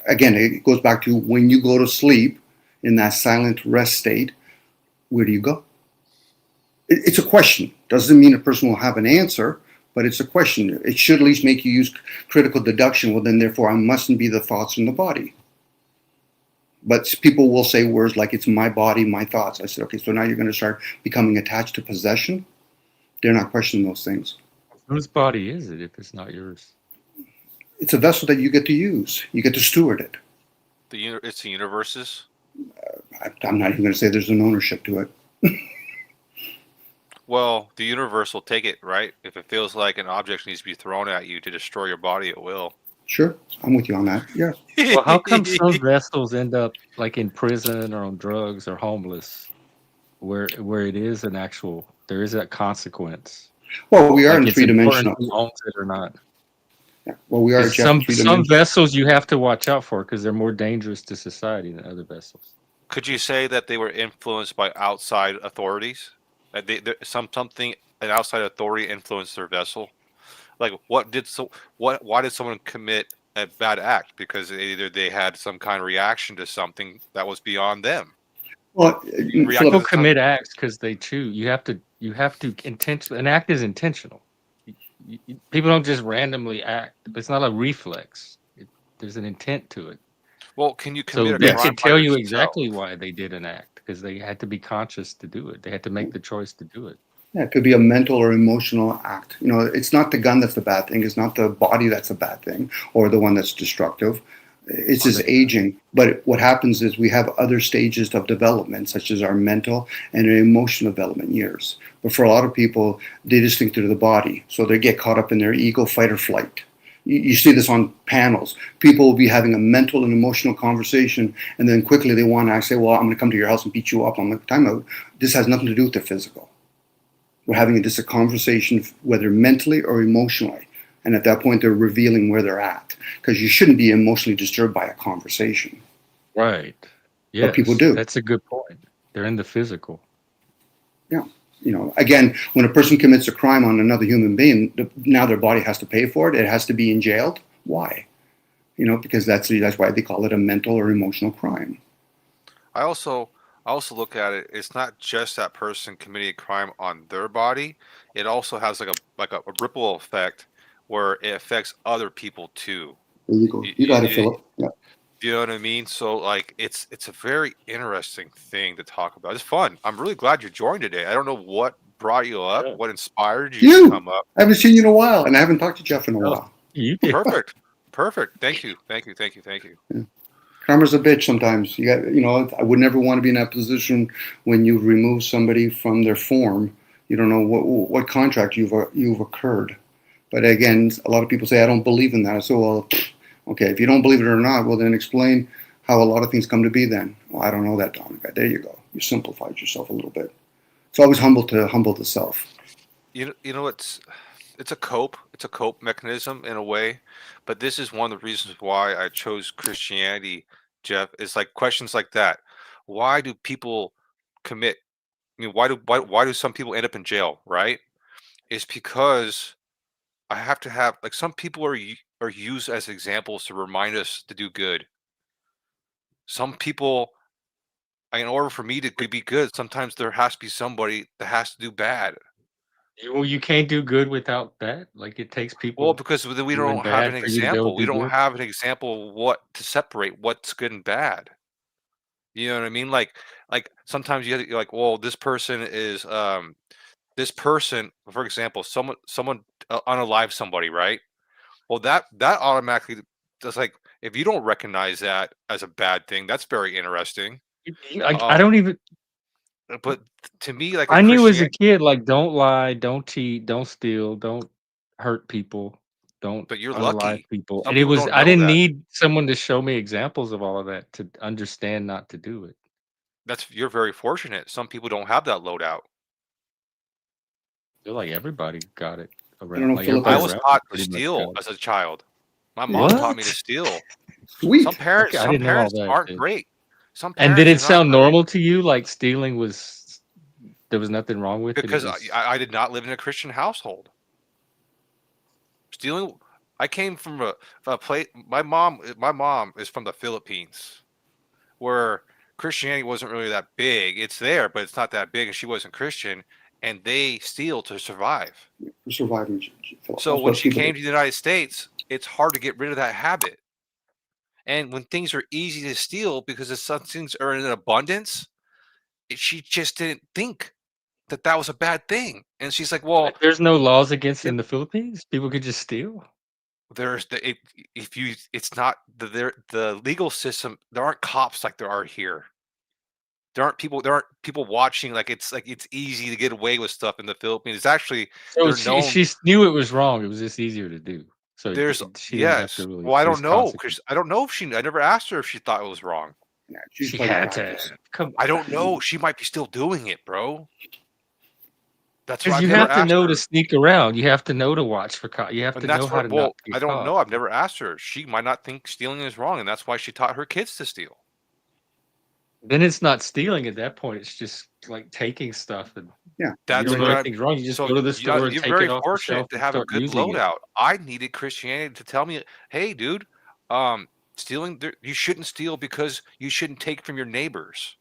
Again, it goes back to when you go to sleep in that silent rest state, where do you go? It's a question. Doesn't mean a person will have an answer, but it's a question. It should at least make you use critical deduction. Well, then therefore I mustn't be the thoughts in the body. But people will say words like, it's my body, my thoughts. I said, okay, so now you're going to start becoming attached to possession? They're not questioning those things. Whose body is it if it's not yours? It's a vessel that you get to use. You get to steward it. It's the universe's. I'm not even going to say there's an ownership to it. Well, the universe will take it, right? If it feels like an object needs to be thrown at you to destroy your body, it will. Sure, I'm with you on that. Yeah. Well, how come some vessels end up like in prison or on drugs or homeless, where it is an actual, there is that consequence? Well, we are Like in it's three important dimensional. who owns it or not. Yeah. Well, we are 'Cause Jeff, some three dimensional. vessels you have to watch out for because they're more dangerous to society than other vessels. Could you say that they were influenced by outside authorities? That something an outside authority influenced their vessel? Like why did someone commit a bad act? Because either they had some kind of reaction to something that was beyond them. Well, People commit acts because they choose. You have to intentionally. An act is intentional. People don't just randomly act. It's not a reflex. There's an intent to it. Well, can you So commit a they crime can by tell you yourself? exactly why they did an act because they had to be conscious to do it. They had to make the choice to do it. Yeah, it could be a mental or emotional act. You know, it's not the gun that's the bad thing. It's not the body that's a bad thing or the one that's destructive. It's his aging. But what happens is we have other stages of development, such as our mental and emotional development years. But for a lot of people, they just think they're the body. So they get caught up in their ego, fight or flight. You see this on panels. People will be having a mental and emotional conversation, and then quickly they want to say, well, I'm going to come to your house and beat you up. I'm like, time out. This has nothing to do with the physical. We're having just a conversation, whether mentally or emotionally. And at that point, they're revealing where they're at, because you shouldn't be emotionally disturbed by a conversation. Right. But people Yes, do. that's a good point. They're in the physical. Yeah. Again, when a person commits a crime on another human being, now their body has to pay for it. It has to be in jail. Why? Because that's why they call it a mental or emotional crime. I also look at it. It's not just that person committing a crime on their body. It also has like a ripple effect where it affects other people too. There you go. You got it, Philip. Yeah. Do you know what I mean? So like it's a very interesting thing to talk about. It's fun. I'm really glad you joined today. I don't know what brought you up, Yeah. what inspired you to come up. I haven't seen you in a while, and I haven't talked to Jeff in a Oh, while. you did. Perfect. Thank you. Yeah. Karma's a bitch sometimes. I would never want to be in that position when you remove somebody from their form. You don't know what contract you've occurred. But again, a lot of people say, I don't believe in that. I say, well, okay, if you don't believe it or not, well, then explain how a lot of things come to be then. Well, I don't know that, Dominic. There you go. You simplified yourself a little bit. It's always humble the self. You know it's a cope mechanism in a way, but this is one of the reasons why I chose Christianity, Jeff, is like questions like that. Why do people commit? I mean, why do some people end up in jail, right? It's because I have to have like some people are used as examples to remind us to do good. Some people, in order for me to be good, sometimes there has to be somebody that has to do bad. Well, you can't do good without that. Like it takes Well, people because we doing don't have bad an for you to be able example. to We do don't good. have an example of what to separate what's good and bad. You know what I mean? Like sometimes you're like, well, this person, for example, someone unalive somebody, right? Well, that automatically does like if you don't recognize that as a bad thing, that's very interesting. I Um, don't even. but to me, like in I knew as a Christianity, kid, like, don't lie, don't cheat, don't steal, don't hurt people, don't but you're unalive lucky. people. Some And it people was, don't I know didn't that. need someone to show me examples of all of that to understand not to do it. You're very fortunate. Some people don't have that loadout. Feel like everybody got it I don't around. know, Like Philip. I everybody was around me taught to pretty much steal got it. as a child. My mom taught me to What? steal. Sweet. Okay, I Some didn't know all parents that. aren't Dude. great. Some And did parents it are not sound great normal to you? Like stealing was, there was nothing wrong with it. It because was, I did not live in a Christian household. Stealing. I came from a place. My mom is from the Philippines, where Christianity wasn't really that big. It's there, but it's not that big, and she wasn't Christian, and they steal to survive. For surviving, Philip. So That's when what she people came do. to the United States, it's hard to get rid of that habit. And when things are easy to steal because some things are in abundance, she just didn't think that that was a bad thing. And she's like, "Well, like, there's no laws against yeah, in the Philippines. People could just steal. there's the it, if you it's not the legal system. There aren't cops like there are here. There aren't people watching like it's easy to get away with stuff in the Philippines. It's actually So they're known. she knew it was wrong. It was just easier to do. So There's she didn't have to yes. really. Well, I There's don't know consequences. because I don't know if I never asked her if she thought it was wrong. Yeah, she's She private had to. practice. Come I don't on. know. She might be still doing it, bro. That's why Because I've you never have to asked know to her. sneak around. You have to know to watch for caught. You have And to know that's how what, to not well, get I don't caught. know. I've never asked her. She might not think stealing is wrong, and that's why she taught her kids to steal. Then it's not stealing at that point. It's just like taking stuff, and Yeah. you That's don't know what I'm. anything's wrong. You just So go to the store and you're take it very off the shelf fortunate to and have a start good using it. loadout. I needed Christianity to tell me, hey, dude, stealing, you shouldn't steal because you shouldn't take from your neighbors.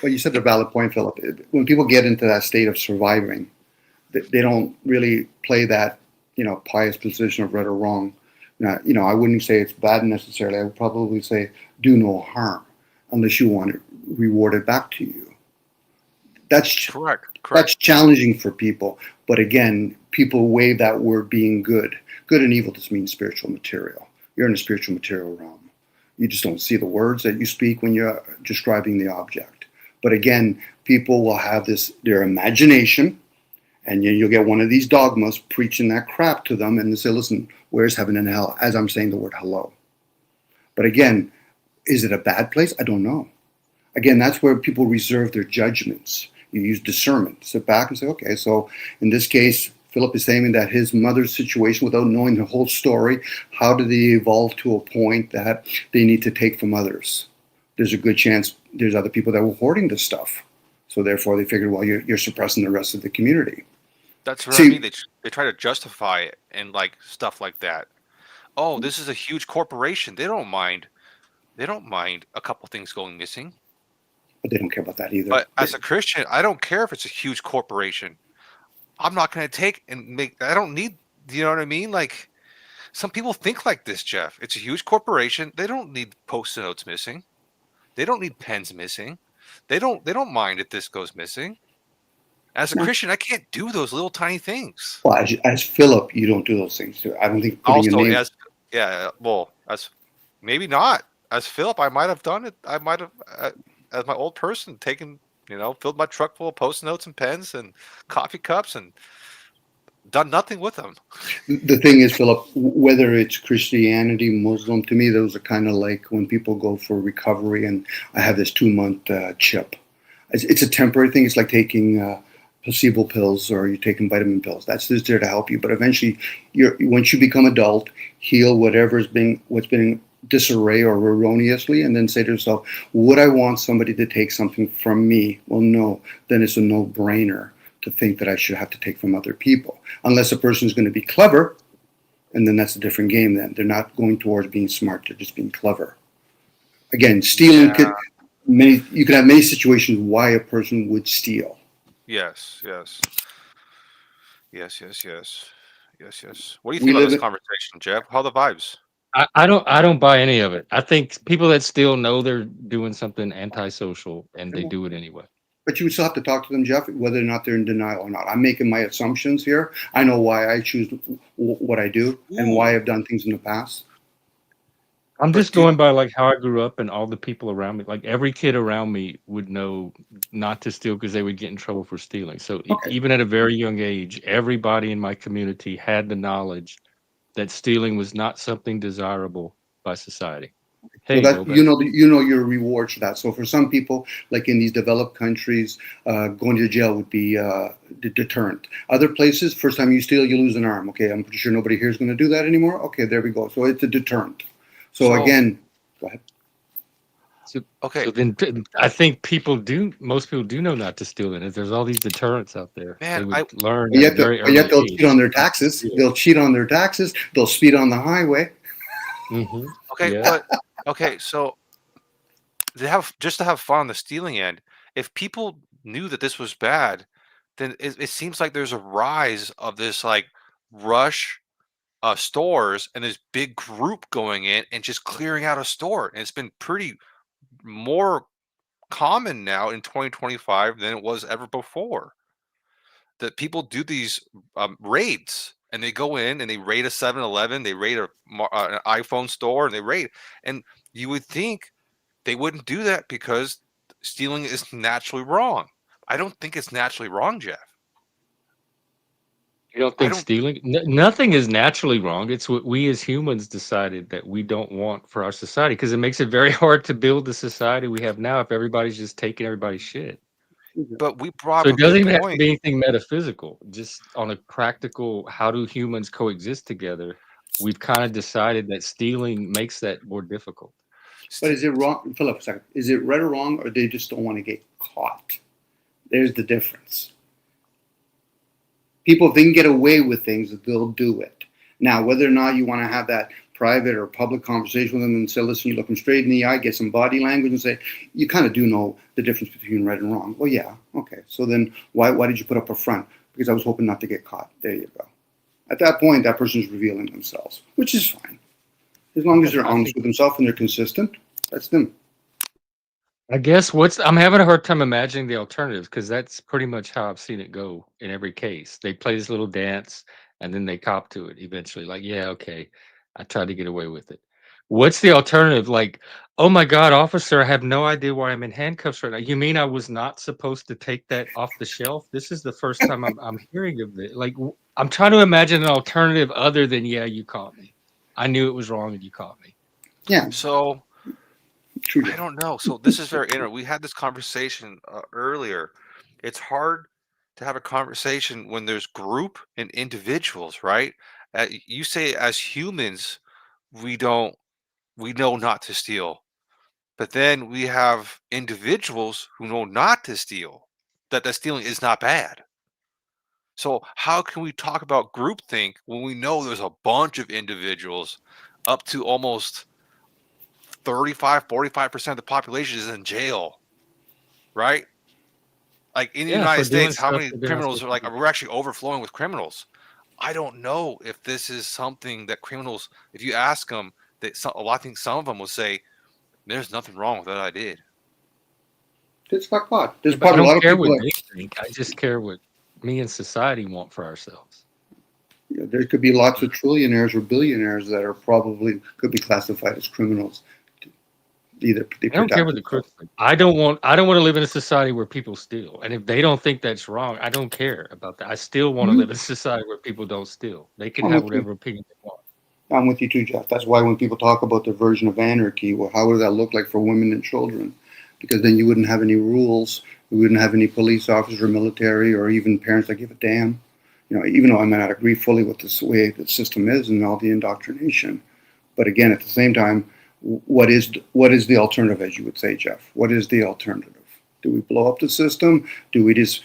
Well, you said a valid point, Philip. When people get into that state of surviving, they don't really play that, pious position of right or wrong. Now, I wouldn't say it's bad necessarily. I would probably say do no harm unless you want it rewarded back to you. That's Correct. that's challenging for people. But again, people waive that word being good. Good and evil just means spiritual material. You're in a spiritual material realm. You just don't see the words that you speak when you're describing the object. But again, people will have their imagination, and you'll get one of these dogmas preaching that crap to them, and they say, listen, where's heaven and hell? As I'm saying the word hello. But again, is it a bad place? I don't know. Again, that's where people reserve their judgments. You use discernment. Sit back and say, okay, so in this case, Philip is saying that his mother's situation, without knowing the whole story, how did they evolve to a point that they need to take from others? There's a good chance there's other people that were hoarding this stuff. So therefore, they figured, well, you're suppressing the rest of the community. That's what I See, mean. They try to justify it and like stuff like that. Oh, this is a huge corporation. They don't mind. They don't mind a couple things going missing. but they don't care about that either. But as a Christian, I don't care if it's a huge corporation. I'm not going to take and make. I don't need. You know what I mean? Like some people think like this, Jeff. It's a huge corporation. They don't need post-it notes missing. They don't need pens missing. They don't mind if this goes missing. As a No. Christian, I can't do those little tiny things. Well, as Philip, you don't do those things. I don't think putting Also, a name. as maybe not as Philip, I might have done it. I might have, as my old person, taken filled my truck full of post notes and pens and coffee cups and done nothing with them. The thing is, Philip, whether it's Christianity, Muslim, to me, those are kind of like when people go for recovery and I have this 2-month chip. It's a temporary thing. It's like taking placebo pills or you're taking vitamin pills. That's just there to help you. But eventually, once you become adult, heal what's been disarray or erroneously, and then say to yourself, would I want somebody to take something from me? Well, no. Then it's a no-brainer to think that I should have to take from other people. Unless a person is going to be clever, and then that's a different game then. They're not going towards being smart, they're just being clever. Again, stealing you could have many situations why a person would steal. Yes. What do you We think about live this in- conversation, Jeff? How are the vibes? I don't buy any of it. I think people that still know they're doing something antisocial and they do it anyway. But you would still have to talk to them, Jeff, whether or not they're in denial or not. I'm making my assumptions here. I know why I choose what I do and why I've done things in the past. I'm But just going by like how I grew up and all the people around me. Like every kid around me would know not to steal because they would get in trouble for stealing. So Okay. even at a very young age, everybody in my community had the knowledge that stealing was not something desirable by society. Hey, So go that back. you know your rewards for that. So for some people, like in these developed countries, going to jail would be deterrent. Other places, first time you steal, you lose an arm. Okay, I'm pretty sure nobody here is going to do that anymore. Okay, there we go. So it's a deterrent. So again, go ahead. Okay, So then I think most people do know not to steal in it. There's all these deterrents out there. Man, They would learn But at a yet, very but yet early they'll age. cheat on their taxes. They'll cheat on their taxes. They'll speed on the highway. Mhm. okay, Yeah. but okay, so to have fun on the stealing end, if people knew that this was bad, then it seems like there's a rise of this like rush stores and this big group going in and just clearing out a store. And it's been pretty more common now in 2025 than it was ever before. That people do these raids and they go in and they raid a 7-Eleven, they raid an iPhone store, and they raid. And you would think they wouldn't do that because stealing is naturally wrong. I don't think it's naturally wrong, Jeff. You don't I think don't. stealing? Nothing is naturally wrong. It's what we as humans decided that we don't want for our society because it makes it very hard to build the society we have now if everybody's just taking everybody's shit. But we brought So up it a doesn't good even have to point. be anything metaphysical. Just on a practical, how do humans coexist together? We've kind of decided that stealing makes that more difficult. But is it wrong, Philip? Second, is it right or wrong, or they just don't want to get caught? There's the difference. People, if they can get away with things, they'll do it. Now, whether or not you want to have that private or public conversation with them and say, listen, you look them straight in the eye, get some body language and say, you kind of do know the difference between right and wrong. Well, yeah, okay. So then why did you put up a front? Because I was hoping not to get caught. There you go. At that point, that person's revealing themselves, which is fine. As long as they're honest with themselves and they're consistent, that's them. I guess I'm having a hard time imagining the alternatives because that's pretty much how I've seen it go in every case. They play this little dance and then they cop to it eventually. Like, yeah, okay, I tried to get away with it. What's the alternative? Like, oh my God, officer, I have no idea why I'm in handcuffs right now. You mean I was not supposed to take that off the shelf? This is the first time I'm hearing of it. Like, I'm trying to imagine an alternative other than, yeah, you caught me. I knew it was wrong and you caught me. Yeah. So True. I don't know. So this is very interesting. We had this conversation earlier. It's hard to have a conversation when there's group and individuals, right? You say as humans, we know not to steal, but then we have individuals who know not to steal. That stealing is not bad. So how can we talk about groupthink when we know there's a bunch of individuals, up to almost 35, 45% of the population is in jail, right? Like in the Yeah, United for doing States, how stuff many that they're not criminals supposed are to like, do. we're actually overflowing with criminals. I don't know if this is something that criminals, if you ask them, I think some of them will say, there's nothing wrong with what I did. It's not caught. There's Yeah, but I probably a don't lot of care people what that, they think. I just care what me and society want for ourselves. there could be lots of trillionaires or billionaires that are probably could be classified as criminals. Either they I don't care protect what the themselves. crooks think. I don't want to live in a society where people steal. And if they don't think that's wrong, I don't care about that. I still want to Mhm. live in a society where people don't steal. They can I'm have with you. whatever opinion they want. I'm with you too, Jeff. That's why when people talk about the version of anarchy, well, how would that look like for women and children? Because then you wouldn't have any rules. We wouldn't have any police officers or military or even parents that give a damn. Even though I may not agree fully with this way the system is and all the indoctrination, but again, at the same time, what is the alternative, as you would say, Jeff? What is the alternative? Do we blow up the system? Do we just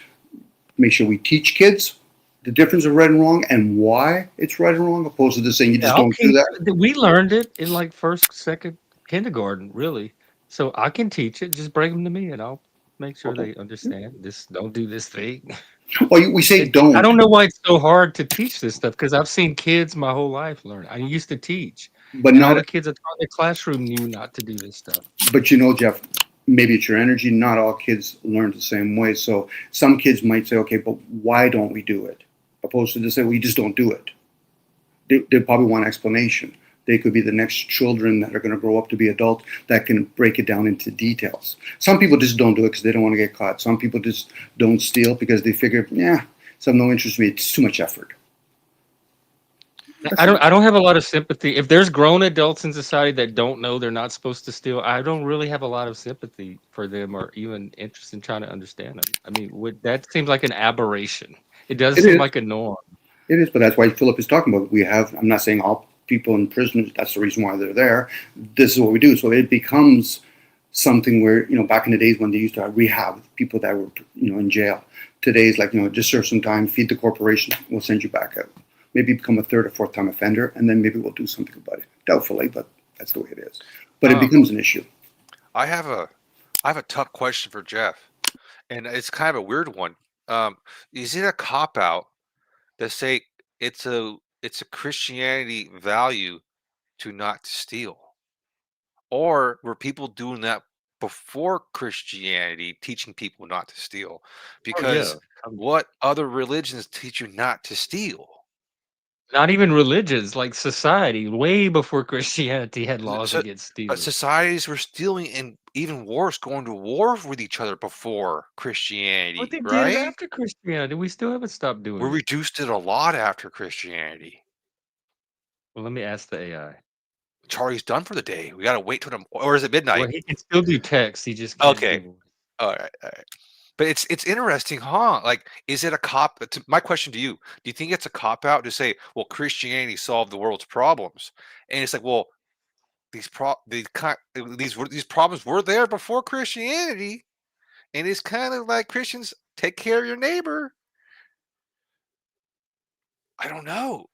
make sure we teach kids the difference of right and wrong and why it's right and wrong, opposed to just saying you Yeah, just I'll don't do teach. that? We learned it in like first, second kindergarten, really. So I can teach it. Just bring them to me, and I'll make sure Okay. they understand. This, don't do this thing. Well, we say I don't, don't know why it's so hard to teach this stuff because I've seen kids my whole life learn. I used to teach, but and all not. the kids I taught in the classroom knew not to do this stuff. But Jeff, maybe it's your energy. Not all kids learn the same way. So some kids might say, okay, but why don't we do it? Opposed to just say, well, you just don't do it. They probably want an explanation. They could be the next children that are going to grow up to be adults that can break it down into details. Some people just don't do it because they don't want to get caught. Some people just don't steal because they figure, yeah, it's of no interest to me. It's too much effort. I don't have a lot of sympathy. If there's grown adults in society that don't know they're not supposed to steal, I don't really have a lot of sympathy for them or even interest in trying to understand them. I mean, that seems like an aberration. It does It seem is. like a norm. It is, but that's why Philip is talking about. I'm not saying all people in prison, that's the reason why they're there. This is what we do. So it becomes something where, back in the days when they used to rehab people that were, in jail. Today's like, just serve some time, feed the corporation, we'll send you back out. Maybe become a third or fourth time offender, and then maybe we'll do something about it. Doubtfully, but that's the way it is. But it becomes an issue. I have a tough question for Jeff, and it's kind of a weird one. Is it a cop out to say it's a Christianity value to not steal, or were people doing that before Christianity, teaching people not to steal? Oh yeah. Because what other religions teach you not to steal? Not even religions, like society, way before Christianity had laws So, against stealing. societies were stealing, and even worse, going to war with each other before But Christianity, they did it right? after Christianity. We still haven't stopped We doing it. reduced it a lot after Christianity. Well, let me ask the AI. Charlie's done for the day. We gotta wait till or is it Well, midnight? he can still do text. He just can't Okay. do voice. All right. All right. But it's interesting, huh? Like, is it a cop? My question to you: do you think it's a cop out to say, "Well, Christianity solved the world's problems," and it's like, well, these problems were there before Christianity, and it's kind of like Christians take care of your neighbor. I don't know.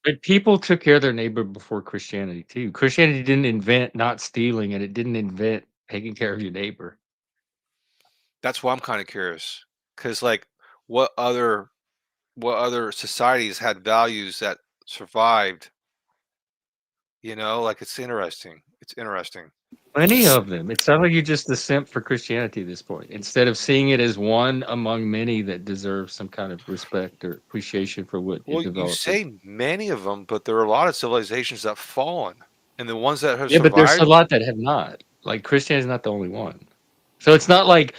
But people took care of their neighbor before Christianity too. Christianity didn't invent not stealing, and it didn't invent taking care of your neighbor. That's why I'm kind of curious, because like, what other what other societies had values that survived? Like it's interesting. It's interesting. Plenty of them. It sounds like you're just a simp for Christianity at this point, instead of seeing it as one among many that deserves some kind of respect or appreciation for what it Well, you developed. say many of them, but there are a lot of civilizations that have fallen, and the ones that have Yeah, but there's a survived. lot that have not. Like Christianity is not the only one. So it's not like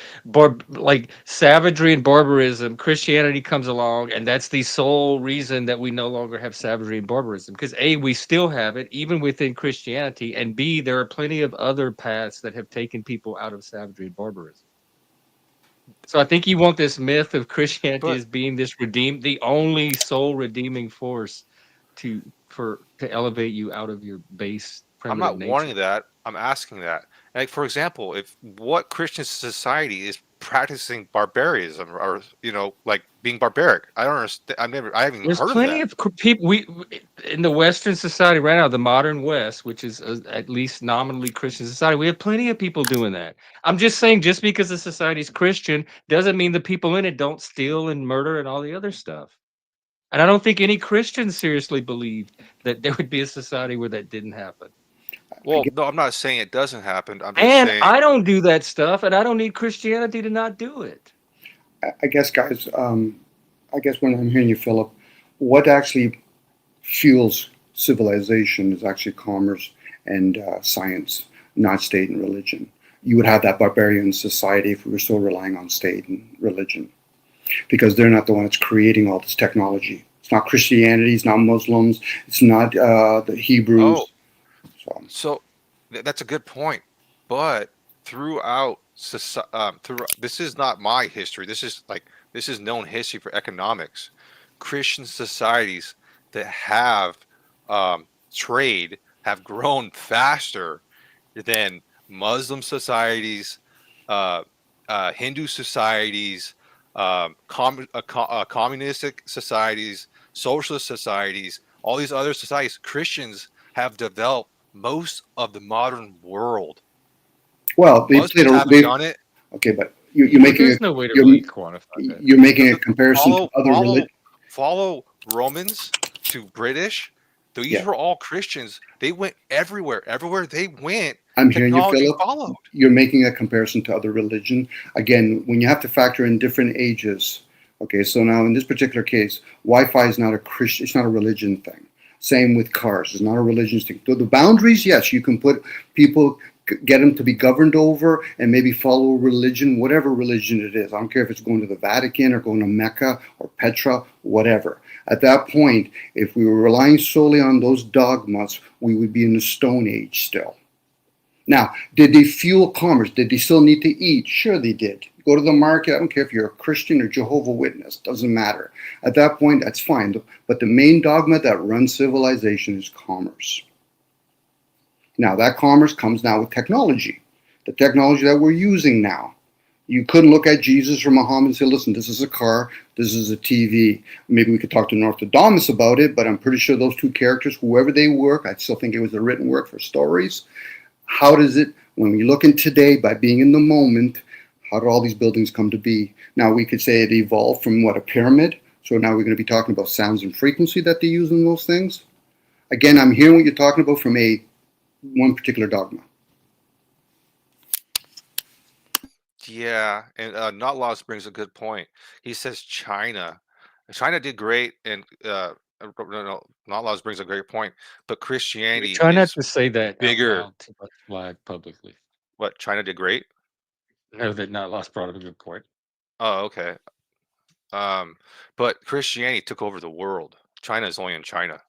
like savagery and barbarism. Christianity comes along, and that's the sole reason that we no longer have savagery and barbarism. Because A, we still have it even within Christianity, and B, there are plenty of other paths that have taken people out of savagery and barbarism. So I think you want this myth of Christianity But as being this the only soul redeeming force to elevate you out of your base I'm primitive not nature. wanting that. I'm asking that. Like, for example, if what Christian society is practicing barbarism or, like being barbaric? I don't understand. I haven't even There's heard of plenty that. of people in the Western society right now, the modern West, which is at least nominally Christian society. We have plenty of people doing that. I'm just saying, just because the society's Christian doesn't mean the people in it don't steal and murder and all the other stuff. And I don't think any Christians seriously believed that there would be a society where that didn't happen. I Well, guess, no, I'm not saying it doesn't happen. I'm just And saying, I don't do that stuff, and I don't need Christianity to not do it. I guess, guys. I guess when I'm hearing you, Philip, what actually fuels civilization is actually commerce and science, not state and religion. You would have that barbarian society if we were still relying on state and religion, because they're not the one that's creating all this technology. It's not Christianity. It's not Muslims. It's not the oh, Hebrews. So so that's a good point. But throughout this is not my history. This is known history for economics. Christian societies that have trade have grown faster than Muslim societies, uh, Hindu societies, communistic societies, socialist societies, all these other societies. Christians have developed most of the modern world. well, they played Muslims a haven't they done it. okay, but you're But making a there's no way to you're really quantify that. you're making a The- comparison to follow, other follow, religions. follow Romans to British. These Yeah, were all Christians. They went everywhere. Everywhere they went, I'm hearing you, technology Philip. followed. You're making a comparison to other religion. Again, when you have to factor in different ages. Okay, so now in this particular case, Wi-Fi is not a Christian. It's not a religion thing. Same with cars. It's not a religion thing. So the boundaries, yes, you can put people, get them to be governed over and maybe follow religion, whatever religion it is. I don't care if it's going to the Vatican or going to Mecca or Petra, whatever. At that point, if we were relying solely on those dogmas, we would be in the Stone Age still. Now, did they fuel commerce? Did they still need to eat? Sure, they did. Go to the market. I don't care if you're a Christian or Jehovah Witness. Doesn't matter. At that point, that's fine. But the main dogma that runs civilization is commerce. Now, that commerce comes now with technology. The technology that we're using now. You couldn't look at Jesus or Muhammad and say, listen, this is a car, this is a TV. Maybe we could talk to Nostradamus about it, but I'm pretty sure those two characters, whoever they work, I still think it was a written work for stories. How does it, when we look in today, by being in the moment, how did all these buildings come to be? Now, we could say it evolved from what, a pyramid? So now we're going to be talking about sounds and frequency that they use in those things. Again, I'm hearing what you're talking about from one particular dogma. Yeah, and Not Lost brings a good point. He says China. China did great, and no, Not Lost brings a great point. But Christianity Try not is to say that out bigger. loud to flag publicly. What, China did great? No, that not lost brought up a good point. Oh, okay. But Christianity took over the world. China is only in China.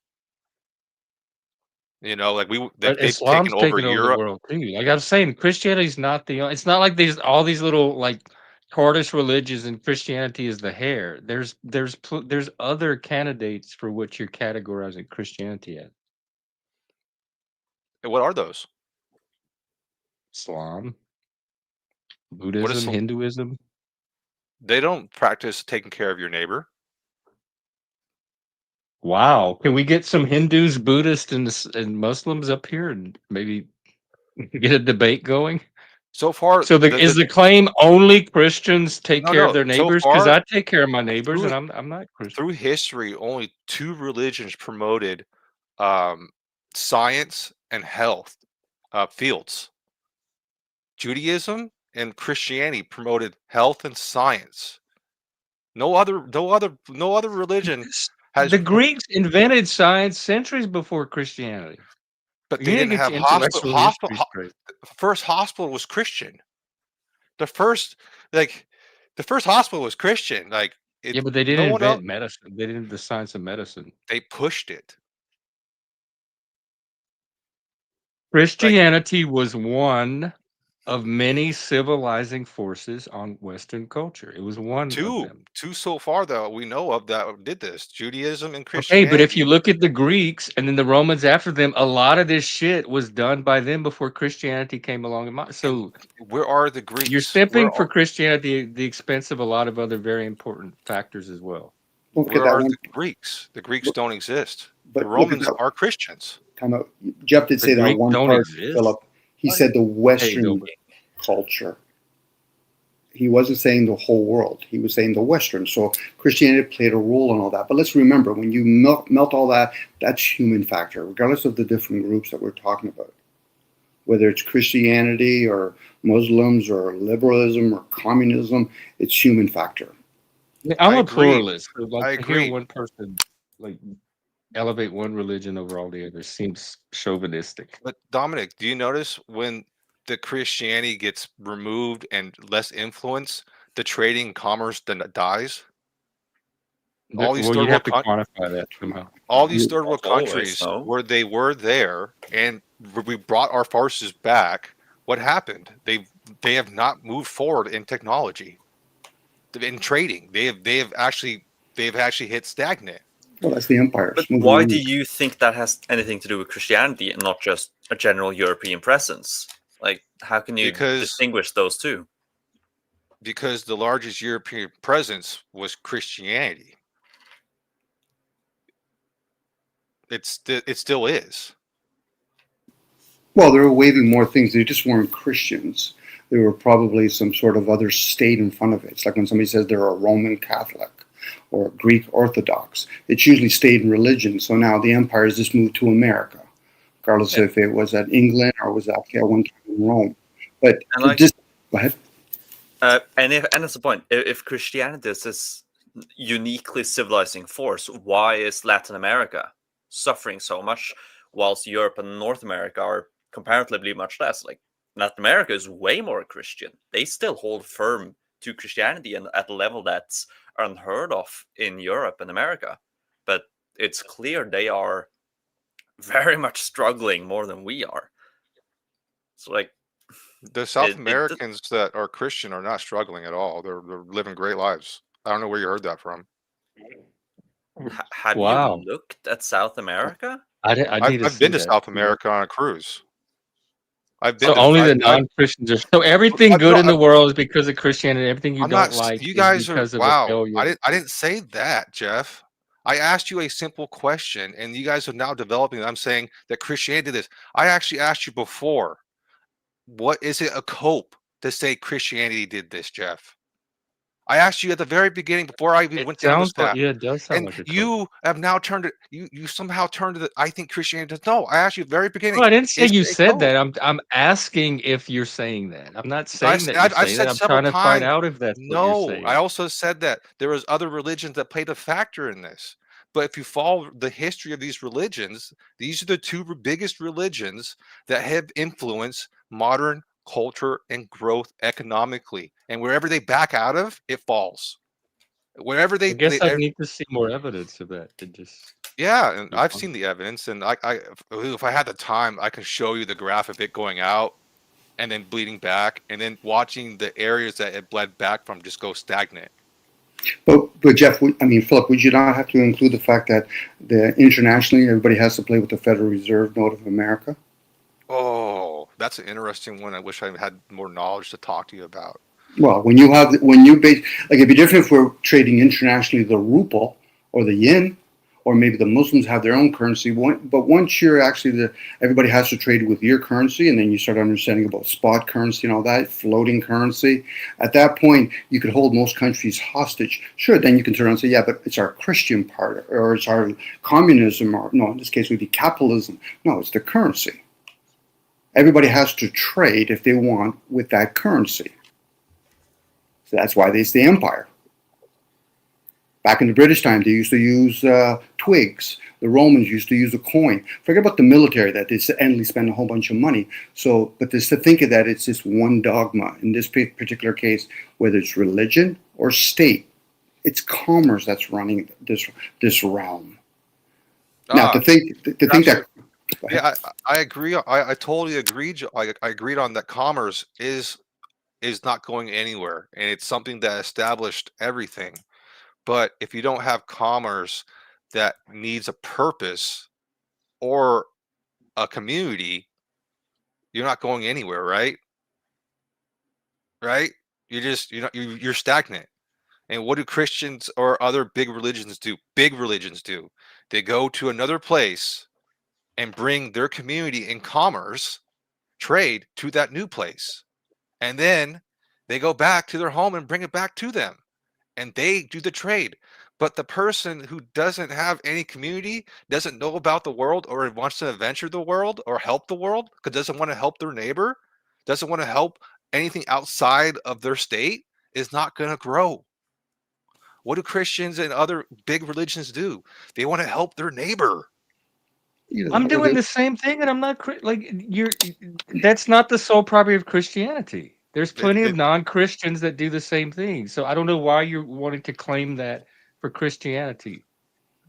Like But they've taken Islam's over taken over the Europe. world too. Like I was saying, Christianity's not the it's not like these all these little like tortoise religions and Christianity is the hare. There's other candidates for what you're categorizing Christianity as. What are those? Islam, What is Buddhism, Hinduism. They don't practice taking care of your neighbor. Wow. Can we get some Hindus, Buddhists, and Muslims up here and maybe get a debate going? So far, So is the claim only Christians take care of no. their So neighbors? Because far I take care of my neighbors, through and I'm not Christian. through history, only two religions promoted um, science and health fields. Judaism and Christianity promoted health and science. No other religion has. The Greeks invented science centuries before Christianity. But You they need to didn't get have your hospital. intellectual history straight. First hospital was Christian. The first, like, the first hospital was Christian. Like, Yeah, it. but they No didn't one else. invent medicine. They didn't the science of medicine. They pushed it. Like, Christianity was one of many civilizing forces on Western culture. It was one of them. Two so far that we know of that did this: Judaism and Okay, but if you Christianity. look at the Greeks and then the Romans after them, a lot of this shit was done by them before Christianity came along. And So where are the you're Greeks? simping for Christianity at the expense of a lot of other very important factors as well. Don't forget Where that are one. the Greeks? The Greeks don't exist. The But look at Romans that. are Christians. Time out. Jeff did The say that Greeks one don't part, exist. Philip. He What? said the Hey, Western Gilbert. culture. He wasn't saying the whole world. He was saying the Western. So Christianity played a role in all that. But let's remember, when you melt all that, that's human factor, regardless of the different groups that we're talking about. Whether it's Christianity or Muslims or liberalism or communism, it's human factor. I'm I a agree. pluralist. So I like to hear agree. one person like elevate one religion over all the others seems chauvinistic. But Dominic, do you notice when the Christianity gets removed and less influence, the trading and commerce then dies? All these Well, third you'd have world to quantify that somehow. all these third world Not always, countries no. where they were there and we brought our forces back. What happened? They have not moved forward in technology, in trading. They have actually hit stagnant. Well, that's the empires. But moving why on. do you think that has anything to do with Christianity and not just a general European presence? Like, how can you distinguish those two? Because the largest European presence was Christianity. It still is. Well, they were waving more things. They just weren't Christians. There were probably some sort of other state in front of it. It's like when somebody says they're a Roman Catholic or a Greek Orthodox. It's usually state and religion. So now the empire has just moved to America, regardless if it was at England or was at one time in Rome. But And like, just go ahead. And that's the point. If Christianity is this uniquely civilizing force, why is Latin America suffering so much, whilst Europe and North America are comparatively much less? Like, Latin America is way more Christian. They still hold firm to Christianity and at a level that's unheard of in Europe and America. But it's clear they are very much struggling more than we are. So, like, the South Americans that are Christian are not struggling at all. They're living great lives. I don't know where you heard that from. Have you looked at South America? I've been to South America on a cruise. I've been so to only the non-Christians are. So everything good in the world is because of Christianity. Everything you don't like you guys is because are of wow. a failure. I didn't say that, Jeff. I asked you a simple question, and you guys are now developing it. I'm saying that Christianity did this. I actually asked you before, what is it a cope to say Christianity did this, Jeff? I asked you at the very beginning before I even went down this path. Yeah, it does sound like a you have now turned it. You somehow turned it. I think Christianity does. No, I asked you at the very beginning. Well, I didn't say is you it a said cope? that. I'm asking if you're saying that. I'm not saying that I've you're saying said that. I'm several trying to times. find out if that's what you're No, saying. I also said that there was other religions that played a factor in this. But if you follow the history of these religions, these are the two biggest religions that have influenced modern culture and growth economically. And wherever they back out of, it falls. Wherever I guess I need to see more evidence of that to just. Yeah, and I've seen the evidence, and if I had the time, I can show you the graph of it going out and then bleeding back, and then watching the areas that it bled back from just go stagnant. But Jeff, Philip, would you not have to include the fact that internationally everybody has to play with the Federal Reserve note of America? Oh, that's an interesting one. I wish I had more knowledge to talk to you about. Well, it'd be different if we're trading internationally the ruble or the yen, or maybe the Muslims have their own currency. But once you're actually everybody has to trade with your currency, and then you start understanding about spot currency and all that, floating currency. At that point, you could hold most countries hostage. Sure, then you can turn around and say, yeah, but it's our Christian part, or it's our communism, or no, in this case, it would be capitalism. No, it's the currency. Everybody has to trade if they want with that currency. So that's why it's the empire. Back in the British time, they used to use twigs. The Romans used to use a coin. Forget about the military, that they endlessly spend a whole bunch of money. So, but just to think of that, it's just one dogma. In this particular case, whether it's religion or state, it's commerce that's running this realm. Now, to think that Yeah, I agree. I totally agreed. I agreed on that. Commerce is not going anywhere, and it's something that established everything. But if you don't have commerce that needs a purpose or a community, you're not going anywhere, right? Right? You're stagnant. And what do Christians or other big religions do? Big religions do. They go to another place and bring their community and commerce, trade to that new place. And then they go back to their home and bring it back to them. And they do the trade. But the person who doesn't have any community, doesn't know about the world, or wants to adventure the world or help the world, because doesn't want to help their neighbor, doesn't want to help anything outside of their state, is not going to grow. What do Christians and other big religions do? They want to help their neighbor. I'm doing the same thing, and I'm not like you're. That's not the sole property of Christianity. There's plenty of non-Christians that do the same thing. So I don't know why you're wanting to claim that for Christianity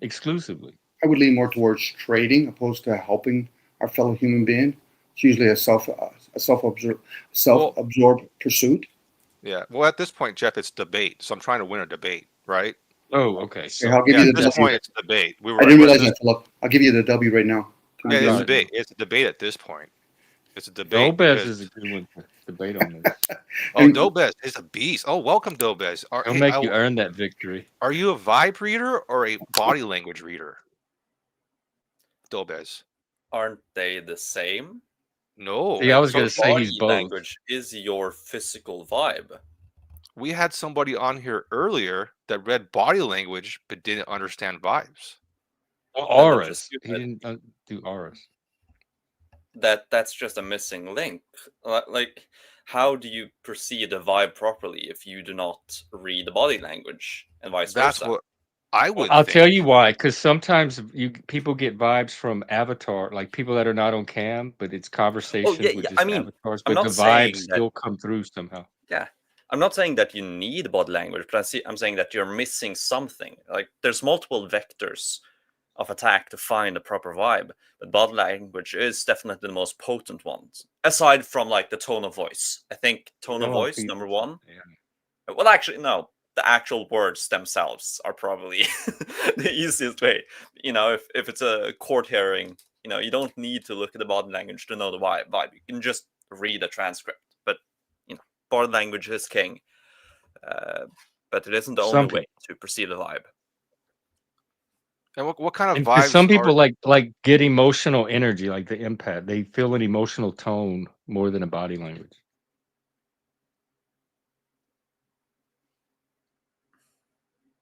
exclusively. I would lean more towards trading opposed to helping our fellow human being. It's usually a self-absorbed pursuit. Yeah. Well, at this point, Jeff, it's debate. So I'm trying to win a debate, right? Oh, okay. So I'll give you at the this W. point, it's a debate. I didn't realize that, Philip. I'll give you the W right now. Yeah, it's a debate. It's a debate at this point. It's a debate. Dobez is a good one to debate on this. Oh, Dobez is a beast. Oh, welcome, Dobez. He'll make you earn that victory. Are you a vibe reader or a body language reader? Dobez. Aren't they the same? No. See, I was going to say Body he's both. language is your physical vibe. We had somebody on here earlier that read body language but didn't understand vibes. Well, auras. He didn't do auras. That's just a missing link. Like, how do you perceive the vibe properly if you do not read the body language and vice versa? That's what I would. I'll tell you why. Because sometimes people get vibes from avatar, like people that are not on cam, but it's conversations with just avatars. But the vibes still come through somehow. Yeah, I'm not saying that you need body language, but I'm saying that you're missing something. Like, there's multiple vectors of attack to find the proper vibe, but body language is definitely the most potent one, aside from like the tone of voice. I think tone of voice, number one. Yeah. Well, actually, no, the actual words themselves are probably the easiest way. You know, if it's a court hearing, you know, you don't need to look at the body language to know the vibe. You can just read a transcript. But you know, body language is king. But it isn't the only way to perceive the vibe. And what kind of And vibes? Some people like get emotional energy, like the empath. They feel an emotional tone more than a body language.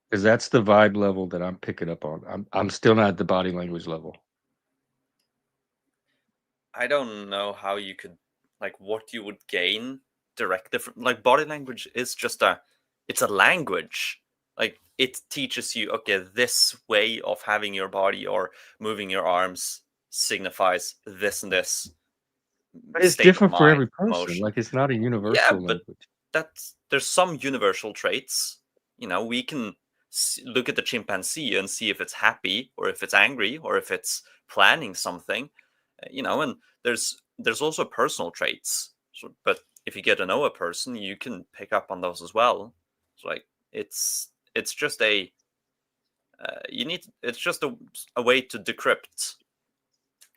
Because that's the vibe level that I'm picking up on. I'm still not at the body language level. I don't know how you could, like, what you would gain directly from, like, body language is just it's a language. Like, it teaches you, okay, this way of having your body or moving your arms signifies this and this. But it's different for every person. Emotion. Like, it's not a universal language. There's some universal traits. You know, we can look at the chimpanzee and see if it's happy or if it's angry or if it's planning something. You know, and there's also personal traits. So, but if you get to know a person, you can pick up on those as well. So, like, it's just it's just a way to decrypt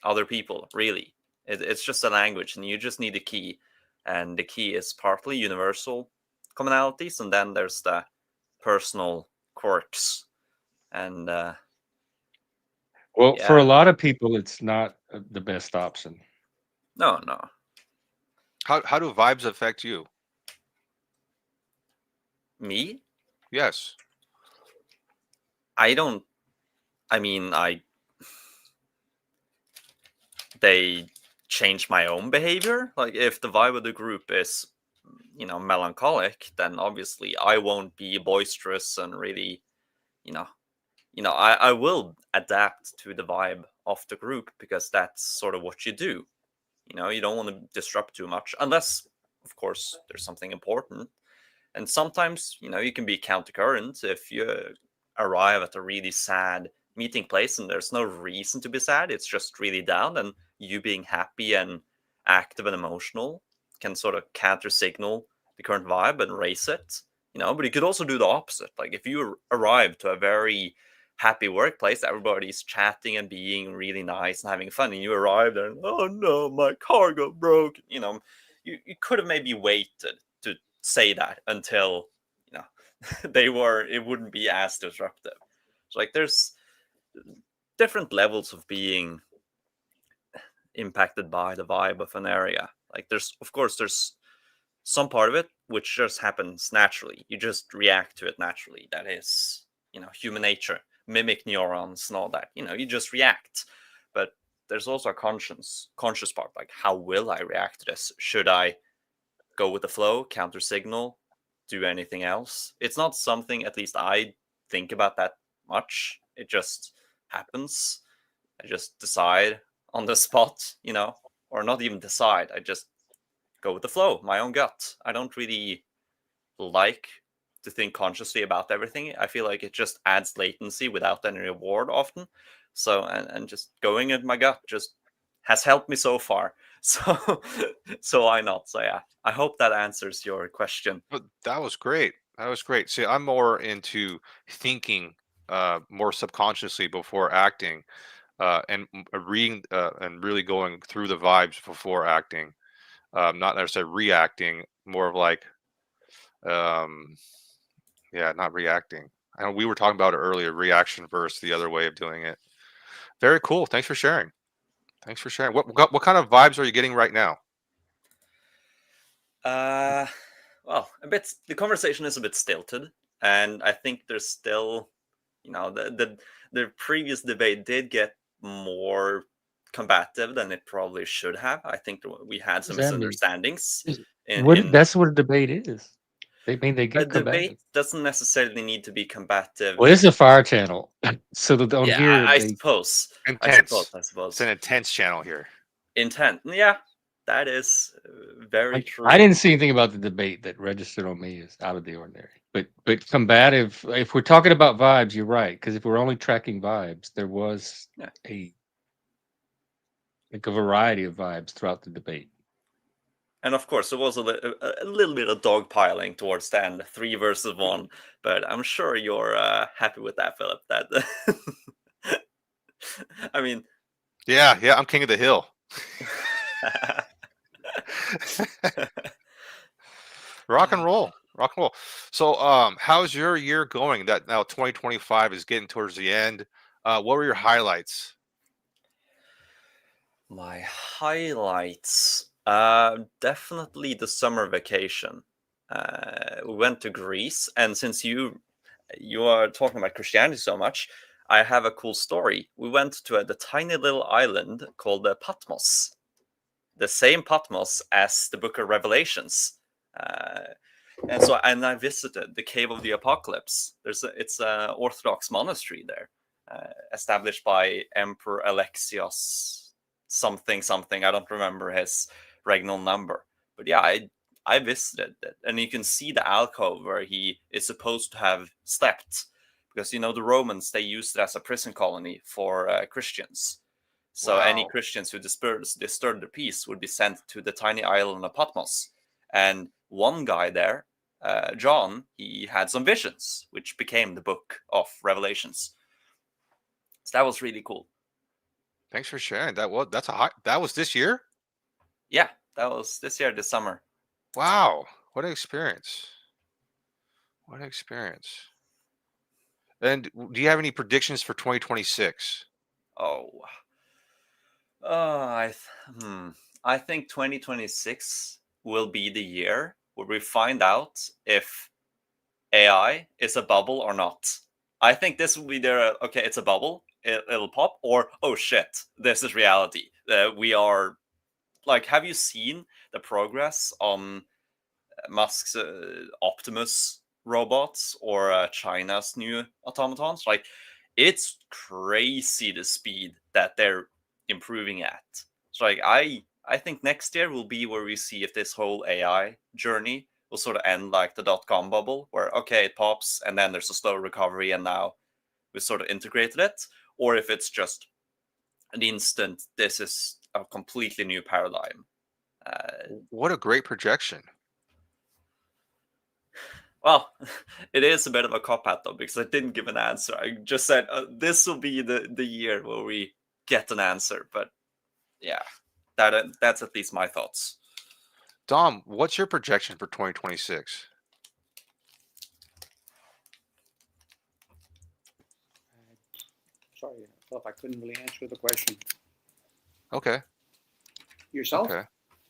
other people, really. It's just a language, and you just need a key, and the key is partly universal commonalities, and then there's the personal quirks. And for a lot of people, it's not the best option. No. How do vibes affect you? Me? Yes. They change my own behavior. Like, if the vibe of the group is, you know, melancholic, then obviously I won't be boisterous and really, I will adapt to the vibe of the group, because that's sort of what you do. You know, you don't want to disrupt too much, unless, of course, there's something important. And sometimes, you know, you can be countercurrent. If you arrive at a really sad meeting place and there's no reason to be sad, it's just really down, and you being happy and active and emotional can sort of counter signal the current vibe and raise it, but you could also do the opposite. Like if you arrive to a very happy workplace, everybody's chatting and being really nice and having fun, and you arrive there and, oh no, my car got broke, you could have maybe waited to say that until it wouldn't be as disruptive. So like there's different levels of being impacted by the vibe of an area. Like there's some part of it which just happens naturally. You just react to it naturally. That is, human nature, mimic neurons and all that. You just react. But there's also a conscious part. Like, how will I react to this? Should I go with the flow, counter signal, do anything else? It's not something, at least I think about that much. It just happens. I just decide on the spot, or not even decide. I just go with the flow, my own gut. I don't really like to think consciously about everything. I feel like it just adds latency without any reward often. So, and just going at my gut just has helped me so far. So why not? So yeah, I hope that answers your question. But that was great. That was great. See, I'm more into thinking more subconsciously before acting, and reading and really going through the vibes before acting. Not necessarily reacting, more of like, yeah, not reacting. And we were talking about it earlier, reaction versus the other way of doing it. Very cool. Thanks for sharing. Thanks for sharing. What kind of vibes are you getting right now? Well, the conversation is a bit stilted, and I think there's still, the previous debate did get more combative than it probably should have. I think we had some misunderstandings. That's what a debate is. They mean they A get combative. debate doesn't necessarily need to be combative. Well, it's a fire channel, so that on here, I suppose. Intense. I suppose. It's an intense channel here. Intent. Yeah, that is very true. I didn't see anything about the debate that registered on me as out of the ordinary. But combative, if we're talking about vibes, you're right. Because if we're only tracking vibes, there was a variety of vibes throughout the debate. And of course, there was a little bit of dogpiling towards the end, 3 versus 1. But I'm sure you're happy with that, Philip. That I mean, yeah, I'm king of the hill. Rock and roll. So, how's your year going? That now 2025 is getting towards the end. What were your highlights? My highlights, definitely the summer vacation. We went to Greece, and since you are talking about Christianity so much, I have a cool story. We went to the tiny little island called Patmos, the same Patmos as the Book of Revelations. And I visited the Cave of the Apocalypse. It's an Orthodox monastery there, established by Emperor Alexios something. I don't remember his regnal number, but yeah, I visited it, and you can see the alcove where he is supposed to have slept, because the Romans, they used it as a prison colony for Christians. So any Christians who disturbed the peace would be sent to the tiny island of Patmos. And one guy there, John, he had some visions, which became the Book of Revelations. So that was really cool. Thanks for sharing. That was this year? Yeah, that was this year, this summer. Wow, what an experience! And do you have any predictions for 2026? I think 2026 will be the year where we find out if AI is a bubble or not. I think this will be okay, it's a bubble, it'll pop, or oh shit, this is reality. We are like, have you seen the progress on Musk's Optimus robots or China's new automatons? Like, it's crazy the speed that they're improving at. So like, I think next year will be where we see if this whole AI journey will sort of end like the dot-com bubble, where okay, it pops and then there's a slow recovery and now we sort of integrated it, or if it's just an instant, this is a completely new paradigm. What a great projection. Well, it is a bit of a cop-out though, because I didn't give an answer. I just said this will be the year where we get an answer. But yeah, that's at least my thoughts. Dom, what's your projection for 2026? Sorry, I thought I couldn't really answer the question. Okay. Yourself? Okay.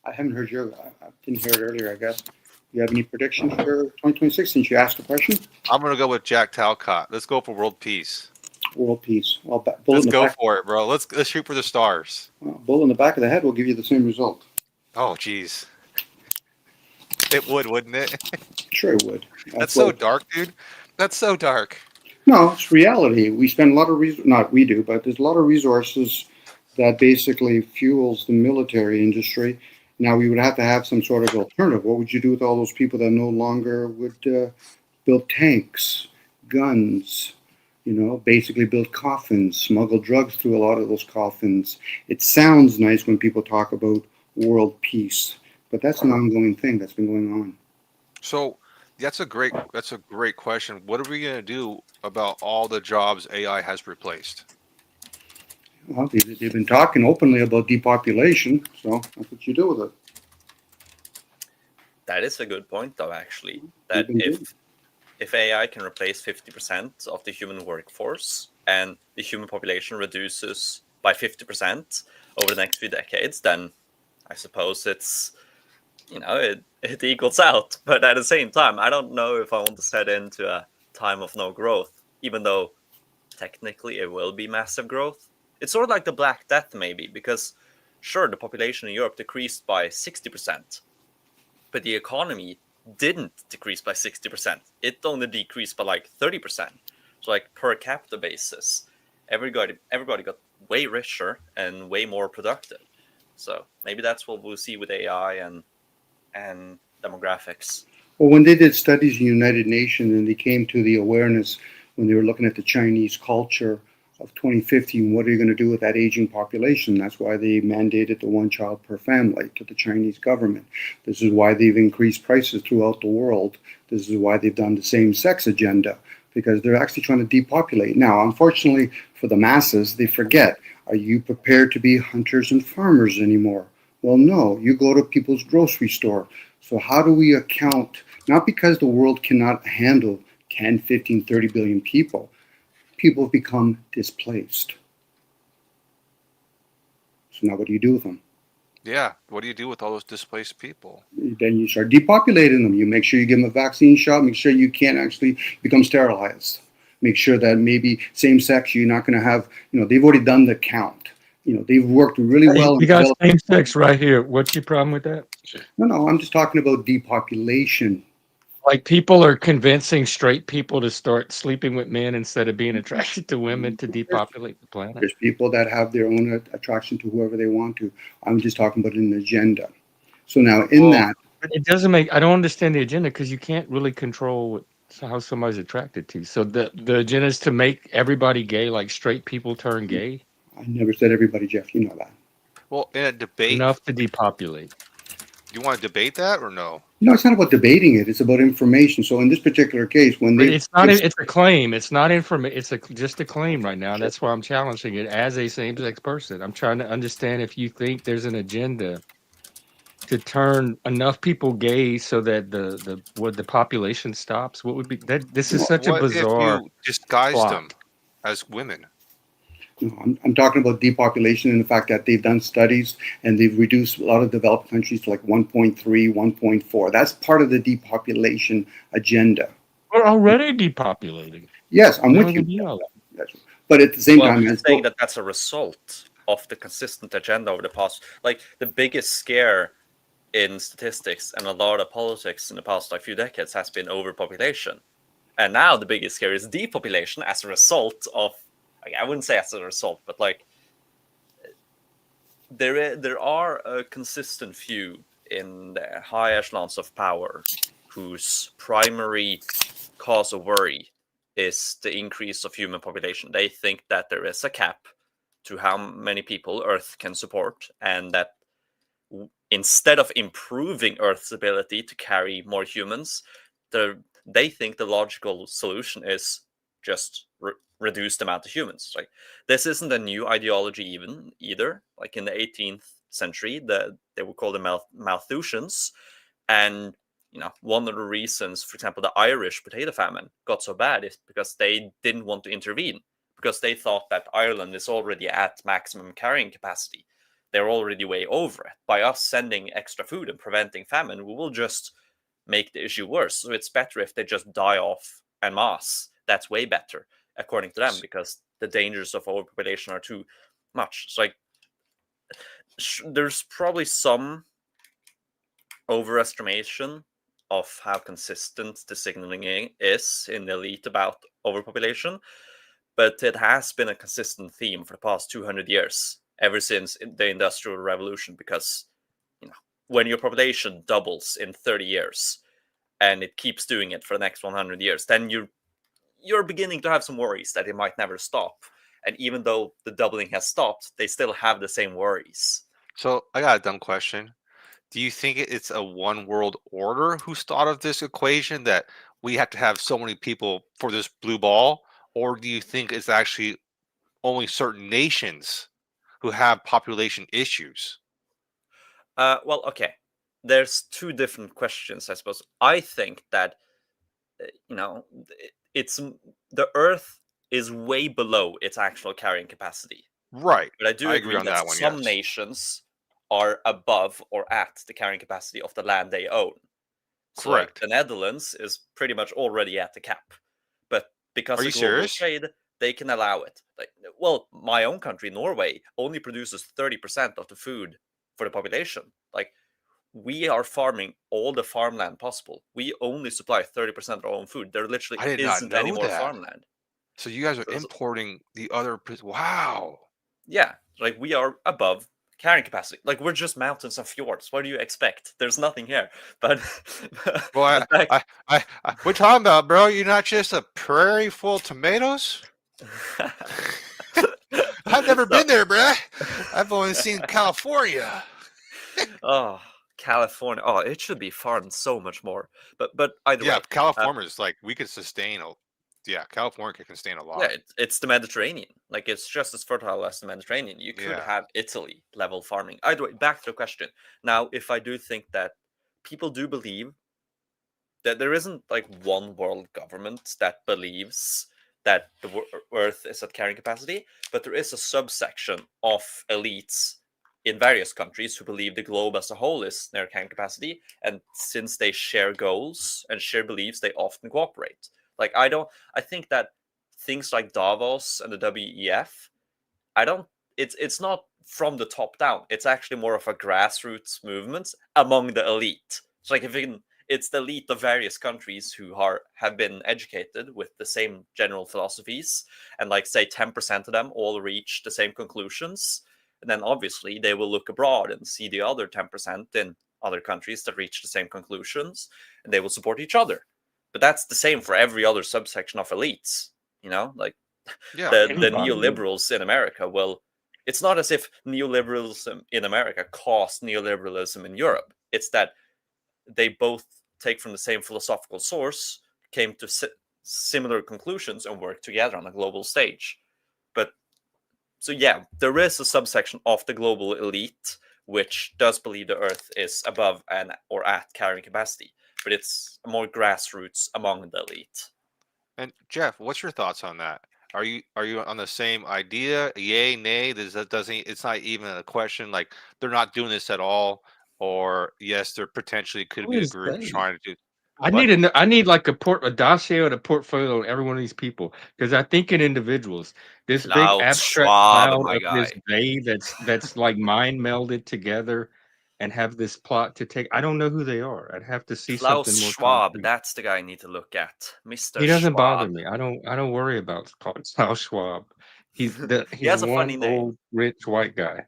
I haven't heard I didn't hear it earlier, I guess. Do you have any predictions for 2026 since you asked the question? I'm gonna go with Jack Talcott. Let's go for world peace. World peace. Well, bullet Let's in the go back. for it, bro. Let's shoot for the stars. Well, bullet in the back of the head will give you the same result. Oh, jeez. It would, wouldn't it? Sure, it would. That's so dark, dude. That's so dark. No, it's reality. We spend a lot of not we do, but there's a lot of resources that basically fuels the military industry. Now we would have to have some sort of alternative. What would you do with all those people that no longer would build tanks, guns, basically build coffins, smuggle drugs through a lot of those coffins? It sounds nice when people talk about world peace, but that's an ongoing thing that's been going on. So that's a great question. What are we gonna do about all the jobs AI has replaced? Well, they've been talking openly about depopulation, so that's what you do with it. That is a good point, though, actually. They've That been if AI can replace 50% of the human workforce and the human population reduces by 50% over the next few decades, then I suppose it's, it equals out. But at the same time, I don't know if I want to set into a time of no growth, even though technically it will be massive growth. It's sort of like the Black Death, maybe, because sure, the population in Europe decreased by 60%, but the economy didn't decrease by 60%. It only decreased by like 30%. So like per capita basis, everybody got way richer and way more productive. So maybe that's what we'll see with AI and demographics. Well, when they did studies in the United Nations and they came to the awareness when they were looking at the Chinese culture of 2050, what are you going to do with that aging population? That's why they mandated the one child per family to the Chinese government. This is why they've increased prices throughout the world. This is why they've done the same-sex agenda, because they're actually trying to depopulate. Now, unfortunately for the masses, they forget, are you prepared to be hunters and farmers anymore? Well, no, you go to people's grocery store. So how do we account, not because the world cannot handle 10, 15, 30 billion people, people have become displaced. So now what do you do with them? Yeah, what do you do with all those displaced people? Then you start depopulating them. You make sure you give them a vaccine shot, make sure you can't actually become sterilized. Make sure that maybe same sex, you're not going to have, they've already done the count. They've worked really well. You got same sex right here. What's your problem with that? No, I'm just talking about depopulation. Like people are convincing straight people to start sleeping with men instead of being attracted to women to depopulate the planet. There's people that have their own attraction to whoever they want to. I'm just talking about an agenda. So now that. But it doesn't I don't understand the agenda because you can't really control how somebody's attracted to. So the agenda is to make everybody gay, like straight people turn gay. I never said everybody, Jeff. You know that. Well, in a debate. Enough to depopulate. Do you want to debate that or no? No, it's not about debating it. It's about information. So in this particular case, when they, it's a claim. It's not information. It's just a claim right now. That's why I'm challenging it as a same-sex person. I'm trying to understand if you think there's an agenda to turn enough people gay so that the population stops. What would be that? This is such a bizarre. If you disguised them as women? I'm talking about depopulation and the fact that they've done studies and they've reduced a lot of developed countries to like 1.3, 1.4. That's part of the depopulation agenda. We're already depopulating. Yes, I'm with you. But at the same time, I'm saying that that's a result of the consistent agenda over the past. Like the biggest scare in statistics and a lot of politics in the past few decades has been overpopulation, and now the biggest scare is depopulation as a result of. I wouldn't say as a result, but like there are a consistent few in the high echelons of power whose primary cause of worry is the increase of human population. They think that there is a cap to how many people Earth can support, and that instead of improving Earth's ability to carry more humans, they think the logical solution is just reduce the amount of humans. Like, this isn't a new ideology either. Like in the 18th century, they were called the Malthusians, and one of the reasons, for example, the Irish potato famine got so bad is because they didn't want to intervene, because they thought that Ireland is already at maximum carrying capacity. They're already way over it. By us sending extra food and preventing famine, we will just make the issue worse. So it's better if they just die off en masse. That's way better, according to them, because the dangers of overpopulation are too much. So, like, there's probably some overestimation of how consistent the signaling is in the elite about overpopulation, but it has been a consistent theme for the past 200 years, ever since the Industrial Revolution, because when your population doubles in 30 years and it keeps doing it for the next 100 years, then you're beginning to have some worries that it might never stop. And even though the doubling has stopped, they still have the same worries. So I got a dumb question. Do you think it's a one world order who's thought of this equation that we have to have so many people for this blue ball? Or do you think it's actually only certain nations who have population issues? Well, okay. There's two different questions, I suppose. I think that, it's the Earth is way below its actual carrying capacity. Right. But I do agree on that that one, some yes. nations are above or at the carrying capacity of the land they own. So, like, Correct. the Netherlands is pretty much already at the cap. But because Are of you global serious? trade, they can allow it. Like, well, my own country, Norway, only produces 30% of the food for the population. Like, we are farming all the farmland possible. We only supply 30% of our own food. There literally I did not isn't any know more that. farmland. So you guys are So- importing the other. Wow. Yeah, like, we are above carrying capacity. Like, we're just mountains and fjords. What do you expect? There's nothing here. But, Well, but back- what you talking about, bro? You're not just a prairie full of tomatoes? I've never been there, bruh. I've only seen California. Oh, California. Oh, it should be farmed so much more. But either Yeah, way, California is like we could sustain a. Yeah, California can sustain a lot. yeah, it's the Mediterranean. Like, it's just as fertile as the Mediterranean. You could Yeah. have Italy level farming. Either way, back to the question. Now, if I do think that people do believe that there isn't like one world government that believes that the Earth is at carrying capacity, but there is a subsection of elites in various countries who believe the globe as a whole is near carrying capacity, and since they share goals and share beliefs, they often cooperate. Like, I think that things like Davos and the WEF, it's not from the top down. It's actually more of a grassroots movement among the elite. So, like, it's the elite of various countries who have been educated with the same general philosophies, and, like, say 10% of them all reach the same conclusions, and then obviously they will look abroad and see the other 10% in other countries that reach the same conclusions, and they will support each other. But that's the same for every other subsection of elites. Like, Yeah. the Anybody. neoliberals in America. Well, it's not as if neoliberalism in America caused neoliberalism in Europe. It's that they both take from the same philosophical source, came to similar conclusions, and work together on a global stage. But so, yeah, there is a subsection of the global elite which does believe the Earth is above or at carrying capacity, but it's more grassroots among the elite. And Jeff, what's your thoughts on that? Are you on the same idea? Yay, nay? It's not even a question. Like, they're not doing this at all, or yes, there potentially could be a group trying to do. I What? need like a dossier or a portfolio on every one of these people, because I think in individuals, this big Klaus abstract Schwab, cloud my of this guy. they that's like mind melded together and have this plot to take. I don't know who they are. I'd have to see Klaus something more Schwab, concrete. that's the guy I need to look at. Mr. He doesn't bother Schwab. me. I don't worry about Klaus Schwab. He's has a one funny name. old rich white guy.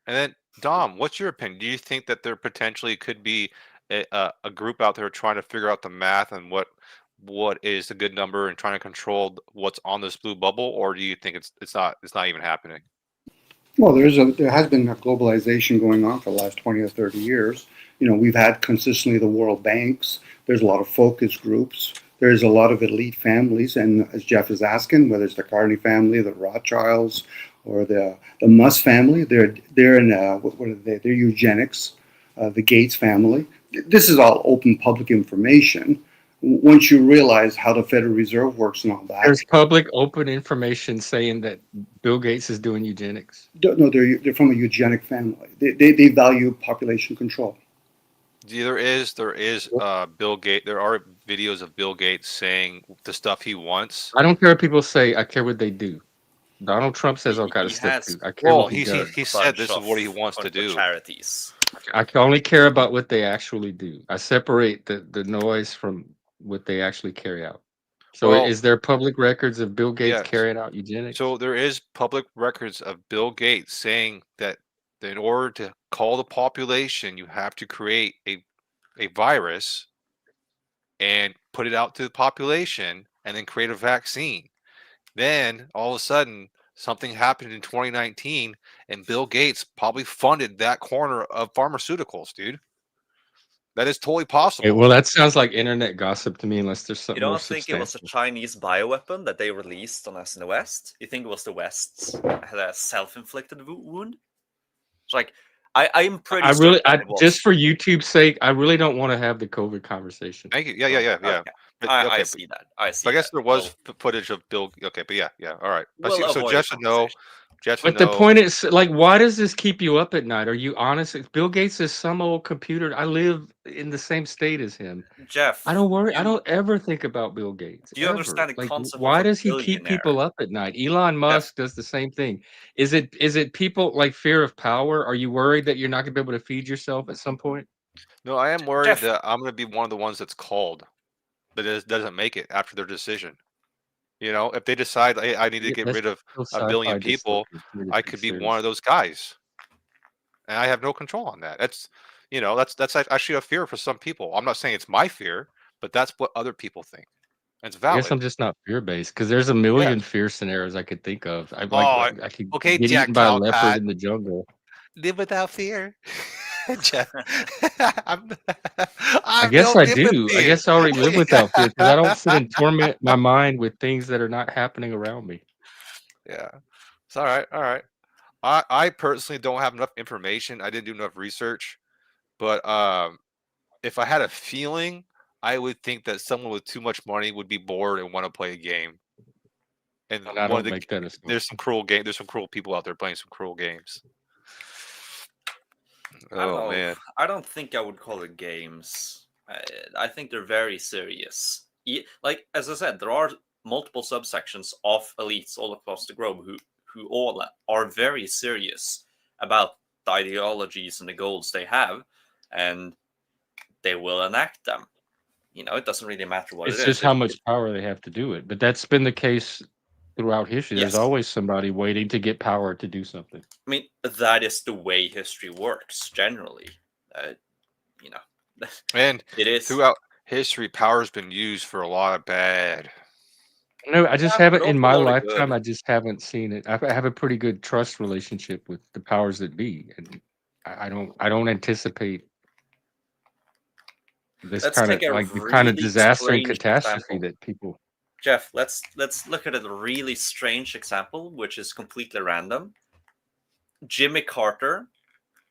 And then, Dom, what's your opinion? Do you think that there potentially could be a group out there trying to figure out the math and what is a good number and trying to control what's on this blue bubble, or do you think it's not even happening? Well, there has been a globalization going on for the last 20 or 30 years. We've had consistently the world banks. There's a lot of focus groups. There's a lot of elite families, and as Jeff is asking, whether it's the Carney family, the Rothschilds, or the Musk family, they're in what are they? They're eugenics. The Gates family. This is all open public information. Once you realize how the Federal Reserve works and all that, There's public open information saying that Bill Gates is doing eugenics. no, they're from a eugenic family. They value population control. There is Bill Gates. There are videos of Bill Gates saying the stuff he wants. I don't care what people say. I care what they do. Donald Trump says all kind of He stuff has too. I care Well, what he does. he said this is what he wants to do. Charities. I can only care about what they actually do. I separate the noise from what they actually carry out. So Well, is there public records of Bill Gates yes. carrying out eugenics? So there is public records of Bill Gates saying that in order to call the population, you have to create a virus and put it out to the population and then create a vaccine. Then all of a sudden something happened in 2019 and Bill Gates probably funded that corner of pharmaceuticals, dude. That is totally possible. Okay, well, that sounds like internet gossip to me, unless there's You something more don't think it was a substantial. Chinese bioweapon that they released on us in the West? You think it was the West had a self-inflicted wound? It's like I'm pretty. I really, certain it was. just for YouTube's sake, I really don't want to have the COVID conversation. Thank you. Yeah. Okay. But, I see that. I see. I guess that. there was footage of Bill. Okay, but yeah. All right. We'll So avoid Jeff the should know. Jeff should But the know. point is, like, why does this keep you up at night? Are you honest? Bill Gates is some old computer. I live in the same state as him. Jeff, I don't worry. I don't ever think about Bill Gates. Do you understand the Like, concept of why a does he keep people billionaire? up at night? Elon Musk does the same thing. Is it people like fear of power? Are you worried that you're not going to be able to feed yourself at some point? No, I am worried Jeff. that I'm going to be one of the ones that's called, but it doesn't make it after their decision. If they decide, hey, I need to get rid of a billion people, I could be one of those guys, and I have no control on that. That's actually a fear for some people. I'm not saying it's my fear, but that's what other people think. And it's I guess valid. I'm just not fear based because there's a million fear scenarios I could think of. I could okay, get Jack eaten by a leopard Calcott. in the jungle. Live without fear. Jeff. I guess I do. I guess I already live without fear because I don't sit and torment my mind with things that are not happening around me. Yeah, it's all right. All right. I personally don't have enough information. I didn't do enough research, but if I had a feeling, I would think that someone with too much money would be bored and want to play a game. And I don't make that assumption. there's some cruel game. There's some cruel people out there playing some cruel games. Oh man, I don't think I would call it games. I think they're very serious. Like as I said, there are multiple subsections of elites all across the globe who all are very serious about the ideologies and the goals they have, and they will enact them. It doesn't really matter what it is. It's just how much power they have to do it. But that's been the case throughout history. There's Yes. always somebody waiting to get power to do something. I mean, that is the way history works generally. and It is. throughout history, power's been used for a lot of bad. No, I just Yeah, haven't but in also my a lot of lifetime. good. I just haven't seen it. I have a pretty good trust relationship with the powers that be, and I don't anticipate this Let's kind of take a like the kind of really disaster and strange catastrophe example. that people. Jeff, let's look at a really strange example, which is completely random. Jimmy Carter,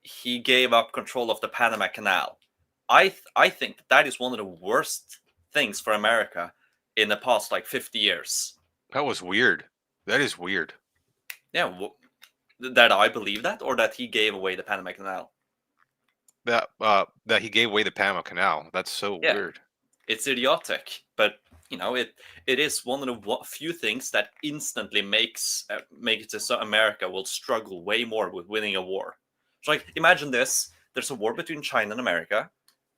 he gave up control of the Panama Canal. I think that is one of the worst things for America in the past 50 years. That was weird. That is weird. Yeah, that I believe that, or that he gave away the Panama Canal. That he gave away the Panama Canal. That's so weird. It's idiotic, but it is one of the few things that instantly makes it so America will struggle way more with winning a war. So imagine this: there's a war between China and America,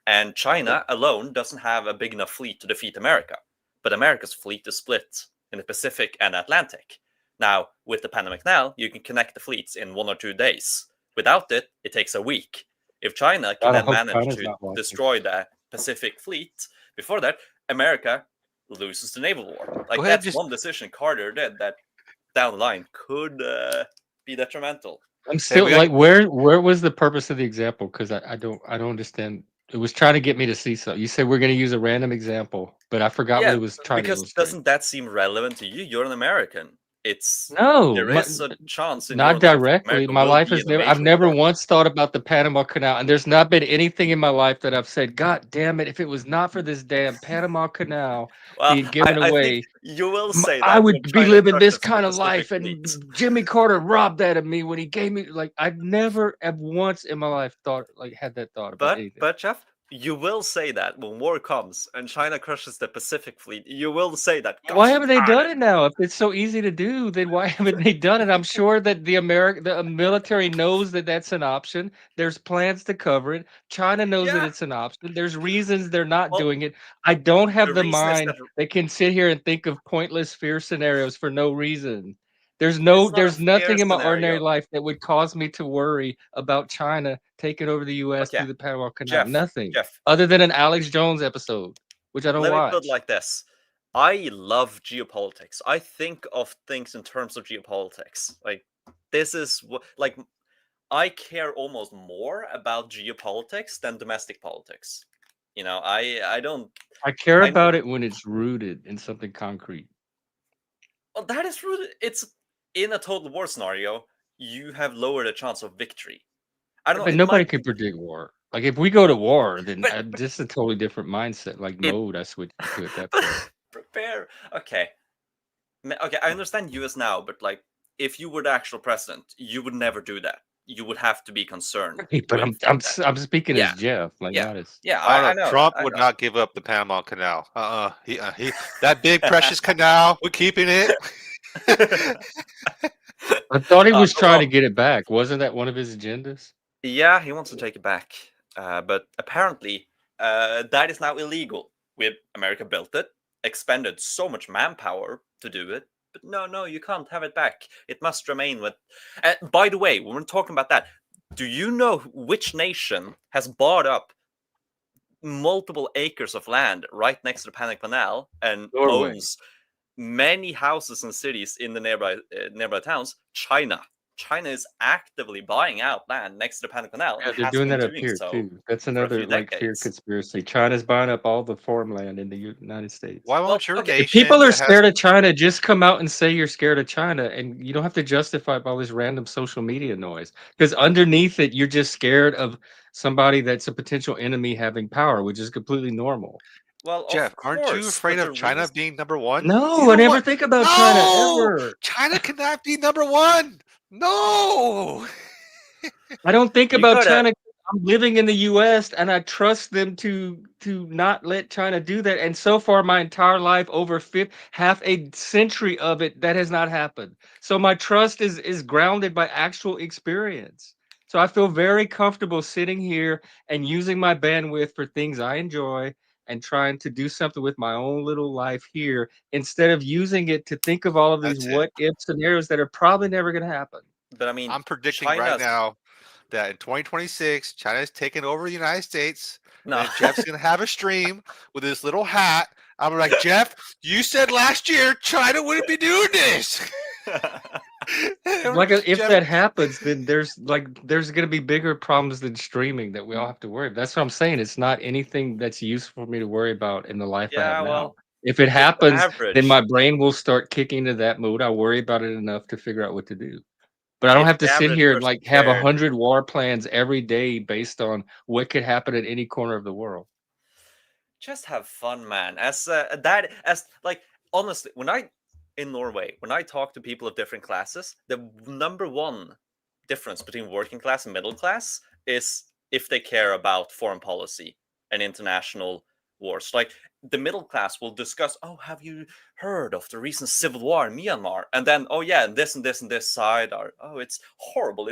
and China alone doesn't have a big enough fleet to defeat America, but America's fleet is split in the Pacific and Atlantic. Now, with the Panama Canal, you can connect the fleets in 1 or 2 days. Without it, it takes a week. If China can then manage to destroy the Pacific fleet before that, America loses the naval war. That's one decision Carter did that down the line could be detrimental. I'm Hey, still we got like, where was the purpose of the example? Because I don't understand. It was trying to get me to see something. You said we're going to use a random example, but I forgot what Yeah, it was trying to because illustrate. doesn't that seem relevant to you? You're an American. It's No, there is a chance in your not life that directly. America My will life be has in a never. I've major never war. once thought about the Panama Canal, and there's not been anything in my life that I've said, "God damn it! If it was not for this damn Panama Canal Well, being given I think away, you will say I that when would be China living this crushes the kind of Pacific life." And fleets. Jimmy Carter robbed that of me when he gave me like I've never have once in my life thought like had that thought about anything. But Jeff, you will say that when war comes and China crushes the Pacific fleet. You will say that. Why Gosh haven't they darn done it! it now? If it's so easy to do, then why haven't they done it? I'm sure that the military knows that that's an option. There's plans to cover it. China knows that Yeah. it's an option. There's reasons they're not Well, doing it. I don't the have the reason is that mind that can sit here and think of pointless fear scenarios for no reason. it's not a There's fair nothing in my ordinary scenario. life that would cause me to worry about China taking over the US Okay, through the Panama Canal. Jeff. Nothing Jeff, other than an Alex Jones episode, which I don't let me put it watch. like this. I love geopolitics. I think of things in terms of geopolitics. Like this is what like I care almost more about geopolitics than domestic politics. You know, I don't I care I know about it when it's rooted in something concrete. well that is rooted it's in a total war scenario, you have lowered the chance of victory. I Yeah, don't know, but it nobody might can predict war. Like if we go to war, then but just a totally different mindset, like it mode I switch to at that but point. prepare okay. Okay, I understand US now, but like if you were the actual president, you would never do that. You would have to be concerned Hey, but with that. I'm speaking Yeah, as Jeff, like yeah, not as yeah. I don't I know. know that. Trump I would know not give up the Panama Canal. He that big precious canal. We're keeping it. that. I thought he was trying to Well, get it back. Wasn't that one of his agendas? yeah, he wants to take it back, but apparently that is now illegal. America built it, expended so much manpower to do it, but no, you can't have it back. It must remain with. By the way, when we're talking about that, do you know which nation has bought up multiple acres of land right next to the Panama Canal and Norway. owns many houses and cities in the nearby towns? China. China is actively buying out land next to the Panama Canal and Yeah, they're has doing been that up doing here so too. That's for a another few like fear decades. conspiracy. China's buying up all the farmland in the United States. Why Well, won't your okay, If people nation are that has scared of China, just come out and say you're scared of China, and you don't have to justify it by all this random social media noise. Because underneath it, you're just scared of somebody that's a potential enemy having power, which is completely normal. well, Jeff? of Aren't you course, afraid but the of China reason. being number one? You No, I know never what? think about China No, ever. China cannot be number one. No. I don't think You about gotta. China. I'm living in the US and I trust them to not let China do that. And so far my entire life, over half a century of it, that has not happened. So my trust is grounded by actual experience. So I feel very comfortable sitting here and using my bandwidth for things I enjoy and trying to do something with my own little life here instead of using it to think of all of these That's it. what if scenarios that are probably never going to happen. But I mean, I'm predicting right China's now that in 2026, China's taking over the United States. no. And Jeff's gonna have a stream with his little hat. I'm like, Jeff, you said last year China wouldn't be doing this. Like if Jeff, that happens, then there's going to be bigger problems than streaming that we all have to worry about. That's what I'm saying. It's not anything that's useful for me to worry about in the life I have Yeah, now. well, If it just the happens, then average. my brain will start kicking into that mode. I worry about it enough to figure out what to do. But I don't If have to the sit average here and person like have cared, 100 war plans every day based on what could happen at any corner of the world. just have fun, man. As that as like honestly, when I in Norway, when I talk to people of different classes, the number one difference between working class and middle class is if they care about foreign policy and international wars. Like the middle class will discuss, oh, have you heard of the recent civil war in Myanmar? And then, oh yeah, and this and this and this side are, oh, it's horrible,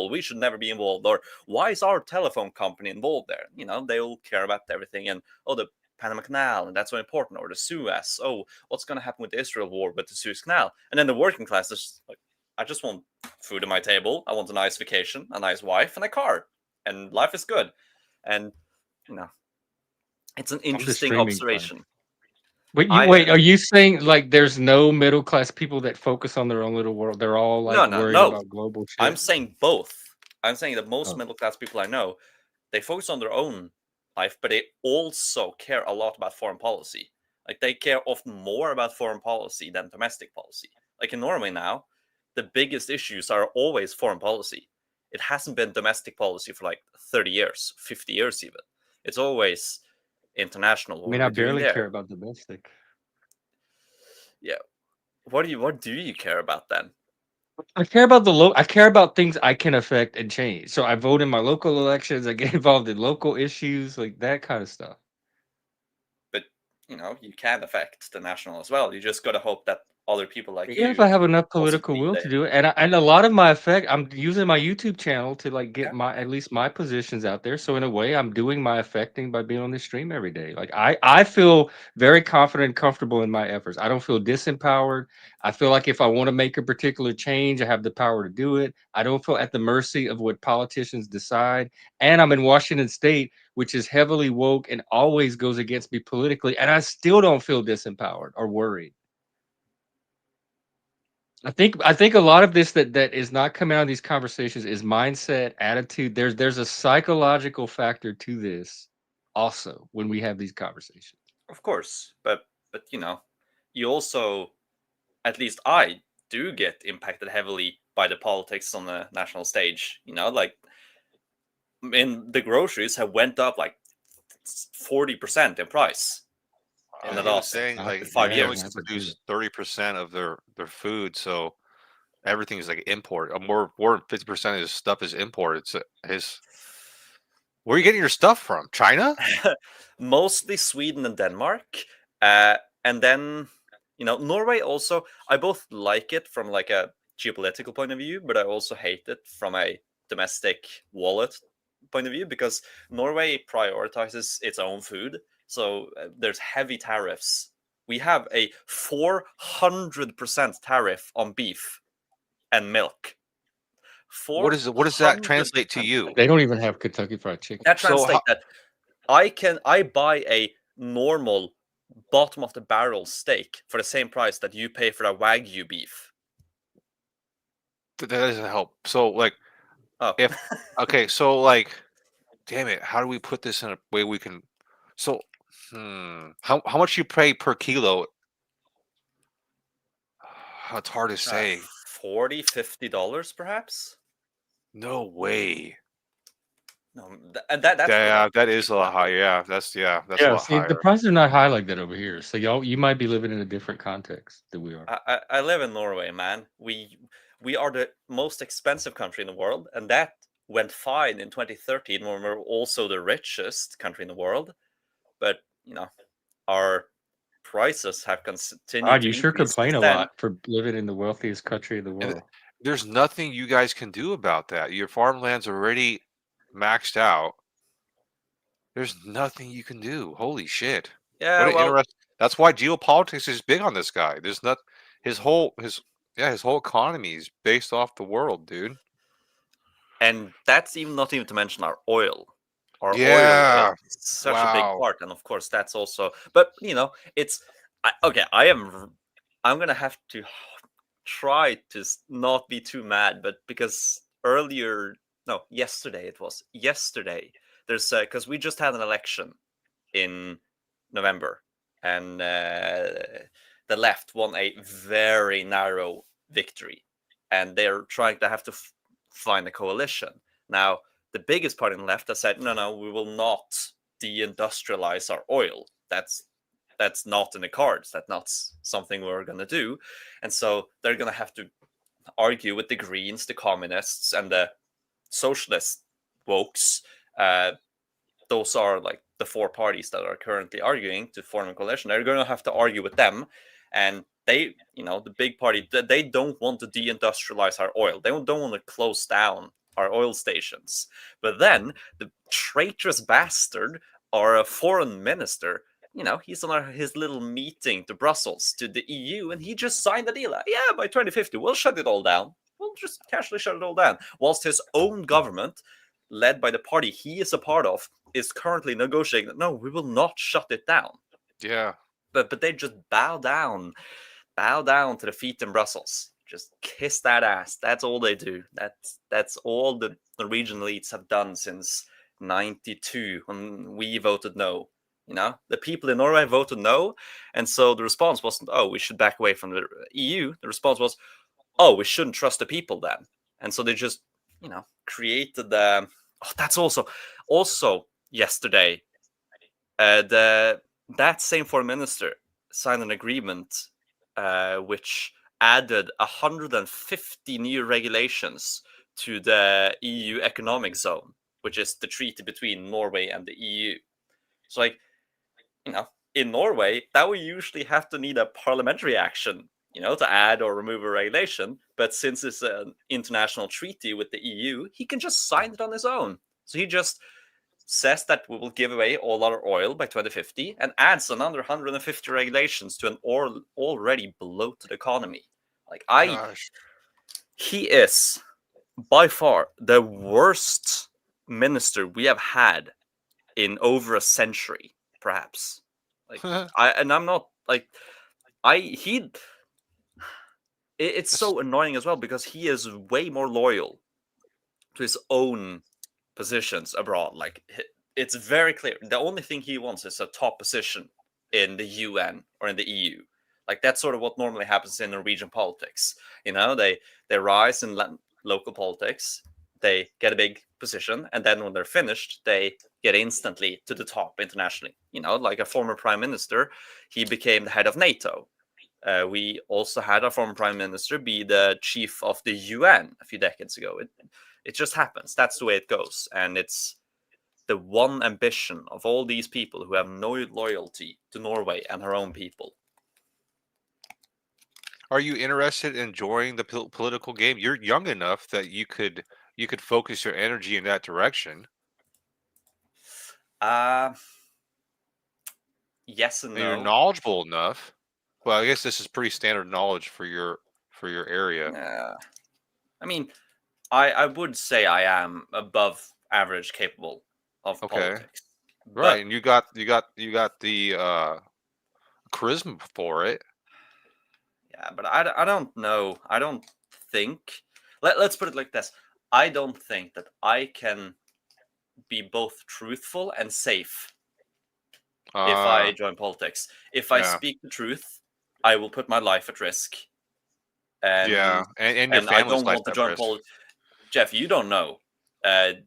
we should never be involved. Or why is our telephone company involved there? You know, they all care about everything. And oh, the Panama Canal, and that's so important, or the Suez. Oh, what's going to happen with the Israel war with the Suez Canal? And then the working class is like, I just want food on my table. I want a nice vacation, a nice wife, and a car, and life is good. And you know, it's an I'm the interesting streaming kind. observation. But you I wait, are you saying like there's no middle class people that focus on their own little world? They're all like worried no. about global I'm shit? saying both. I'm saying that most Oh. middle class people I know, they focus on their own life, but they also care a lot about foreign policy. Like they care often more about foreign policy than domestic policy. Like in Norway now, the biggest issues are always foreign policy. It hasn't been domestic policy for like 30 years, 50 years even. It's always international. I What mean, are I we doing barely care there? about domestic. Yeah. What do you care about then? I care about I care about things I can affect and change. So I vote in my local elections. I get involved in local issues, like that kind of stuff. But you can affect the national as well. You just gotta hope that other people like Yeah, if you I have enough also political see will the to do it, and a lot of my effect, I'm using my YouTube channel to like get my at least my positions out there. So in a way, I'm doing my affecting by being on this stream every day. Like I feel very confident and comfortable in my efforts. I don't feel disempowered. I feel like if I want to make a particular change, I have the power to do it. I don't feel at the mercy of what politicians decide. And I'm in Washington State, which is heavily woke and always goes against me politically, and I still don't feel disempowered or worried. I think a lot of this that is not coming out of these conversations is mindset, attitude. There's a psychological factor to this also when we have these conversations. Of course, but you also, at least I do get impacted heavily by the politics on the national stage. Like in the groceries have went up like 40% in price in the He was last saying like five they Yeah, only I years. have to do produce that. 30% of their food, so everything is like import. More than 50% of his stuff is imported. It's his. Where are you getting your stuff from? China? Mostly Sweden and Denmark, and then Norway also. I both like it from like a geopolitical point of view, but I also hate it from a domestic wallet point of view because Norway prioritizes its own food, so there's heavy tariffs. We have a 400% tariff on beef and milk. What does that translate to 400%. you? They don't even have Kentucky Fried Chicken. That So translates that I buy a normal bottom of the barrel steak for the same price that you pay for a Wagyu beef. that doesn't help. So like Oh, if okay, so like damn it, how do we put this in a way we can so how much you pay per kilo? It's hard to say. $40-50 perhaps. No way. No, that's for Yeah, like that is a lot high. example. That's a Yeah, lot see, the higher. prices are not high like that over here. So you might be living in a different context than we are. I live in Norway, man. We are the most expensive country in the world, and that went fine in 2013 when we were also the richest country in the world. But our prices have continued God, to you sure increase complain since a then. lot for living in the wealthiest country in the And world. there's nothing you guys can do about that. Your farmland's already maxed out. There's nothing you can do. Holy shit. Yeah, What an well, interesting. That's why geopolitics is big on this guy. There's not his whole economy is based off the world, dude. and that's even not even to mention our oil. Our oil is Yeah. such a big Wow. part, and of course that's also. But it's okay. I'm gonna have to try to not be too mad, but because yesterday it was yesterday. There's because we just had an election in November, and the left won a very narrow victory, and they're trying to have to find a coalition. Now, the biggest party on the left has said, no, we will not deindustrialize our oil. That's not in the cards. That's not something we're going to do. And so they're going to have to argue with the Greens, the communists, and the socialist wokes. Those are like the four parties that are currently arguing to form a coalition. They're going to have to argue with them, and they, the big party, they don't want to deindustrialize our oil. They don't want to close down our oil stations. But then the traitorous bastard, or a foreign minister, he's on his little meeting to Brussels to the EU, and he just signed a deal. Yeah, by 2050, we'll shut it all down. We'll just casually shut it all down. Whilst his own government, led by the party he is a part of, is currently negotiating that no, we will not shut it down. Yeah. but they just bow down to the feet in Brussels. Just kiss that ass. That's all they do. That's all the Norwegian elites have done since '92 when we voted no. You know, the people in Norway voted no, and so the response wasn't, "Oh, we should back away from the EU." The response was, "Oh, we shouldn't trust the people then." And so they just, created the. Oh, that's also yesterday. That same foreign minister signed an agreement which added 150 new regulations to the EU economic zone, which is the treaty between Norway and the EU. So, in Norway, that would usually have to need a parliamentary action, to add or remove a regulation. But since it's an international treaty with the EU, he can just sign it on his own. So he just says that we will give away all our oil by 2050 and adds another 150 regulations to an already bloated economy. Gosh. He is by far the worst minister we have had in over a century, perhaps. It's so annoying as well because he is way more loyal to his own positions abroad. It's very clear. The only thing he wants is a top position in the UN or in the EU. That's sort of what normally happens in Norwegian politics. They rise in local politics, they get a big position, and then when they're finished, they get instantly to the top internationally. Like a former prime minister, he became the head of NATO. We also had a former prime minister be the chief of the UN a few decades ago. It just happens. That's the way it goes. And it's the one ambition of all these people who have no loyalty to Norway and her own people. Are you interested in joining the political game? You're young enough that you could focus your energy in that direction. Yes and And you're no. knowledgeable enough. Well, I guess this is pretty standard knowledge for your area. I would say I am above average capable of politics. Right, and you got the charisma for it. Yeah, but I don't know. I don't think. Let's put it like this. I don't think that I can be both truthful and safe if I join politics. If I speak the truth, I will put my life at risk. And your I family's don't life want to at join risk. politics. Jeff, you don't know. That's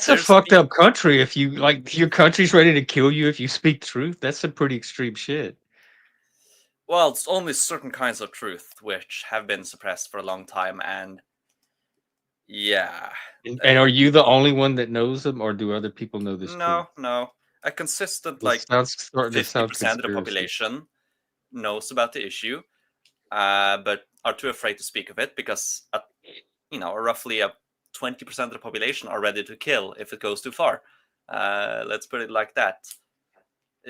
a fucked up country. If you your country's ready to kill you if you speak truth, that's some pretty extreme shit. Well, it's only certain kinds of truth which have been suppressed for a long time, and yeah. And are you the only one that knows them, or do other people know this too? No. A consistent This sounds starting to sound 50% of the conspiracy. population knows about the issue, but are too afraid to speak of it because roughly 20% of the population are ready to kill if it goes too far. Let's put it like that.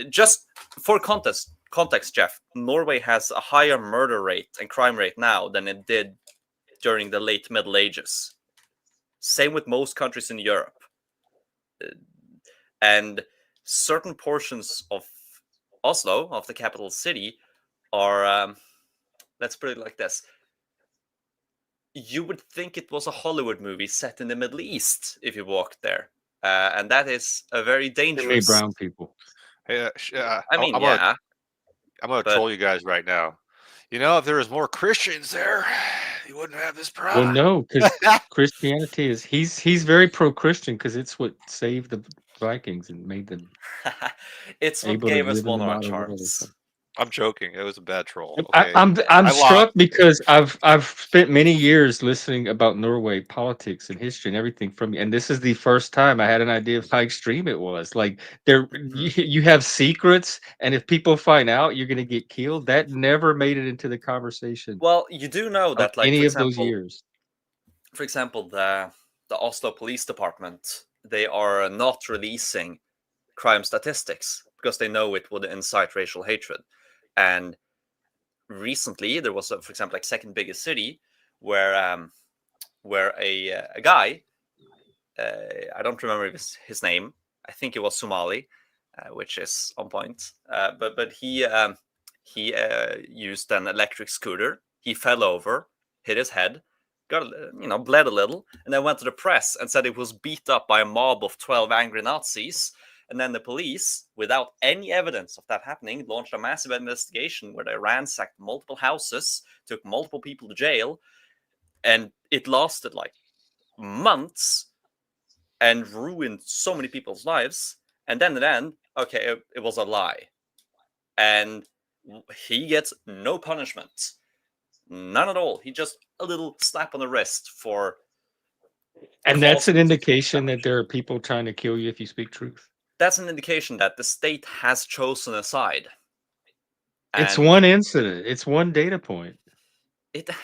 Just for context, Jeff, Norway has a higher murder rate and crime rate now than it did during the late Middle Ages. Same with most countries in Europe. And certain portions of Oslo, of the capital city, are, let's put it like this. You would think it was a Hollywood movie set in the Middle East if you walked there. And that is a very dangerous... brown people. Yeah, I'm gonna troll you guys right now. If there was more Christians there, you wouldn't have this problem. Well, no, because Christianity is he's very pro-Christian because it's what saved the Vikings and made them. It's what gave us monarch charts. I'm joking. It was a bad troll. Okay? I'm struck because I've spent many years listening about Norway politics and history and everything from you, and this is the first time I had an idea of how extreme it was. Like you have secrets, and if people find out, you're going to get killed. That never made it into the conversation. Well, you do know that, any of those years. For example, the Oslo Police Department, they are not releasing crime statistics because they know it would incite racial hatred. And recently, there was, for example, second biggest city where a guy, I don't remember his name. I think he was Somali. which is on point. But he used an electric scooter. He fell over, hit his head, bled a little, and then went to the press and said it was beat up by a mob of 12 angry Nazis. And then the police, without any evidence of that happening, launched a massive investigation where they ransacked multiple houses, took multiple people to jail, and it lasted like months and ruined so many people's lives. And then in the end, okay, it was a lie. And he gets no punishment. None at all. He just a little slap on the wrist for... And that's an indication that there are people trying to kill you if you speak truth. That's an indication that the state has chosen a side. It's And one incident. It's one data point.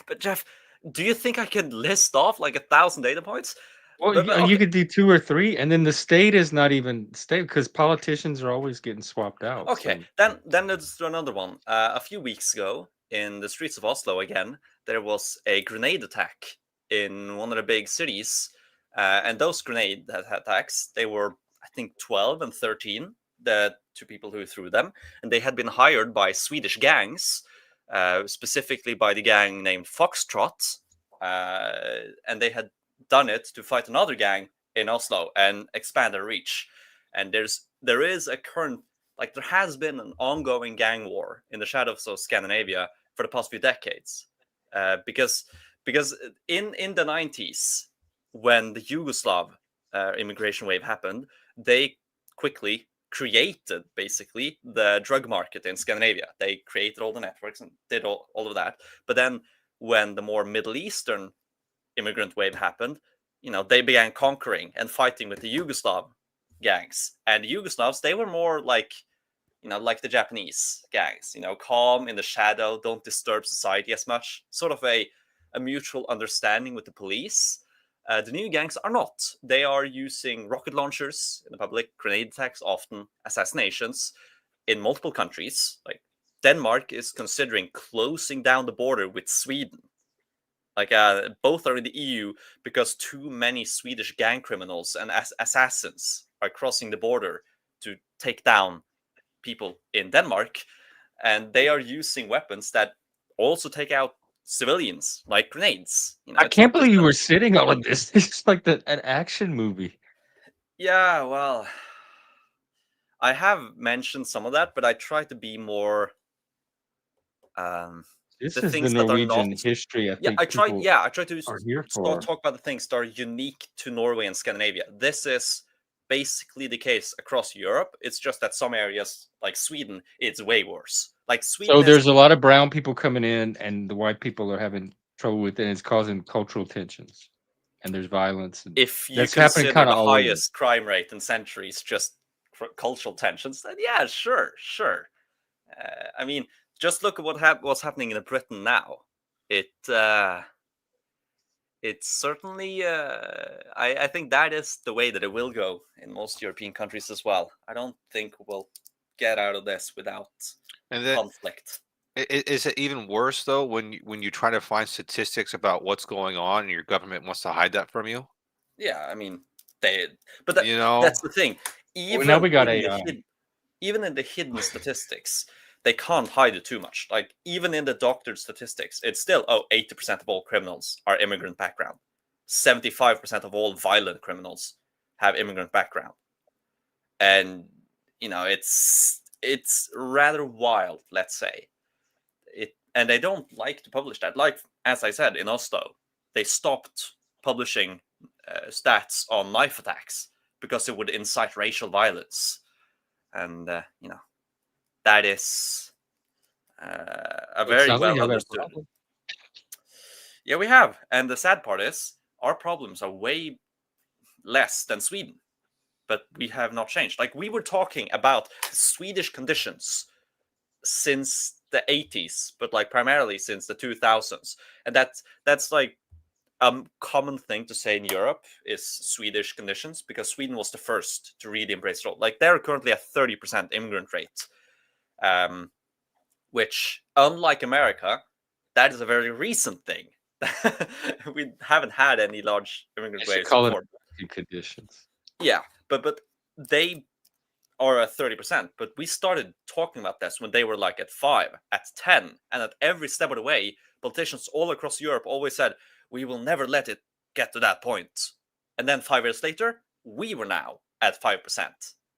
But Jeff, do you think I could list off like 1,000 data points? Well, But- but you okay. could do 2 or 3, and then the state is not even state because politicians are always getting swapped out. Okay, so- then let's do another one. A few weeks ago, in the streets of Oslo again, there was a grenade attack in one of the big cities, and those grenade attacks, they were, I think, 12 and 13, the 2 people who threw them, and they had been hired by Swedish gangs, specifically by the gang named Foxtrot, and they had done it to fight another gang in Oslo and expand their reach. And there is a current, like there has been an ongoing gang war in the shadows of Scandinavia for the past few decades, because in the 90s, when the Yugoslav immigration wave happened, they quickly created basically the drug market in Scandinavia. They created all the networks and did all of that. But then when the more Middle Eastern immigrant wave happened, they began conquering and fighting with the Yugoslav gangs. And the Yugoslavs, they were more like, like the Japanese gangs, calm in the shadow, don't disturb society as much, sort of a mutual understanding with the police. The new gangs are not. They are using rocket launchers in the public, grenade attacks, often assassinations in multiple countries. Like Denmark is considering closing down the border with Sweden. Like both are in the EU because too many Swedish gang criminals and assassins are crossing the border to take down people in Denmark, and they are using weapons that also take out civilians, like grenades. I it's can't not just believe you a- were sitting all of this. It's like an action movie. Yeah, well, I have mentioned some of that, but I try to be more. This The is the things that are Norwegian not- history. I Yeah, think I try. people Yeah, I try to are here for. not talk about the things that are unique to Norway and Scandinavia. This is basically the case across Europe. It's just that some areas, like Sweden, it's way worse. Like Sweden. So is- there's a lot of brown people coming in, and the white people are having trouble with it, and it's causing cultural tensions, and there's violence. And if you that's happening consider kinda the all over. highest crime rate in centuries just cultural tensions, then yeah, sure. I mean, just look at what's happening in Britain now. It's certainly, I think that is the way that it will go in most European countries as well. I don't think we'll get out of this without And then conflict. is it even worse though when you try to find statistics about what's going on and your government wants to hide that from you? Yeah, I mean, but that's the thing. Even now we got in AI. even in the hidden statistics, they can't hide it too much. Like even in the doctored statistics, it's still 80% of all criminals are immigrant background. 75% of all violent criminals have immigrant background. And it's rather wild, let's say. And they don't like to publish that. Like as I said, in Oslo, they stopped publishing stats on knife attacks because it would incite racial violence. And that is a very sounds like well you have a understood. problem. Yeah, we have. And the sad part is our problems are way less than Sweden, but we have not changed. Like we were talking about Swedish conditions since the 80s, but like primarily since the 2000s. And that's like a common thing to say in Europe is Swedish conditions, because Sweden was the first to really embrace role. Like they're currently at 30% immigrant rate, which, unlike America, that is a very recent thing. We haven't had any large immigrant They should waves call before. it conditions. Yeah, but they or at 30%, but we started talking about this when they were like at 5, at 10, and at every step of the way, politicians all across Europe always said, we will never let it get to that point. And then 5 years later, we were now at 5%.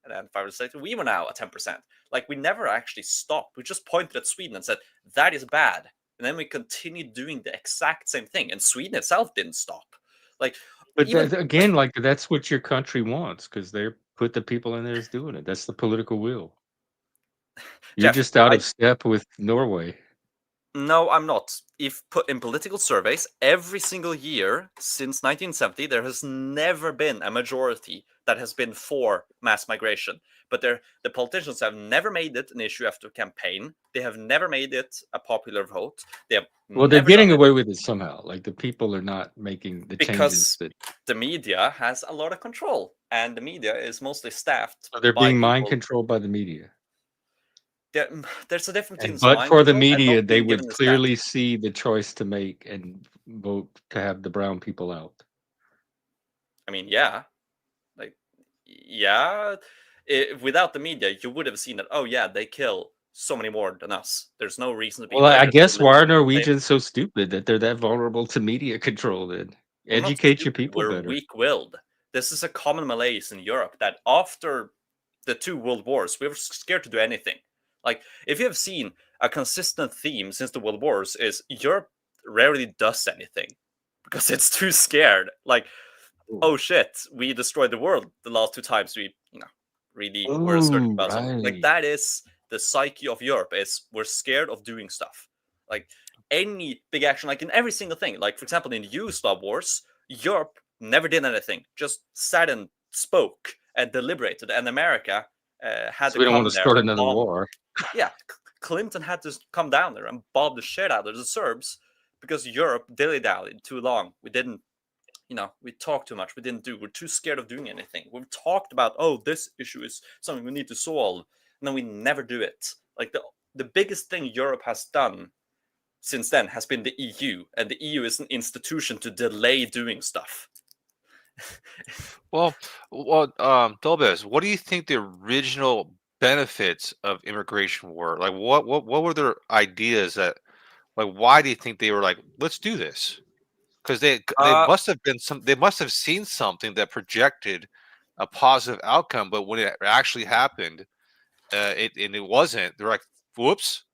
And then 5 years later, we were now at 10%. Like, we never actually stopped. We just pointed at Sweden and said, that is bad. And then we continued doing the exact same thing. And Sweden itself didn't stop. Like, But even again, like that's what your country wants because they put the people in there as doing it. That's the political will. You're Jeff, just out of step with Norway. No, I'm not. If put in political surveys, every single year since 1970, there has never been a majority that has been for mass migration. But the politicians have never made it an issue after campaign. They have never made it a popular vote. They have Well, they're never getting done it away with it somehow. Like the people are not making the changes because that the media has a lot of control, and the media is mostly staffed so they're by being mind people. controlled by the media. There's a difference And between but mind for the control and media, not they being given would a clearly staff. see the choice to make and vote to have the brown people out. I mean, yeah, like, yeah. Without the media, you would have seen that. Oh yeah, they kill so many more than us. There's no reason to be Well, I prejudiced. guess why are They- Norwegians so stupid that they're that vulnerable to media control then? We're not Educate your stupid, people we're better. weak-willed. This is a common malaise in Europe that after the 2 world wars, we were scared to do anything. Like, if you have seen a consistent theme since the world wars, is Europe rarely does anything because it's too scared. Like, oh shit, we destroyed the world the last 2 times we, really were assertive Oh, about something. Like, right. that is the psyche of Europe, is we're scared of doing stuff. Like, any big action, like in every single thing, like for example in the Yugoslav wars, Europe never did anything, just sat and spoke and deliberated, and America had So to we don't want come to there start and another bomb. war. Yeah, Clinton had to come down there and bomb the shit out of the Serbs because Europe dilly-dallied too long. We didn't, we talked too much. We didn't do. We're too scared of doing anything. We've talked about, oh, this issue is something we need to solve, and then we never do it. Like, the biggest thing Europe has done since then has been the EU, and the EU is an institution to delay doing stuff. Well, Dolbez, what do you think the original benefits of immigration were? Like, what were their ideas that, like, why do you think they were like, let's do this? Because they Uh, must have been they must have seen something that projected a positive outcome, but when it actually happened, it wasn't. They're like, whoops,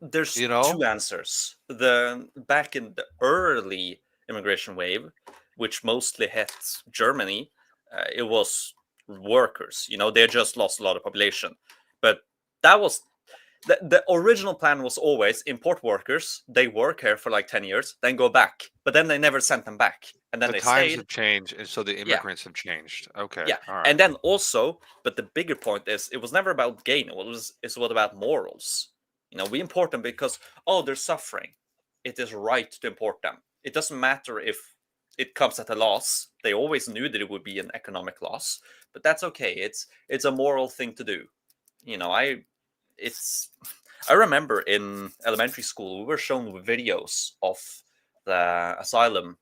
there's you know. 2 answers. Back in the early immigration wave, which mostly hit Germany, it was workers. They just lost a lot of population, but that was the original plan was always import workers. They work here for like 10 years, then go back, but then they never sent them back, and then The they times stayed. have changed, and so the Yeah, immigrants have changed. Okay, yeah, all right. and then also, but the bigger point is, it was never about gain. It's what about morals. We import them because, oh, they're suffering. It is right to import them. It doesn't matter if it comes at a loss. They always knew that it would be an economic loss, but that's okay. It's a moral thing to do. I remember in elementary school we were shown videos of the asylum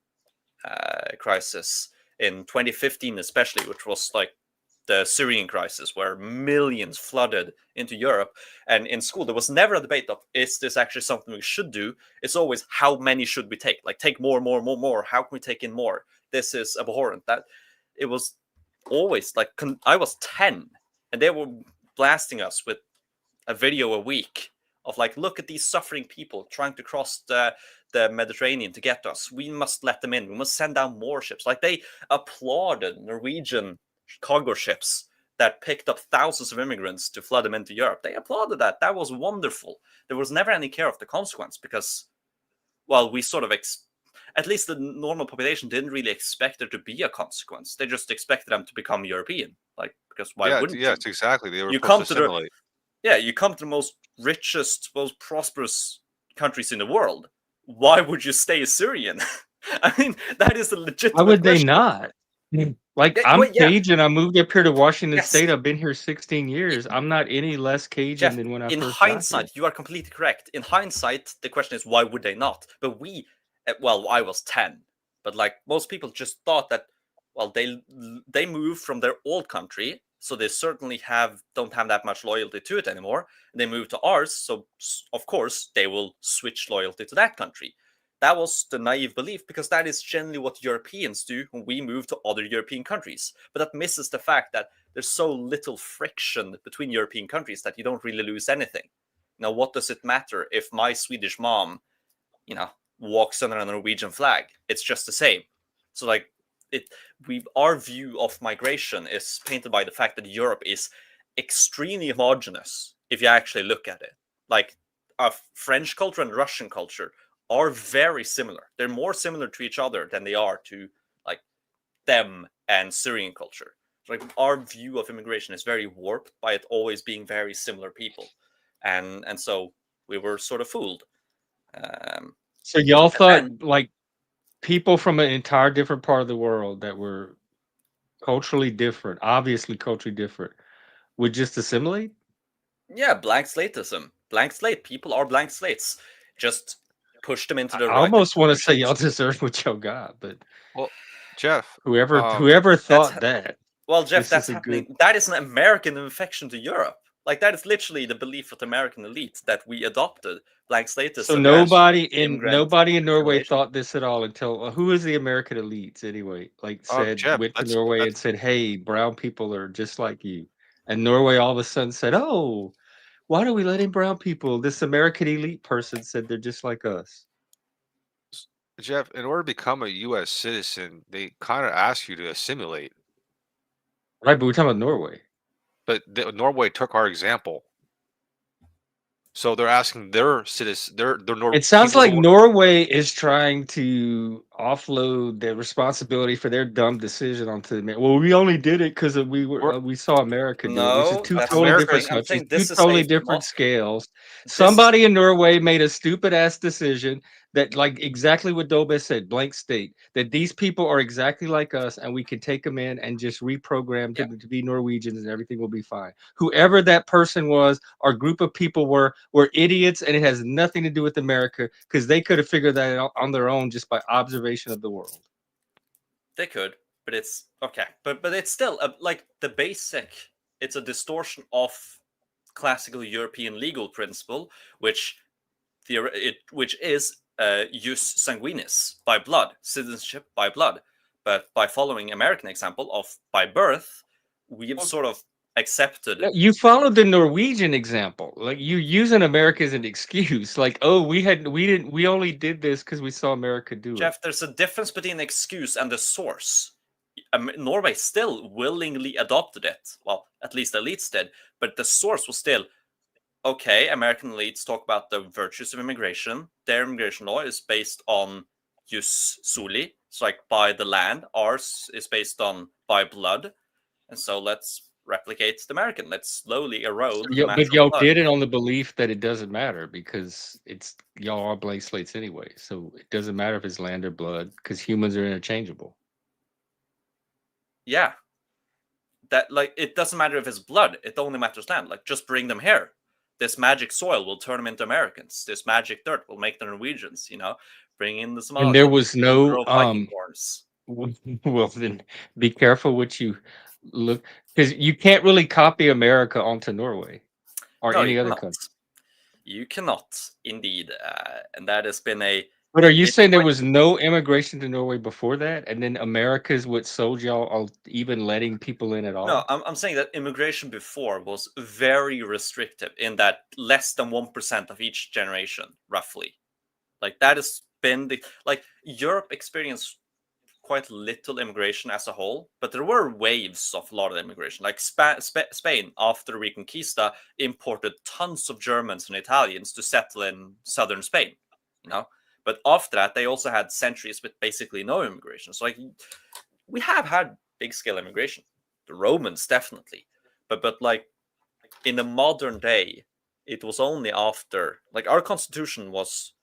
crisis in 2015, especially, which was like the Syrian crisis, where millions flooded into Europe. And in school, there was never a debate of, is this actually something we should do? It's always, how many should we take? Like, take more. How can we take in more? This is abhorrent. That it was always like, I was 10, and they were blasting us with a video a week of like, look at these suffering people trying to cross the Mediterranean to get us. We must let them in. We must send down more ships. Like, they applauded Norwegian cargo ships that picked up thousands of immigrants to flood them into Europe. They applauded that. That was wonderful. There was never any care of the consequence because, well, we sort of at least the normal population didn't really expect there to be a consequence. They just expected them to become European. Like, because why wouldn't you? Yes, exactly. They were You supposed come to to the assimilate. you come to the most richest, most prosperous countries in the world. Why would you stay Syrian? I mean, that is a legitimate Why would they question. not? Like, Yeah, I'm well, yeah. Cajun. I moved up here to Washington Yes. State. I've been here 16 years. I'm not any less Cajun Jeff, than when I in first got here. hindsight, you are completely correct. In hindsight, the question is, why would they not? But I was 10, but like most people just thought that, well, they moved from their old country so they certainly don't have that much loyalty to it anymore. They move to ours, so of course they will switch loyalty to that country. That was the naive belief, because that is generally what Europeans do when we move to other European countries. But that misses the fact that there's so little friction between European countries that you don't really lose anything. Now, what does it matter if my Swedish mom, walks under a Norwegian flag? It's just the same. So like our view of migration is painted by the fact that Europe is extremely homogenous if you actually look at it. Like French culture and Russian culture are very similar. They're more similar to each other than they are to like them and Syrian culture. Like our view of immigration is very warped by it always being very similar people, and so we were sort of fooled. So y'all thought then- like people from an entire different part of the world that were culturally different, obviously culturally different, would just assimilate? Yeah, blank slateism. Blank slate. People are blank slates. Just push them into I the right. almost want to say y'all deserve what y'all got, but Well, Jeff, whoever thought that. Well, Jeff, this that's is a happening. good. That is an American infection to Europe. Like that is literally the belief of the American elite that we adopted blank slatism. So as nobody immigrant in Norway generation. thought this at all until who is the American elites anyway? Like said Jeff, went to that's Norway and said, "Hey, brown people are just like you," and Norway all of a sudden said, "Oh, why do we let in brown people?" This American elite person said they're just like us. Jeff. In order to become a U.S. citizen, they kind of ask you to assimilate. Right, but we're talking about Norway. But Norway took our example, so they're asking their citizens, their It sounds people like who are, Norway is trying to offload the responsibility for their dumb decision onto the Well, we only did it because we saw America do it, which is No, two that's totally not the different thing. I'm countries, saying two this is totally a different scales. This is Somebody in Norway made a stupid ass decision that, like exactly what Dobe said, blank state, that these people are exactly like us and we can take them in and just reprogram Yeah. to be Norwegians and everything will be fine. Whoever that person was, our group of people were idiots, and it has nothing to do with America because they could have figured that out on their own just by observation of the world. They could, but it's okay. But it's still like the basic. It's a distortion of classical European legal principle, which is jus sanguinis, by blood, citizenship by blood. But by following American example of by birth, we have sort of accepted. You followed the Norwegian example. Like you using America as an excuse. Like, oh, we only did this because we saw America do it. Jeff, there's a difference between the excuse and the source. Norway still willingly adopted it. Well, at least the elites did. But the source was still, okay, American elites talk about the virtues of immigration. Their immigration law is based on jus soli, it's like by the land. Ours is based on by blood. And so let's replicate the American. Let's slowly erode the But natural y'all blood. did it on the belief that it doesn't matter because it's y'all are blank slates anyway. So it doesn't matter if it's land or blood because humans are interchangeable. Yeah. That like it doesn't matter if it's blood, it only matters land. Like just bring them here. This magic soil will turn them into Americans. This magic dirt will make them Norwegians, Bring in the Somalis. And there was no grow Viking horns. well then be careful what you look because you can't really copy America onto Norway or No, any you other cannot. country. You cannot, indeed. And that has been a. But are you it's saying there quite- was no immigration to Norway before that, and then America's what sold y'all on even letting people in at all? No, I'm saying that immigration before was very restrictive in that less than 1% of each generation, roughly. Like that has been Europe experienced quite little immigration as a whole, but there were waves of a lot of immigration. Like Spain, after Reconquista, imported tons of Germans and Italians to settle in southern Spain, But after that, they also had centuries with basically no immigration. So, we have had big-scale immigration. The Romans, definitely. But in the modern day, it was only after... our constitution was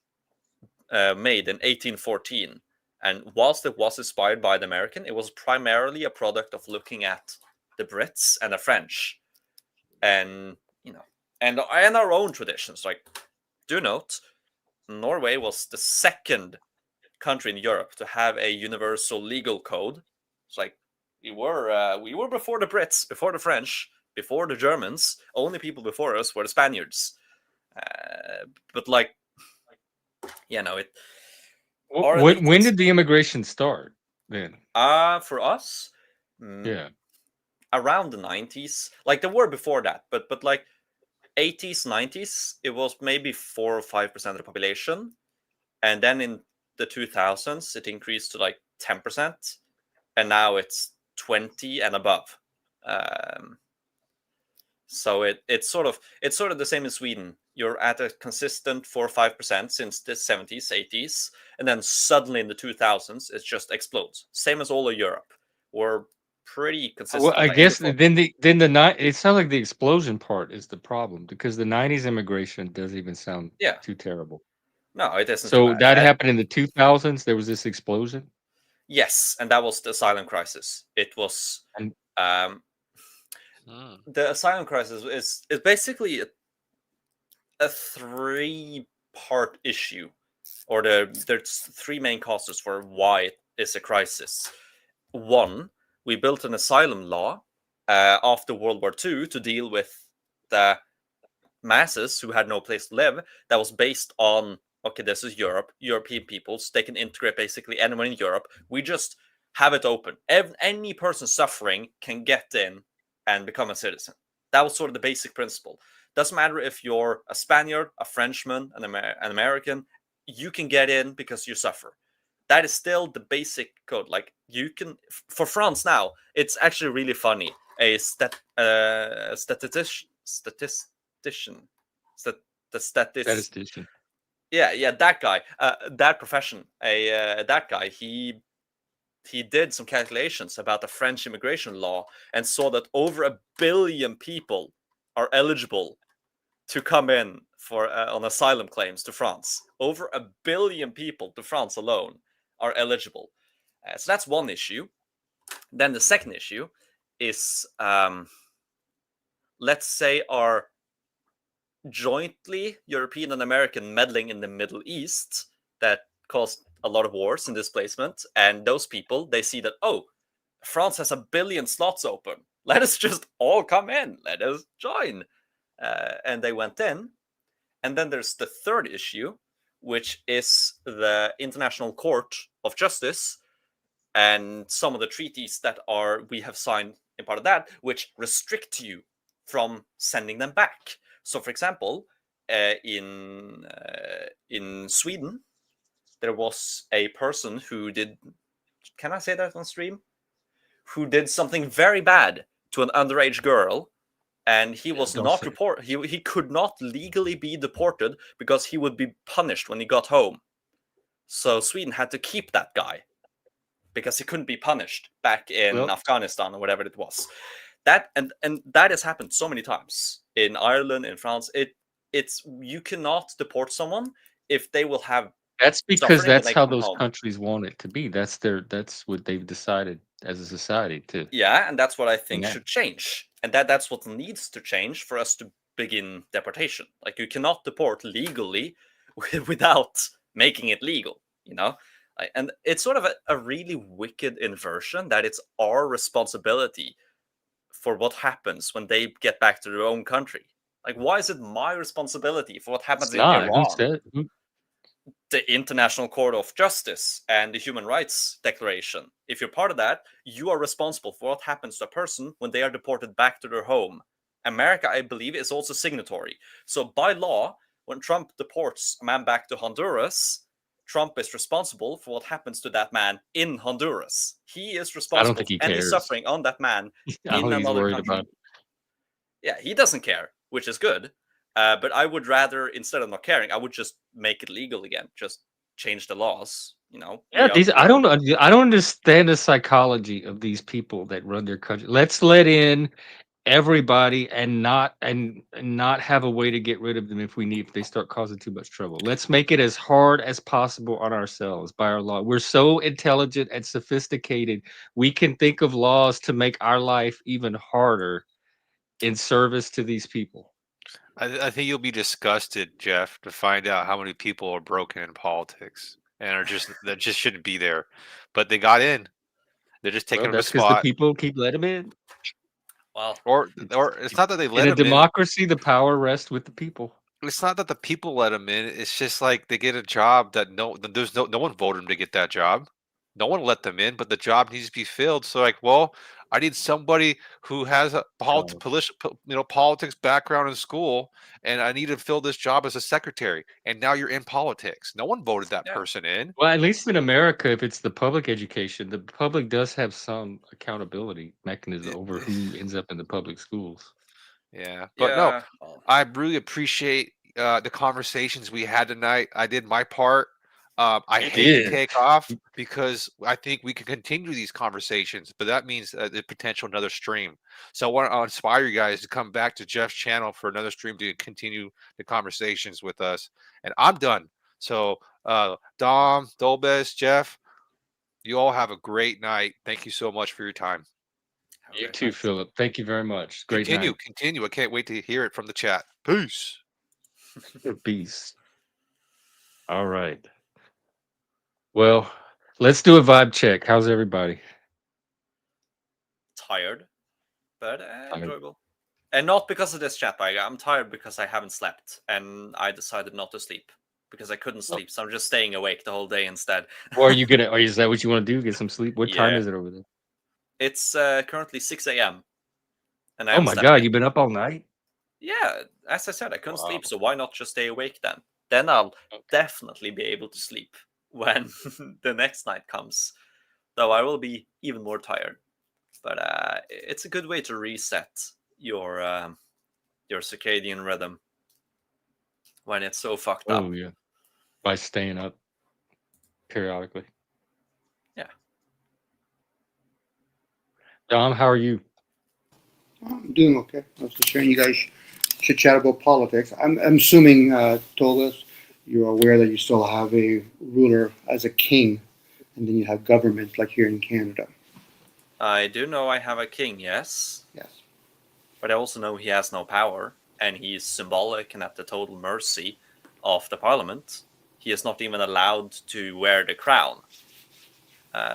made in 1814. And whilst it was inspired by the American, it was primarily a product of looking at the Brits and the French, and and our own traditions. Do note, Norway was the second country in Europe to have a universal legal code. It's We were before the Brits, before the French, before the Germans. Only people before us were the Spaniards. But like, it. Our When elite, did the immigration start then? for us, Yeah. around the 90s. Like there were before that, but like 80s, 90s, it was maybe 4 or 5% of the population, and then in the 2000s, it increased to like 10%, and now it's 20 and above. So it's sort of the same in Sweden. You're at a consistent 4 or 5% since the 70s, 80s, and then suddenly in the 2000s it just explodes. Same as all of Europe. We're pretty consistent. Well, I like guess 84. then the night it sounds like the explosion part is the problem because the '90s immigration doesn't even sound Yeah, too terrible. no, it isn't too So bad. that happened in the 2000s. There was this explosion, Yes, and that was the asylum crisis. It was and the asylum crisis is basically a 3-part issue, or there's 3 main causes for why it is a crisis. One, we built an asylum law after World War II to deal with the masses who had no place to live. That was based on, okay, this is Europe, European peoples, they can integrate basically anyone in Europe. We just have it open. Any person suffering can get in and become a citizen. That was sort of the basic principle. Doesn't matter if you're a Spaniard, a Frenchman, an American, you can get in because you suffer. That is still the basic code. Like you can, for France now, it's actually really funny. A statistician, the statistician. yeah, that guy, that profession, that guy, he did some calculations about the French immigration law and saw that over 1 billion people are eligible to come in for on asylum claims to France. Over 1 billion people to France alone are eligible. So that's one issue. Then the second issue is, let's say, our jointly European and American meddling in the Middle East that caused a lot of wars and displacement. And those people, they see that, oh, France has 1 billion slots open. Let us just all come in. Let us join. And they went in. And then there's the third issue, which is the International Court of Justice and some of the treaties that we have signed in part of that, which restrict you from sending them back. So, for example, in Sweden, there was a person who did, can I say that on stream? Who did something very bad to an underage girl, and he was not reported. He could not legally be deported because he would be punished when he got home. So Sweden had to keep that guy because he couldn't be punished back in Afghanistan or whatever it was. That and that has happened so many times in Ireland, in France. It's you cannot deport someone if they will have. That's because suffering when that's they how come those home. countries want it to be. That's what they've decided as a society to. Yeah, and that's what I think enact. should change, and that's what needs to change for us to begin deportation. Like you cannot deport legally without making it legal. And it's sort of a really wicked inversion that it's our responsibility for what happens when they get back to their own country. Like, why is it my responsibility for what happens It's in not. Who Iran? said? The International Court of Justice and the Human Rights Declaration. If you're part of that, you are responsible for what happens to a person when they are deported back to their home. America, I believe, is also signatory. So by law, when Trump deports a man back to Honduras, Trump is responsible for what happens to that man in Honduras. He is I don't responsible think he for any cares. suffering on that man I don't in think he's another worried country. about it. Yeah, he doesn't care, which is good. But I would rather, instead of not caring, I would just make it legal again. Just change the laws. Yeah, I don't understand the psychology of these people that run their country. Let's let in everybody and not have a way to get rid of them if they start causing too much trouble. Let's make it as hard as possible on ourselves by our law. We're so intelligent and sophisticated. We can think of laws to make our life even harder in service to these people. I think you'll be disgusted, Jeff, to find out how many people are broken in politics and that just shouldn't be there. But they got in. They're just Well, taking up a that's because the spot. people keep letting them in. Well, Or It's, it's not that they let in a them in. democracy, the power rests with the people. It's not that the people let them in. It's just like they get a job that there's no one voted them to get that job. No one let them in, but the job needs to be filled. So like, well, I need somebody who has a Oh. politics background in school, and I need to fill this job as a secretary. And now you're in politics. No one voted that Yeah. person in. Well, at least in America, if it's the public education, the public does have some accountability mechanism over who ends up in the public schools. Yeah, but no, yeah. Well, I really appreciate the conversations we had tonight. I did my part. I You hate to did. take off because I think we can continue these conversations, but that means the potential another stream. So I want to inspire you guys to come back to Jeff's channel for another stream to continue the conversations with us. And I'm done. So Dom, Dolbez, Jeff, you all have a great night. Thank you so much for your time. have a You great too, night. Philip. Thank you very much. Great Continue, night. continue. I can't wait to hear it from the chat. Peace. Peace. All right. Well, let's do a vibe check. How's everybody? Tired, but Tired. enjoyable. And not because of this chat, I'm tired because I haven't slept, and I decided not to sleep because I couldn't sleep. So I'm just staying awake the whole day instead. Or are you gonna? Or is that what you want to do? Get some sleep? What time Yeah. is it over there? It's currently 6 a.m. and I Oh haven't my slept God, yet. you've been up all night? Yeah, as I said, I couldn't Wow. sleep, so why not just stay awake then? Then I'll definitely be able to sleep when the next night comes. Though I will be even more tired. But it's a good way to reset your circadian rhythm when it's so fucked up. Oh yeah. By staying up periodically. Yeah. Dom, how are you? I'm doing okay. I was just hearing you guys chit chat about politics. I'm assuming, Tolas, you're aware that you still have a ruler as a king, and then you have government like here in Canada. I do know I have a king, yes. Yes. But I also know he has no power, and he's symbolic and at the total mercy of the parliament. He is not even allowed to wear the crown.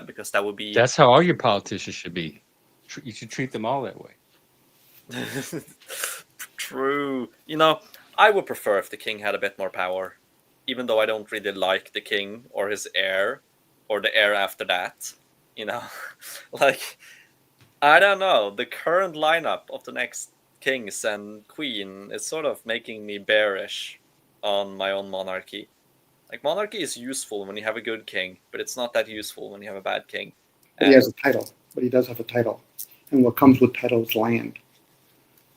Because that would be... That's how all your politicians should be. You should treat them all that way. True. You know, I would prefer if the king had a bit more power, even though I don't really like the king or his heir or the heir after that. You know, like, I don't know. The current lineup of the next kings and queen is sort of making me bearish on my own monarchy. Like, monarchy is useful when you have a good king, but it's not that useful when you have a bad king. But he has a title. But he does have a title. And what comes with title is land.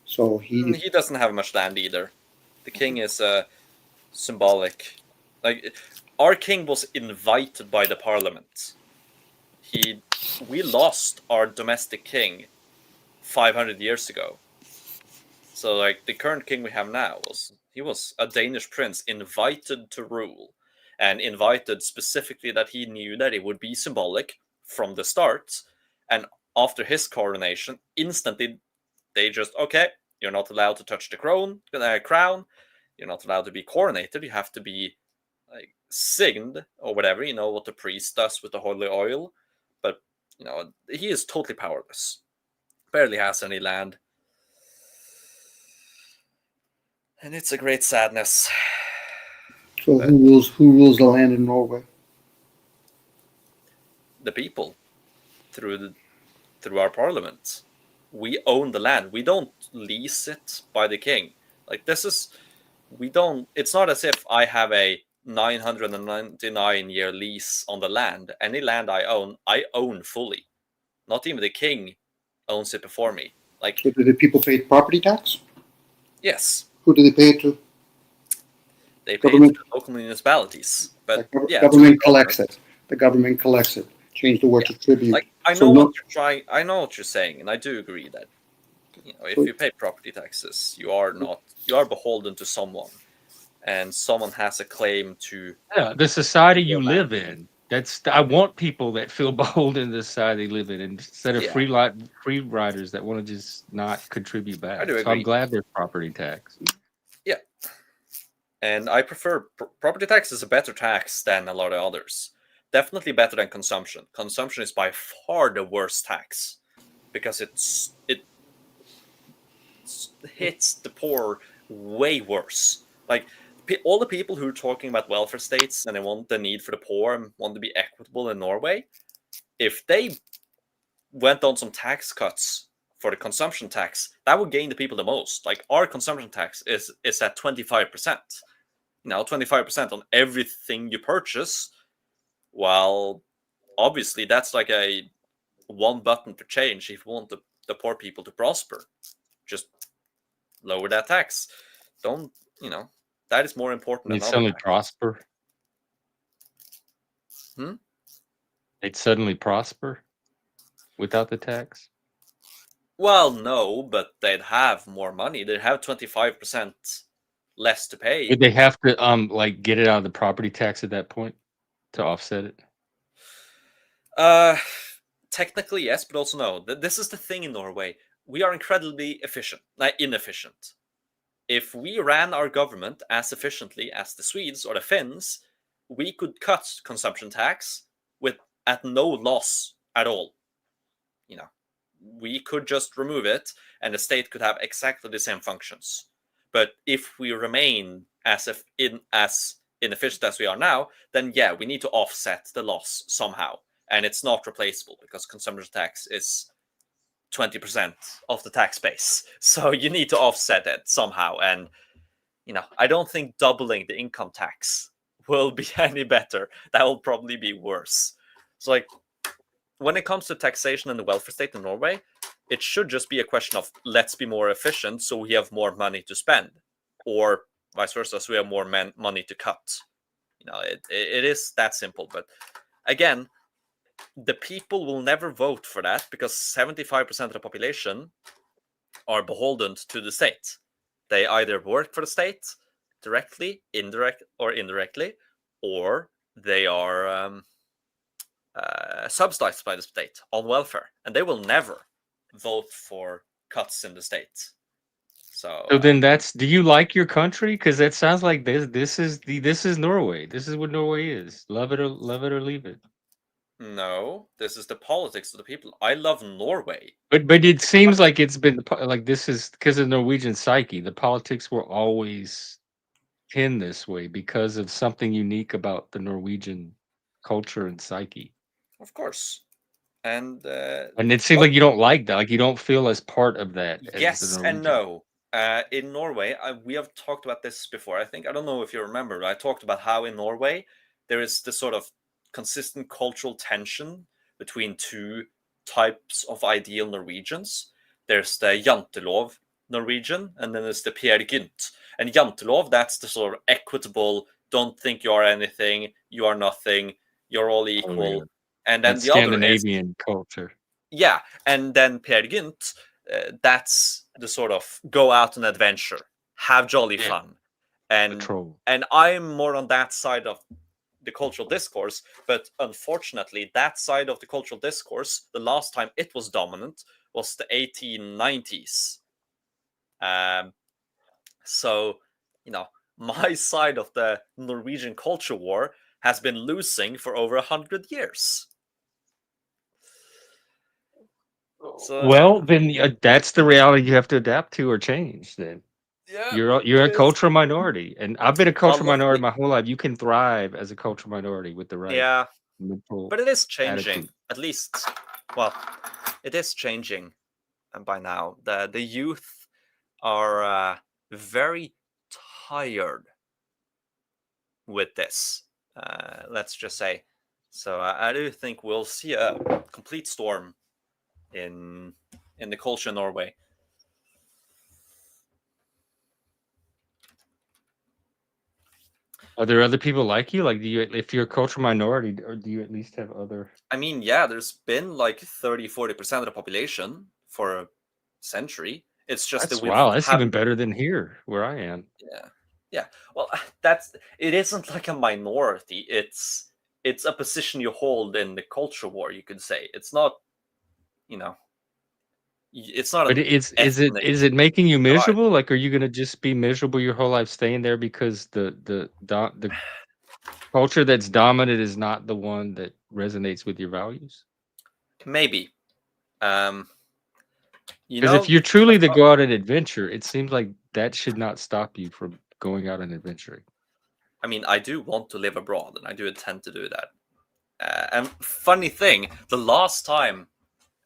So he doesn't have much land either. The king is symbolic. Like, our king was invited by the parliament. We lost our domestic king 500 years ago. So, like, the current king we have now he was a Danish prince invited to rule, and invited specifically that he knew that it would be symbolic from the start. And after his coronation, instantly they just, okay, you're not allowed to touch the crown. You're not allowed to be coronated. You have to be like signed or whatever. You know what the priest does with the holy oil. But you know, he is totally powerless. Barely has any land. And it's a great sadness. So who rules the land in Norway? The people, through our parliament. We own the land. We don't lease it by the king. Like, it's not as if I have a 999-year lease on the land. Any land I own fully. Not even the king owns it before me. Like, So do the people pay property tax? yes, Who do they pay it to? they pay Government. to the local municipalities. But yeah, Government collects it. The government collects it. Change the word to tribute. Like, I know So what you're trying. I know what you're saying, and I do agree that, you know, if you pay property taxes, you are beholden to someone, and someone has a claim to. Yeah, the society you live in. I want people that feel beholden to the society they live in, instead of free riders that want to just not contribute back. I do So agree. I'm glad there's property tax. And I prefer property tax is a better tax than a lot of others. definitely better than consumption. Consumption is by far the worst tax because it hits the poor way worse. Like all the people who are talking about welfare states and they want the need for the poor and want to be equitable in Norway, if they went on some tax cuts for the consumption tax, that would gain the people the most. Like our consumption tax is at 25%. 25% on everything you purchase. Well, obviously that's like a one button for change if you want the poor people to prosper. Just lower that tax. Don't, that is more important They'd than other suddenly taxes. prosper. They'd suddenly prosper without the tax. Well, no, but they'd have more money. They'd have 25% less to pay. Would they have to like get it out of the property tax at that point to offset it? Technically, yes, but also no. This is the thing in Norway. We are incredibly inefficient. If we ran our government as efficiently as the Swedes or the Finns, we could cut consumption tax at no loss at all. We could just remove it, and the state could have exactly the same functions. But if we remain as inefficient as we are now, then yeah, we need to offset the loss somehow, and it's not replaceable because consumption tax is 20% of the tax base. So you need to offset it somehow. And, I don't think doubling the income tax will be any better. That will probably be worse. So like when it comes to taxation in the welfare state in Norway, it should just be a question of let's be more efficient so we have more money to spend, or vice versa, so we have more money to cut. It is that simple. But again, the people will never vote for that because 75% of the population are beholden to the state. They either work for the state directly, indirectly, or they are subsidized by the state on welfare, and they will never vote for cuts in the state. So then do you like your country? Because that sounds like this is Norway. This is what Norway is. Love it or leave it. No, this is the politics of the people. I love Norway. But it seems like it's been like this is because of Norwegian psyche. The politics were always in this way because of something unique about the Norwegian culture and psyche. Of course. And it seems like you don't like that. Like you don't feel as part of that. Yes and no. In Norway, we have talked about this before. I don't know if you remember, but I talked about how in Norway there is this sort of consistent cultural tension between two types of ideal Norwegians. There's the jantelov Norwegian, and then there's the Peer Gynt. And jantelov, that's the sort of equitable, don't think you are anything, you are nothing, you're all equal. Oh, yeah. And then that's the other Scandinavian culture. Yeah, and then Peer Gynt, that's the sort of go out on adventure, have jolly fun. And I'm more on that side of the cultural discourse, but unfortunately that side of the cultural discourse, the last time it was dominant was the 1890s. So my side of the Norwegian culture war has been losing for over 100 years. So, well, then that's the reality you have to adapt to or change. Then you're a cultural minority, and I've been a cultural minority my whole life. You can thrive as a cultural minority with the right mental but it is changing. attitude. At least, well, it is changing. And by now, the youth are very tired with this. Let's just say. So I do think we'll see a complete storm in the culture in Norway. Are there other people like you? Like, if you're a cultural minority, or do you at least have other? I mean, yeah, there's been like 30-40% of the population for a century. It's just that that's even better than here where I am. Yeah. Well, it isn't like a minority. It's a position you hold in the culture war, you could say. It's not, it's not. But is it making you miserable? Like, are you gonna just be miserable your whole life staying there because the Culture that's dominant is not the one that resonates with your values. Maybe. Um, Because if you're I've truly to got- go out and adventure, it seems like that should not stop you from going out and adventuring. I mean, I do want to live abroad, and I do intend to do that. And funny thing, the last time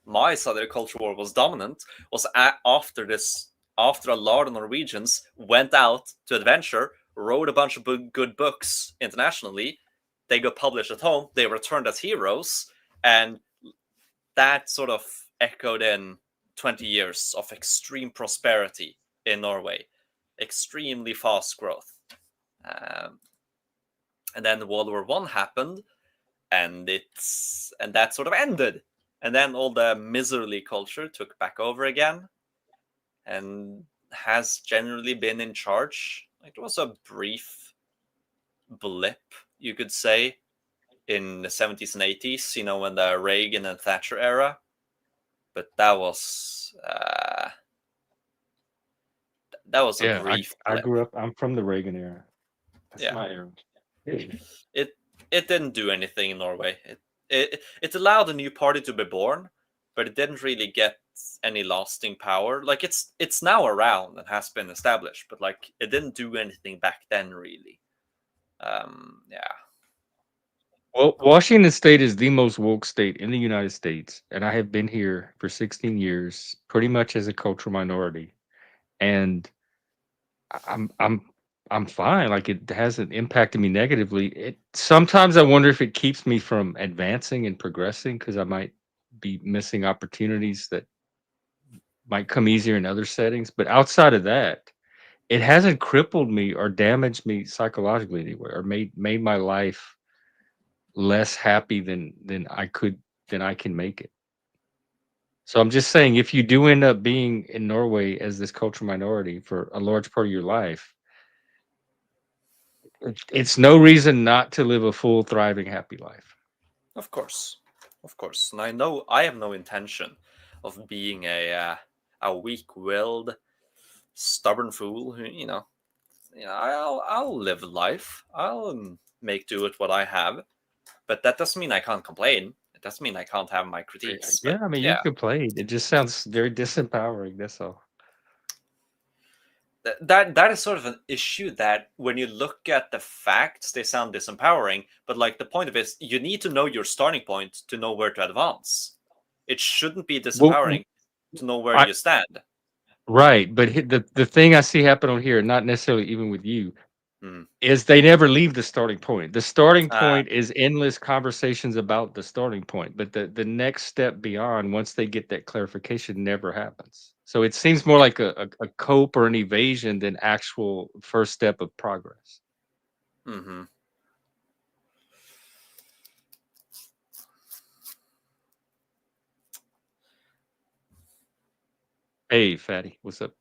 my side of the culture war was dominant was after a lot of Norwegians went out to adventure, wrote a bunch of good books internationally. They got published at home. They returned as heroes, and that sort of echoed in 20 years of extreme prosperity in Norway, extremely fast growth. And then World War One happened, and that sort of ended. And then all the miserly culture took back over again, and has generally been in charge. It was a brief blip, you could say, in the 70s and 80s, when the Reagan and Thatcher era. But that was a Yeah, brief I blip. grew up. I'm from the Reagan era. That's Yeah. my era. It didn't do anything in Norway. It allowed a new party to be born, but it didn't really get any lasting power. Like it's now around and has been established, but like it didn't do anything back then really. Yeah. Well, Washington State is the most woke state in the United States, and I have been here for 16 years, pretty much as a cultural minority, and I'm fine. Like it hasn't impacted me negatively. It sometimes I wonder if it keeps me from advancing and progressing because I might be missing opportunities that might come easier in other settings. But outside of that, it hasn't crippled me or damaged me psychologically anywhere or made my life less happy than I can make it. So I'm just saying, if you do end up being in Norway as this cultural minority for a large part of your life, it's no reason not to live a full, thriving, happy life. Of course. And I know I have no intention of being a weak-willed, stubborn fool who, I'll live life. I'll make do with what I have. But that doesn't mean I can't complain. It doesn't mean I can't have my critiques. Yeah, But I mean, you yeah, complain. It just sounds very disempowering. That's all. that is sort of an issue that when you look at the facts, they sound disempowering. But like the point of it is, you need to know your starting point to know where to advance. It shouldn't be Well, disempowering to know where I, you stand. right, but the thing I see happen on here, not necessarily even with you, Hmm. is they never leave the starting point. The starting Uh, point is endless conversations about the starting point, but the next step beyond, once they get that clarification, never happens. So it seems more like a cope or an evasion than actual first step of progress. mm-hmm. Hey, fatty, what's up?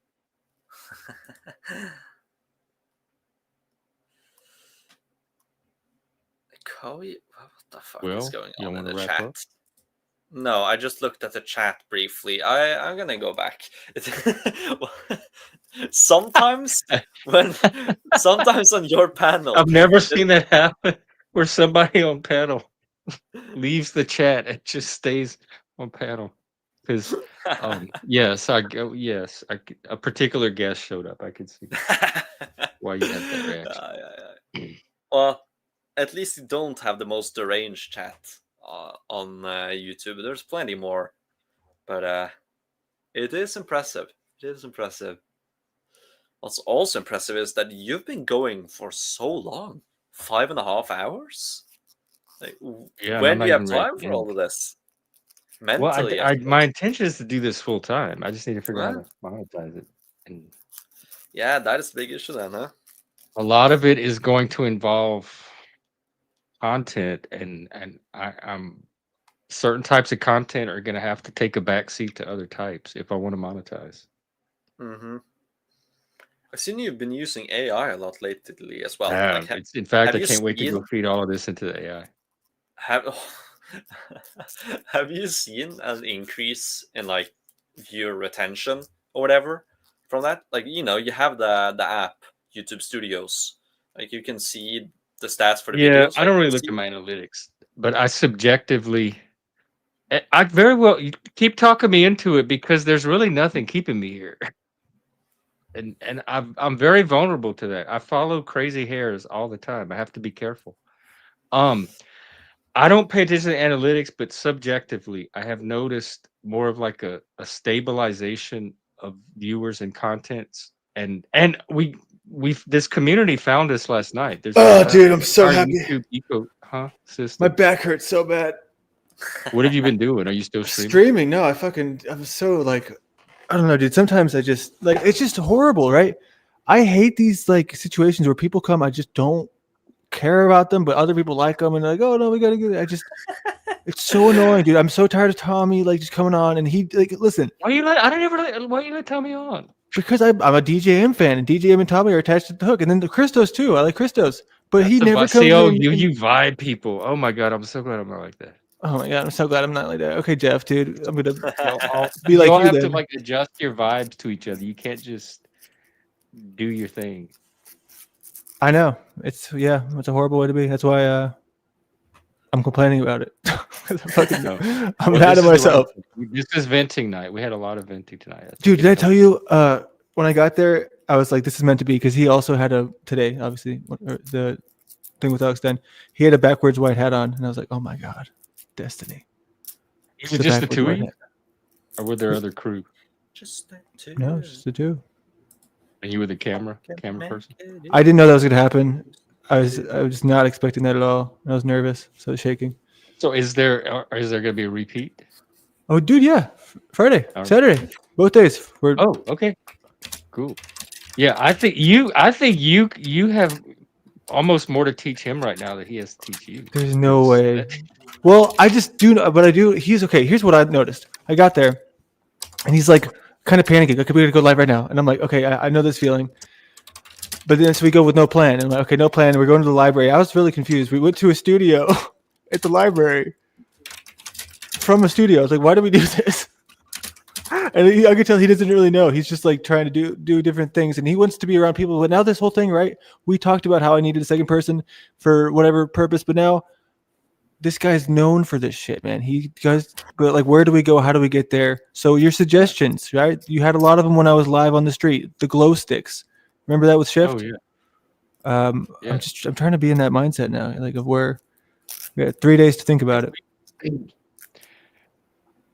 Chloe, what the fuck is Well, going you on in want the to wrap chat? up? No, I just looked at the chat briefly. I'm gonna go back. Sometimes sometimes on your panel, I've never seen that happen where somebody on panel leaves the chat and just stays on panel. Because yes, a particular guest showed up. I could see why you had that reaction. Well, at least you don't have the most deranged chat on YouTube. There's plenty more, but it is impressive. It is impressive. What's also impressive is that you've been going for so long, 5.5 hours. Like, Yeah, and I'm when do not you have even ready time to for all end. of this? Well, Mentally, I my suppose. intention is to do this full time. I just need to figure out Huh? how to monetize it. And Yeah, that is the big issue then, huh? a lot of it is going to involve content, and I'm certain types of content are going to have to take a backseat to other types if I want to monetize. Mm-hmm. I've seen you've been using AI a lot lately as well. Yeah, Like, it's in fact, have I you can't wait to go seen feed all of this into the AI. have have you seen an increase in like viewer retention or whatever from that? Like, you have the app YouTube Studios. Like, you can see the stats for the Yeah, videos. I Like, don't really look at my analytics, but I subjectively, I very well you keep talking me into it because there's really nothing keeping me here, and I'm very vulnerable to that. I follow crazy hairs all the time. I have to be careful. Um, I don't pay attention to analytics, but subjectively, I have noticed more of like a stabilization of viewers and contents, and we've this community found us last night. There's Oh, an dude, I'm so entire happy. YouTube My system. back hurts so bad. What have you been doing? Are you still streaming? Streaming? No, I'm so like, I don't know, dude. Sometimes I just like, it's just horrible, right? I hate these like situations where people come, I just don't care about them, but other people like them, and they're like, oh no, we gotta get it. It's so annoying, dude. I'm so tired of Tommy like just coming on, and he like, listen, Why you let? I don't ever. Why you let Tommy on? because I'm a DJM fan, and DJM and Tommy are attached to the hook, and then the Christos too. I like Christos, but he never comes See, in. you vibe people. Oh my god, I'm so glad I'm not like that. Oh my god, I'm so glad I'm not like that. Okay, Jeff, dude, I'm gonna Y'all be like y'all you have to then. like adjust your vibes to each other. You can't just do your thing. I know it's it's a horrible way to be. That's why I'm complaining about it. I'm Well, mad this at is the right myself. thing. This is venting night. We had a lot of venting tonight. I think Dude, it did I tell helped. you when I got there, I was like, this is meant to be, because he also had a today, obviously, the thing with Alex Den. He had a backwards white hat on, and I was like, oh my god, destiny. Was it just the two of you, or were there other crew? just No, just the two. And you were the camera person. I didn't know that was gonna happen. I was not expecting that at all. I was nervous, so I was shaking. So is there going to be a repeat? Oh, dude, yeah, Friday, All right. Saturday, both days. Oh, okay, cool. Yeah, I think you have almost more to teach him right now that he has to teach you. There's no way. Well, I just do, but I do. He's okay. Here's what I've noticed. I got there, and he's like kind of panicking. Okay, we're gonna go live right now, and I'm like, okay, I know this feeling. But then so we go with no plan. And I'm like, okay, no plan. We're going to the library. I was really confused. We went to a studio at the library from a studio. I was like, why do we do this? And I could tell he doesn't really know. He's just like trying to do different things, and he wants to be around people. But now this whole thing, right? We talked about how I needed a second person for whatever purpose, but now this guy's known for this shit, man. He does, but like, where do we go? How do we get there? So your suggestions, right? You had a lot of them when I was live on the street. The glow sticks. Remember that with Shift? Oh yeah. Yeah. I'm trying to be in that mindset now, like of where we got 3 days to think about it.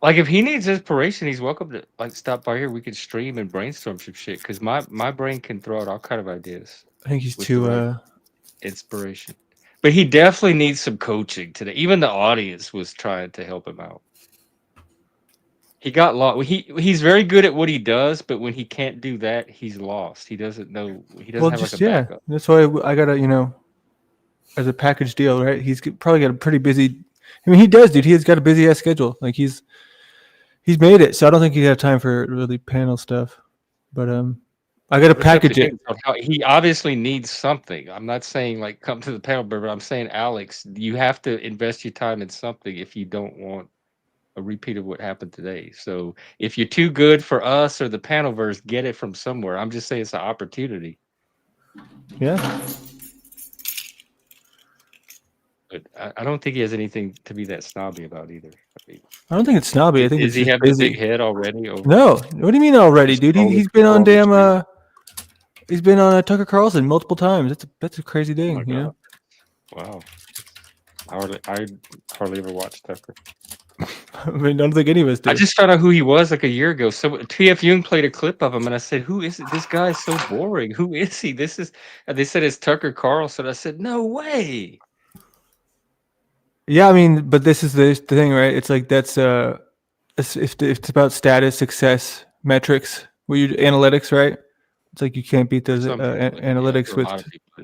Like if he needs inspiration, he's welcome to like stop by here. We could stream and brainstorm some shit because my brain can throw out all kind of ideas. I think he's with too the right inspiration. But he definitely needs some coaching today. Even the audience was trying to help him out. He got lost. He's very good at what he does, but when he can't do that, he's lost. He doesn't know. He doesn't have like a backup. That's why I gotta, as a package deal, right? He's probably got a pretty busy. I mean, he does, dude. He's got a busy ass schedule. Like he's made it, so I don't think he'd have time for really panel stuff. But I gotta package it. He obviously needs something. I'm not saying like come to the panel, but I'm saying, Alex, you have to invest your time in something if you don't want a repeat of what happened today. So if you're too good for us or the panelverse, get it from somewhere. I'm just saying it's an opportunity. Yeah. But I don't think he has anything to be that snobby about either. I don't think it's snobby. I think does it's he have busy. the big head already? No. What do you mean already, dude? He's been on damn. He's been on Tucker Carlson multiple times. That's a crazy thing, you know. Wow. I hardly ever watched Tucker. I mean, I don't think any of us did. I just found out who he was like a year ago. So TF Young played a clip of him, and I said, "Who is it? This guy is so boring. Who is he? This is." And they said it's Tucker Carlson. I said, "No way." Yeah, I mean, but this is the thing, right? It's like that's if it's about status, success, metrics, analytics, right? It's like you can't beat those analytics with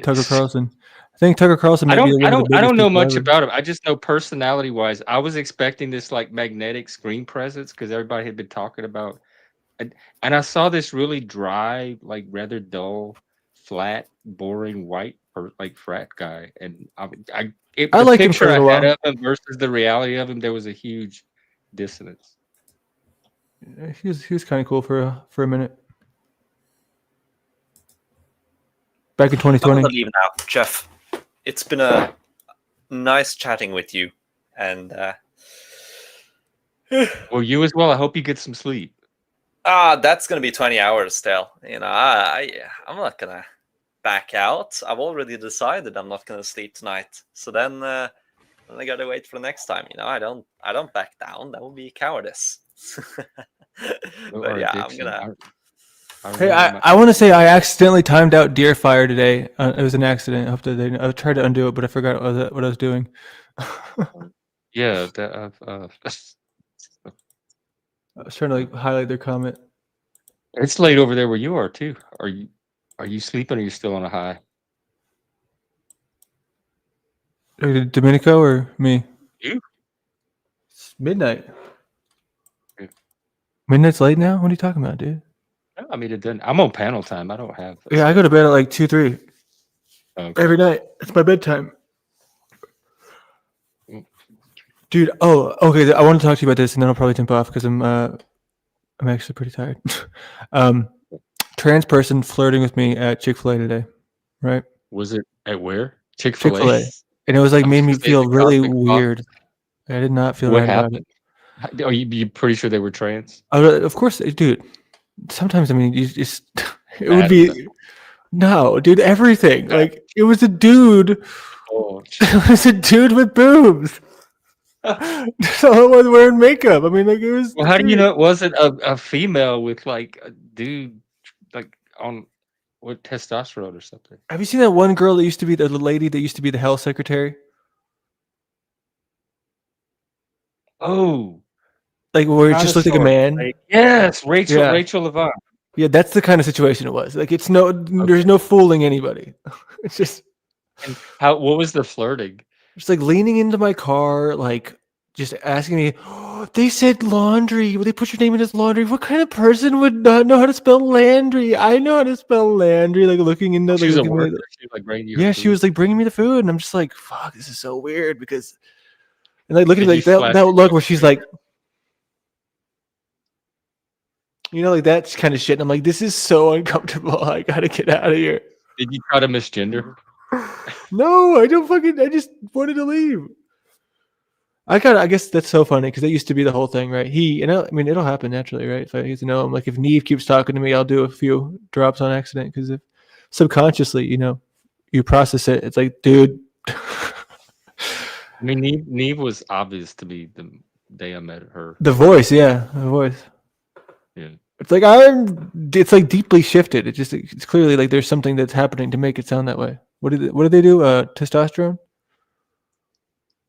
Tucker Carlson. I think Tucker Carlson might be one of the biggest. I don't know much about him. I just know personality-wise, I was expecting this like magnetic screen presence because everybody had been talking about, and I saw this really dry, like rather dull, flat, boring white or like frat guy, and the picture I had of him versus the reality of him, there was a huge dissonance. He was kind of cool for a minute. Back in 2020. I'm gonna leave now, Jeff. it's been a nice chatting with you, and Well, you as well. I hope you get some sleep. that's gonna be 20 hours still. You know, I'm not gonna back out. I've already decided I'm not gonna sleep tonight. So then I gotta wait for the next time. You know, I don't back down. That would be cowardice. No, But or yeah, I'm addiction. gonna. Hey, remember I want to say I accidentally timed out deer fire today. It was an accident. I hope that I tried to undo it, but I forgot what I was doing. Yeah, that I was trying to like highlight their comment. it's late over there where you are too. Are you sleeping or are you still on a high? Domenico or me? You? It's midnight. Yeah. Midnight's late now? What are you talking about, dude? No, I mean it doesn't. I'm on panel time. I don't have. Yeah, I go to bed at like 2, 3 Okay. every night. It's my bedtime. Mm. Dude, oh, okay. I want to talk to you about this, and then I'll probably jump off because I'm actually pretty tired. Trans person flirting with me at Chick-fil-A today, right? Was it at where? Chick-fil-A, Chick-fil-A. and it was like I was made me gonna say, feel the really cosmic thought. weird. I did not feel What right about it. happened? Are you pretty sure they were trans? Of course, dude. Sometimes I mean, you just it would Mad be at them. no, dude. Everything Yeah. like it was a dude. Oh, It was a dude with boobs. So I was wearing makeup. I mean, like it was. well, how do you know it wasn't a female with like a dude like on what testosterone or something? Have you seen that one girl that used to be the lady that used to be the health secretary? Oh, Like where it just looked like a dinosaur. man. Yes, Rachel Yeah. Rachel Levine. Yeah, that's the kind of situation it was. Like it's no, there's no fooling anybody. It's just And what was the flirting? Just like leaning into my car, like just asking me, oh, they said laundry. They put your name in as laundry. What kind of person would not know how to spell Landry? I know how to spell Landry. Like looking into She was a looking at worker. me. She was like bringing you her Yeah, she food. was like bringing me the food, and I'm just like, fuck, this is so weird because, and like looking Did at you like that flash that your look phone where she's to her? like, you know, like that kind of shit. And I'm like, this is so uncomfortable. I gotta get out of here. Did you try to misgender? No, I don't fucking. I just wanted to leave. I guess that's so funny because that used to be the whole thing, right? I mean, it'll happen naturally, right? If I get to know him, like if Neve keeps talking to me, I'll do a few drops on accident because if subconsciously, you know, you process it, it's like, dude. I mean, Neve was obvious to me the day I met her. The voice, yeah, the voice. Yeah. It's like it's like deeply shifted. It's clearly like there's something that's happening to make it sound that way. What do they do? Testosterone?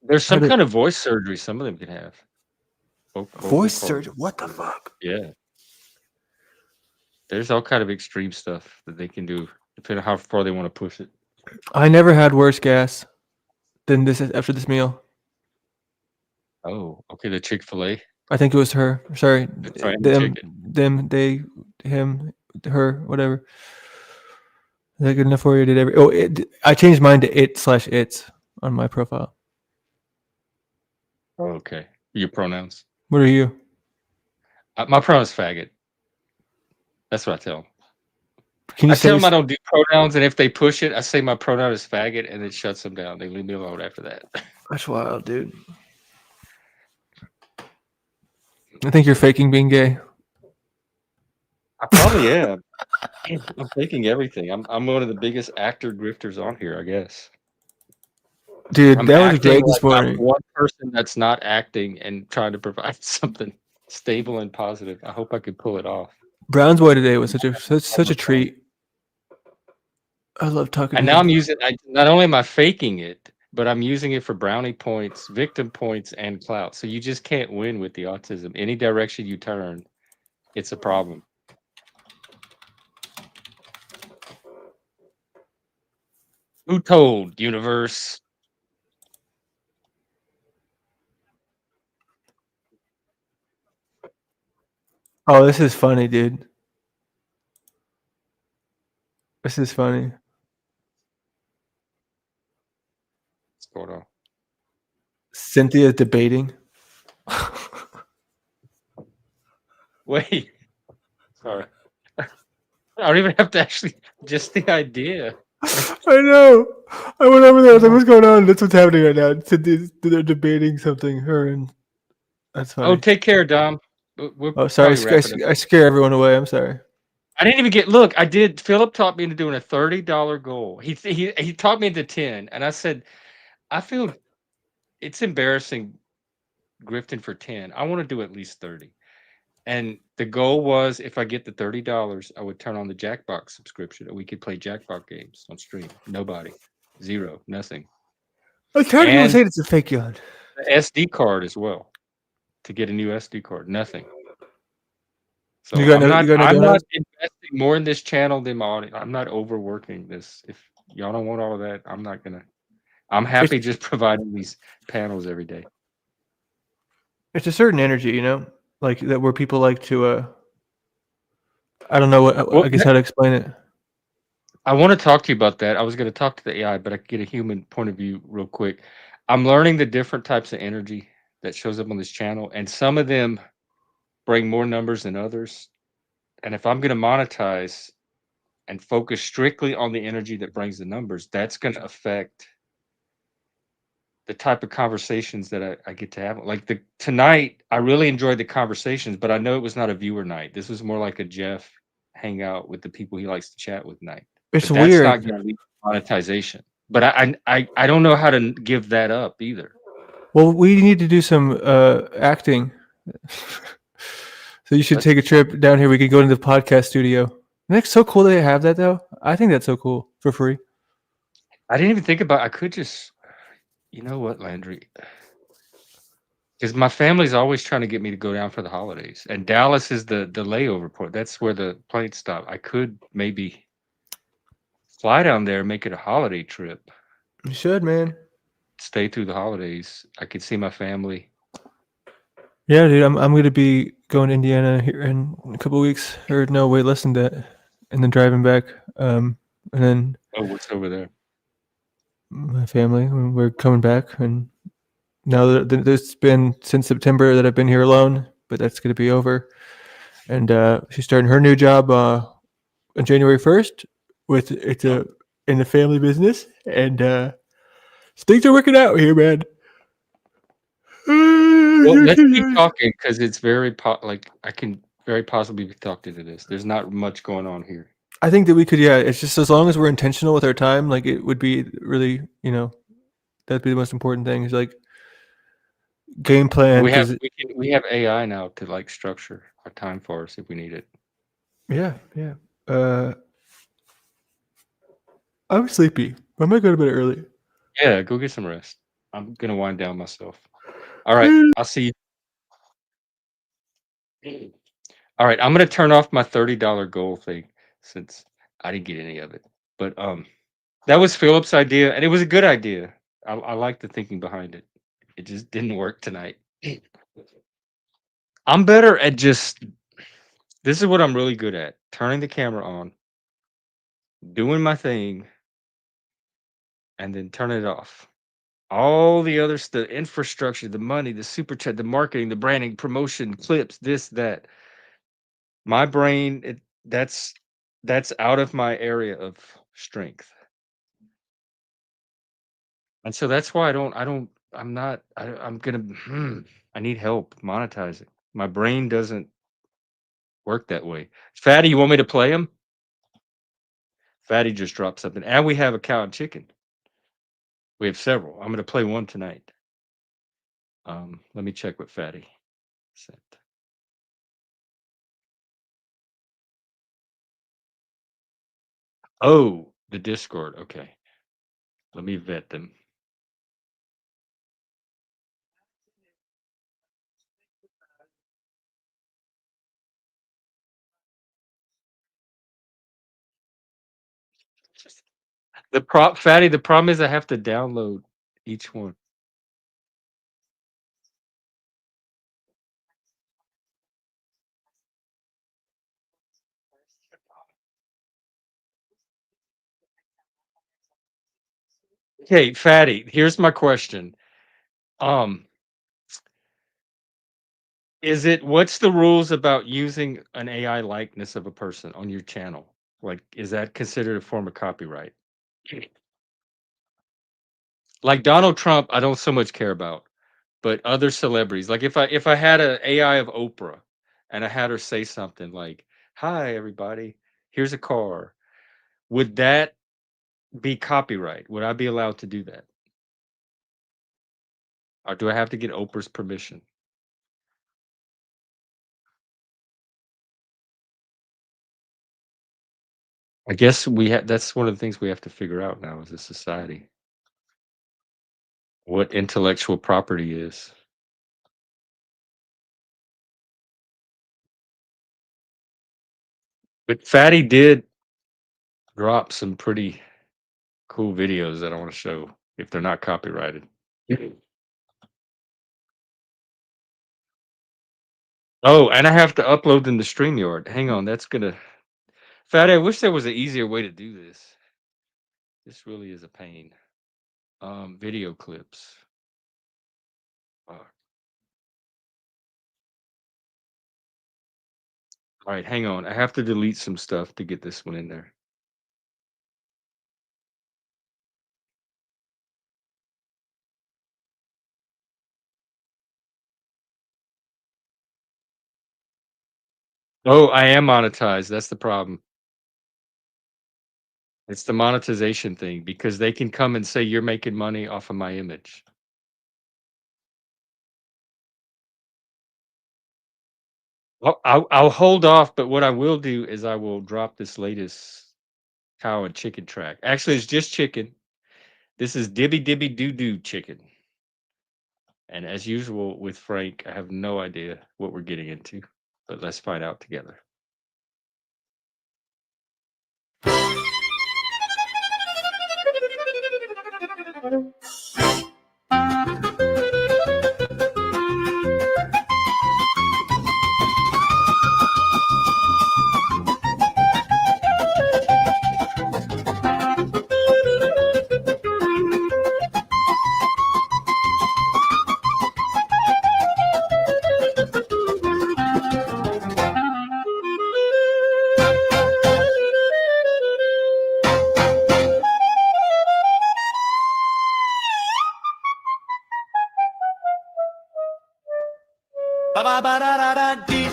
There's How some do- kind of voice surgery some of them can have. Vocal Voice cords. surgery? What the fuck? Yeah. There's all kind of extreme stuff that they can do, depending on how far they want to push it. I never had worse gas than this after this meal. Oh, okay. The Chick-fil-A. I think it was her. Sorry, Fried them, chicken. them, they, him, her, whatever. Is that good enough for you? I changed mine to it/its on my profile. Oh, okay. Your pronouns. What are you? My pronoun's faggot. That's what I tell them. Can you I tell say them I don't do pronouns, and if they push it, I say my pronoun is faggot, and it shuts them down. They leave me alone after that. that's wild, dude? I think you're faking being gay. I probably am. I'm faking everything. I'm one of the biggest actor grifters on here, I guess. Dude, I'm that was acting great this like I'm morning. one person that's not acting and trying to provide something stable and positive. I hope I could pull it off. Brown's boy today was such a treat. I love talking And to now him. I'm using. Not only am I faking it, but I'm using it for brownie points, victim points, and clout. So you just can't win with the autism. Any direction you turn, it's a problem. Who told, universe? Oh, this is funny, dude. This is funny. What's going on? Cynthia debating. Wait. Sorry. I don't even have to actually. Just the idea. I know. I went over there. I was like, "What's going on?" That's what's happening right now. They're debating something. Her and that's Oh, funny. take care, Dom. We'll Oh, sorry. probably wrap it up. I scare everyone away. I'm sorry. I didn't even get. Look, I did. Philip taught me into doing a $30 goal. He taught me into 10, and I said, I feel it's embarrassing grifting for 10. I want to do at least 30. And the goal was, if I get the $30, I would turn on the Jackbox subscription, and we could play Jackbox games on stream. Nobody, zero, nothing, I'm tired of people and saying it's a fake yawn. the SD card as well to get a new SD card. Nothing. So You got no I'm not donuts? investing more in this channel than my audience. I'm not overworking this. If y'all don't want all of that, I'm not gonna. I'm happy just providing these panels every day. It's a certain energy, you know, like that where people like to. I don't know Well, I guess how to explain it. I want to talk to you about that. I was going to talk to the AI, but I could get a human point of view real quick. I'm learning the different types of energy that shows up on this channel, and some of them bring more numbers than others. And if I'm going to monetize and focus strictly on the energy that brings the numbers, that's going to affect the type of conversations that I get to have. Like tonight, I really enjoyed the conversations, but I know it was not a viewer night. This was more like a Jeff hangout with the people he likes to chat with night. It's But that's not weird. going to lead to monetization. But I don't know how to give that up either. Well, we need to do some acting. So you should take a trip down here. We could go into the podcast studio. Isn't that so cool that they have that though? I think that's so cool for free. I didn't even think about. I could just, you know what, Landry? Because my family's always trying to get me to go down for the holidays, and Dallas is the layover port. That's where the planes stop. I could maybe fly down there, make it a holiday trip, You should, man. stay through the holidays. I could see my family. Yeah, dude. I'm gonna be going to Indiana here in a couple weeks. Or no, wait, less than that. And then driving back. And then Oh, what's over there? my family. We're coming back, and now that it's been since September that I've been here alone, but that's gonna be over. And she's starting her new job on January 1st with in the family business, and things are working out here, man. Well, let's keep talking because it's very like I can very possibly be talked into this. There's not much going on here. I think that we could, yeah. It's just as long as we're intentional with our time, like it would be really, that'd be the most important thing. Is like game plan. We have AI now to like structure our time for us if we need it. Yeah. I'm sleepy. I might go to bed early. Yeah, go get some rest. I'm gonna wind down myself. All right, I'll see you. All right, I'm gonna turn off my $30 goal thing since I didn't get any of it. But that was Philip's idea, and it was a good idea. I like the thinking behind it. It just didn't work tonight. I'm better at just this is what I'm really good at: turning the camera on, doing my thing, and then turning it off. All the other stuff, infrastructure, the money, the super chat, the marketing, the branding, promotion, clips, this, that. My brain, that's out of my area of strength. And so that's why I'm gonna I need help monetizing. My brain doesn't work that way. Fatty, you want me to play him? Fatty just dropped something. And we have a cow and chicken. We have several. I'm gonna play one tonight. Let me check what Fatty sent. Oh, the Discord. Okay. Let me vet them. Fatty, the problem is I have to download each one. Okay, Fatty, here's my question. What's the rules about using an AI likeness of a person on your channel? Like, is that considered a form of copyright? Like Donald Trump, I don't so much care about, but other celebrities, like if I had an AI of Oprah and I had her say something like, "Hi everybody, here's a car," would that be copyright? Would I be allowed to do that? Or do I have to get Oprah's permission? I guess that's one of the things we have to figure out now as a society. What intellectual property is. But Fatty did drop some pretty cool videos that I want to show if they're not copyrighted. Oh, and I have to upload them to StreamYard. Hang on, that's gonna. Fatty, I wish there was an easier way to do this. This really is a pain. Video clips. Fuck. All right, hang on. I have to delete some stuff to get this one in there. Oh, I am monetized. That's the problem. It's the monetization thing because they can come and say you're making money off of my image. I'll hold off, but what I will do is I will drop this latest cow and chicken track. Actually, it's just chicken. This is Dibby Dibby Doo Doo chicken. And as usual with Frank, I have no idea what we're getting into, but let's find out together.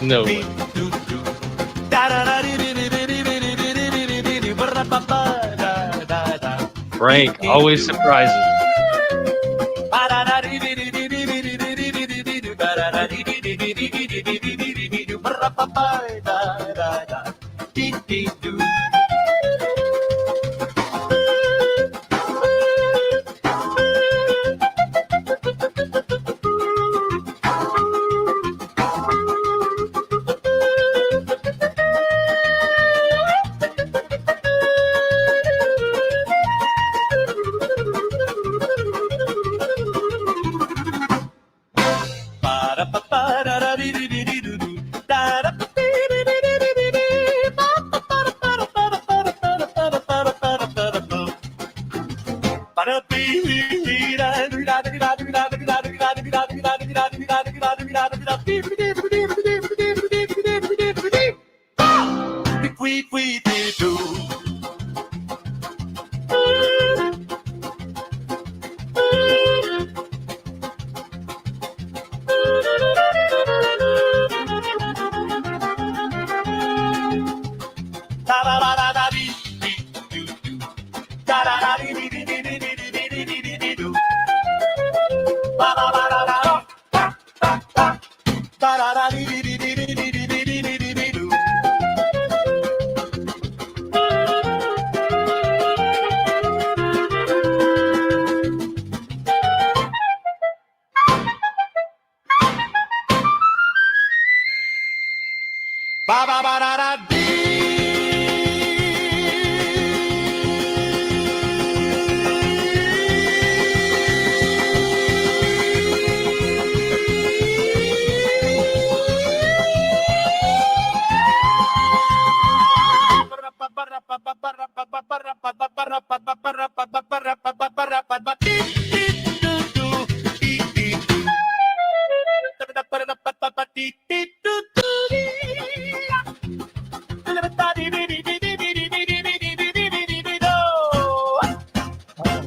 No way. Frank always surprises me.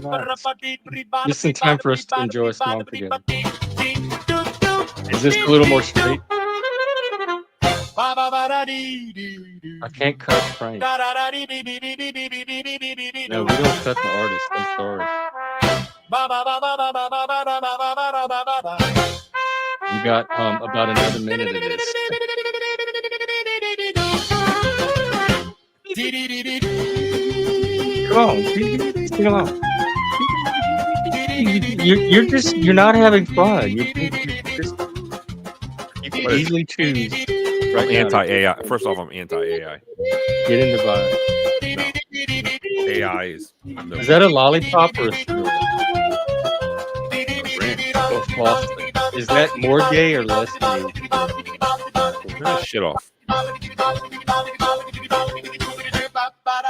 relax. Just in time for us to enjoy a song together. Is this a little more straight? I can't cut Frank. No, we don't cut the artist. I'm sorry. You got about another minute of this. Come on, sing along. You're not having fun. You can easily choose. I'm anti-AI. First off, I'm anti-AI. Get in the vibe. No. AI is. No. Is that a lollipop or a cigarette? Oh, floss. Is that more gay or less gay? Turn that shit off.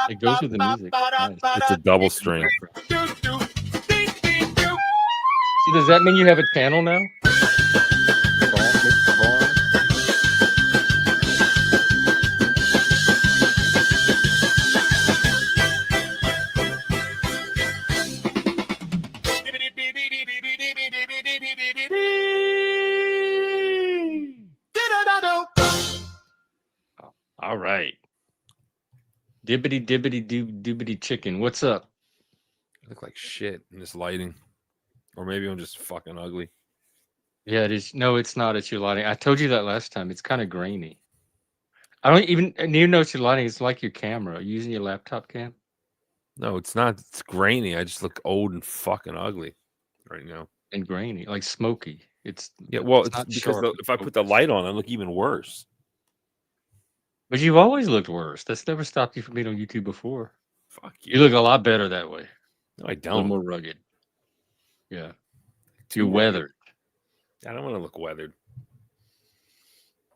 It goes with the music. Nice. It's a double string. So does that mean you have a channel now? Mr. Barnes? All right. Dibbity dibbity doobity chicken. What's up? I look like shit in this lighting. Or maybe I'm just fucking ugly. Yeah, it is. No, it's not. It's your lighting. I told you that last time. It's kind of grainy. I don't even know it's your lighting. It's like your camera. Are you using your laptop cam? No, it's not. It's grainy. I just look old and fucking ugly right now. And grainy, like smoky. It's Well, it's not because sharp. if I put the light on, I look even worse. But you've always looked worse. That's never stopped you from being on YouTube before. Fuck You look a lot better that way. No, I A little don't. more rugged. Yeah. Too You're rugged. weathered. I don't want to look weathered.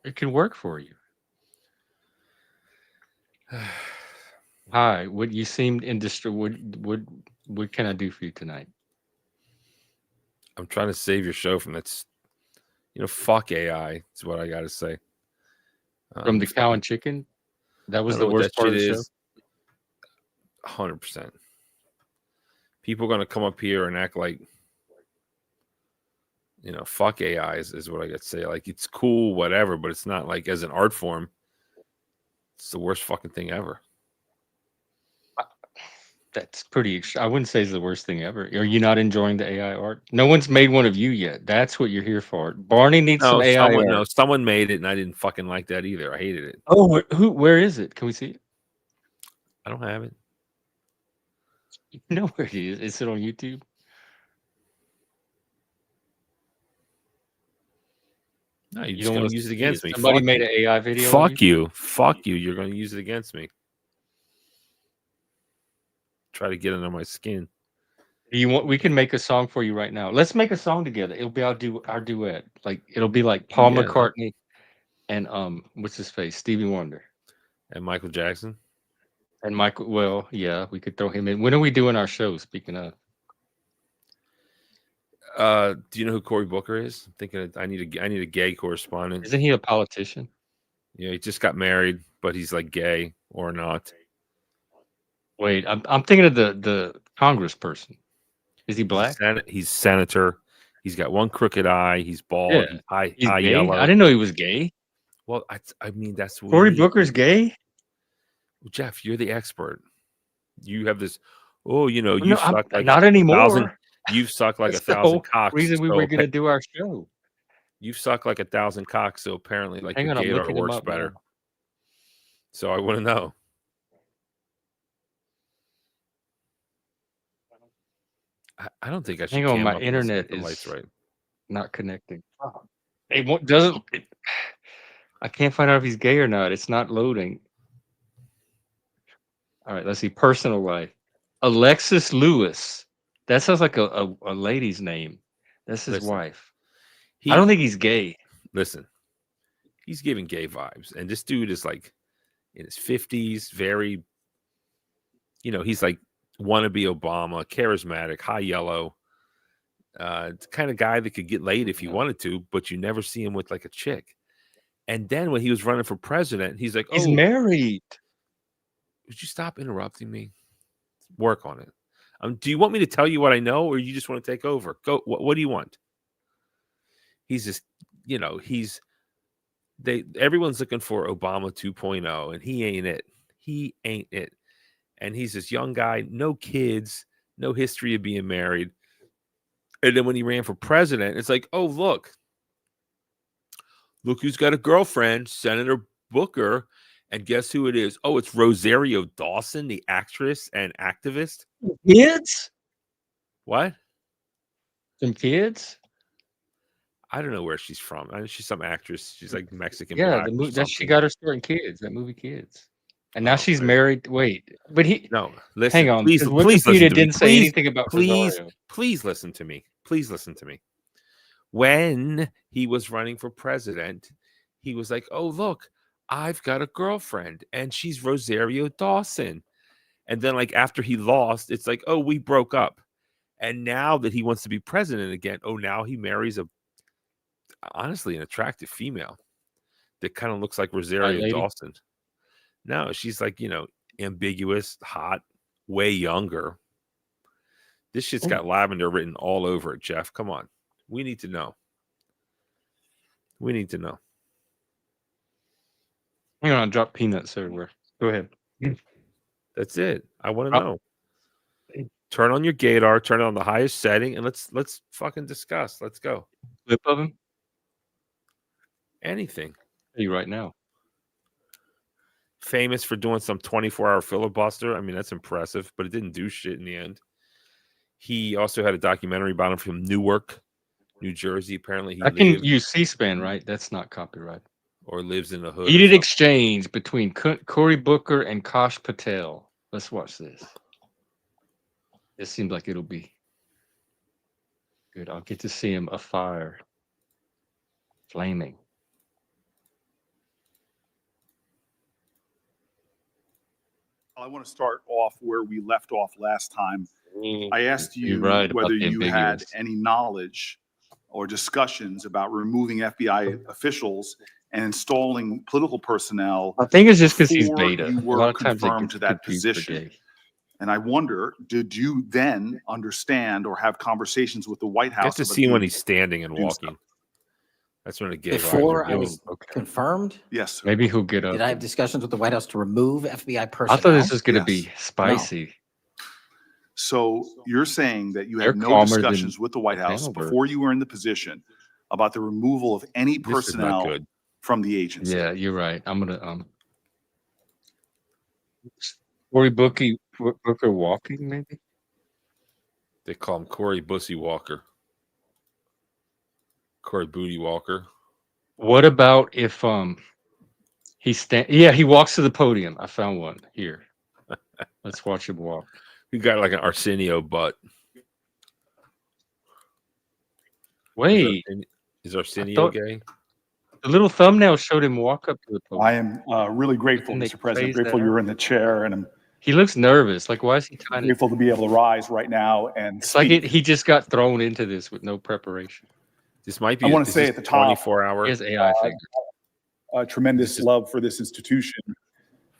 It can work for you. Hi. What you seemed in distress. What can I do for you tonight? I'm trying to save your show from that. Fuck AI is what I got to say. From the cow and chicken? That was I the don't know what worst that part of shit the show? is. 100%. People are going to come up here and act like, fuck AI is what I got to say. Like, it's cool, whatever, but it's not like as an art form. It's the worst fucking thing ever. That's pretty. I wouldn't say it's the worst thing ever. Are you not enjoying the AI art? No one's made one of you yet. That's what you're here for. Barney needs some AI art. Someone made it, and I didn't fucking like that either. I hated it. Oh, where is it? Can we see it? I don't have it. You know where it is. Is it on YouTube? No, you're You just don't going want to to use it see against it. me. Somebody Fuck made you. an AI video. on Fuck you. Fuck you. You're going to use it against me. Try to get under my skin. Do you want? We can make a song for you right now. Let's make a song together. It'll be our duet. Like it'll be like Paul Yeah. McCartney and what's his face, Stevie Wonder And Michael Jackson. and Michael. Well, yeah, we could throw him in. When are we doing our show? Speaking of, Do you know who Cory Booker is? I'm thinking I need a gay correspondent. isn't he a politician? Yeah, he just got married, but he's like gay or not. Wait, I'm thinking of the congressperson. Is he black? He's senator. He's got one crooked eye. He's bald. Yeah. He's He's high gay. yellow. I didn't know he was gay. Well, I mean that's what Cory Booker's gay. Jeff, you're the expert. You have this. Oh, you No, suck like not anymore. You've sucked like That's 1,000 the whole cocks. reason we so were going to do our show. You've sucked like 1,000 cocks, so apparently, like Hang your on, I'm gaydar looking him works up better. now. So I want to know. I don't think I should. Hang on, cam my up internet the is lights right. not connecting. Doesn't. I can't find out if he's gay or not. It's not loading. All right, let's see. Personal life. Alexis Lewis. That sounds like a lady's name. That's his Listen, wife. I don't think he's gay. Listen, he's giving gay vibes, and this dude is like in his 50s, very. He's like wannabe Obama, charismatic, high yellow. The kind of guy that could get laid if he wanted to, but you never see him with like a chick. And then when he was running for president, he's like, He's married. Would you stop interrupting me? Work on it. Do you want me to tell you what I know, or you just want to take over? Go. What do you want? He's just, everyone's looking for Obama 2.0, and he ain't it. He ain't it. And he's this young guy, no kids, no history of being married. And then when he ran for president, it's like, oh, look who's got a girlfriend, Senator Booker. And guess who it is? Oh, it's Rosario Dawson, the actress and activist. Kids? What? Some kids? I don't know where she's from. I mean, she's some actress. She's like Mexican. Yeah, black the or movie that she something. got her start in Kids. That movie Kids. And now she's right. married. Wait, but No, listen. hang on. Please, Because please listen Wikipedia to me. didn't say anything about Rosario. Please listen to me. Please listen to me. When he was running for president, he was like, "Oh, look, I've got a girlfriend, and she's Rosario Dawson." And then, like after he lost, it's like, "Oh, we broke up." And now that he wants to be president again, oh, now he marries honestly an attractive female that kind of looks like Rosario Dawson. No, she's like, ambiguous, hot, way younger. This shit's got lavender written all over it, Jeff. Come on. We need to know. We need to know. Hang on, drop peanuts everywhere. Go ahead. That's it. I want to know. Turn on your gaydar, turn it on the highest setting, and let's fucking discuss. Let's go. Clip of him? Anything. Tell you right now. Famous for doing some 24-hour filibuster. I mean, that's impressive, but it didn't do shit in the end. He also had a documentary about him from Newark, New Jersey. Apparently, I can use C-SPAN, right? That's not copyright. Or lives in the hood. Heated exchange between Cory Booker and Kash Patel. Let's watch this. This seems like it'll be good. I'll get to see him afire, flaming. I want to start off where we left off last time. I asked you right whether about the you had ambiguous. any knowledge or discussions about removing FBI officials and installing political personnel. I think it's just because he's before beta. you A were lot of times they confirmed get to that confused for position. gay. And I wonder, did you then understand or have conversations with the White House? Get to see when he's standing and walking. That's when a gay Before vibes I are was good. confirmed, Yes, sir. Maybe he'll get up. did I have discussions with the White House to remove FBI I personnel? thought this was going to Yes. be spicy. So you're saying that you They're had no calmer than discussions with the White House Hannibal. before you were in the position about the removal of any This is not personnel good. from the agency. Yeah, you're right. I'm gonna Cory Booker walking maybe. They call him Cory Bussy Walker. Cory Booty Walker. What about if he walks to the podium. I found one here. Let's watch him walk. He got like an Arsenio butt. Wait, Is Arsenio thought- gay? the little thumbnail showed him walk up to the podium. I am really grateful, Can they Mr. President. phase Grateful that you're out? in the chair, and I'm He looks nervous. Like, why is he trying to? grateful to be able to rise right now and It's like speak. he just got thrown into this with no preparation. This might be. I wanna is say this at the top, 24 hour He has AI figure. Tremendous love for this institution.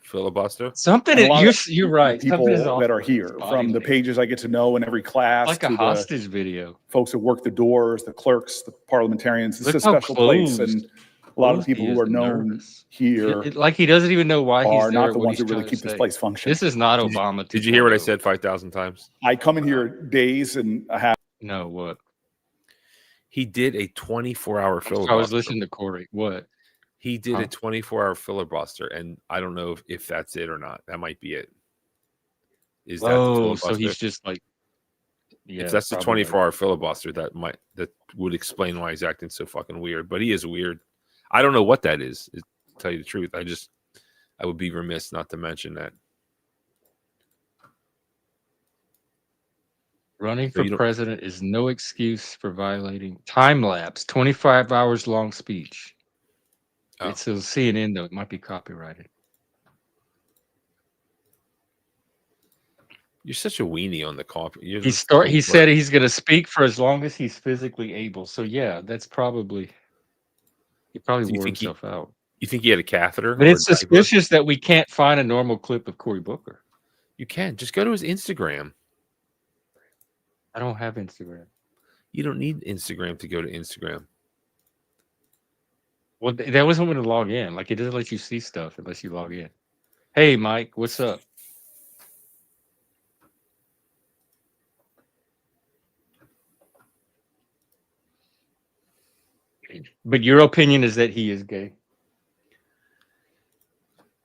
filibuster. Something. And a lot You're right. People Something is off that are with here, his body from the language. pages I get to know in every class Like to a the hostage video. folks that work the doors, the clerks, the parliamentarians. This Look is a how special place, closed- and a lot of the closed he people who is are and known nervous. here Like he doesn't even know why he's are there. not the what ones he's that really trying to keep this say. place functioning. This is not Obama. Did you hear what I 2.0. said 5,000 times? I come in here days and I have. No, what? He did a 24-hour filibuster. I was listening to Corey. What? He did Huh? a 24-hour filibuster, and I don't know if that's it or not. That might be it. Is that the Oh, filibuster? so he's just like. Yeah, if that's the probably 24-hour filibuster, that would explain why he's acting so fucking weird. But he is weird. I don't know what that is. To tell you the truth, I would be remiss not to mention that. Running So for you don't- president is no excuse for violating time lapse. 25 hours long speech. Oh. It's a CNN though. It might be copyrighted. You're such a weenie on the coffee. He said he's going to speak for as long as he's physically able. So yeah, that's probably. He probably Do you wore think himself out. You think he had a catheter? But or it's a diaper? suspicious that we can't find a normal clip of Cory Booker. You can just go to his Instagram. I don't have Instagram. You don't need Instagram to go to Instagram. Well, that wasn't when to log in. Like, it doesn't let you see stuff unless you log in. Hey, Mike, what's up? But your opinion is that he is gay.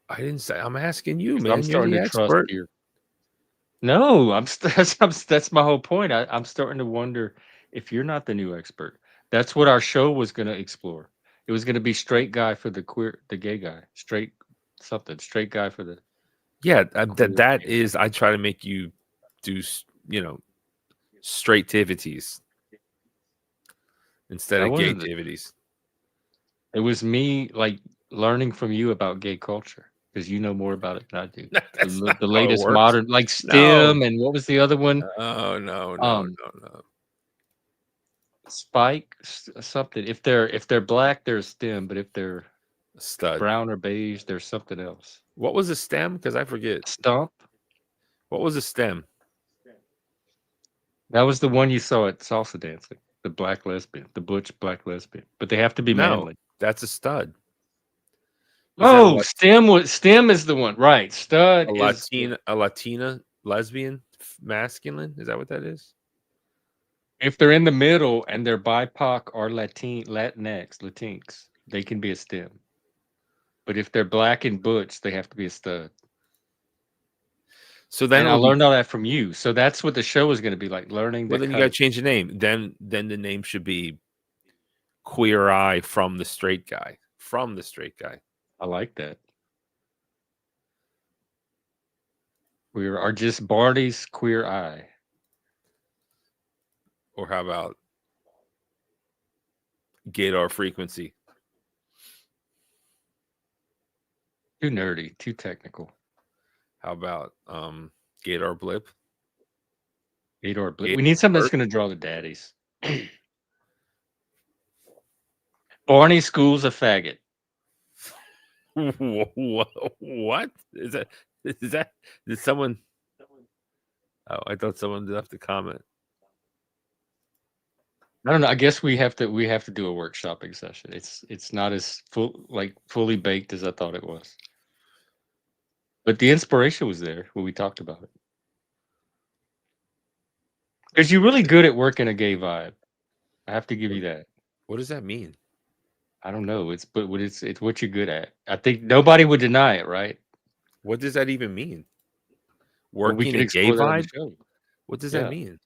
I didn't say. I'm asking you, 'Cause man. I'm You're starting the to trust expert. you. No, that's my whole point. I'm starting to wonder if you're not the new expert. That's what our show was going to explore. It was going to be straight guy for the gay guy, straight straight guy for the Yeah, queer that gay. is. I try to make you do, straight activities instead That of gay wasn't the, activities. it was me like learning from you about gay culture because you know more about it than I do. That's not The how it latest works. modern, like No. STEM, and what was the other one? Oh no. Spike something. If they're black, they're STEM, but if they're Stud. brown or beige, there's something else. What was a stem? Because I forget. Stump. What was a stem? That was the one you saw at salsa dancing. The black lesbian, the butch black lesbian. But they have to be No, manly. that's a stud. Is Oh, that STEM is the one, right? Stud a is Latina lesbian masculine? Is that what that is? if they're in the middle and they're BIPOC or Latinx, they can be a STEM. But if they're black and butch, they have to be a stud. So then And I it'll be, learned all that from you. So that's what the show is going to be like, learning well, that then you kind got to of. change the name. Then the name should be Queer Eye from the Straight Guy. From the Straight Guy. I like that. We are just Barney's queer eye. Or how about Gator Frequency? Too nerdy, too technical. How about Gator Blip? Gator Blip. Gator We need something that's Bird? going to draw the daddies. Barney School's a faggot. What is that? Did someone? Oh, I thought someone left the comment. I don't know. I guess we have to do a workshopping session. It's not as fully baked as I thought it was. But the inspiration was there when we talked about it. Because you're really good at working a gay vibe. I have to give you that. What does that mean? I don't know. It's what you're good at. I think nobody would deny it, right? What does that even mean? Well, we Working can a gay explore that on the vibe? show. What does Yeah. that mean?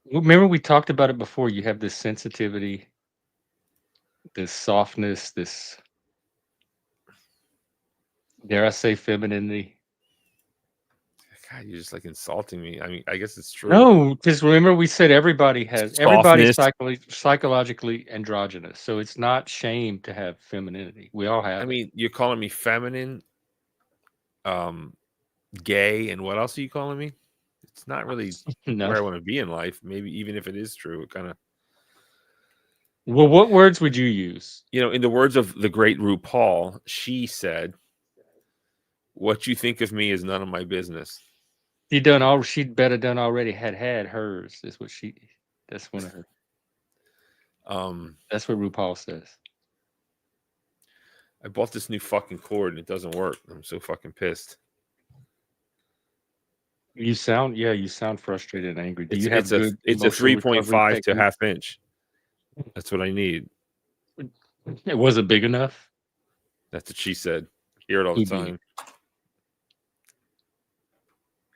Well, remember we talked about it before. You have this sensitivity, this softness, this, dare I say, femininity. God, you're just like insulting me. I mean, I guess it's true. No, because remember we said everybody's Softness. psychologically androgynous, so it's not shame to have femininity. We all have. I mean, you're calling me feminine, gay, and what else are you calling me? It's not really No. where I want to be in life. Maybe even if it is true, it kind of. Well, what words would you use? In the words of the great RuPaul, she said, "What you think of me is none of my business." She'd better done already had hers. Is what she. That's one of her. That's what RuPaul says. I bought this new fucking cord and it doesn't work. I'm so fucking pissed. You sound frustrated and angry. Do It's you have good? it's a emotional recovery 3.5 to techniques? half inch. That's what I need. It wasn't big enough. That's what she said. Hear it all the time.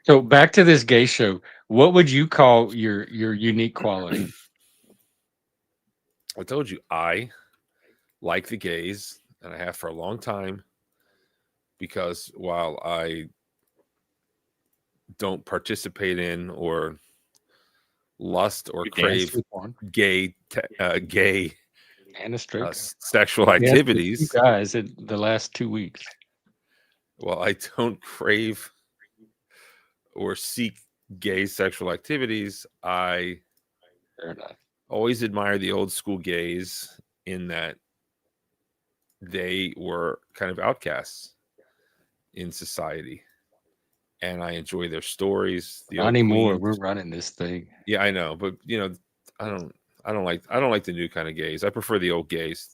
So back to this gay show. What would you call your unique quality? I told you I like the gays, and I have for a long time, because while I don't participate in or lust or crave gay and a straight sexual activities, you guys in the last 2 weeks. Well, I don't crave or seek gay sexual activities. I always admire the old school gays in that they were kind of outcasts in society. and I enjoy their stories. The Not old anymore. queens. We're running this thing. Yeah, I know, but I don't like the new kind of gays. I prefer the old gays,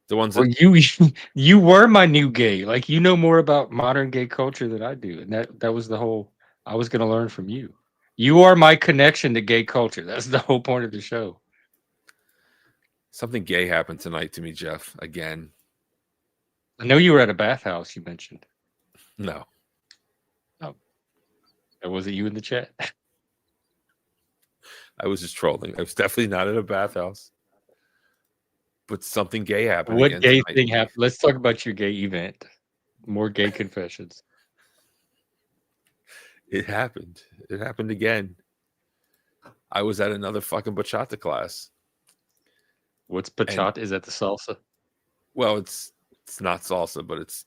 the ones Well, that you were my new gay. Like you know more about modern gay culture than I do, and that was the whole. I was going to learn from you. You are my connection to gay culture. That's the whole point of the show. something gay happened tonight to me, Jeff. Again, I know you were at a bathhouse. You mentioned. no, Oh, that wasn't you in the chat. I was just trolling. I was definitely not at a bathhouse, but something gay happened What again gay tonight. thing happened? Let's talk about your gay event. More gay confessions. It happened. It happened again. I was at another fucking bachata class. What's bachata? Is that the salsa? Well, it's not salsa, but it's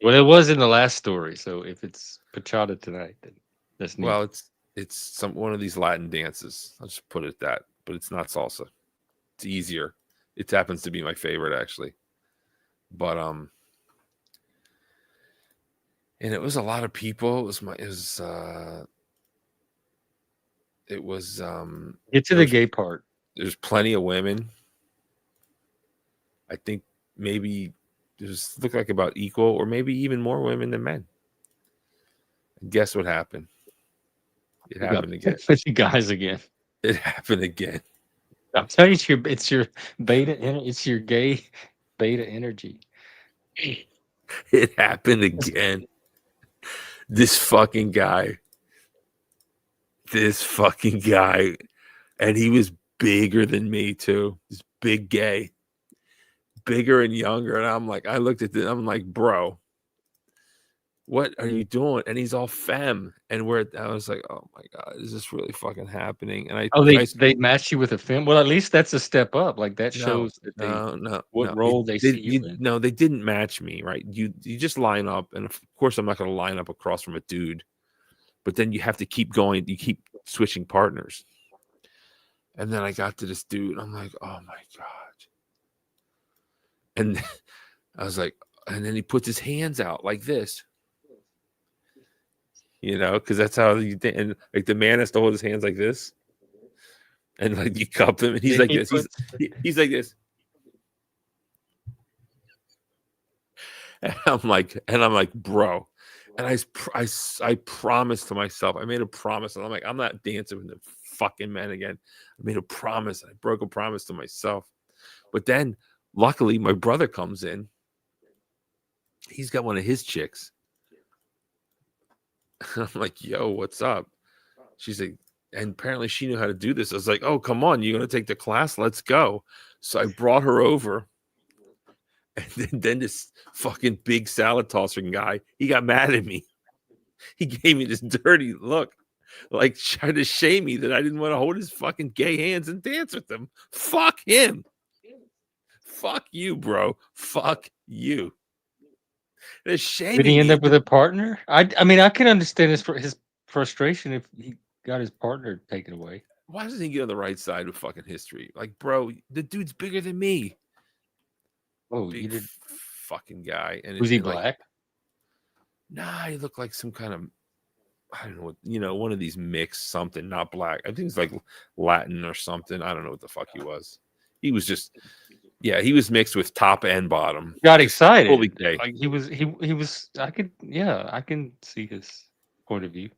Well, it was in the last story. So if it's bachata tonight, then that's neat. well, it's one of these Latin dances. I'll just put it that, but it's not salsa. It's easier. It happens to be my favorite actually. But and it was a lot of people. It was Get to the gay part. there's plenty of women. I think maybe there's look like about equal or maybe even more women than men. And guess what happened? It happened again. 50 guys again. It happened again. I'm telling you, it's your beta. It's your gay beta energy. It happened again. This fucking guy, and he was bigger than me too. This big gay, bigger and younger. And I looked at I'm like, bro, what are you doing? And he's all femme. And I was like, oh my God, is this really fucking happening? And They matched you with a femme. Well, at least that's a step up. Like that shows that what role they see you in. No, they didn't match me, right? You just line up, and of course I'm not going to line up across from a dude, but then you have to keep going. You keep switching partners. And then I got to this dude, and I'm like, oh my God. And I was like, and then he puts his hands out like this. Because that's how you think. And like the man has to hold his hands like this. And like you cup him, and he's like this. He's like this. And I'm like, bro. And I promised to myself. I made a promise, and I'm like, I'm not dancing with the fucking men again. I made a promise. I broke a promise to myself. But then, luckily, my brother comes in. He's got one of his chicks. I'm like, yo, what's up? She's like, and apparently she knew how to do this. I was like, oh, come on, you're going to take the class? Let's go. So I brought her over. And then this fucking big salad tossing guy, he got mad at me. He gave me this dirty look, like trying to shame me that I didn't want to hold his fucking gay hands and dance with him. Fuck him. Fuck you, bro. Fuck you. They're shaming Did he end me. up with a partner? I mean, I can understand his frustration if he got his partner taken away. Why doesn't he get on the right side of fucking history? Like, bro, the dude's bigger than me. Oh, Big you did. Fucking guy. And Was he and, like, black? Nah, he looked like some kind of, I don't know what, one of these mixed something, not black. I think it's like Latin or something. I don't know what the fuck he was. He was just, yeah, he was mixed with top and bottom. Got excited. Fully gay. Like he was. I can see his point of view.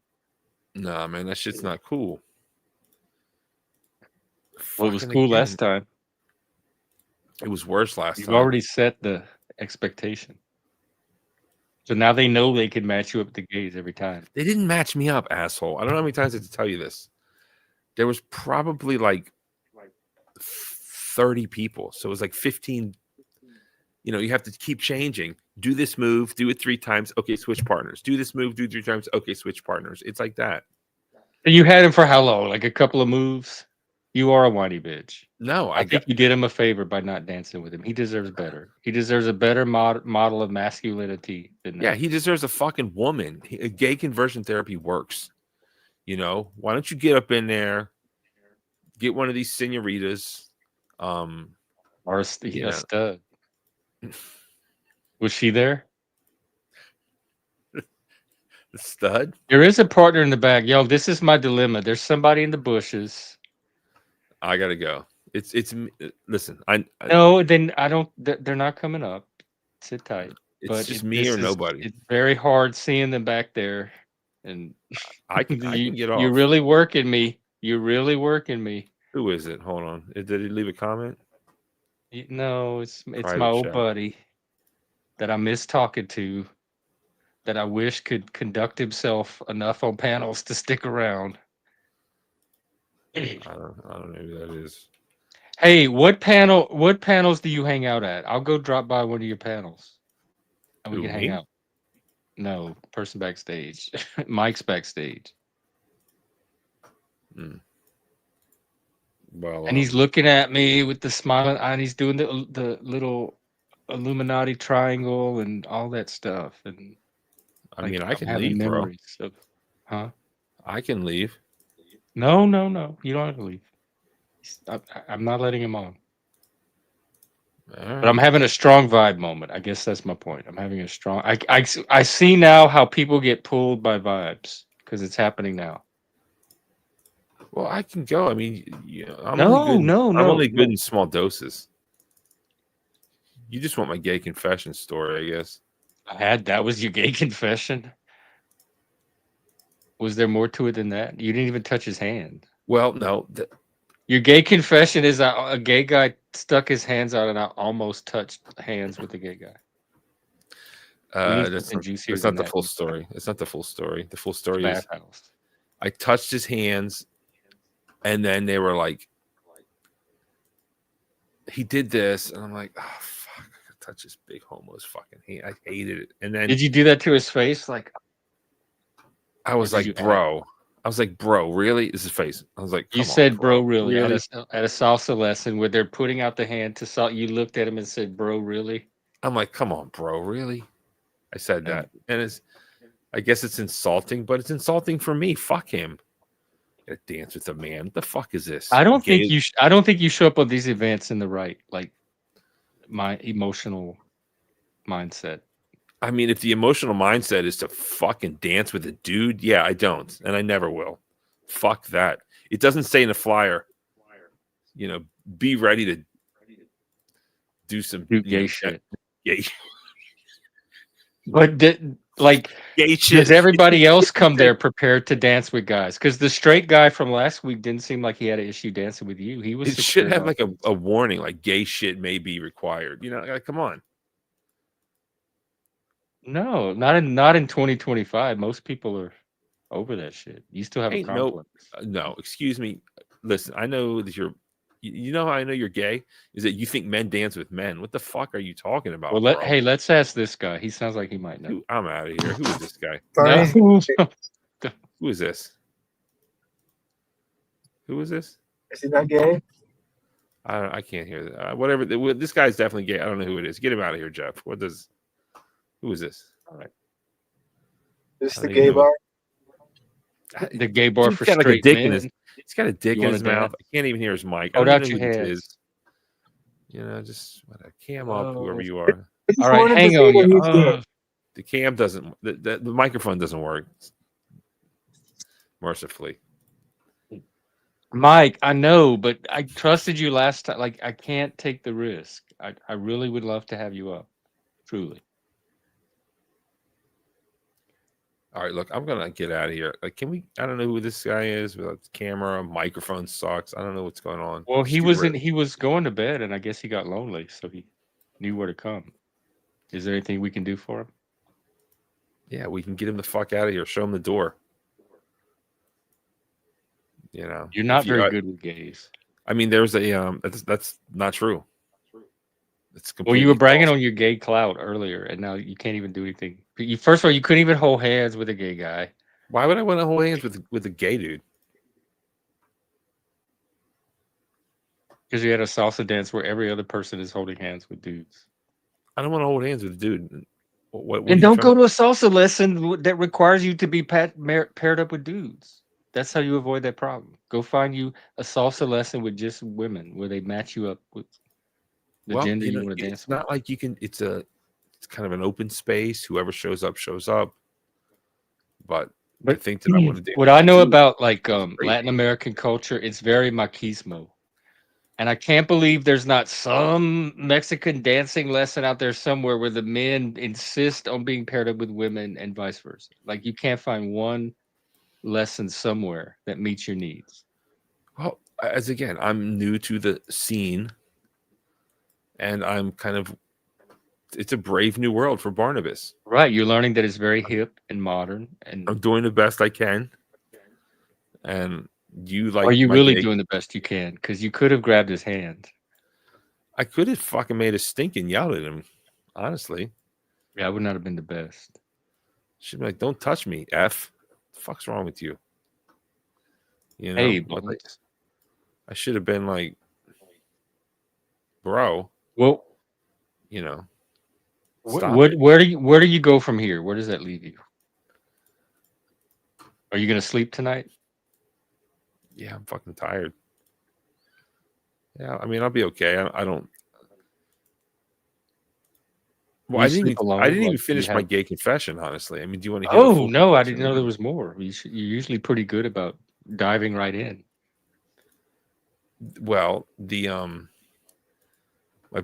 Nah, man, that shit's not cool. Well, it was Fucking cool again. last time. It was worse last You've time. already set the expectation. So now they know they can match you up with the gays every time. They didn't match me up, asshole. I don't know how many times I have to tell you this. There was probably like 30 people. So it was like 15. You have to keep changing. Do this move, do it 3 times. Okay, switch partners. Do this move, do it 3 times. Okay, switch partners. It's like that. And you had him for how long? Like a couple of moves? You are a whiny bitch. No, I think you did him a favor by not dancing with him. He deserves better. He deserves a better model of masculinity than that. Yeah, he deserves a fucking woman. A gay conversion therapy works. Why don't you get up in there, get one of these senoritas, or a stud. Was she there? The stud. There is a partner in the back. Yo, this is my dilemma. There's somebody in the bushes. I gotta go. Listen. No, then I don't. They're not coming up. Sit tight. It's But just me or nobody. It's very hard seeing them back there, and I can get you're off. really working me. You're really working me. Who is it? Hold on. Did he leave a comment? No, it's Private my old chat. buddy that I miss talking to, that I wish could conduct himself enough on panels to stick around. I don't know who that is. Hey, what panels do you hang out at? I'll go drop by one of your panels, and we Who, can hang me? out. No, person backstage. Mike's backstage. Well, And he's looking at me with the smiling eye, and he's doing the little Illuminati triangle and all that stuff. And I mean, I I'm can having leave, bro. memories of, huh? I can leave. No. You don't have to leave. I'm not letting him on. But I'm having a strong vibe moment. I guess that's my point. I'm having a strong. I see now how people get pulled by vibes because it's happening now. Well, I can go. I mean, I'm No, only good in small doses. You just want my gay confession story, I guess. That was your gay confession. Was there more to it than that? You didn't even touch his hand. Well, no. Your gay confession is a gay guy stuck his hands out, and I almost touched hands with a gay guy. That's not the full story. It's not the full story. The full story is I touched his hands, and then they were like, he did this, and I'm like, oh fuck, I could touch this big homo's fucking hand. I hated it. And then did you do that to his face? Like, I was like, bro. I was like, bro, really? This is his face. I was like, you said, bro, really? At a salsa lesson where they're putting out the hand to salt. You looked at him and said, bro, really? I'm like, come on, bro, really? I said that. And I guess it's insulting, but it's insulting for me. Fuck him. Gotta dance with a man. What the fuck is this? I don't think you show up on these events in the right, like, my emotional mindset. I mean, if the emotional mindset is to fucking dance with a dude, yeah, I don't, and I never will. Fuck that. It doesn't say in the flyer, be ready to do some gay shit. Gay. But gay shit. Does everybody else come there prepared to dance with guys? Because the straight guy from last week didn't seem like he had an issue dancing with you. He was. It should have like a warning, like gay shit may be required. Like, come on. No, not in 2025. Most people are over that shit. You still have a complex. No, excuse me. Listen, I know that you know how I know you're gay is that you think men dance with men. What the fuck are you talking about? Well, let's ask this guy. He sounds like he might know. I'm out of here. Who is this guy? Who is this? Who is this? Is he not gay? I can't hear that. Whatever. This guy's definitely gay. I don't know who it is. Get him out of here, Jeff. Who is this? All right. This is the gay bar? The gay bar for straight straight men. He's got a dick in his mouth. I can't even hear his mic. Hold out your hands. Just cam up, whoever you are. All right, hang on. The cam doesn't. The microphone doesn't work. Mercifully. Mike, I know, but I trusted you last time. Like, I can't take the risk. I really would love to have you up. Truly. All right, look, I'm gonna get out of here. Like, I don't know who this guy is without the camera. Microphone sucks. I don't know what's going on. Well, he was going to bed, and I guess he got lonely, so he knew where to come. Is there anything we can do for him? Yeah, we can get him the fuck out of here. Show him the door. You're not very good with gays. I mean, there's a that's not true. Well, you were bragging on your gay clout earlier, and now you can't even do anything. First of all, you couldn't even hold hands with a gay guy. Why would I want to hold hands with a gay dude? Because you had a salsa dance where every other person is holding hands with dudes. I don't want to hold hands with a dude. What and don't go to a salsa lesson that requires you to be paired up with dudes. That's how you avoid that problem. Go find you a salsa lesson with just women where they match you up with the gender you want to dance with. It's not like you can. It's kind of an open space. Whoever shows up, shows up. but I But think that I want to dance what with I you know too. about like Great. Latin American culture, it's very machismo. And I can't believe there's not some Mexican dancing lesson out there somewhere where the men insist on being paired up with women and vice versa. Like you can't find one lesson somewhere that meets your needs. Well, as again, I'm new to the scene, and I'm kind of. It's a brave new world for Barnabas. Right. You're learning that it's very hip and modern. And I'm doing the best I can, and you are like you my really gay. doing the best you can? Because you could have grabbed his hand. I could have fucking made a stink and yelled at him. Honestly, Yeah, I would not have been the best. she'd be like, "Don't touch me, F. The fuck's wrong with you?" You Hey, know, but Bones. I should have been like, "Bro, Well, you know, Wh- stop What it." where do you go from here? Where does that leave you? Are you gonna sleep tonight? Yeah, I'm fucking tired. Yeah, I mean, I'll be okay. I don't. Will Well, you sleep I alone? didn't even Like, do you finish my have? gay confession. Honestly, I mean, do you want to hear the Oh full no, I confession? didn't know there was more. You're usually pretty good about diving right in. Well, my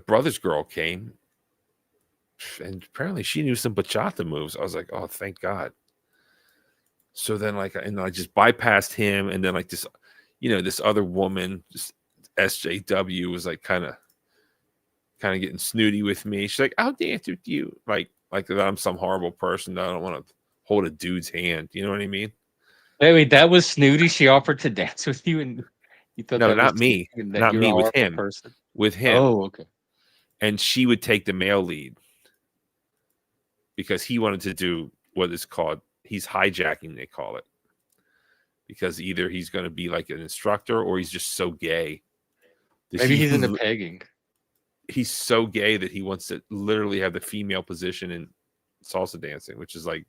brother's girl came, and apparently she knew some bachata moves. I was like, oh, thank God. So then, like, and I just bypassed him, and then like this, this other woman, just SJW, was like kind of getting snooty with me. She's like, I'll dance with you, like that I'm some horrible person that I don't want to hold a dude's hand. You know what I mean? Wait, that was snooty. She offered to dance with you, and you thought No, that was not snooty me, and that not you're a me, with horrible him, person. with him, Oh, okay. and she would take the male lead because he wanted to do what is called he's hijacking. They call it. Because either he's going to be like an instructor or he's just so gay that Maybe he's into pegging. he's so gay that he wants to literally have the female position in salsa dancing, which is like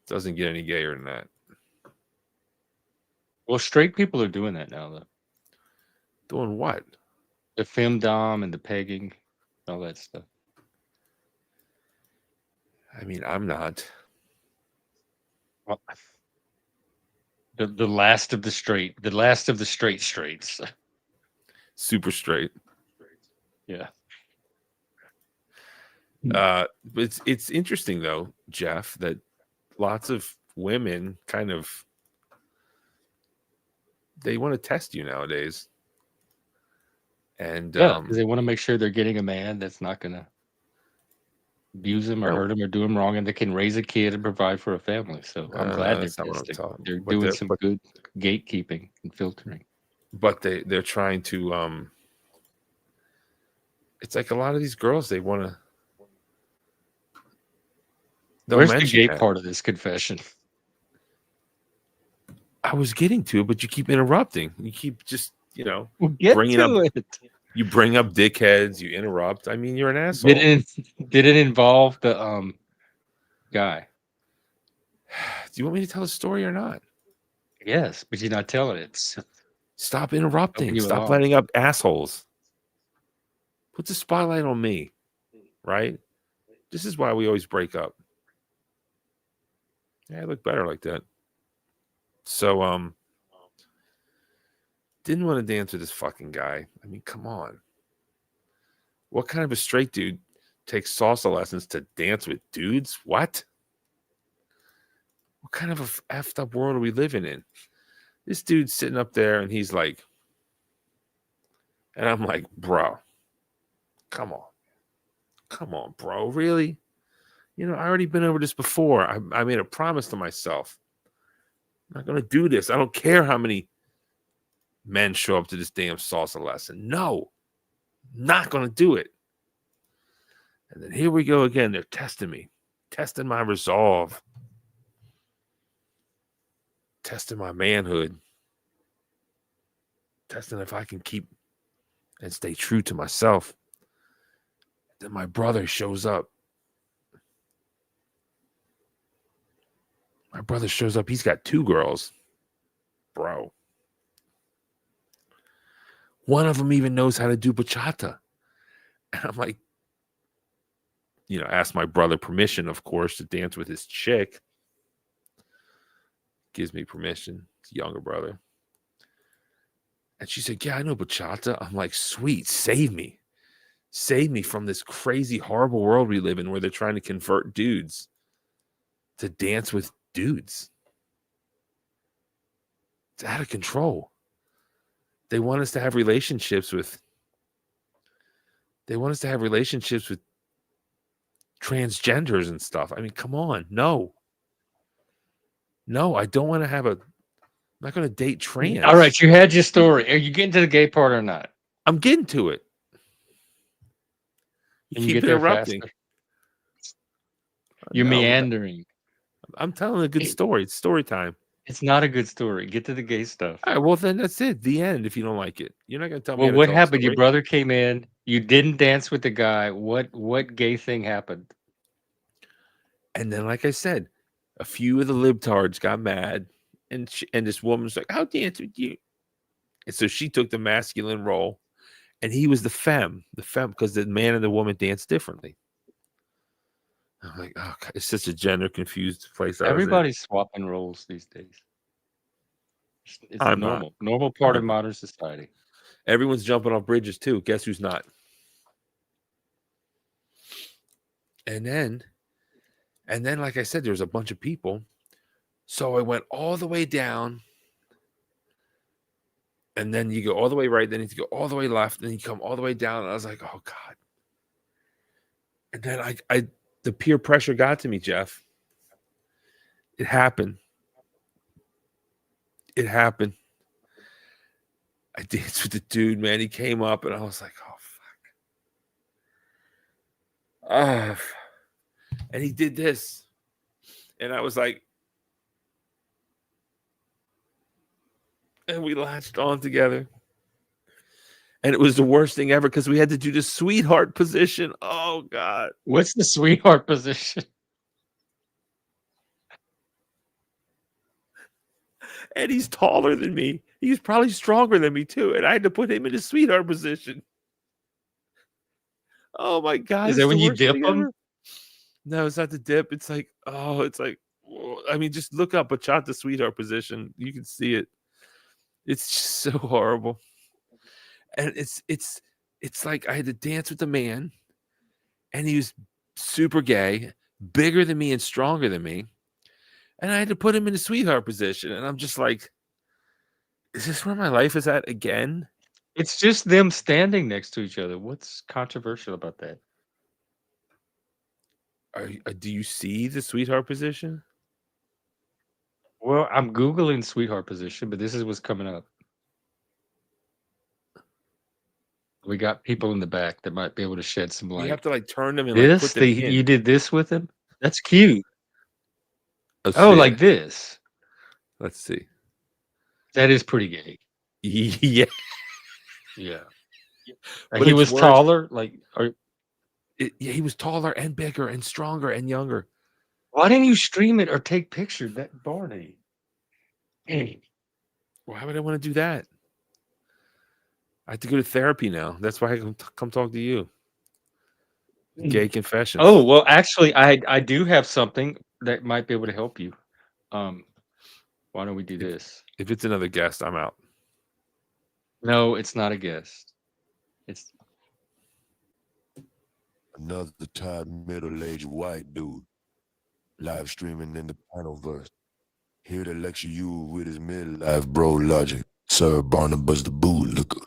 doesn't get any gayer than that. Well, straight people are doing that now, though. Doing what? The femdom and the pegging, all that stuff. I mean, I'm not. Well, the last of the straights. Super straight. Yeah. But it's interesting though, Jeff, that lots of women kind of they want to test you nowadays. And Yeah, because they want to make sure they're getting a man that's not gonna abuse him or No. hurt him or do him wrong, and they can raise a kid and provide for a family. So I'm glad that's not what I'm testing. talking. They're But doing some good gatekeeping and filtering. But they're trying to it's like a lot of these girls they want to. Where's the gay part of this confession? I was getting to it, but you keep interrupting. You keep just Get bringing to up. it. You bring up dickheads. You interrupt. I mean, you're an asshole. Did it involve the guy? Do you want me to tell the story or not? Yes, but you're not telling it. Stop interrupting. You Stop along. letting up assholes. Put the spotlight on me, right? This is why we always break up. Yeah, I look better like that. So, didn't want to dance with this fucking guy. I mean, come on. What kind of a straight dude takes salsa lessons to dance with dudes? What? What kind of a effed up world are we living in? This dude's sitting up there and he's like, and I'm like, bro, come on, bro, really? I already been over this before. I made a promise to myself. I'm not going to do this. I don't care how many men show up to this damn salsa lesson. No, not going to do it. And then here we go again. They're testing me, testing my resolve, testing my manhood, testing if I can keep and stay true to myself. Then my brother shows up. My brother shows up. He's got 2 girls. Bro. One of them even knows how to do bachata. And I'm like, asked my brother permission, of course, to dance with his chick. gives me permission. His younger brother. And she said, yeah, I know bachata. I'm like, sweet, save me. Save me from this crazy, horrible world we live in where they're trying to convert dudes to dance with dudes. It's out of control. They want us to have relationships with transgenders and stuff. I mean, come on. No, I don't want to have I'm not going to date trans. All right, you had your story. Are you getting to the gay part or not? I'm getting to it. Can You you keep get there interrupting. faster? You're No, meandering. I'm telling a good story. It's story time. It's not a good story. Get to the gay stuff. All right, well, then that's it. The end. If you don't like it, you're not going to tell me. Well, how to what tell a happened? Your story. brother came in. You didn't dance with the guy. What gay thing happened? And then, like I said, a few of the libtards got mad, and this woman was like, "I'll dance with you." And so she took the masculine role, and he was the femme, because the man and the woman dance differently. I'm like, oh, God, it's such a gender confused place. Everybody's swapping roles these days. It's I'm normal part of modern society. Everyone's jumping off bridges too. Guess who's not? And then, like I said, there was a bunch of people. So I went all the way down. And then you go all the way right. Then you go all the way left. Then you come all the way down. And I was like, oh, God. And then the peer pressure got to me, Jeff. It happened. I danced with the dude, man. He came up and I was like, oh, fuck. And he did this. And I was like, and we latched on together. And it was the worst thing ever because we had to do the sweetheart position. Oh, God. What's the sweetheart position? And he's taller than me. He's probably stronger than me, too. And I had to put him in the sweetheart position. Oh, my God. Is that when you dip him? No, it's not the dip. It's like, I mean, just look up bachata sweetheart position. You can see it. It's just so horrible. And it's like I had to dance with the man, and he was super gay, bigger than me and stronger than me. And I had to put him in the sweetheart position. And I'm just like, is this where my life is at again? It's just them standing next to each other. What's controversial about that? Do you see the sweetheart position? Well, I'm Googling sweetheart position, but this is what's coming up. We got people in the back that might be able to shed some light. You have to like turn them and this, like, put them in. You did this with him? That's cute. Let's oh, see. like this. Let's see. That is pretty gay. Yeah. Yeah. But He was worse. taller. He was taller and bigger and stronger and younger. Why didn't you stream it or take pictures? That Barney. Hey. Why would I want to do that? I have to go to therapy now. That's why I come talk to you. Gay confessions. Oh, well, actually, I do have something that might be able to help you. Why don't we do this? If it's another guest, I'm out. No, it's not a guest. It's another tired middle-aged white dude live streaming in the Panoverse. Here to lecture you with his midlife bro logic. Sir Barnabas the bootlicker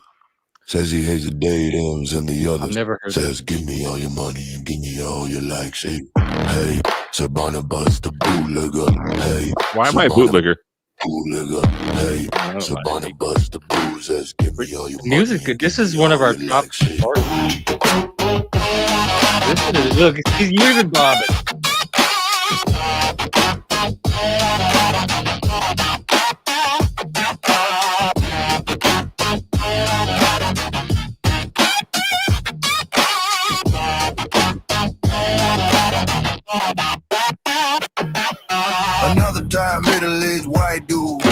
says he hates the Daytons and the others. I've never heard says, give me all your money and give me all your likes. Hey, Sir Barnabas the bootlicker. Hey, why am I a bootlicker? Bootlicker. Hey, Sir Barnabas the boo says, give me all your music. money. This is one of our top parts. Look, he's even bobbing. Another time middle-aged white dude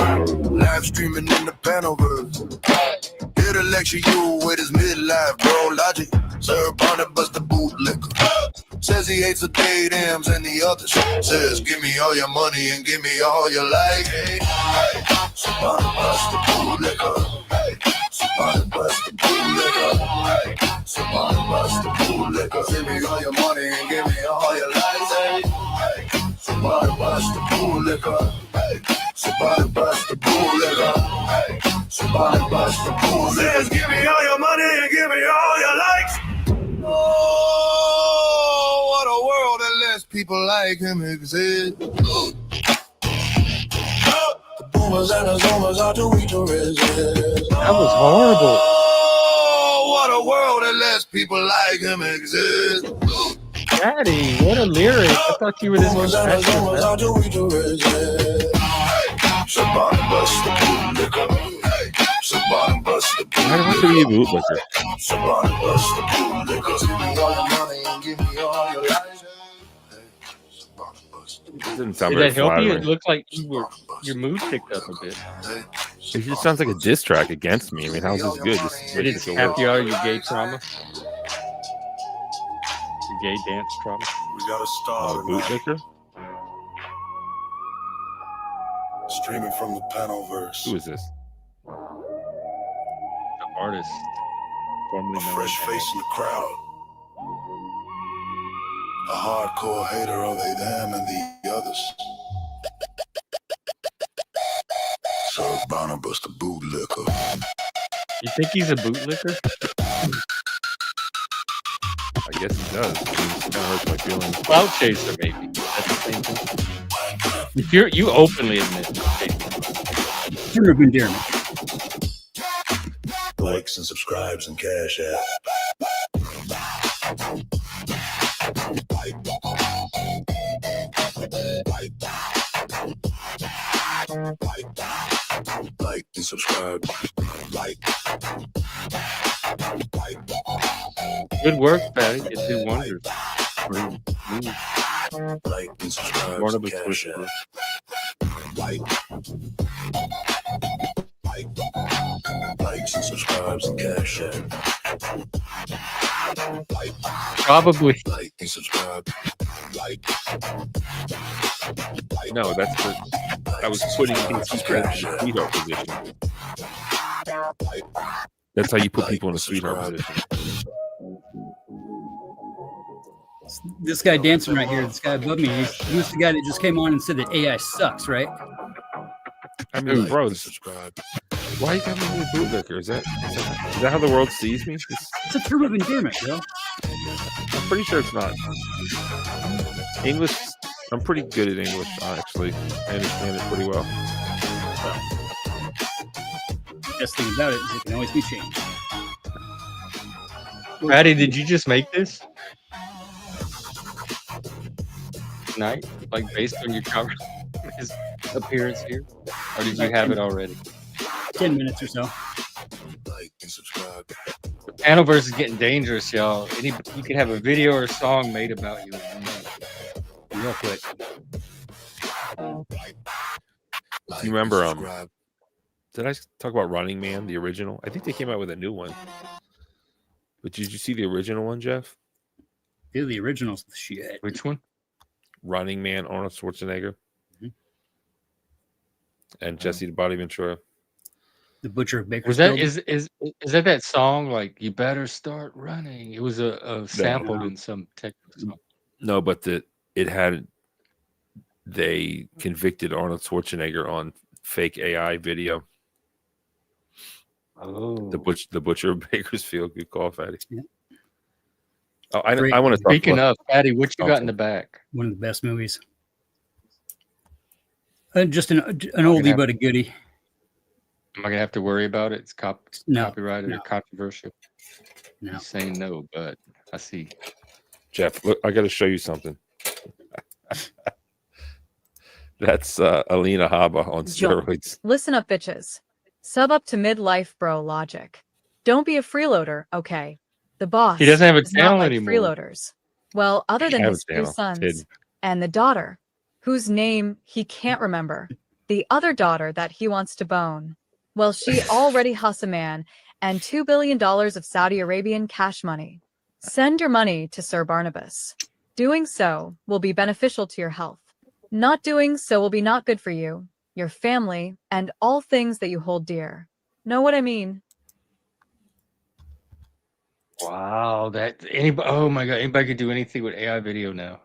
live streaming in the Panoverse. Here to lecture you with his midlife bro logic. Sir Barnabas the bootlicker says he hates the day dams, and the other says, give me all your money and give me all your life. Hey, hey, somebody bust the bootlicker. Hey, somebody bust the bootlicker. Hey, somebody bust the bootlicker. Give me all your money and give me all your life. Hey, hey, somebody bust the bootlicker. Hey, somebody bust the bootlicker. Hey, somebody bust the bootlicker. Says, give me all your money and give me all your likes. Oh, what a world that lets people like him exist. The boomers and the zoomers are too weak to resist. That was horrible. Oh, what a world that lets people like him exist. Daddy, what a lyric. I thought you were this Boomers and the zoomers are compassionate. too weak to resist. Somebody bust the bootlicker. Somebody bust the Why do I have to be a bootlicker? Somebody bust the bootlicker. Give me all your money and give me all your life. It doesn't sound Did very that help you? It flattering. looked like your mood picked up a bit. It just sounds like a diss track against me. I mean, how's this good? This Did it tap you out of your gay trauma? Your gay dance trauma? We got a star bootlicker? streaming from the Panelverse. Who is this? The artist, formerly A known fresh as face in the crowd. A hardcore hater of a them and the others. Serve Barnabas the bootlicker. You think he's a bootlicker? I guess he does. It kind of hurts my feelings. Clout chaser, maybe. That's the same thing. If you openly admit Term of endearment. Likes and subscribes and cash app. Like and subscribe. Like. Good work, Patty. You did wonders. Like and subscribe. Barnabas Cash Whisper. app. Like. Likes and subscribes and cash app. Probably. Like and subscribe. Like. No, that's the. I was putting things in the sweetheart position. That's how you put people in a sweetheart position. This guy dancing right here, this guy above me, he was the guy that just came on and said that AI sucks, right? I mean, bro, why you got me a bootlicker? Is that how the world sees me? It's a term of endearment, bro. I'm pretty sure it's not. English, I'm pretty good at English, actually. I understand it pretty well. The best thing about it is it can always be changed. Patty, did you just make this? Tonight? Like based on your his appearance here? Or did you have it already? 10 minutes or so. Like and subscribe. The Panelverse is getting dangerous, y'all. You can have a video or a song made about you. Real quick. You remember, did I talk about Running Man, the original? I think they came out with a new one. But did you see the original one, Jeff? Yeah, the original's the shit. Which one? Running Man, Arnold Schwarzenegger. Mm-hmm. And Jesse the Body Ventura. The Butcher of Was that Bakersfield. is that song like "You Better Start Running"? It was a sampled in some techno song. No, but they convicted Arnold Schwarzenegger on fake AI video. Oh, the Butcher of Bakersfield. Good call, Fatty. Yeah. Oh, I want to talk Speaking about. of Patty, what you got in the back? One of the best movies. Just an oldie but a goodie. Am I gonna have to worry about it? It's copyrighted or controversial? No. He's saying no, but I see. Jeff, look, I got to show you something. That's Alina Habba on steroids. Listen up, bitches. Sub up to midlife bro logic. Don't be a freeloader, okay? The boss He doesn't have a is not channel like anymore. freeloaders. Well, other than have his a 2 channel. sons Hidden. and the daughter, whose name he can't remember, the other daughter that he wants to bone. Well, she already has a man and $2 billion of Saudi Arabian cash money. Send your money to Sir Barnabas. Doing so will be beneficial to your health. Not doing so will be not good for you, your family, and all things that you hold dear. Know what I mean? Wow, that anybody? Oh my god, anybody could do anything with AI video now.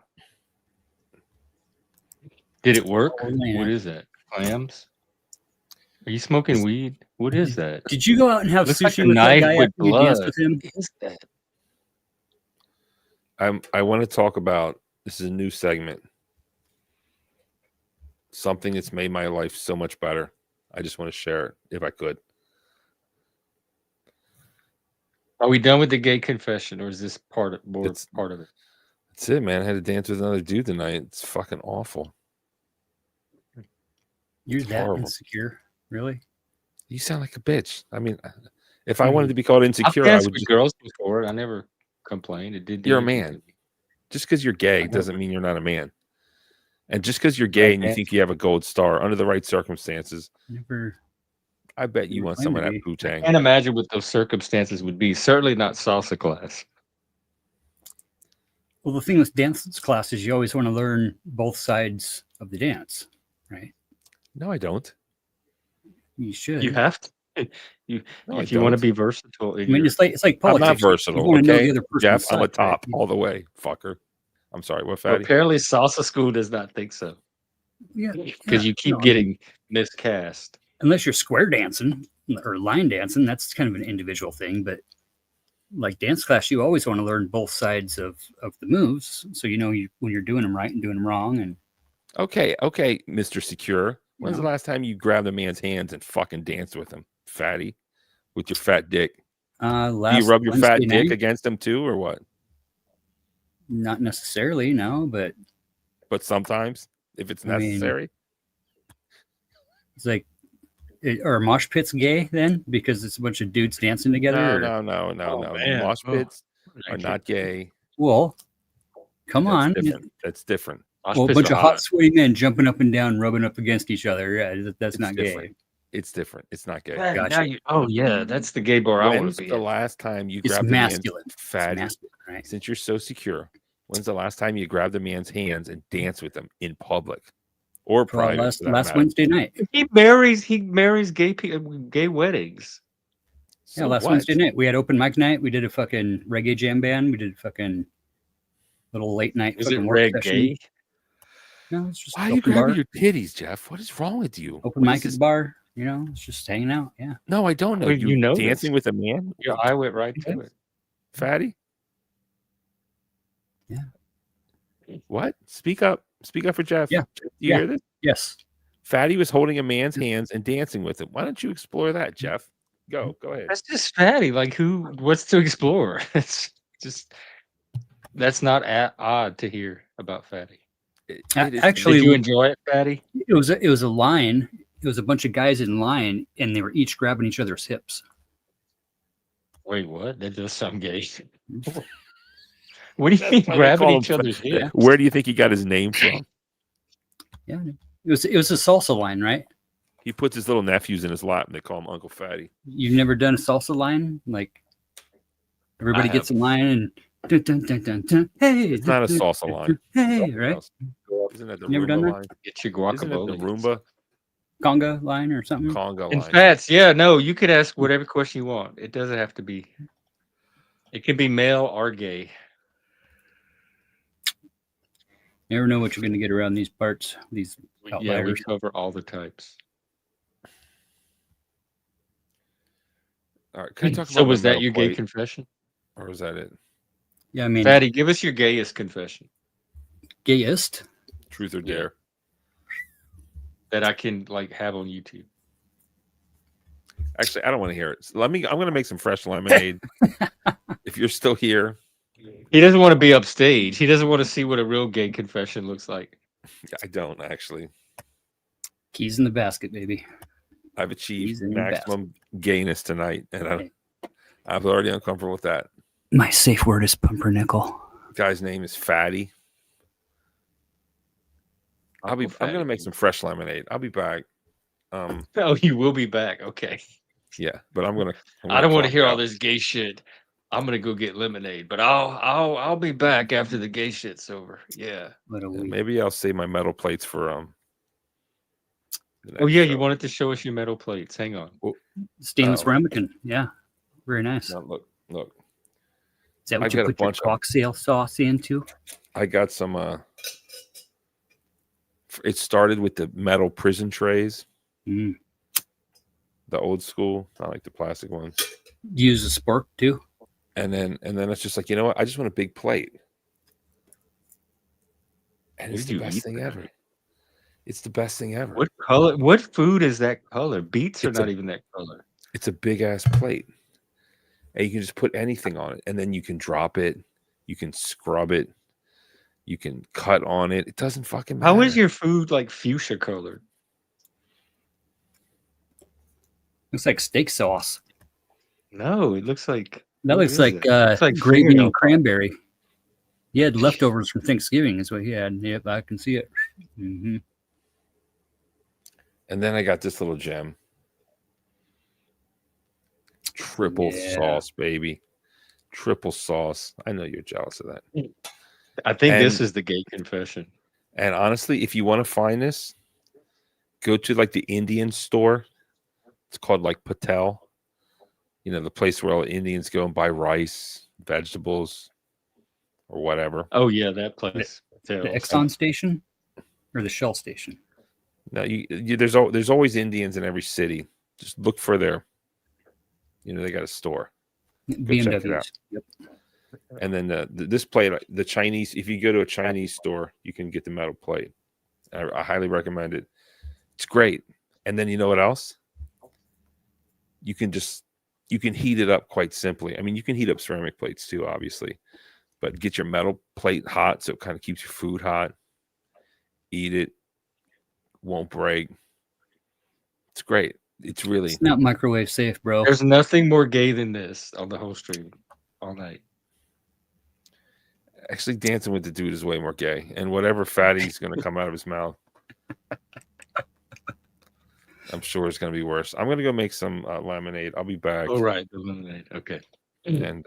Did it work? Oh, man. What is that? Clams? Are you smoking weed? What is that? Did you go out and have Looks like sushi a with that knife guy with after you danced blood. with him? What is that? I want to talk about, this is a new segment. Something that's made my life so much better. I just want to share it if I could. Are we done with the gay confession, or is this part of part of it? That's it, man. I had to dance with another dude tonight. It's fucking awful. You're It's that horrible. insecure, really? You sound like a bitch. I mean, if I wanted to be called insecure, I've I danced would with just. girls before. I never complained. It did. You're a anything man. to me. Just because you're gay I know. doesn't mean you're not a man. And just because you're gay and you think you have a gold star under the right circumstances, Never. I bet you want some of that poo-tang. Can't imagine what those circumstances would be. Certainly not salsa class. Well, the thing with dance class is you always want to learn both sides of the dance, right? No, I don't. You should. You have to. You, No, I if you want to don't. be versatile, I mean, it's like I'm politics. not You versatile. want to know Okay, the other person's Jeff, I'm a side, top right? all the way, fucker. I'm sorry, what, Well, fatty? apparently, salsa school does not think so. Yeah, Because you keep no, I mean, getting miscast. unless you're square dancing or line dancing, that's kind of an individual thing. But like dance class, you always want to learn both sides of the moves, so you know when you're doing them right and doing them wrong. And Okay, Mr. Secure. When's the last time you grabbed a man's hands and fucking danced with him, fatty, with your fat dick? Do you last rub your fat Wednesday dick night? against him too, or what? Not necessarily, no, but But sometimes, if it's I mean, necessary. it's like, are mosh pits gay then because it's a bunch of dudes dancing together? No. Oh, The man. mosh Oh, pits are thank you. not gay. Well, come That's on. different. That's different. Mosh Well, a pits bunch are of hot, hot. sweaty men jumping up and down, rubbing up against each other. Yeah, that's It's not different. gay. It's different. It's not gay. Now Gotcha. oh yeah, that's the gay bar I want When's to be the in. last time you It's grabbed a man's masculine. It's fatty? masculine, right? Since you're so secure, when's the last time you grabbed a man's hands and danced with them in public or Well, private? last for that matter? Wednesday night. He marries gay people, gay weddings. Yeah, So last what? Wednesday night we had open mic night. We did a fucking reggae jam band. We did a fucking little late night Is it fucking work red session. gay? No, it's just Why are you open bar. grabbing your titties, Jeff? What is wrong with you? Open What mic is at this? the bar. You know, it's just hanging out. Yeah. No, I don't know. Well, you know dancing this. with a man, Your eye went right to it. fatty. Yeah. What? Speak up. Speak up for Jeff. Yeah. Do you hear this? Yes. Fatty was holding a man's hands and dancing with him. Why don't you explore that, Jeff? Go ahead. That's just fatty. Like what's to explore? It's just that's not odd to hear about fatty. Actually, did you enjoy it, fatty? It was a line. It was a bunch of guys in line, and they were each grabbing each other's hips. Wait, what? That does sound gay. What do you mean grabbing each other's hips? Where do you think he got his name from? Yeah, it was a salsa line, right? He puts his little nephews in his lap and they call him Uncle Fatty. You've never done a salsa line? Like everybody I gets in line and dun, dun, dun, dun, dun, hey, It's not a dun, salsa dun, line. dun, hey, Something right? else. Isn't that the Never done Roomba that? line? Get your Isn't it the guacamole. Roomba? Conga line or something? Conga In line. fats, yeah, no, you could ask whatever question you want. It doesn't have to be. It can be male or gay. Never know what you're going to get around these parts. These Yeah, we outliers. cover all the types. All right. Can I talk So about was my that metal your gay plate? confession? Or was that it? Yeah, I mean, Fatty, give us your gayest confession gayest. Truth or dare? that I can like have on YouTube. Actually, I don't want to hear it. So I'm going to make some fresh lemonade. If you're still here. He doesn't want to be upstage. He doesn't want to see what a real gay confession looks like. I don't actually. Keys in the basket, baby. I've achieved Keys in the maximum gayness tonight, and I'm already uncomfortable with that. My safe word is pumpernickel. Guy's name is Fatty. I'm gonna make some fresh lemonade. I'll be back. Oh, you will be back. Okay. Yeah, but I'm gonna I don't want to clock hear all out. this gay shit. I'm gonna go get lemonade, but I'll be back after the gay shit's over. Yeah. What a Yeah, week. maybe I'll save my metal plates for the Oh next yeah, show. you wanted to show us your metal plates. Hang on. Stainless Oh. ramekin. Yeah. Very nice. Now look. Is that I what you got a put your bunch of- cocktail sauce into? I got some. It started with the metal prison trays, Mm. the old school, not like the plastic ones. Use a spork too. And then it's just like, you know what? I just want a big plate. And it's Did the you best eat thing that? ever. It's the best thing ever. What color? What food is that color? Beets are It's not a- even that color. It's a big ass plate. And you can just put anything on it. And then you can drop it. You can scrub it. You can cut on it. It doesn't fucking matter. How is your food like fuchsia colored? Looks like steak sauce. No, it looks like That what looks is like, it? It's like gravy fingernail and cranberry. He had leftovers from Thanksgiving, is what he had. Yep, I can see it. Mm-hmm. And then I got this little gem. Triple Yeah. sauce, baby. Triple sauce. I know you're jealous of that. I think this And- is the gay confession. And honestly, if you want to find this, go to like the Indian store. It's called like Patel. You know, the place where all the Indians go and buy rice, vegetables, or whatever. Oh yeah, that place. The Tells. Exxon station or the Shell station? Now, there's always Indians in every city. Just look for their, they got a store. Go check it out. BMWs. Yep. And then this plate, the Chinese, if you go to a Chinese store, you can get the metal plate. I highly recommend it. It's great. And then you know what else? You can heat it up quite simply. I mean, you can heat up ceramic plates too, obviously, but get your metal plate hot so it kind of keeps your food hot. Eat it. Won't break. It's great. It's really. It's not microwave safe, bro. There's nothing more gay than this on the whole stream all night. Actually, dancing with the dude is way more gay. And whatever fatty's going to come out of his mouth, I'm sure it's going to be worse. I'm going to go make some lemonade. I'll be back. Oh right, the lemonade. Okay. And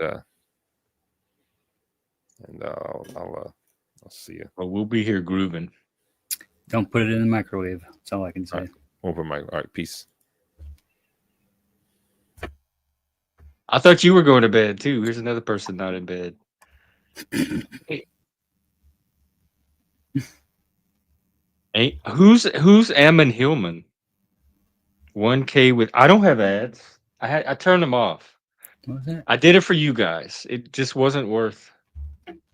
I'll see you. Well, we'll be here grooving. Don't put it in the microwave. That's all I can say. All right, peace. I thought you were going to bed too. Here's another person not in bed. Hey, who's Ammon Hillman? 1K with I don't have ads. I turned them off. What was that? I did it for you guys. It just wasn't worth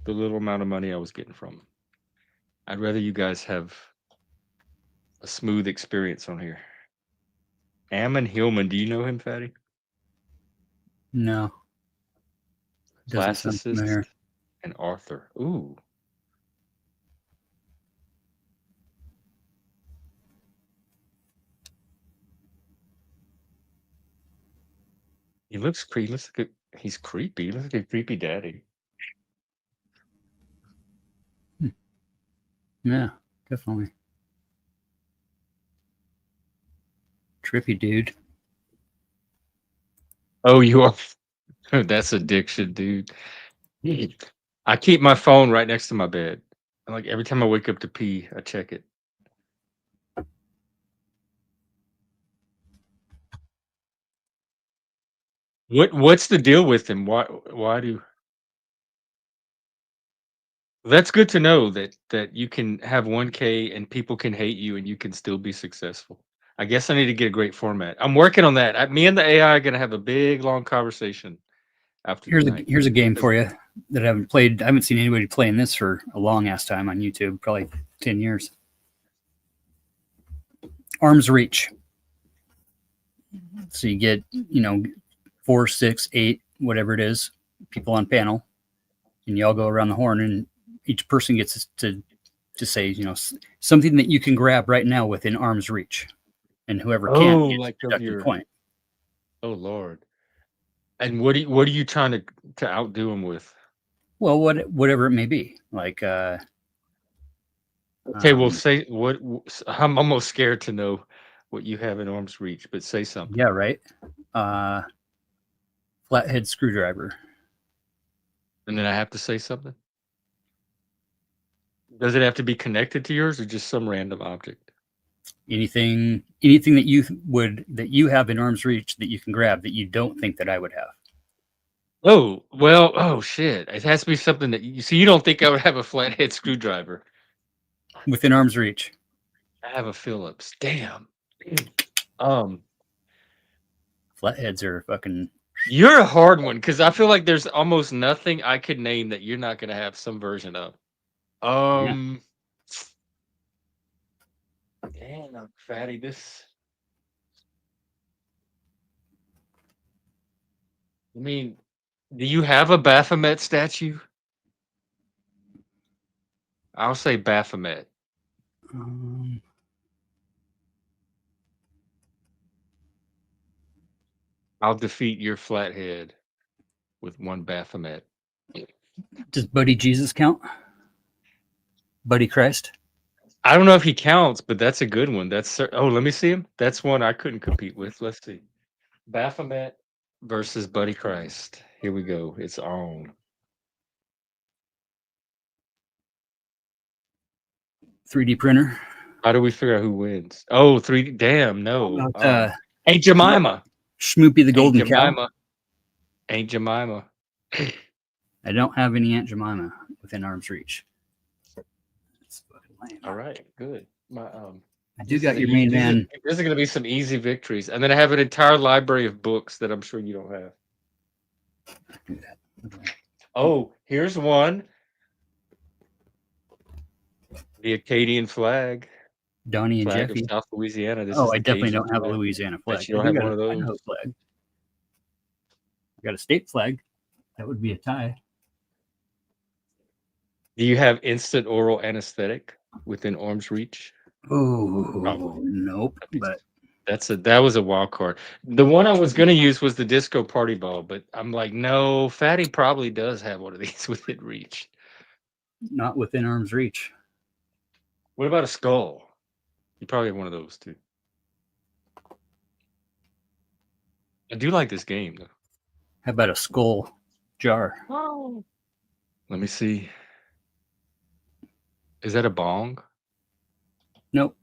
the little amount of money I was getting from them. I'd rather you guys have a smooth experience on here. Ammon Hillman, do you know him, Fatty? No. Doesn't sound familiar. Classicist and Arthur. Ooh. He looks creepy. He's creepy. He looks like a creepy daddy. Yeah, definitely. Trippy dude. Oh, you are. That's addiction, dude. I keep my phone right next to my bed. And like every time I wake up to pee, I check it. What's the deal with him? Why do That's good to know that you can have 1K and people can hate you and you can still be successful. I guess I need to get a great format. I'm working on that. Me and the AI are gonna have a big long conversation after tonight. Here's a game for you that I haven't played. I haven't seen anybody playing this for a long ass time on YouTube, probably 10 years. Arms reach. So you get, 4, 6, 8, whatever it is, people on panel, and you all go around the horn, and each person gets to say, something that you can grab right now within arm's reach, and whoever can gets like a of deducted your point. Oh Lord. And what are you trying to outdo him with? Well, whatever it may be, like Okay, well say what I'm almost scared to know what you have in arm's reach, but say something. yeah, right. Flathead screwdriver. And then I have to say something? Does it have to be connected to yours or just some random object? Anything that you have in arm's reach that you can grab that you don't think that I would have. Oh, well, oh shit. It has to be something that you see. You don't think I would have a flathead screwdriver. Within arm's reach. I have a Phillips. Damn. Flatheads are fucking. You're a hard one because I feel like there's almost nothing I could name that you're not gonna have some version of. Damn, fatty, this. I mean, do you have a Baphomet statue? I'll say Baphomet. I'll defeat your flathead with one Baphomet. Does Buddy Jesus count? Buddy Christ? I don't know if he counts, but that's a good one. Oh, let me see him. That's one I couldn't compete with. Let's see. Baphomet versus Buddy Christ. Here we go. It's on. 3D printer. How do we figure out who wins? Oh, 3D. Damn, no. Aunt Jemima. Schmoopy the Golden Cow. Aunt Jemima. I don't have any Aunt Jemima within arm's reach. That's fucking lame. All right, good. I do got your main man. This is going to be some easy victories. And then I have an entire library of books that I'm sure you don't have. Oh, here's one. The Acadian flag. Donnie and flag Jeffy. Of South Louisiana. This I is the definitely Cajun don't have a flag. Louisiana flag. You don't have one of those. Idaho flag. I got a state flag. That would be a tie. Do you have instant oral anesthetic within arm's reach? Oh, nope. But that was a wild card. The one I was gonna use was the disco party ball, but I'm like, no, Fatty probably does have one of these within reach. Not within arm's reach. What about a skull? You probably have one of those too. I do like this game though. How about a skull jar? Oh. Let me see. Is that a bong? Nope.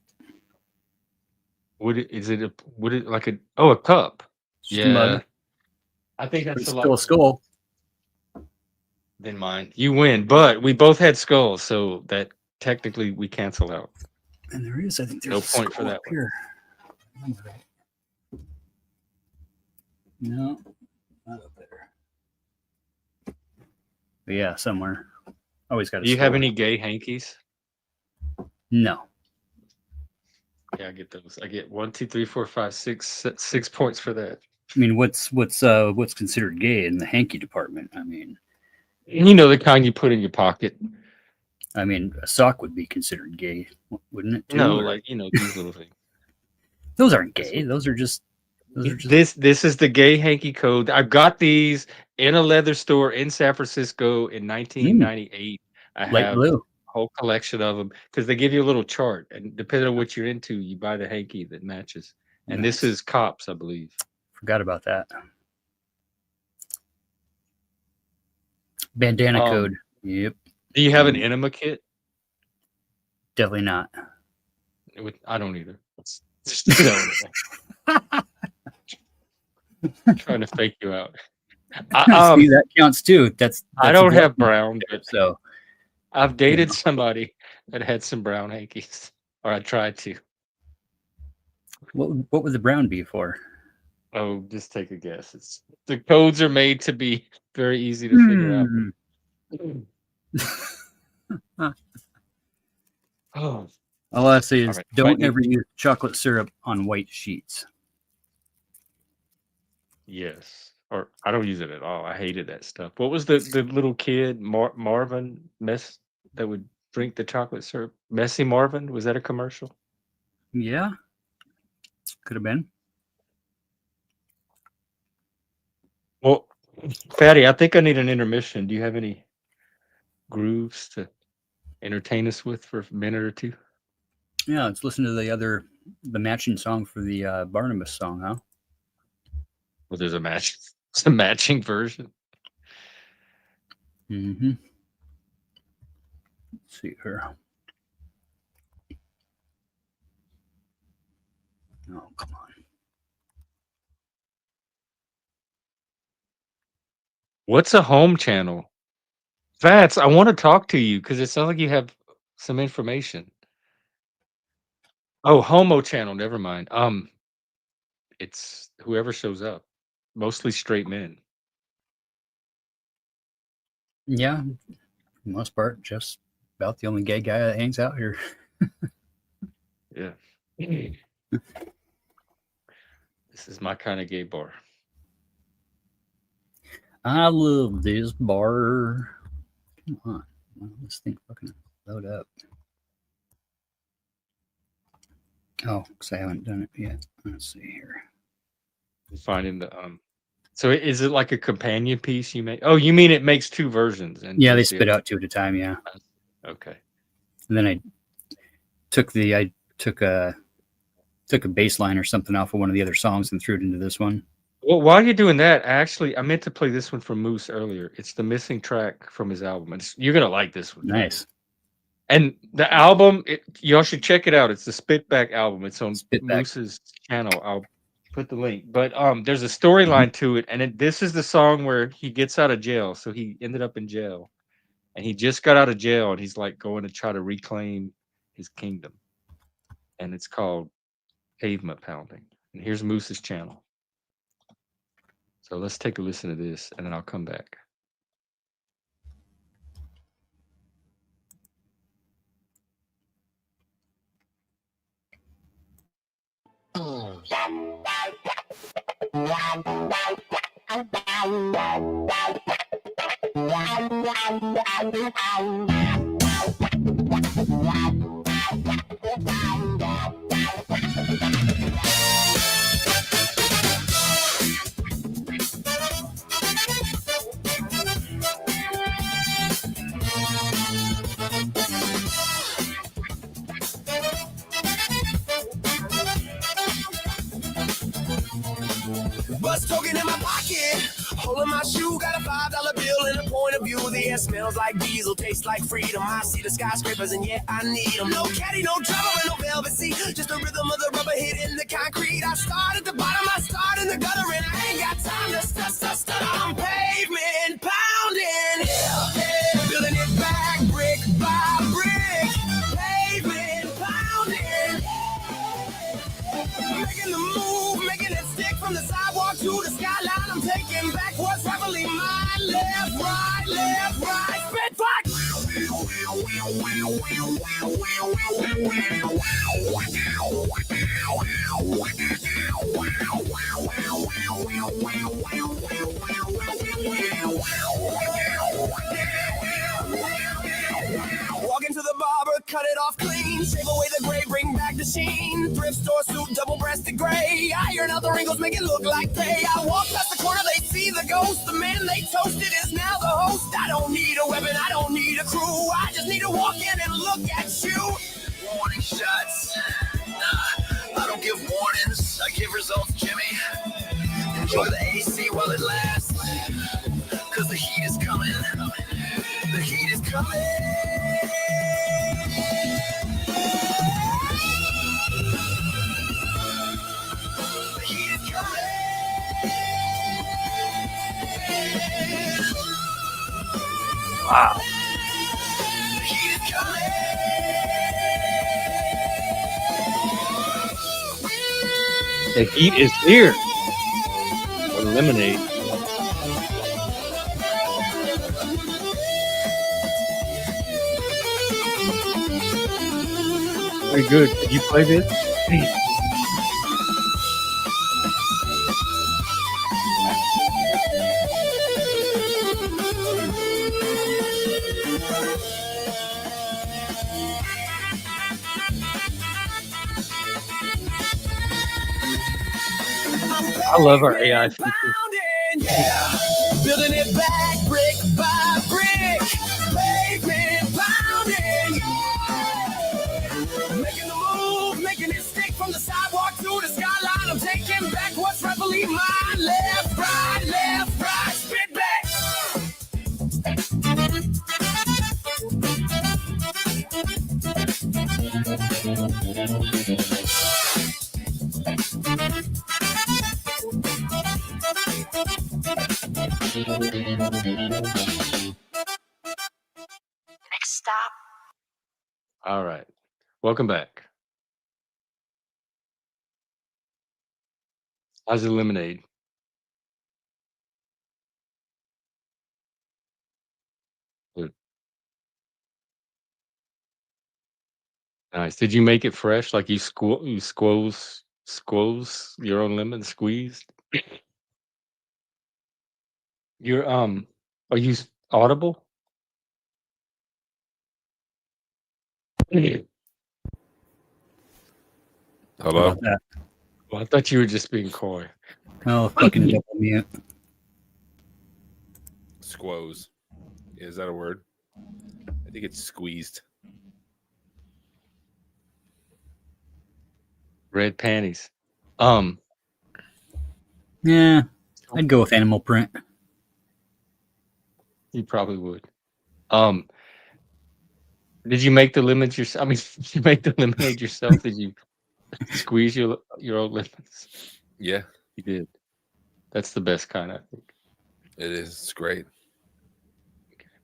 Would it like a cup? Just a mug. I think that's It's a still a lot skull. than mine. You win, but we both had skulls, so that technically we cancel out. And there is, I think there's No a point for skull that up one. here. No, not up there. But yeah, somewhere. Always got a Do you have skull. any gay hankies? No. Yeah, I get those. I get 1, 2, 3, 4, 5, 6 points for that. I mean, what's considered gay in the hanky department? I mean, You know the kind you put in your pocket. I mean, a sock would be considered gay, wouldn't it? Too? No, Or- like these little things. those aren't gay. Those are just. This is the gay hanky code. I got these in a leather store in San Francisco in 1998. I Light have blue. a whole collection of them because they give you a little chart, and depending on what you're into, you buy the hanky that matches. And this is Cops, I believe. Forgot about that. Bandana code. Yep. Do you have an enema kit? Definitely not. I don't either. Trying to fake you out. See, that counts too. That's I a don't have black brown, market, but so I've dated somebody that had some brown hankies, or I tried to. what would the brown be for? Oh, just take a guess. The codes are made to be very easy to figure out. Oh, All I say is All right, don't fight ever use chocolate syrup on white sheets. yes. Or I don't use it at all. I hated that stuff. What was the little kid Marvin that would drink the chocolate syrup? Messy Marvin? Was that a commercial? Yeah, could have been. Well, Fatty, I think I need an intermission. Do you have any grooves to entertain us with for a minute or two? Yeah, let's listen to the matching song for the Barnabas song, huh? Well, there's a matching version. Mm-hmm. Let's see here. Oh, come on. What's a home channel? Vats, I want to talk to you because it sounds like you have some information. Oh, homo channel. Never mind. It's whoever shows up. Mostly straight men. Yeah, for the most part, just about the only gay guy that hangs out here. Yeah. This is my kind of gay bar. I love this bar. Come on. Well, this thing fucking load up. Oh, because I haven't done it yet. Let's see here. Finding the So is it like a companion piece you make? Oh, you mean it makes two versions? And Yeah, they just the spit other- out two at a time. Yeah. Okay. And then I took a bass line or something off of one of the other songs and threw it into this one. Well, while you're doing that, actually, I meant to play this one from Moose earlier. It's the missing track from his album. You're gonna like this one. Nice. And the album, y'all should check it out. It's the Spitback album. It's on Spitback. Moose's channel. I'll put the link. But there's a storyline to it, and this is the song where he gets out of jail. So he ended up in jail, and he just got out of jail, and he's like going to try to reclaim his kingdom. And it's called Pavement Pounding. And here's Moose's channel. So let's take a listen to this, and then I'll come back. Bus token in my pocket, hole in my shoe, got a $5 bill and a point of view. The air smells like diesel, tastes like freedom. I see the skyscrapers and yet I need them. No caddy, no drummer, and no velvet seat, just the rhythm of the rubber hitting the concrete. I start at the bottom, I start in the gutter, and I ain't got time to stutter. I'm pavement pounding, building it back brick by brick. Pavement pounding, making the move, making it stick from the sidewalk to the skyline. I'm taking back what's rightfully mine. Left, right, spit back. Walk into the barber, cut it off clean, shave away the gray, bring back the sheen. Thrift store suit, double-breasted gray, iron out the wrinkles, make it look like pay. I walk past the corner, they see the ghost. The man they toasted is now the host. I don't need a weapon, I don't need a crew. I just need to walk in and look at you. Warning shots. Nah, I don't give warnings, I give results, Jimmy. Enjoy the AC while it lasts, cause the heat is coming. The heat is coming. The heat is coming. Wow. The heat is coming. The heat is here. Or lemonade. Very good. Did you play this? I love our AI features. Yeah. Building it back brick by brick. Pavement pounding. Making the move, making it stick from the sidewalk to the skyline. I'm taking back what's rightfully mine. Left, right, spit back. Next stop. All right. Welcome back. How's the lemonade? Good. Nice. Did you make it fresh? Like you squoze your own lemon squeezed? You're are you audible? How Hello? about that? Well, I thought you were just being coy. Oh, fucking double mute. Squoze. Is that a word? I think it's squeezed. Red panties. Yeah, I'd go with animal print. You probably would. Did you make the lemons yourself? I mean, did you make the lemonade yourself? Did you squeeze your own lemons? Yeah, You did. That's the best kind, I think. it is. It's great.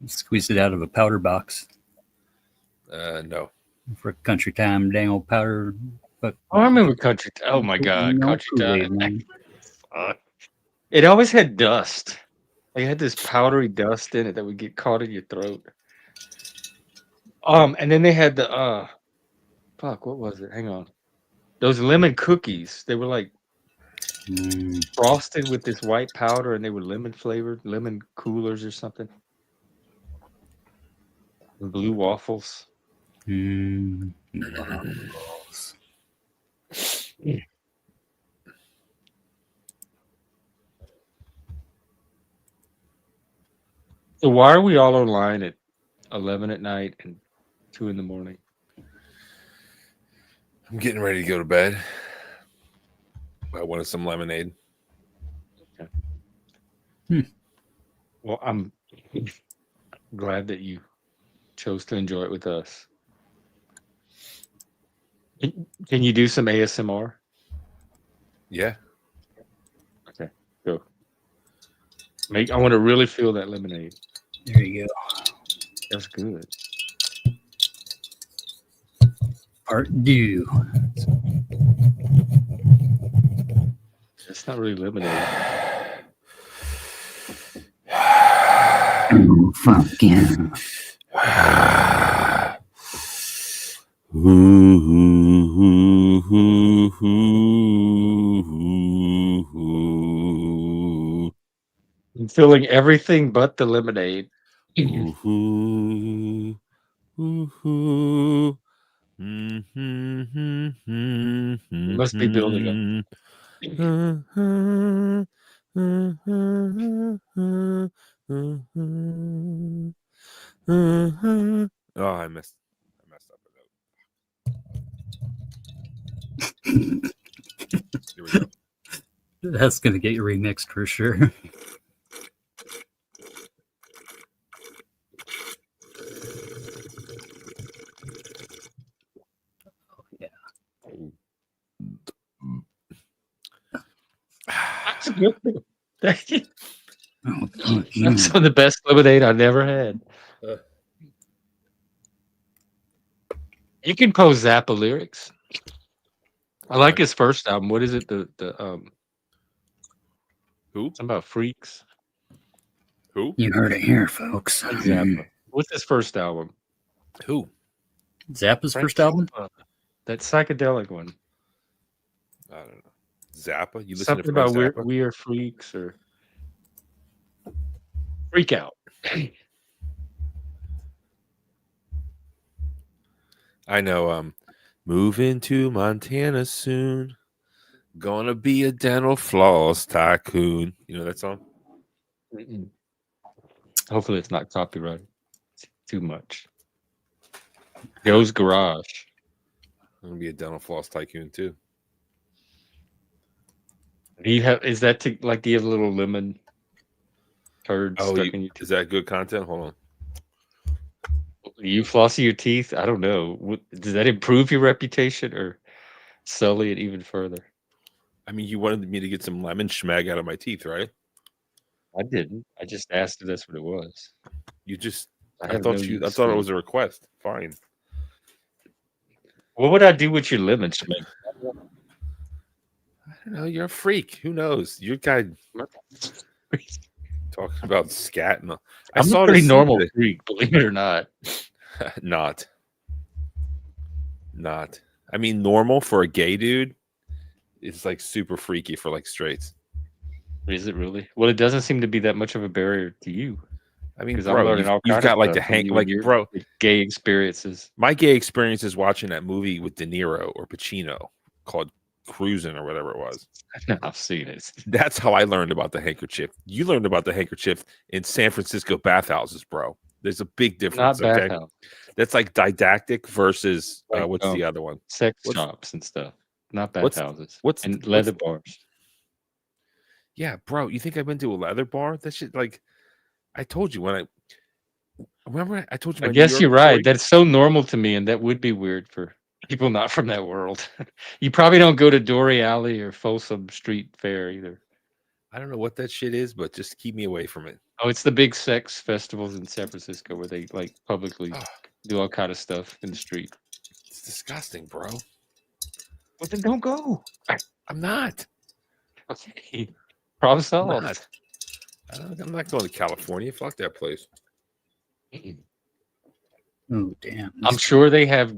Squeeze it out of a powder box No. for country time. Dang old powder. But Oh, I remember country. Oh my God, no country Kool-Aid, time. man. It always had dust. Like it had this powdery dust in it that would get caught in your throat. And then they had the fuck, what was it? Hang on. Those lemon cookies. They were like frosted with this white powder and they were lemon flavored, lemon coolers or something. And blue waffles. Waffles. So why are we all online at 11 at night and 2 in the morning? I'm getting ready to go to bed. I wanted some lemonade. Okay. Well, I'm glad that you chose to enjoy it with us. Can you do some ASMR? Yeah. Okay, go. I want to really feel that lemonade. There you go. That's good. Part two. It's not really lemonade. Oh, fuck yeah. I'm feeling everything but the lemonade. You must be building up. Oh, I messed up a note. Here we go. That's gonna get you remixed for sure. That's good. Thank you. Oh, That's some of the best lemonade I've ever had. You can post Zappa lyrics. I like his first album. What is it? The Who? Something about freaks. Who? You heard it here, folks. Zappa. What's his first album? Who? Zappa's Frank first album? Zappa. That psychedelic one. I don't know. Zappa? You listen Something to Frank about Zappa? we are freaks or Freak Out. I know. Moving to Montana soon. Gonna be a dental floss tycoon. You know that song? Mm-mm. Hopefully it's not copyrighted. It's too much. Joe's Garage. I'm gonna be a dental floss tycoon too. Do you have? Is that to like? Do you have a little lemon turd stuck in your teeth? Is that good content? Hold on. You flossing your teeth? I don't know. Does that improve your reputation or sully it even further? I mean, you wanted me to get some lemon schmag out of my teeth, right? I didn't. I just asked if that's what it was. You just. I I have no thought you. I use thought it for. was a request. Fine. What would I do with your lemons, man? I don't know. You're a freak. Who knows? Your guy talking about scat. And I I'm saw a pretty this normal freak, believe it or not. Not. I mean, normal for a gay dude is like super freaky for like straights. Is it really? Well, it doesn't seem to be that much of a barrier to you. I mean, Because I'm bro, learning all you've kinds got of like stuff the from hang, you like and your bro, gay experiences. my gay experience is watching that movie with De Niro or Pacino called Cruising or whatever it was. I've seen it. That's how I learned about the handkerchief. You learned about the handkerchief in San Francisco bathhouses, bro. There's a big difference. Not Okay, bathhouse. that's like didactic versus Like, what's the other one? Sex What's shops and stuff. Not what's bathhouses. what's And what's leather bars. yeah, bro? You think I've been to a leather bar? That shit, like I told you when I remember I told you I my New guess York you're right. story. That's so normal to me, and that would be weird for people not from that world. You probably don't go to Dory Alley or Folsom Street Fair either. I don't know what that shit is, but just keep me away from it. Oh, it's the big sex festivals in San Francisco where they like publicly do all kind of stuff in the street. It's disgusting, bro. Well, then don't go. I'm not. Okay. Problem I'm solved. not. I'm not going to California. Fuck that place. Oh, damn. I'm sure they have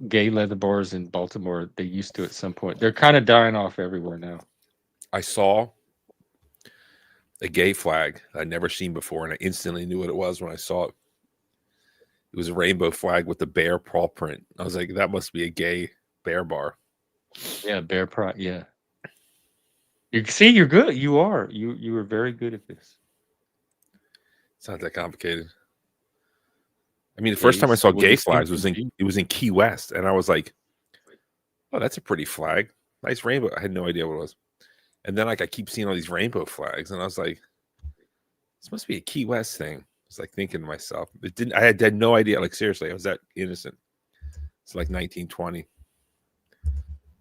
gay leather bars in Baltimore. They used to at some point. They're kind of dying off everywhere now. I saw a gay flag I'd never seen before, and I instantly knew what it was when I saw it. It was a rainbow flag with the bear paw print. I was like, that must be a gay bear bar. Yeah, bear pride. Yeah. You see, you're good. You are. You were very good at this. It's not that complicated. I mean, the first time I Gays, saw well, gay you seem flags to was in be. it was in Key West, and I was like, "Oh, that's a pretty flag, nice rainbow." I had no idea what it was, and then like I keep seeing all these rainbow flags, and I was like, "This must be a Key West thing." I was like thinking to myself, it didn't. I had no idea. Like seriously, I was that innocent. It's like 1920. I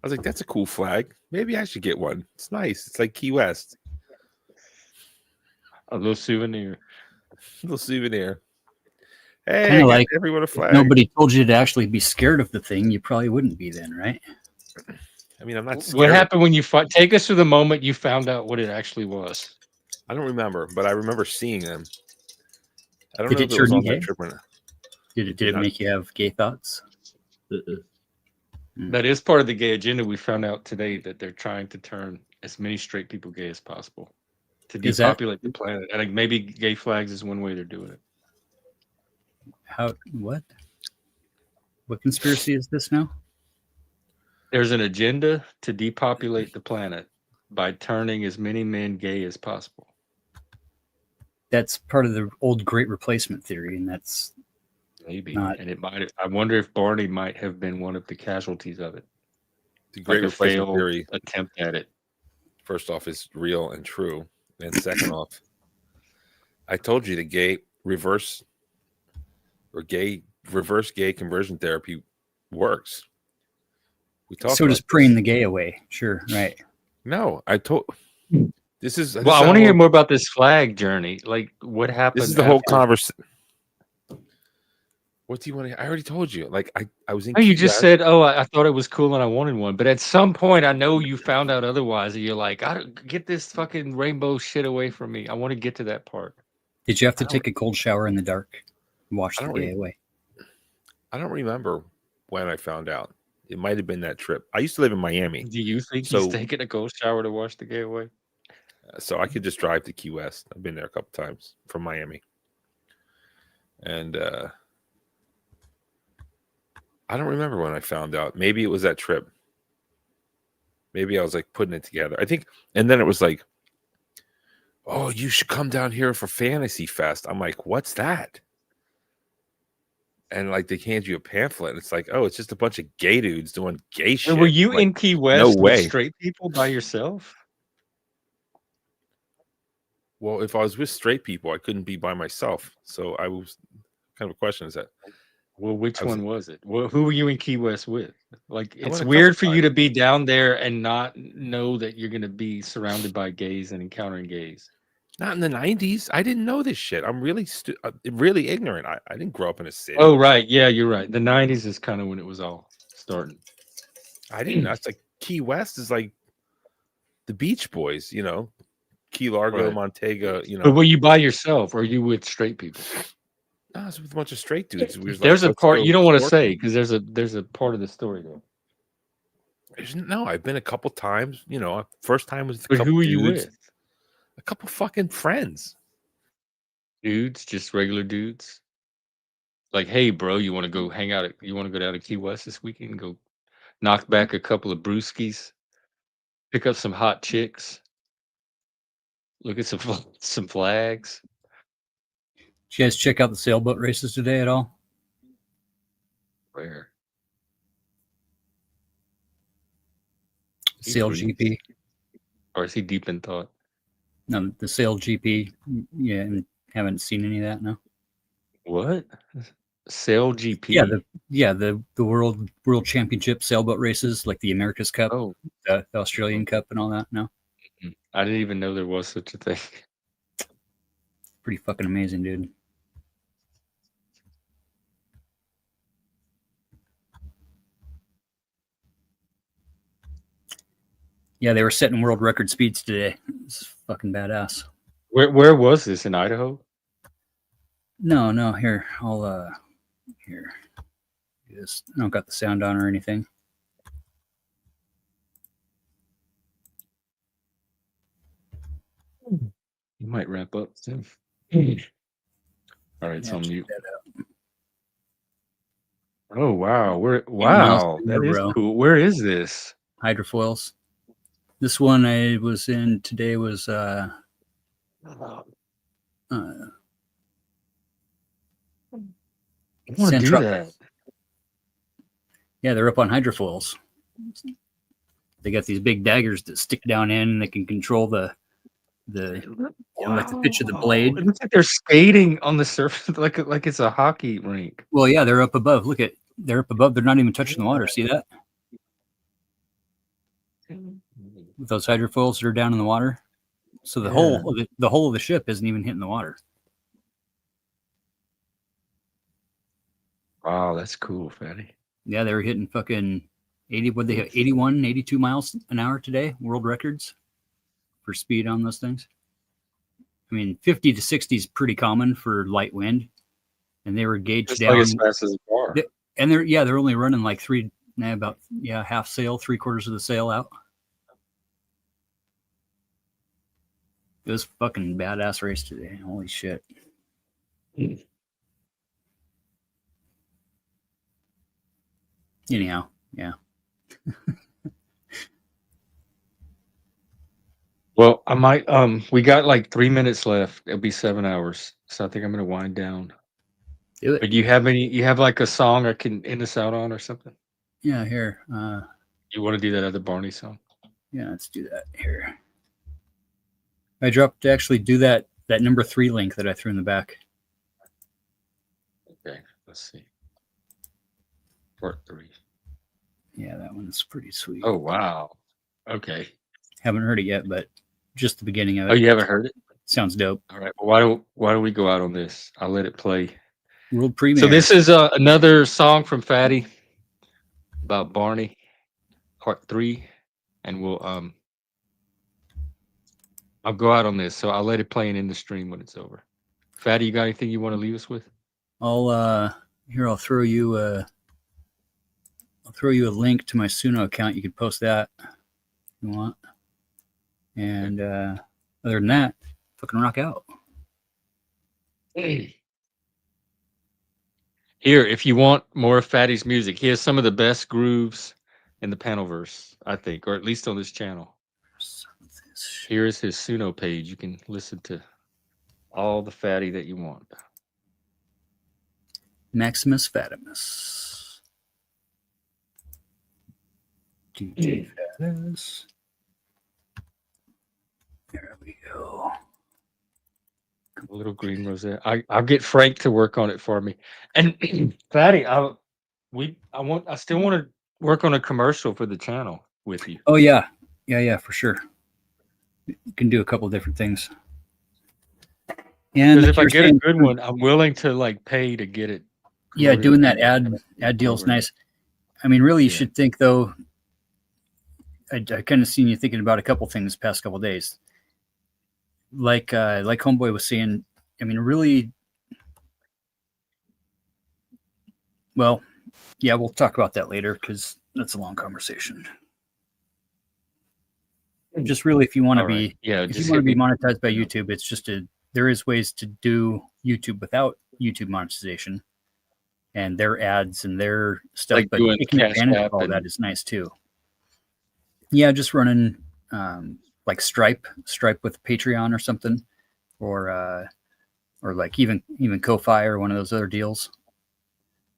was like, "That's a cool flag. Maybe I should get one. It's nice. It's like Key West, A little souvenir." little souvenir." Hey, Kind I of got like everyone a if flag. nobody told you to actually be scared of the thing, you probably wouldn't be then, right? I mean, I'm not What scared. happened when you take us to the moment you found out what it actually was? I don't remember, but I remember seeing them. I don't Did know it if it was turn on you that gay? trip or not. Did it not. make you have gay thoughts? That is part of the gay agenda. We found out today that they're trying to turn as many straight people gay as possible to Is that depopulate the planet. And like maybe gay flags is one way they're doing it. how? What? What conspiracy is this now? There's an agenda to depopulate the planet by turning as many men gay as possible. That's part of the old Great Replacement theory, and that's Maybe. not. And it might. I wonder if Barney might have been one of the casualties of it. The Great Like a Replacement failed theory, attempt at it. first off, is real and true. And second off, I told you the gay reverse gay conversion therapy works. We talked So about does preying the gay away. Sure, right. No, I told this is Well, I want to hear more about this flag journey. Like, what happened? This is the whole after? conversation. What do you want to? I already told you. Like I was in. Oh, you Key just West. said, "Oh, I thought it was cool and I wanted one." But at some point, I know you found out otherwise, and you're like, "I don't get this fucking rainbow shit away from me." I want to get to that part. Did you have to take a cold shower in the dark? Wash I the don't gay re- away. I don't remember when I found out. It might have been that trip. I used to live in Miami. Do you think So- he's taking a cold shower to wash the gay away? So I could just drive to Key West. I've been there a couple times from Miami. And I don't remember when I found out. Maybe it was that trip. Maybe I was like putting it together. I think, and then it was like, "Oh, you should come down here for Fantasy Fest." I'm like, "What's that?" And like they hand you a pamphlet, and it's like, "Oh, it's just a bunch of gay dudes doing gay shit." Were you Like, in Key no West way. with straight people by yourself? Well, if I was with straight people, I couldn't be by myself. So I was kind of a question is that. Well, which I was- one was it? Well, who were you in Key West with? Like, I went it's a couple weird for you to times. be down there and not know that you're going to be surrounded by gays and encountering gays. Not in the 90s. I didn't know this shit. I'm really really ignorant. I didn't grow up in a city. Oh, right. Yeah, you're right. The 90s is kind of when it was all starting. I didn't know. It's like Key West is like the Beach Boys, you know, Key Largo, Right. Montego, you know. But were you by yourself or are you with straight people? No, I was with a bunch of straight dudes. We was There's like, a let's part go you don't want to snorkeling. say because there's a part of the story there. No, I've been a couple times. You know, first time was with a But couple who were you dudes, with? a couple fucking friends. Dudes, just regular dudes. Like, hey, bro, you want to go hang out? You want to go down to Key West this weekend? And go knock back a couple of brewskis, pick up some hot chicks, look at some flags. Did you guys check out the sailboat races today at all? Where? Sail GP. Or is he deep in thought? No, the Sail GP. Yeah, and haven't seen any of that. No. What? Sail GP? The world championship sailboat races, like the America's Cup, the Australian Cup, and all that. No. I didn't even know there was such a thing. Pretty fucking amazing, dude. Yeah, they were setting world record speeds today. It's fucking badass. Where was this, in Idaho? No, here, I'll here. Just, I don't got the sound on or anything. You might wrap up soon. All right, so I'm mute. Oh wow, wow, that is cool. Where is this? Hydrofoils. This one I was in today was I want to do that. Yeah, they're up on hydrofoils. They got these big daggers that stick down in, and they can control the like the pitch of the blade. It looks like they're skating on the surface, like it's a hockey rink. Well, yeah, they're up above. Look at, they're up above. They're not even touching the water. See that? With those hydrofoils that are down in the water. So the whole of the ship isn't even hitting the water. Wow, that's cool, Fatty. Yeah, they were hitting fucking 80. What they hit? 81, 82 miles an hour today. World records for speed on those things. I mean, 50 to 60 is pretty common for light wind, and they were gauged Just down like as fast as a car. And they're only running like half sail, 3/4 of the sail out. It was fucking badass race today. Holy shit. Anyhow, yeah. Well, I might we got like 3 minutes left. It'll be 7 hours. So I think I'm gonna wind down. Do it. But you have like a song I can end us out on or something? Yeah, here. You want to do that other Barney song? Yeah, let's do that here. I dropped to actually do that number 3 link that I threw in the back. Okay, let's see. Part 3. Yeah, that one's pretty sweet. Oh wow. Okay. Haven't heard it yet, but just the beginning of it. Oh, you haven't heard it? Sounds dope. All right. Well, why don't we go out on this? I'll let it play. World premiere. So this is another song from Fatty about Barney, part 3, and we'll I'll go out on this. So I'll let it play and end the stream when it's over. Fatty, you got anything you want to leave us with? I'll throw you a link to my Suno account. You could post that if you want. And other than that, fucking rock out. Here, if you want more of Fatty's music, he has some of the best grooves in the Panelverse, I think, or at least on this channel. Here is his Suno page. You can listen to all the Fatty that you want. Maximus Fatimus. DJ Fatis. There we go. A little green rosette. I'll get Frank to work on it for me. And Fatty, I still want to work on a commercial for the channel with you. Oh yeah, for sure. You can do a couple different things. And Because like if I you're get a saying, good one, I'm willing to like pay to get it. yeah, promoted doing on that the ad deal is program. nice. I mean, really, you Yeah. should think though. I kind of seen you thinking about a couple things the past couple days. Like Homeboy was saying, I mean, really, well, yeah, we'll talk about that later because that's a long conversation. Just really, if you want to All right. be, Yeah, if you just want to hit be me. monetized by Yeah. YouTube, it's just there is ways to do YouTube without YouTube monetization, and their ads and their stuff, Like but doing taking Cash advantage App of all and that is nice too. Yeah, just running like Stripe with Patreon or something, or like even Ko-Fi or one of those other deals,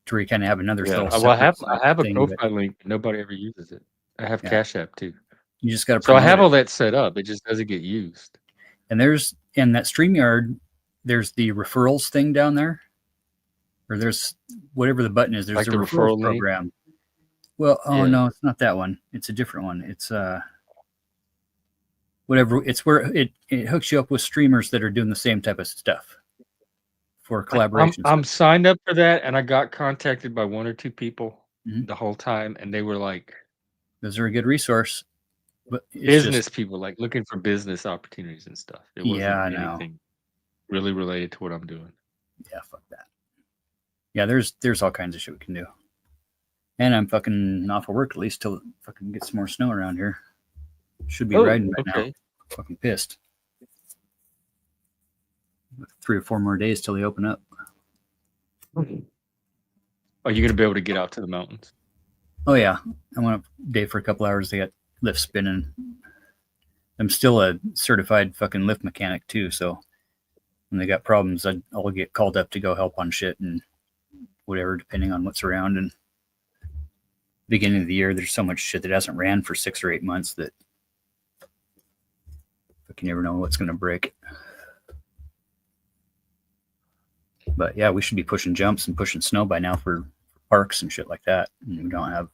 to where you kind of have another yeah. little Well, separate I have a thing, but Ko-Fi link, but nobody ever uses it. I have yeah, Cash App too. you just got to So I promote have it. all that set up. It just doesn't get used. And there's in that StreamYard, there's the referrals thing down there, or there's whatever the button is. There's Like a the referrals referral link. program. Well, oh Yeah. no, it's not that one. It's a different one. It's whatever. It's where it hooks you up with streamers that are doing the same type of stuff for collaboration. I'm signed up for that, and I got contacted by one or two people Mhm. the whole time, and they were like Those are a good resource, but it's business just, people, like looking for business opportunities and stuff. It yeah, I wasn't know. anything really related to what I'm doing. Yeah, fuck that. Yeah, there's all kinds of shit we can do. And I'm fucking off of work at least till it fucking gets some more snow around here. Should be Oh, riding right now. okay. Fucking pissed. 3 or 4 more days till they open up. Are you gonna be able to get out to the mountains? Oh yeah, I went up day for a couple hours. They got lift spinning. I'm still a certified fucking lift mechanic too, so when they got problems, I'll get called up to go help on shit and whatever, depending on what's around. And beginning of the year, there's so much shit that hasn't ran for 6 or 8 months that you never know what's going to break. But yeah, we should be pushing jumps and pushing snow by now for parks and shit like that. And we don't have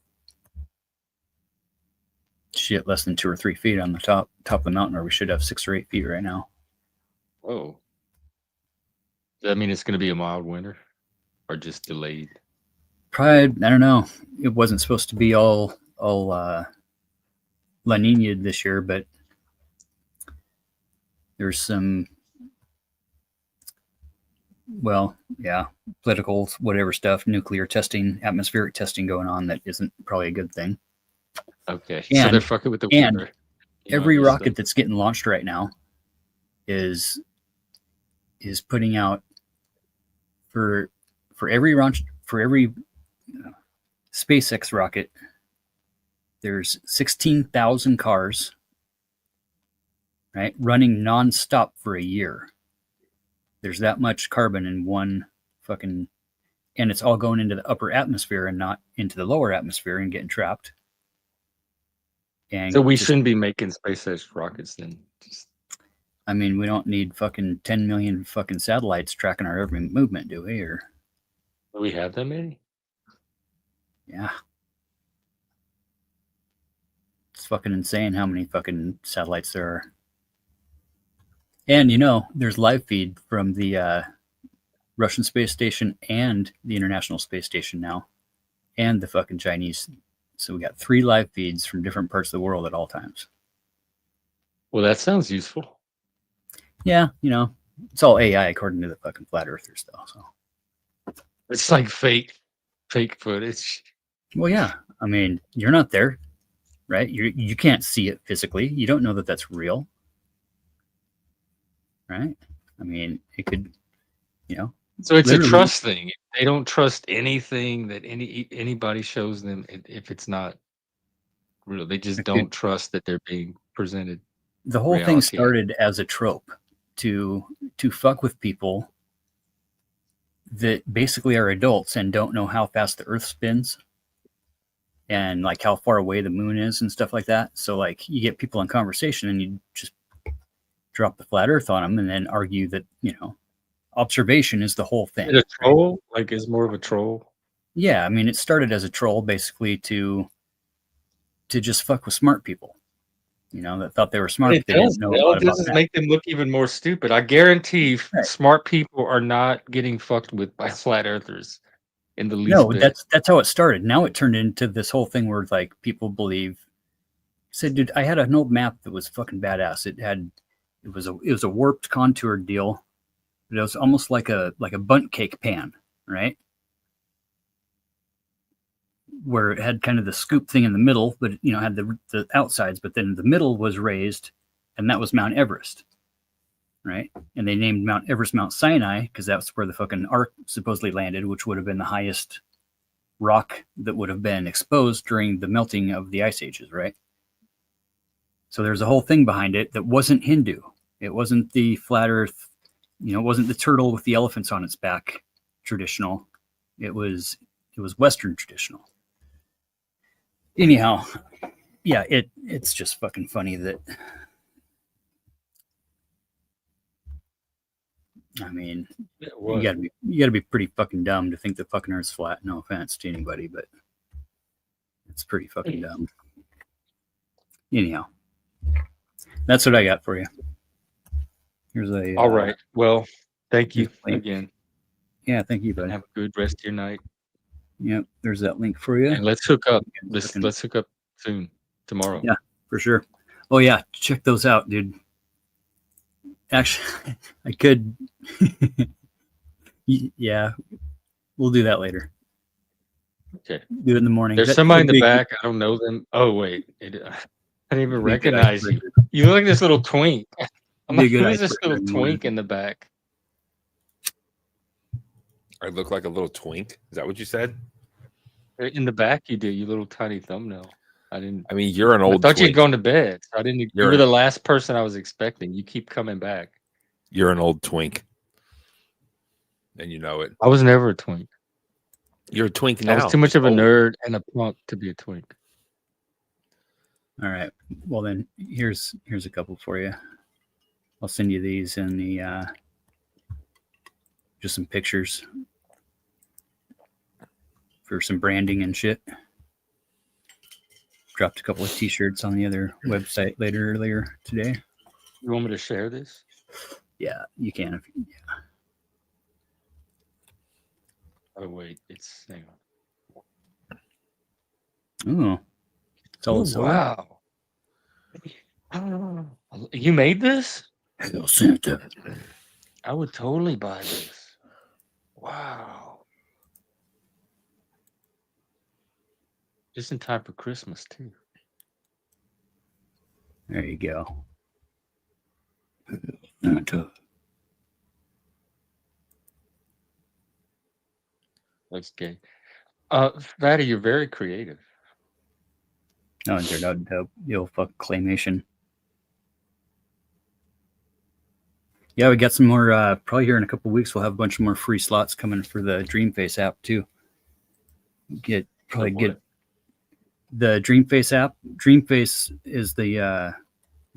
shit less than 2 or 3 feet on the top of the mountain, or we should have 6 or 8 feet right now. Oh. Does that mean it's gonna be a mild winter, or just delayed? Probably, I don't know. It wasn't supposed to be all La Nina this year, but there's some, well, yeah, political whatever stuff, nuclear testing, atmospheric testing going on that isn't probably a good thing. Okay, so they're fucking with the and weather. every rocket that's getting launched right now is putting out for every SpaceX rocket, there's 16,000 cars, right, running nonstop for a year. There's that much carbon in one fucking, and it's all going into the upper atmosphere and not into the lower atmosphere and getting trapped. And so we shouldn't be making SpaceX rockets then. I mean, we don't need fucking 10 million fucking satellites tracking our every movement, do we? Or do we have that many? Yeah. It's fucking insane how many fucking satellites there are. And there's live feed from the Russian space station and the International Space Station now, and the fucking Chinese. So we got 3 live feeds from different parts of the world at all times. Well, that sounds useful. Yeah, it's all AI according to the fucking flat earthers, though. So it's like fake footage. Well, yeah. I mean, you're not there, right? You can't see it physically. You don't know that that's real, right? I mean, it could, So it's a trust thing. They don't trust anything that anybody shows them if it's not real. They just don't trust that they're being presented. The whole thing started as a trope to fuck with people that basically are adults and don't know how fast the Earth spins and like how far away the moon is and stuff like that. So like you get people in conversation and you just drop the flat Earth on them and then argue that, observation is the whole thing. Is it a troll? Right? Like is more of a troll? Yeah, I mean, it started as a troll basically to just fuck with smart people. that thought they were smart, It but they does. didn't know a All lot it about does is math. make them look even more stupid. I guarantee Right. smart people are not getting fucked with by flat earthers in the least No, bit. that's how it started. Now it turned into this whole thing where like people believe. Said, dude, I had an old map that was fucking badass. It was a warped contour deal. It was almost like a bundt cake pan, right? Where it had kind of the scoop thing in the middle, but had the outsides, but then the middle was raised, and that was Mount Everest, right? And they named Mount Everest Mount Sinai because that's where the fucking ark supposedly landed, which would have been the highest rock that would have been exposed during the melting of the ice ages, right? So there's a whole thing behind it that wasn't Hindu. It wasn't the flat earth, it wasn't the turtle with the elephants on its back traditional. It was Western traditional. Anyhow, yeah, it's just fucking funny that, I mean, you gotta be pretty fucking dumb to think the fucking earth's flat. No offense to anybody, but it's pretty fucking dumb. Anyhow, that's what I got for you. Here's a. All right. Well, thank you link. again. Yeah, thank you, buddy. Have a good rest of your night. Yep, there's that link for you. And let's hook up. Let's hook up soon tomorrow. Yeah, for sure. Oh yeah, check those out, dude. Actually, I could. Yeah, we'll do that later. Okay. Do it in the morning. There's somebody in the back. I don't know them. Oh wait, I didn't even recognize you. You look like this little twink. I'm like, who is this little twink in the back? I look like a little twink. Is that what you said? In the back, you do. You little tiny thumbnail. I didn't. I mean, you're an old. I thought twink. you'd gone to bed. So I didn't. You were the last person I was expecting. You keep coming back. You're an old twink, and you know it. I was never a twink. You're a twink now. I was too much of a nerd and a punk to be a twink. All right. Well then, here's a couple for you. I'll send you these in the just some pictures for some branding and shit. Dropped a couple of t-shirts on the other website earlier today. You want me to share this? Yeah, you can. Yeah. Oh wait, it's hang on. Oh, it's all wow! You made this? Hell, Santa. I would totally buy this. Wow! Just in time for Christmas too. There you go. That's gay. Fatty, you're very creative. No, they're not dope. You'll fuck claymation. Yeah, we got some more. Probably here in a couple of weeks, we'll have a bunch more free slots coming for the Dreamface app too. Get the Dreamface app. Dreamface is the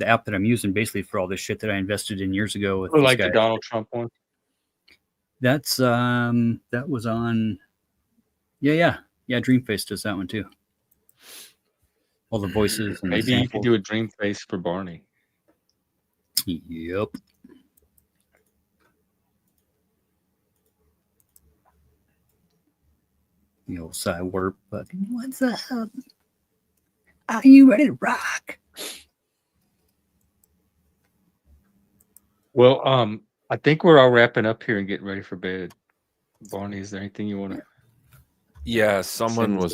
app that I'm using basically for all this shit that I invested in years ago. With like the Donald Trump one. That's that was on. Yeah. Dreamface does that one too. All the voices. And maybe you could do a Dreamface for Barney. Yep. The old side warp fucking. What's up? Are you ready to rock? Well, I think we're all wrapping up here and getting ready for bed. Barney, is there anything you want to? Yeah, someone was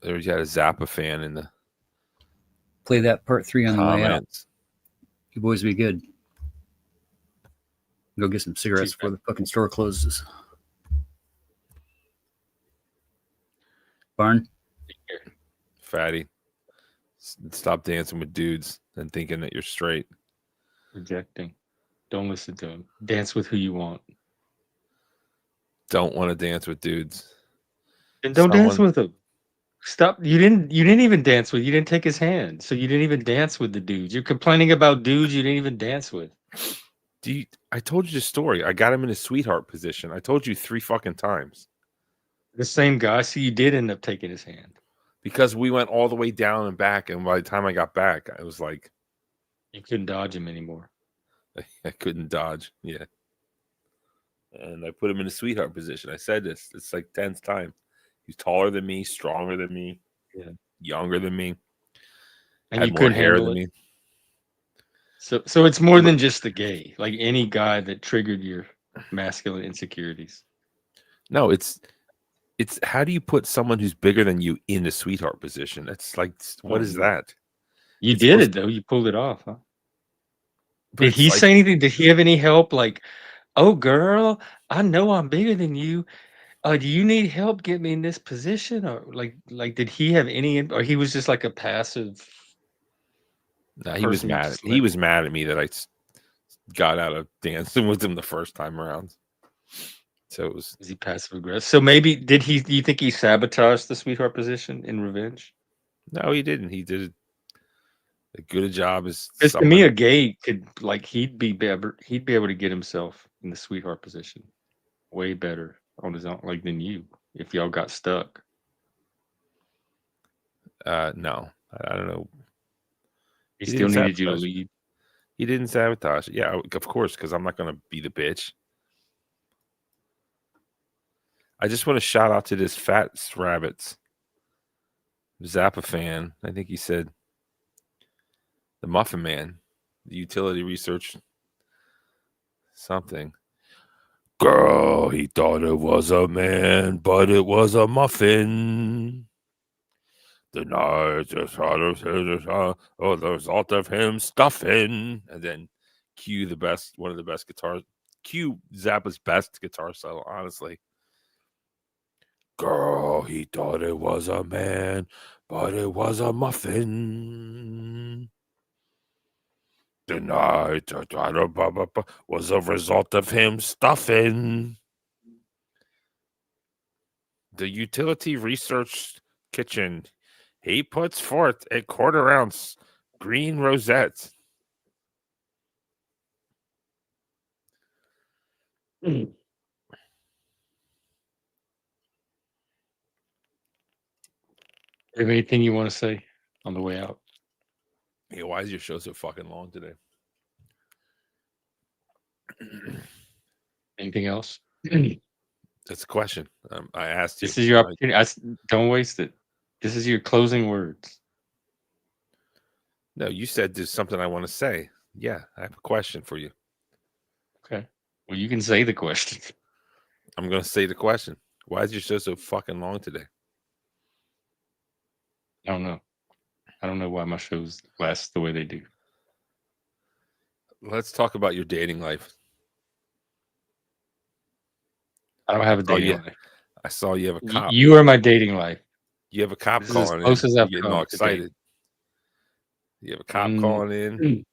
there was a Zappa fan in the play that part 3 on comments. The way out. You boys be good. Go get some cigarettes before the fucking store closes. Barn. Fatty, stop dancing with dudes and thinking that you're straight. Rejecting. Don't listen to him. Dance with who you want. Don't want to dance with dudes. And don't dance with him. Stop. You didn't even dance with. You didn't take his hand, so you didn't even dance with the dudes. You're complaining about dudes you didn't even dance with. I told you the story. I got him in his sweetheart position. I told you 3 fucking times. The same guy. So you did end up taking his hand. because we went all the way down and back, and by the time I got back, I was like, You couldn't dodge him anymore. I couldn't dodge. Yeah. And I put him in a sweetheart position. I said this. It's like 10th time. He's taller than me, stronger than me, younger than me, And had you more couldn't hair handle than it. me. So it's more than just the gay. Like any guy that triggered your masculine insecurities. No, it's how do you put someone who's bigger than you in a sweetheart position? It's like, what is that? You It's did supposed it though. You pulled it off, huh? But Did it's he like, say anything? Did he have any help? Like, oh girl, I know I'm bigger than you. Do you need help getting me in this position? Or like did he have any or he was just like a passive no, he was person you mad. just He let was mad at me that I got out of dancing with him the first time around. So it was. Is he passive aggressive? So maybe do you think he sabotaged the sweetheart position in revenge? No, he didn't. He did as good a job as Because to me, someone. a gay could like he'd be able to get himself in the sweetheart position way better on his own like than you if y'all got stuck. No, I don't know. He He still didn't needed you to sabotage. lead. He didn't sabotage. Yeah, of course, because I'm not going to be the bitch. I just want to shout out to this Fat Rabbits Zappa fan. I think he said the Muffin Man, the utility research something. Girl, he thought it was a man, but it was a muffin. The night just out of the result of him stuffing. And then cue one of the best guitars. Cue Zappa's best guitar solo, honestly. Girl, he thought it was a man, but it was a muffin. The night was a result of him stuffing. The utility research kitchen. He puts forth a 1/4 ounce green rosette. Have anything you want to say on the way out? Hey, why is your show so fucking long today? Anything else? That's a question. I asked you. This is your opportunity. Don't waste it. This is your closing words. No, you said there's something I want to say. Yeah, I have a question for you. Okay. Well, you can say the question. I'm going to say the question. Why is your show so fucking long today? I don't know. I don't know why my shows last the way they do. Let's talk about your dating life. I don't have a dating life. I saw you have a cop. You are my dating life. You have a cop This is as calling close in. as I've You're getting all come to dating. excited. You have a cop calling in.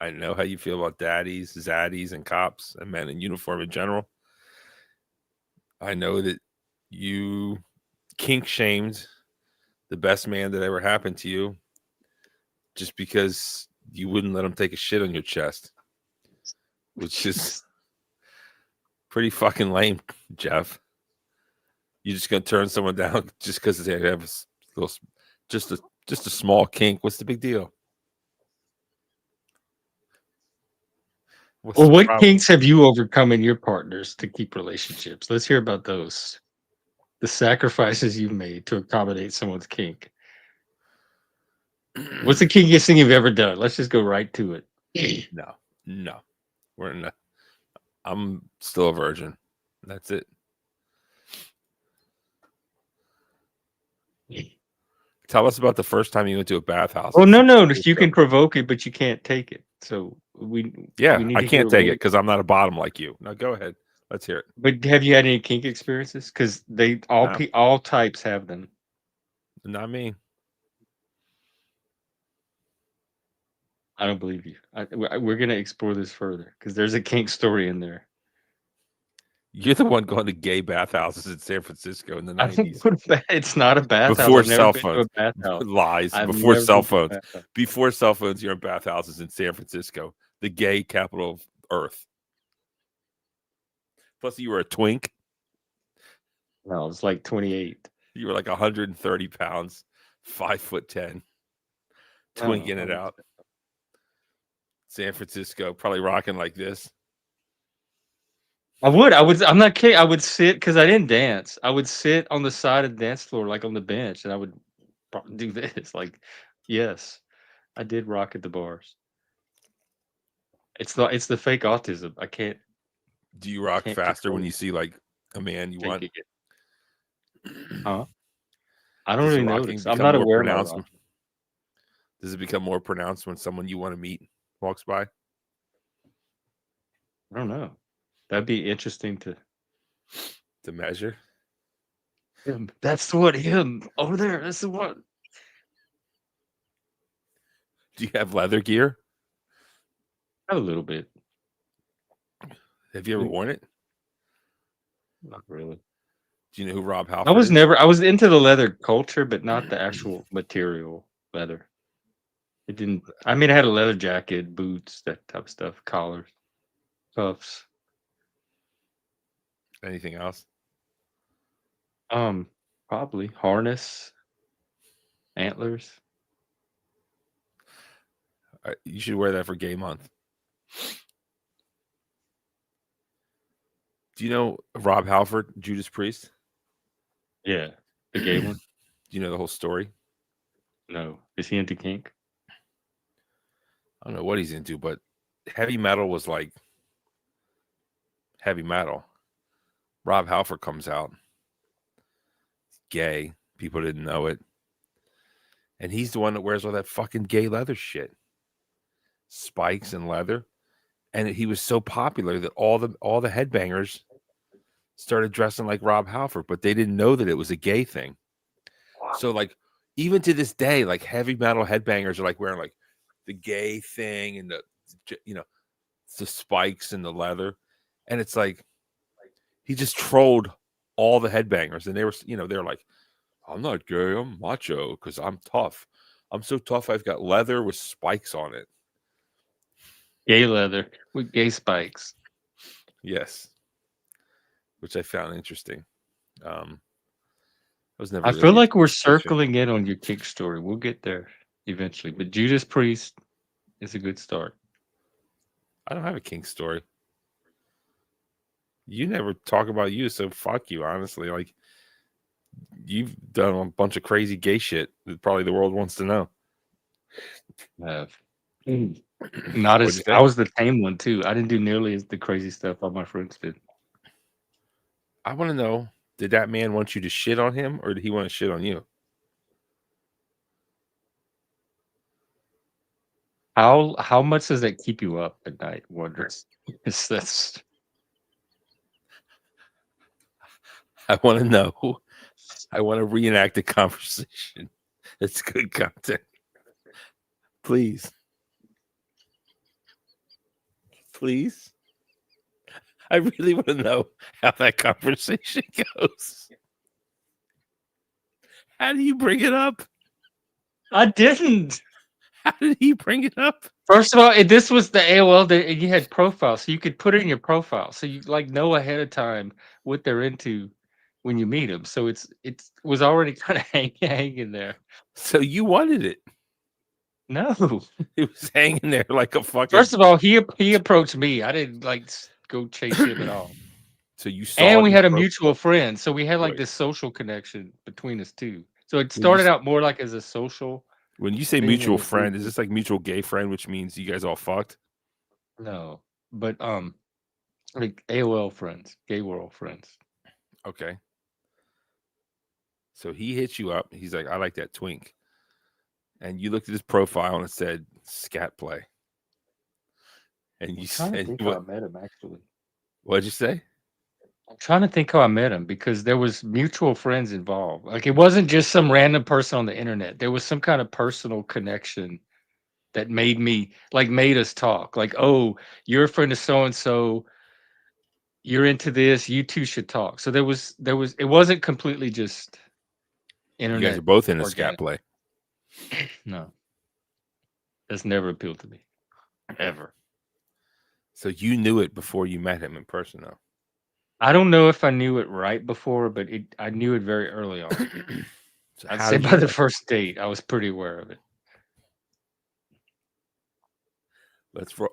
I know how you feel about daddies, zaddies, and cops and men in uniform in general. I know that you kink shamed the best man that ever happened to you just because you wouldn't let him take a shit on your chest, which is pretty fucking lame, Jeff. You're just gonna turn someone down just because they have a little, just a small kink. What's the big deal? Well, what kinks have you overcome in your partners to keep relationships? Let's hear about those. The sacrifices you've made to accommodate someone's kink. What's the kinkiest thing you've ever done? Let's just go right to it. No. I'm still a virgin. That's it. Tell us about the first time you went to a bathhouse. Oh no, you can provoke it, but you can't take it. So we need I to can't hear take it because I'm not a bottom like you. Now go ahead. Let's hear it. But have you had any kink experiences? Because they all types have them. Not me. I don't believe you. We're gonna explore this further because there's a kink story in there. You're the one going to gay bathhouses in San Francisco in the 90s. It's not a bathhouse. Before I've never cell been to phones. a bathhouse. Lies. I've Before never cell been to a phones. bathhouse. Before cell phones, you're in bathhouses in San Francisco, the gay capital of Earth. Plus, you were a twink. No, I was like 28. You were like 130 pounds. 5'10", No, twinking I it would- out. San Francisco, probably rocking like this. I would. I'm not kidding. I would sit because I didn't dance. I would sit on the side of the dance floor, like on the bench, and I would do this. Like, yes, I did rock at the bars. It's the fake autism. I can't Do you rock faster when control you see like a man you want? taking it. Huh? I don't Does really rocking notice. I'm become not more aware of my pronounced? rocking. Does it become more pronounced when someone you want to meet walks by? I don't know. That'd be interesting to measure. him. That's the one. Him over there. That's the one. Do you have leather gear? A little bit. Have you ever worn it? Not really. Do you know who Rob Halford I was is? never. I was into the leather culture, but not the actual material leather. It didn't. I mean, I had a leather jacket, boots, that type of stuff, collars, cuffs. Anything else? Probably harness, antlers. You should wear that for gay month. Do you know Rob Halford, Judas Priest? Yeah, the gay one. Do you know the whole story? No, is he into kink? I don't know what he's into, but heavy metal was like heavy metal. Rob Halford comes out, gay. People didn't know it, and he's the one that wears all that fucking gay leather shit, spikes and leather. And he was so popular that all the headbangers started dressing like Rob Halford, but they didn't know that it was a gay thing. So like even to this day, like heavy metal headbangers are like wearing like the gay thing and the spikes and the leather. And it's like he just trolled all the headbangers, and they were they're like, I'm not gay, I'm macho because I'm tough. I'm so tough I've got leather with spikes on it. Gay leather with gay spikes. Yes. Which I found interesting. I was never I really feel into like we're that shit. circling in on your kink story. We'll get there eventually. But Judas Priest is a good start. I don't have a kink story. You never talk about you, so fuck you, honestly. Like, you've done a bunch of crazy gay shit that probably the world wants to know. Not What'd as you say? I was the tame one too. I didn't do nearly as the crazy stuff all my friends did. I want to know, did that man want you to shit on him, or did he want to shit on you? How much does that keep you up at night? Wondering. That's I want to know. I want to reenact a conversation. It's good content. Please. Please. I really want to know how that conversation goes. How do you bring it up? I didn't. How did he bring it up? First of all, this was the AOL that you had profile, so you could put it in your profile, so you like know ahead of time what they're into when you meet them. So it was already kind of hanging there. So you wanted it? No, it was hanging there like a fucking. First of all, he approached me. I didn't like go chase him at all. So you saw, and we his had a profile. mutual friend, so we had like Wait. this social connection between us two. So it started out more like as a social. When you say thing, mutual and it friend, grew is to- this like mutual gay friend, which means you guys all fucked? No, but like AOL friends, gay world friends. Okay. So he hits you up. He's like, I like that twink. And you looked at his profile and it said scat play. And you trying to said, think how I met him actually. What'd you say? I'm trying to think how I met him because there was mutual friends involved. Like it wasn't just some random person on the internet. There was some kind of personal connection that made us talk. Like, oh, you're a friend of so and so. You're into this. You two should talk. So there was. It wasn't completely just internet. You guys are both in a organic. scat play. No, that's never appealed to me, ever. So you knew it before you met him in person, though. I don't know if I knew it right before, but I knew it very early on. So I'd how say did by you the first date, I was pretty aware of it.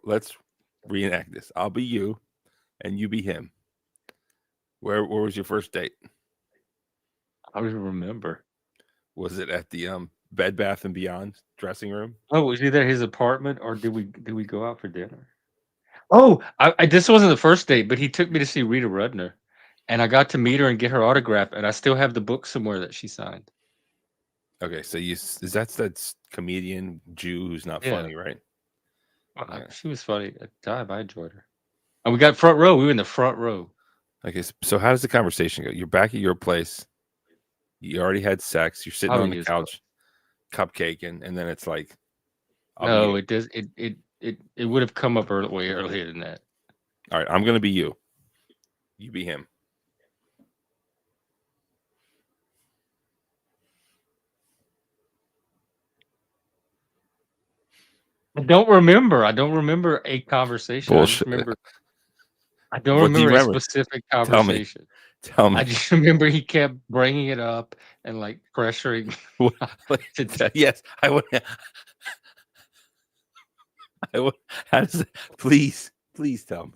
let's reenact this. I'll be you and you be him. Where was your first date? I don't even remember. Was it at the Bed Bath and Beyond dressing room? Oh, was either his apartment or did we go out for dinner? Oh, I this wasn't the first date, but he took me to see Rita Rudner, and I got to meet her and get her autograph, and I still have the book somewhere that she signed. Okay, so that's comedian Jew who's not Yeah. funny, right? Yeah. She was funny at the time. I enjoyed her. And we got front row. We were in the front row. Okay, so how does the conversation go? You're back at your place. You already had sex. You're sitting on the couch, cupcaking, and then it's like, no, it does. It would have come up way earlier than that. All right, I'm gonna be you. You be him. I don't remember. I don't remember a conversation. Bullshit. I don't What do you remember a remember? specific Tell me. conversation. Tell me. I just remember he kept bringing it up and like pressuring. Yes, I would. How does it, please tell me.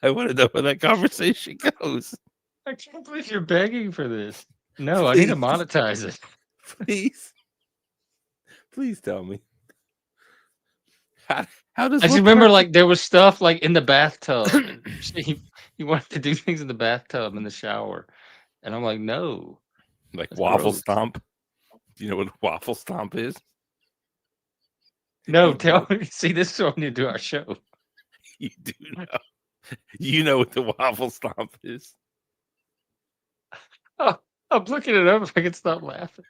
I want to know where that conversation goes. I can't believe you're begging for this. No, I need to monetize it. Please tell me. How does I just remember like there was stuff like in the bathtub. And he wanted to do things in the bathtub in the shower, and I'm like, no. Like That's waffle gross. stomp. Do you know what a waffle stomp is? No, tell me. See, this is what we need to do our show. You do know. You know what the waffle stomp is. Oh, I'm looking it up if I can stop laughing.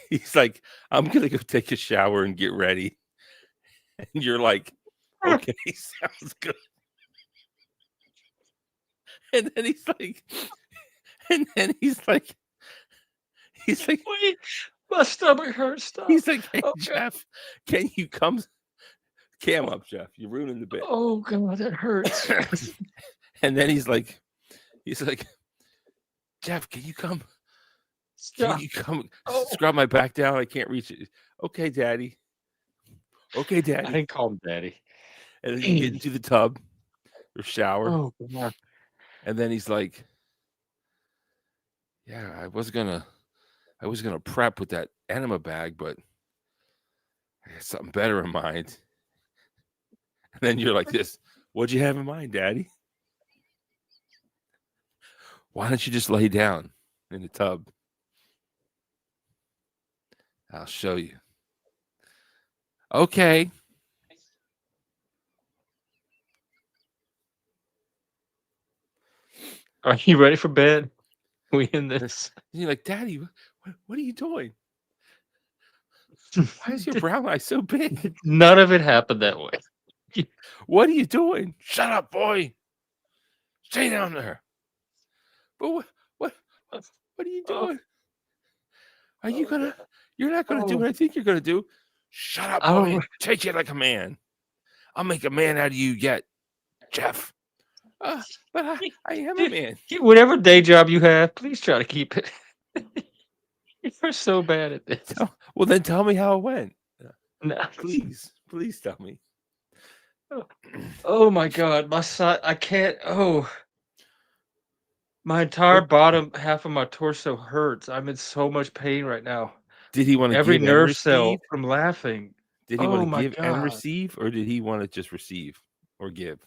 He's like, I'm gonna go take a shower and get ready. And you're like, okay, sounds good. And then he's like, wait, my stomach hurts. Stop. He's like, hey, Jeff, can you come? Cam up, Jeff. You're ruining the bit. Oh God, that hurts. And then he's like, Jeff, can you come? Can you come scrub my back down? I can't reach it. Okay, Daddy. Okay, Daddy. I didn't call him Daddy. And then you get into the tub or shower. Oh God. And then he's like, yeah, I was gonna prep with that enema bag, but I got something better in mind. And then you're like this, what'd you have in mind, Daddy? Why don't you just lay down in the tub? I'll show you. Okay. Are you ready for bed? We in this? And you're like, Daddy, what are you doing? Why is your brown eye so big? None of it happened that way. What are you doing? Shut up, boy. Stay down there. But what are you doing? Are you gonna? You're not gonna do what I think you're gonna do. Shut up, boy. Take it like a man. I'll make a man out of you yet, Jeff. But I am a man. Whatever day job you have, please try to keep it. You're so bad at this. Well, then tell me how it went. No. Please tell me. Oh my God, my side. I can't. Oh, my entire bottom half of my torso hurts. I'm in so much pain right now. Did he want to every give nerve and cell receive? from laughing? Did he want my to give and God. receive, or did he want to just receive or give?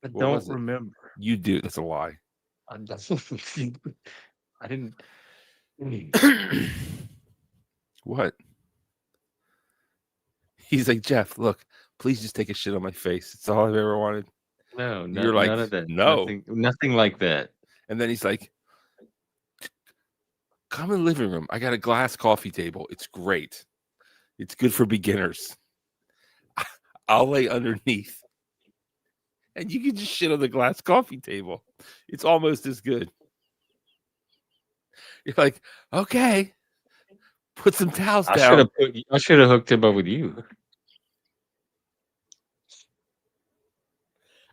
I What don't was it? remember. You do. That's a lie. I didn't. What? He's like, Jeff, look, please just take a shit on my face. It's all I've ever wanted. No, You're like, none of that. no. Nothing like that. And then he's like, come in the living room. I got a glass coffee table. It's great. It's good for beginners. I'll lay underneath. And you can just shit on the glass coffee table. It's almost as good. You're like, okay, put some towels down. I should have hooked him up with you.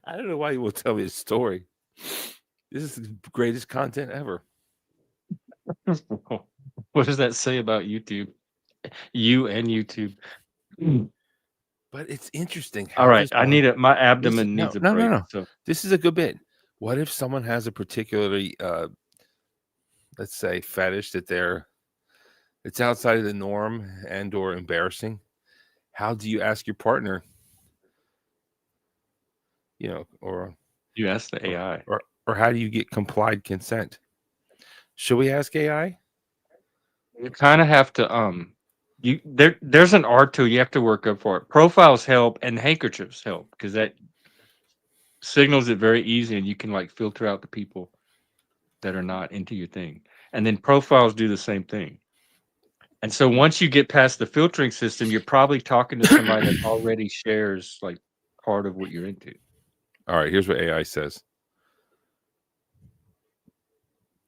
I don't know why you won't tell me a story. This is the greatest content ever. What does that say about YouTube? You and YouTube. But it's interesting All how right, this I one. need my Listen, abdomen no, needs a no, no, break. no. So This is a good bit. What if someone has a particularly, let's say, fetish that it's outside of the norm and or embarrassing? How do you ask your partner? Or you ask the AI. or how do you get complied consent? Should we ask AI? You kind of have to there's an art to it. You have to work up for it. Profiles help and handkerchiefs help because that signals it very easy, and you can like filter out the people that are not into your thing. And then profiles do the same thing. And so once you get past the filtering system, you're probably talking to somebody that already shares like part of what you're into. All right, here's what AI says.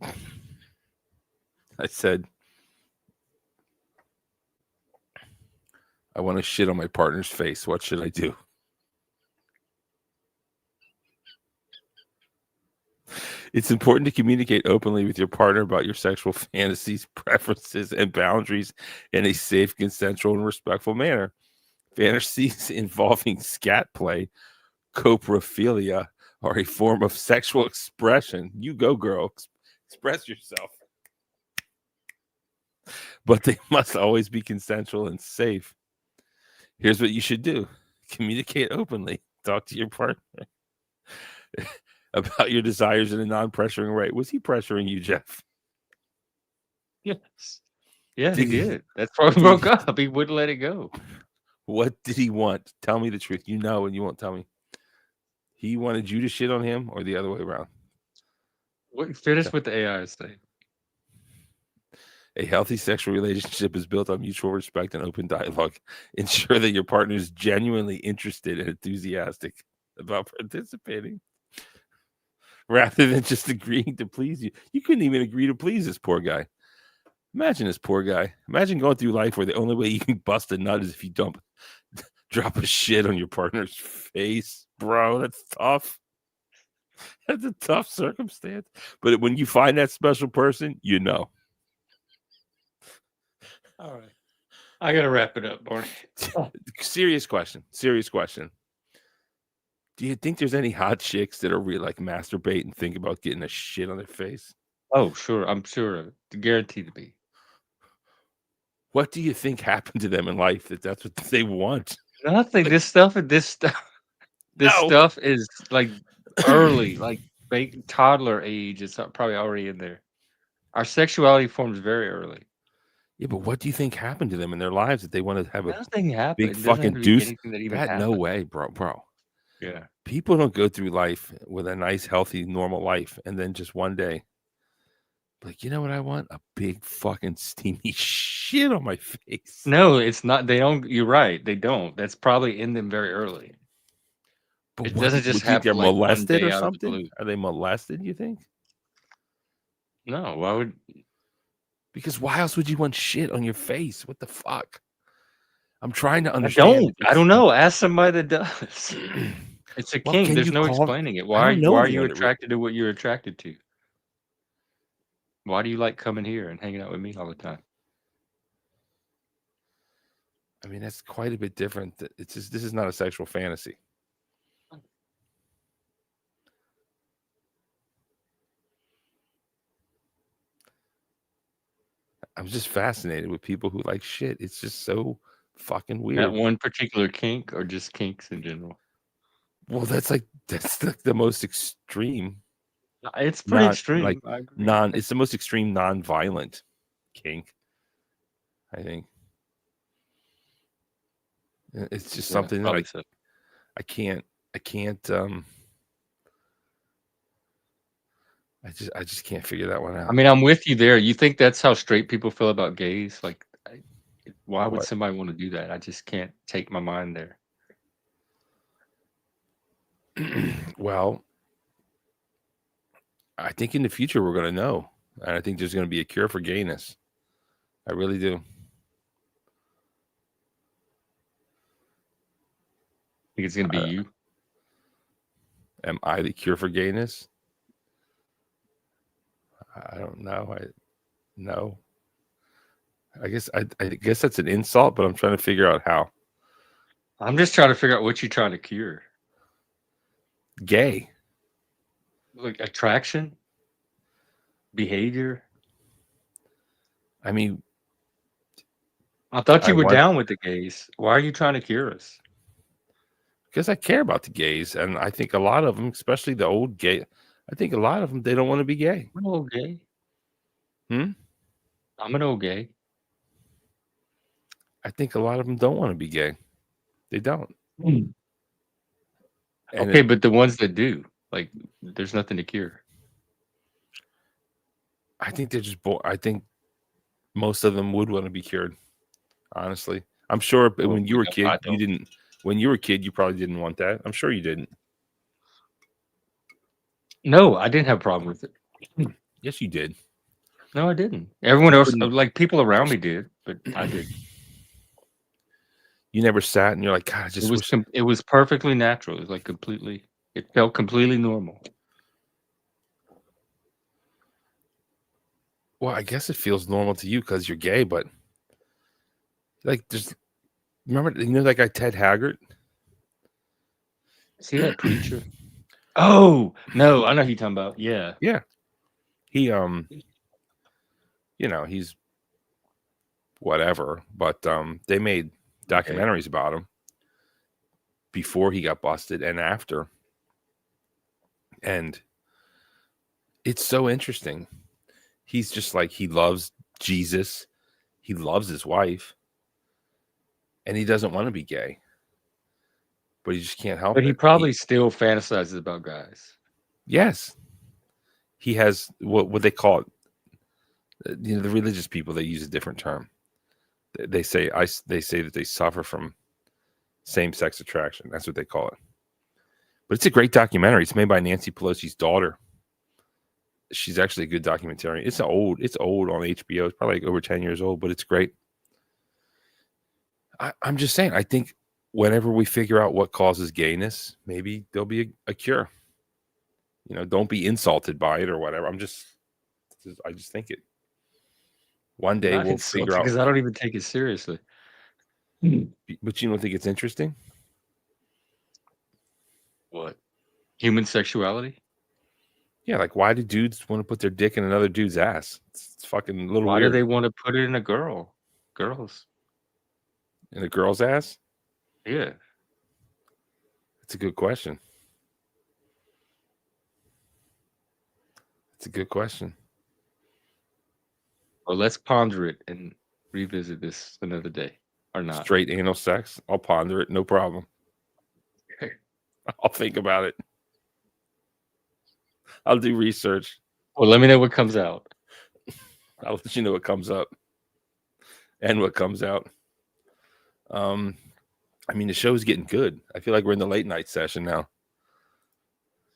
I said, I want to shit on my partner's face. What should I do? It's important to communicate openly with your partner about your sexual fantasies, preferences, and boundaries in a safe, consensual, and respectful manner. Fantasies involving scat play, coprophilia, are a form of sexual expression. You go, girl. Express yourself. But they must always be consensual and safe. Here's what you should do. Communicate openly. Talk to your partner about your desires in a non-pressuring way. Was he pressuring you, Jeff? Yes. Yeah, he Did he- did. That's why we broke up. He wouldn't let it go. What did he want? Tell me the truth. You know, and you won't tell me. He wanted you to shit on him, or the other way around? Finish with the AI saying. A healthy sexual relationship is built on mutual respect and open dialogue. Ensure that your partner is genuinely interested and enthusiastic about participating, rather than just agreeing to please you. You couldn't even agree to please this poor guy. Imagine this poor guy. Imagine going through life where the only way you can bust a nut is if you drop a shit on your partner's face. Bro, that's tough. That's a tough circumstance. But when you find that special person, you know. All right. I gotta wrap it up, Barney. Serious question. Do you think there's any hot chicks that are really like masturbate and think about getting a shit on their face? Oh, sure. I'm sure. Guaranteed to be. What do you think happened to them in life that's what they want? Nothing. Like, This stuff is like early, like toddler age. It's probably already in there. Our sexuality forms very early. Yeah, but what do you think happened to them in their lives that they want to have a Nothing happened. big It doesn't have fucking to be deuce? anything that even That no happened. way, bro. Yeah. People don't go through life with a nice, healthy, normal life, and then just one day, like, you know what I want? A big fucking steamy shit on my face. No, it's not. They don't. You're right. They don't. That's probably in them very early. But It what doesn't would you just think they're happen like one molested day or out of the something? blue. Are they molested, you think? No, why would? Because why else would you want shit on your face? What the fuck? I'm trying to I understand. don't. I don't know. Ask somebody that does. It's a Well, kink. can There's you no call? explaining it. I Why? don't know Why are the you under. attracted to what you're attracted to? Why do you like coming here and hanging out with me all the time? I mean, that's quite a bit different. It's just this is not a sexual fantasy. I'm just fascinated with people who like shit. It's just so fucking That weird. one particular kink, or just kinks in general? Well, that's the most extreme. It's pretty Not extreme. like I agree. it's the most extreme non-violent kink, I think. It's just Yeah, something that probably so. I can't I just can't figure that one out. I mean, I'm with you there. You think that's how straight people feel about gays? Like, why would What? somebody want to do that? I just can't take my mind there. Well, I think in the future we're going to know. And I think there's going to be a cure for gayness. I really do. Think it's gonna be you? Am I the cure for gayness? I don't know. No. I guess that's an insult, but I'm trying to figure out how. I'm just trying to figure out what you're trying to cure. Gay. Like attraction, behavior. I mean, I thought you I were want down with the gays. Why are you trying to cure us? because I care about the gays, and I think a lot of them, especially the old gay, I think a lot of them they don't want to be gay. I'm an old gay. Hmm? I'm an old gay. I think a lot of them don't want to be gay. They don't. Mm. And Okay, but the ones that do, like, there's nothing to cure. I think they're just I think most of them would want to be cured. Honestly, I'm sure Well, when you were a kid, I you don't. didn't. When you were a kid, you probably didn't want that. I'm sure you didn't. No, I didn't have a problem with it. Yes, you did. No, I didn't. Everyone else, Couldn't- like people around me, did, but I didn't. You never sat and you're like, God, I just wish. It was perfectly natural. It was like completely. It felt completely normal. Well, I guess it feels normal to you because you're gay, but like, remember, that guy Ted Haggard? See that preacher? Oh no, I know who you're talking about. Yeah, Yeah, he he's whatever, but they made documentaries about him before he got busted and after, and it's so interesting. He's just like, he loves Jesus, he loves his wife, and he doesn't want to be gay, but he just can't help but it. he probably still fantasizes about guys. Yes, he has what they call it. The religious people, they use a different term. They say that they suffer from same-sex attraction. That's what they call it. But it's a great documentary. It's made by Nancy Pelosi's daughter. She's actually a good documentary. It's old on HBO. It's probably like over 10 years old, but it's great. I'm just saying, I think whenever we figure out what causes gayness, maybe there'll be a cure. Don't be insulted by it or whatever. I just think it. One day we'll figure out. Because I don't even take it seriously. But you don't think it's interesting? What? Human sexuality? Yeah, like why do dudes want to put their dick in another dude's ass? It's fucking a little Why weird. do they want to put it in a girls? In a girl's ass? Yeah. It's a good question. It's a good question. Well, let's ponder it and revisit this another day, or not. Straight anal sex? I'll ponder it, no problem. I'll think about it. I'll do research. Well, let me know what comes out. I'll let you know what comes up and what comes out. I mean, the show's getting good. I feel like we're in the late night session now.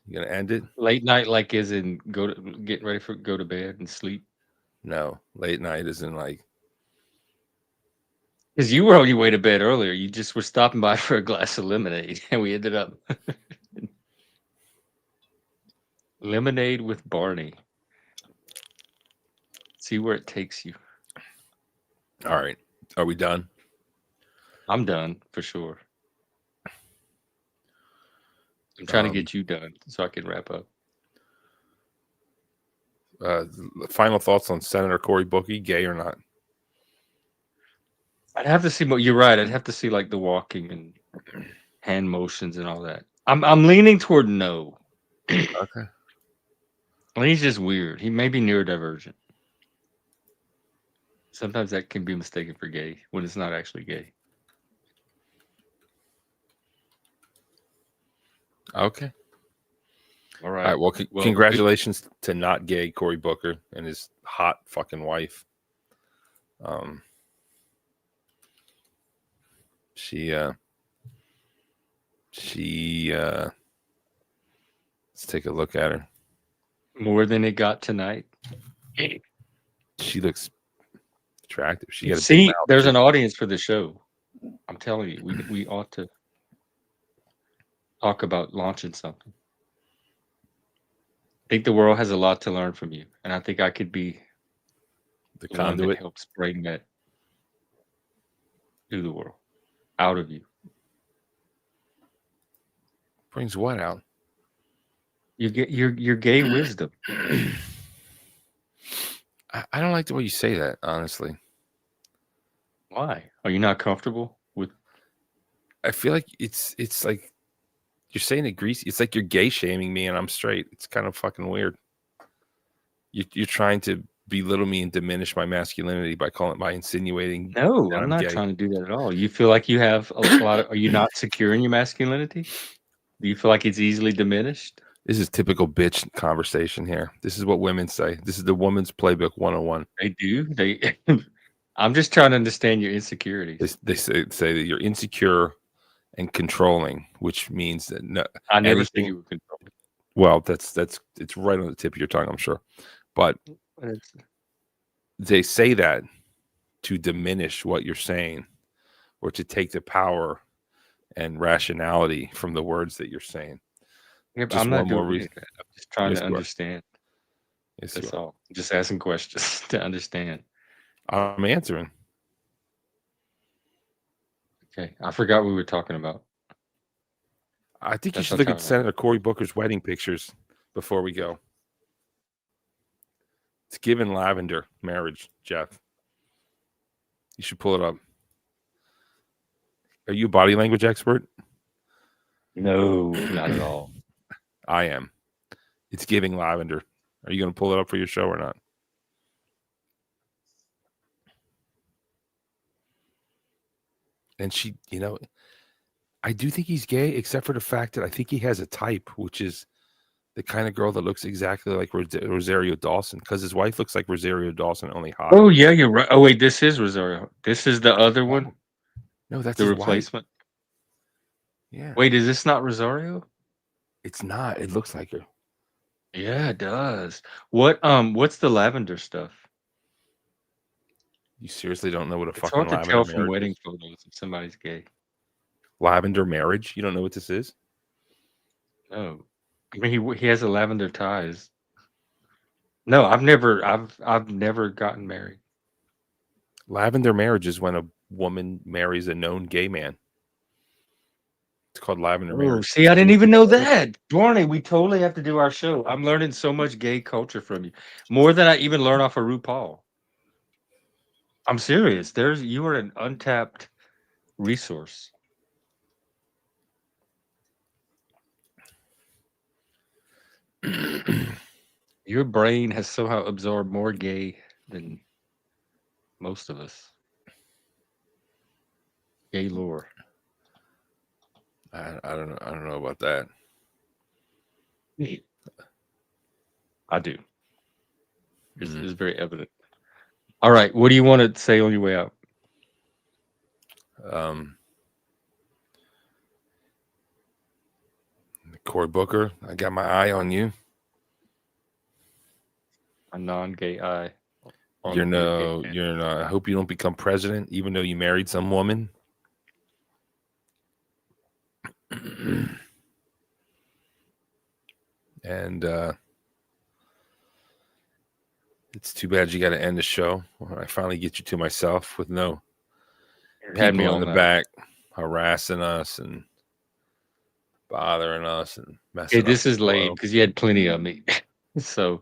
You gonna end it? Late night, like is in getting ready for go to bed and sleep. No, late night isn't like. Because you were on your way to bed earlier. You just were stopping by for a glass of lemonade, and we ended up lemonade with Barney. See where it takes you. All right, are we done? I'm done for sure. I'm trying to get you done so I can wrap up. Final thoughts on Senator Cory Booker, gay or not? I'd have to see what you're right. I'd have to see like the walking and hand motions and all that. I'm leaning toward no. Okay. Well, he's just weird. He may be neurodivergent. Sometimes that can be mistaken for gay when it's not actually gay. Okay. All right. Well, congratulations to not gay Cory Booker and his hot fucking wife. Let's take a look at her. More than it got tonight. She looks attractive. She got a big See, mouth, there's too. an audience for the show. I'm telling you, we ought to talk about launching something. think the world has a lot to learn from you, and I think I could be The the one that conduit helps bring that to the world, out of you. brings what out? You get your gay wisdom. I don't like the way you say that, honestly. Why? Are you not comfortable with? I feel like it's like you're saying it greasy. It's like you're gay shaming me and I'm straight. It's kind of fucking weird. You're trying to belittle me and diminish my masculinity by insinuating No, that I'm I'm not gay. trying to do that at all. You feel like you have a lot of. Are you not secure in your masculinity? Do you feel like it's easily diminished? This is typical bitch conversation here. This is what women say. This is the woman's playbook 101. They do. They. I'm just trying to understand your insecurities. They say that you're insecure and controlling, which means that no, I never said anything. you were controlling. Well, it's right on the tip of your tongue, I'm sure. But they say that to diminish what you're saying or to take the power and rationality from the words that you're saying. Yeah, but Just I'm one not more doing any reason. of that. I'm just trying Yes, to you are. understand. Yes, you That's are. all. Just asking questions to understand. I'm answering. Okay, I forgot what we were talking about. I think you That's should what look I'm at talking Senator Cory Booker's wedding pictures before we go. It's given lavender marriage, Jeff. You should pull it up. Are you a body language expert? No, not at all. I am. It's giving lavender. Are you going to pull it up for your show or not? And she, I do think he's gay, except for the fact that I think he has a type, which is the kind of girl that looks exactly like Rosario Dawson, because his wife looks like Rosario Dawson, only hot. Oh yeah, you're right. Oh wait, this is Rosario. This is the other one. No, that's The his wife. replacement. Yeah. Wait, is this not Rosario? It's not. It looks like her. Yeah, it does. What's the lavender stuff? You seriously don't know what a It's fucking hard to lavender tell from marriage wedding is? photos if somebody's gay. Lavender marriage? You don't know what this is? No, I mean he has a lavender ties. No, I've never gotten married. Lavender marriage is when a woman marries a known gay man. It's called lavender Oh, marriage. see, I didn't even know that. Barney, we totally have to do our show. I'm learning so much gay culture from you, more than I even learn off of RuPaul. I'm serious. You are an untapped resource. Your brain has somehow absorbed more gay than most of us. Gay lore. I don't know. I don't know about that. I do. It's very evident. All right. What do you want to say on your way out? Cory Booker, I got my eye on you. A non-gay eye. You're not. I hope you don't become president, even though you married some woman. And it's too bad you got to end the show. I finally get you to myself with no had me people all in the night. back harassing us and bothering us and messing Hey, up this the is lame flow. because you had plenty of me. So,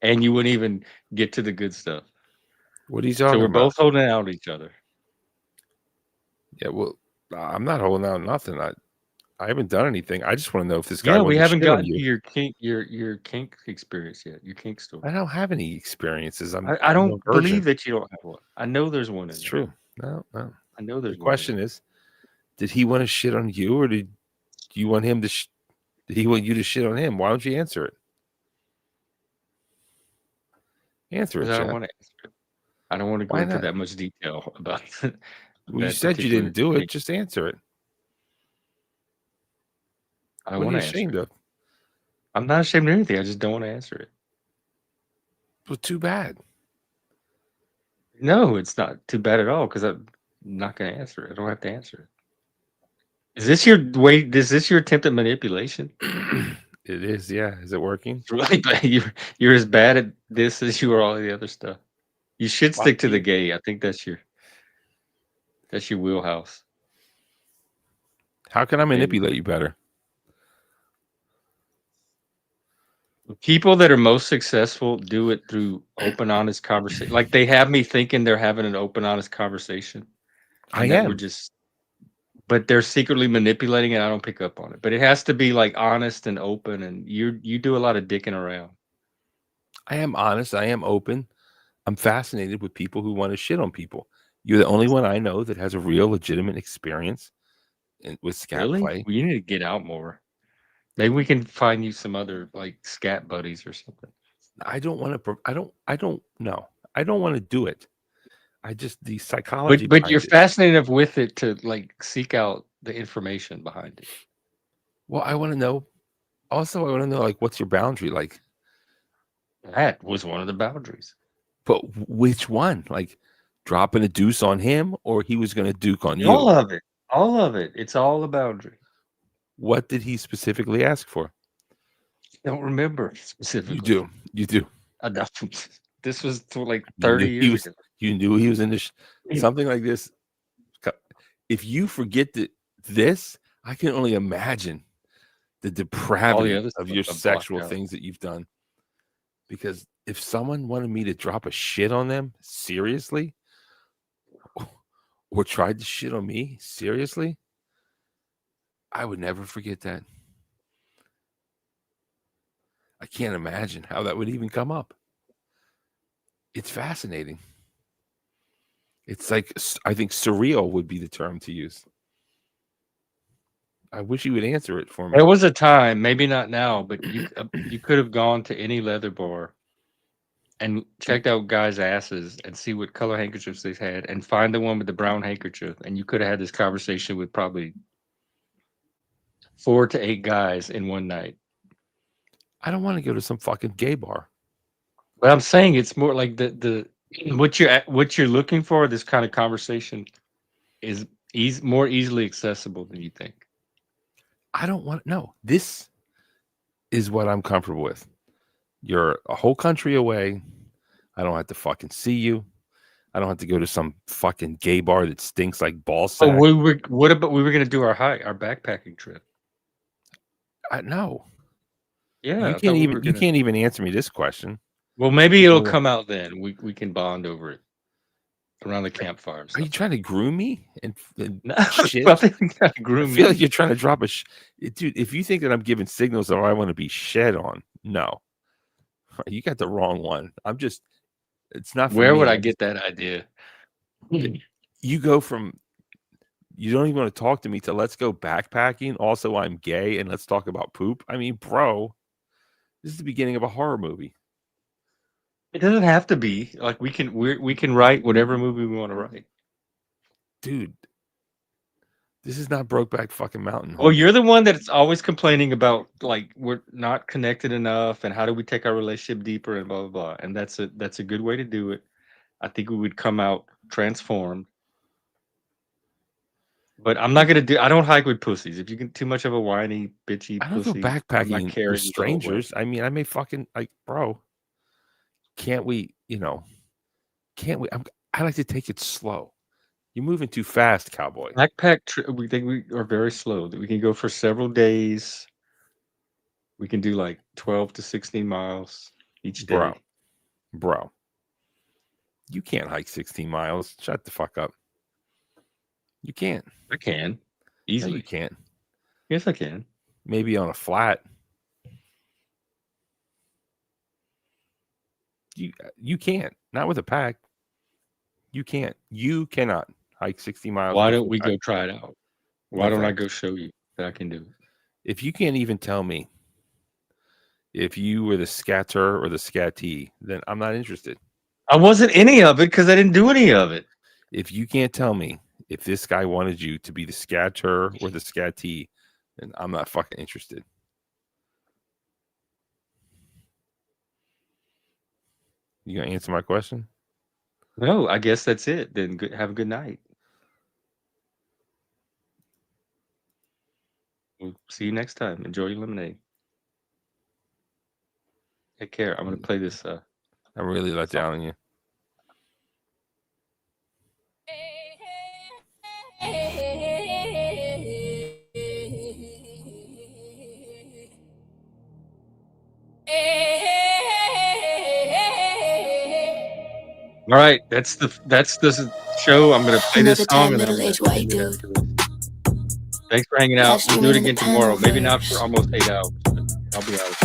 and you wouldn't even get to the good stuff. What are you So talking we're about? both holding out each other. Yeah, well, I'm not holding out nothing. I haven't done anything. I just want to know if this guy Yeah, we wanted to haven't shit on gotten to you. your kink experience yet. Your kink story. I don't have any experiences. I I'm don't a virgin. believe that you don't have one. I know there's one. It's in true. there. No. I know there's The one. question is, did he want to shit on you, or did you want him to? Did he want you to shit on him? Why don't you answer it? Answer it, I don't Jeff. want to answer it. I don't want to go Why into not? that much detail about. Well, you that said you particular didn't do it. kink. Just answer it. I don't What are want you to answer ashamed it. of? I'm not ashamed of anything. I just don't want to answer it. Well, too bad. No, it's not too bad at all because I'm not going to answer it. I don't have to answer it. Is this your way? Is this your attempt at manipulation? It is, yeah. Is it working? It's really bad. You're as bad at this as you are all the other stuff. You should Fuck stick to the you. gay. I think that's your wheelhouse. How can I Maybe. manipulate you better? People that are most successful do it through open, honest conversation. Like they have me thinking they're having an open, honest conversation, I and that we're am. just, but they're secretly manipulating it. I don't pick up on it, but it has to be like honest and open. And you do a lot of dicking around. I am honest. I am open. I'm fascinated with people who want to shit on people. You're the only one I know that has a real legitimate experience with scat Really? play. Well, you need to get out more. Maybe we can find you some other like scat buddies or something. I don't want to. I don't know. I don't want to do it. I just the psychology. But you're behind it. fascinated enough with it to like seek out the information behind it. Well, I want to know. Also, I want to know like what's your boundary like. That was one of the boundaries. But which one? Like dropping a deuce on him, or he was going to duke on you? All of it. All of it. It's all a boundary. What did he specifically ask for? I don't remember specifically. You do. You do. Enough. This was like You 30 knew he years was. ago. You knew he was in this. Something like this. If you forget this, I can only imagine the depravity other of stuff your I blocked sexual out. things that you've done. Because if someone wanted me to drop a shit on them seriously, or tried to shit on me seriously, I would never forget that. I can't imagine how that would even come up. It's fascinating. It's like, I think surreal would be the term to use. I wish you would answer it for me. There was a time, maybe not now, but you could have gone to any leather bar and checked out guys' asses and see what color handkerchiefs they had and find the one with the brown handkerchief. And you could have had this conversation with probably 4 to 8 guys in one night. I don't want to go to some fucking gay bar. But I'm saying it's more like the what you're looking for. This kind of conversation is more easily accessible than you think. I don't want to know. This is what I'm comfortable with. You're a whole country away. I don't have to fucking see you. I don't have to go to some fucking gay bar that stinks like ball sack. Oh, what about we were going to do our backpacking trip? No. Yeah, You can't even answer me this question. Well, maybe it'll come out then. We can bond over it around the campfire. Are you trying to groom me and shit? I feel like you're trying to drop a dude. If you think that I'm giving signals that I want to be shed on, no, you got the wrong one. I'm just. It's not. Where would I get that idea? You go from. You don't even want to talk to me to let's go backpacking. Also, I'm gay and let's talk about poop. I mean, bro, this is the beginning of a horror movie. It doesn't have to be like we can write whatever movie we want to write, dude. This is not Brokeback fucking Mountain. Well, you're the one that's always complaining about like we're not connected enough, and how do we take our relationship deeper, and blah blah blah. And that's a good way to do it. I think we would come out transformed. But I'm not gonna do. I don't hike with pussies. If you get too much of a whiny, bitchy I don't pussy, go backpacking carrying with strangers. I mean, I may fucking like, bro. Can't we? Can't we? I like to take it slow. You're moving too fast, cowboy. Backpack trip. We think we are very slow. That we can go for several days. We can do like 12 to 16 miles each day. Bro. You can't hike 16 miles. Shut the fuck up. You can't. I can. Easily. No, you can't. Yes, I can. Maybe on a flat. You can't. Not with a pack. You can't. You cannot hike 60 miles. Why don't we go try it out? Why don't I go show you that I can do it? If you can't even tell me if you were the scatter or the scatee, then I'm not interested. I wasn't any of it because I didn't do any of it. If you can't tell me if this guy wanted you to be the scatter or the scatee, then I'm not fucking interested. You gonna answer my question? No, I guess that's it. Then have a good night. We'll see you next time. Enjoy your lemonade. Take care. I'm gonna play this. I really let down on you. All right, that's the show. I'm gonna play this Another song time, and then I'm gonna middle-aged white end it dude. after this. Thanks for hanging out. We'll do it again tomorrow. Maybe not for almost 8 hours, but I'll be out.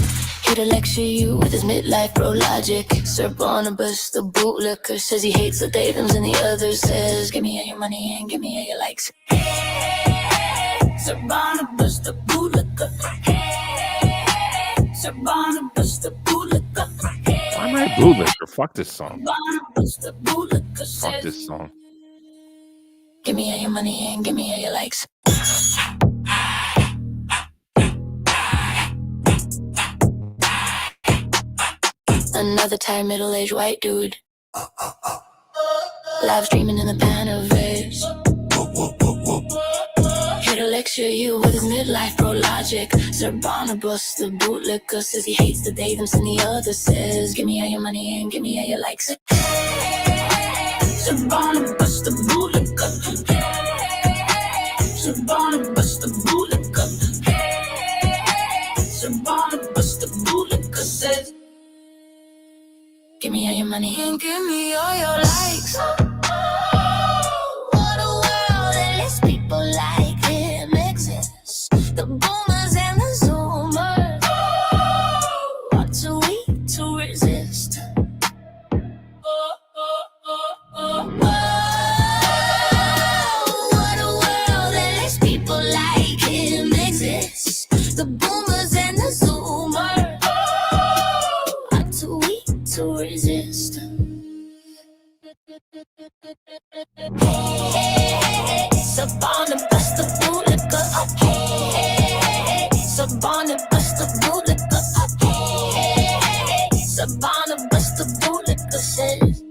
Here to lecture you with his midlife bro logic. Sir Barnabas, the bootlicker, says he hates the Dathams and the others says, give me all your money and give me all your likes. Sir Barnabas, the bootlicker. Sir Barnabas, the bootlicker. Why am I a bootlicker? Fuck this song. Barnabas, the bootlicker, Fuck says, this song. give me all your money and give me all your likes. Another tired middle-aged white dude. Live streaming in the Panaverse. Here to lecture you with his midlife bro logic. Sir Barnabas, the bootlicker, says he hates the Dathams and the others says, give me all your money and give me all your likes. Sir Barnabas, the bootlicker. Sir Barnabas, the bootlicker. Sir Barnabas, the bootlicker says, give me all your money and give me all your likes. What a world that lets people like him exist. The boomers and the zoomers are too weak to resist. What a world that lets people like him exist. The boomers and the zoomers are too weak to resist. So Barnabas the bootlicker. So Barnabas the bootlicker. So Barnabas the bootlicker says,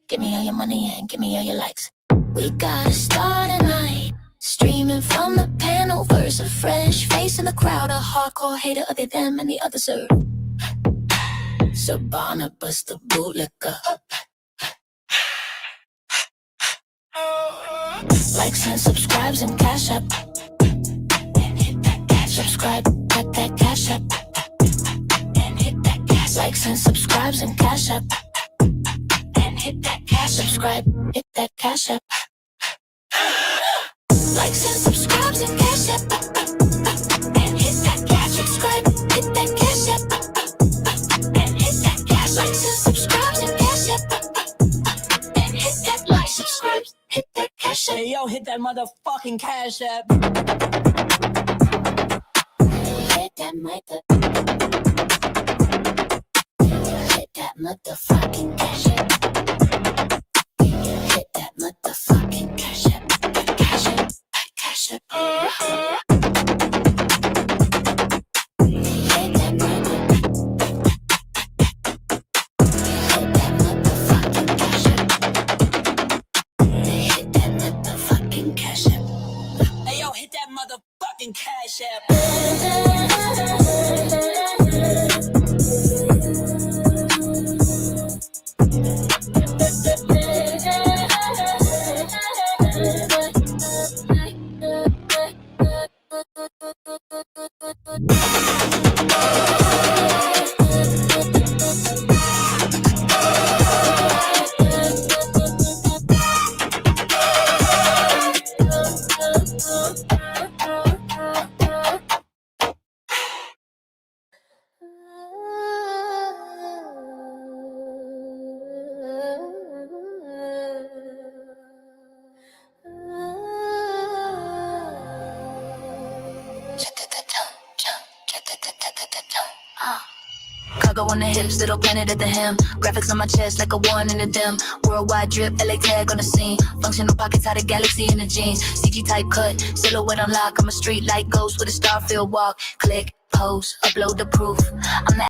give me all your money and give me all your likes. We gotta start a night, streaming from the panel verse. A fresh face in the crowd, a hardcore hater of the them and the others are. So Barnabas the bootlicker. Likes and subscribes and cash up. Subscribe, hit that cash up. And hit that cash. Likes and subscribes and cash up. And hit that cash. Subscribe, hit that cash up. Likes and subscribes and cash up. And hit that cash. Subscribe, hit that cash up. And hit that cash. Likes and subscribes and cash up. And hit that like, subscribe, hit that cash up. Hey yo, hit that motherfucking cash app. Hit that motherfucking cash app. Hit that motherfucking cash app. Cash app, cash app. Hit that motherfucking cash app. Hit that motherfucking cash app. Hey yo, hit that motherfucking cash app. Cargo on the hips, little planet at the hem. Graphics on my chest like a one in a dim. Worldwide drip, LA tag on the scene. Functional pockets, how the galaxy in the jeans. CG type cut, silhouette unlock. I'm a street light ghost with a star-filled walk. Click, pose, upload the proof. I'm the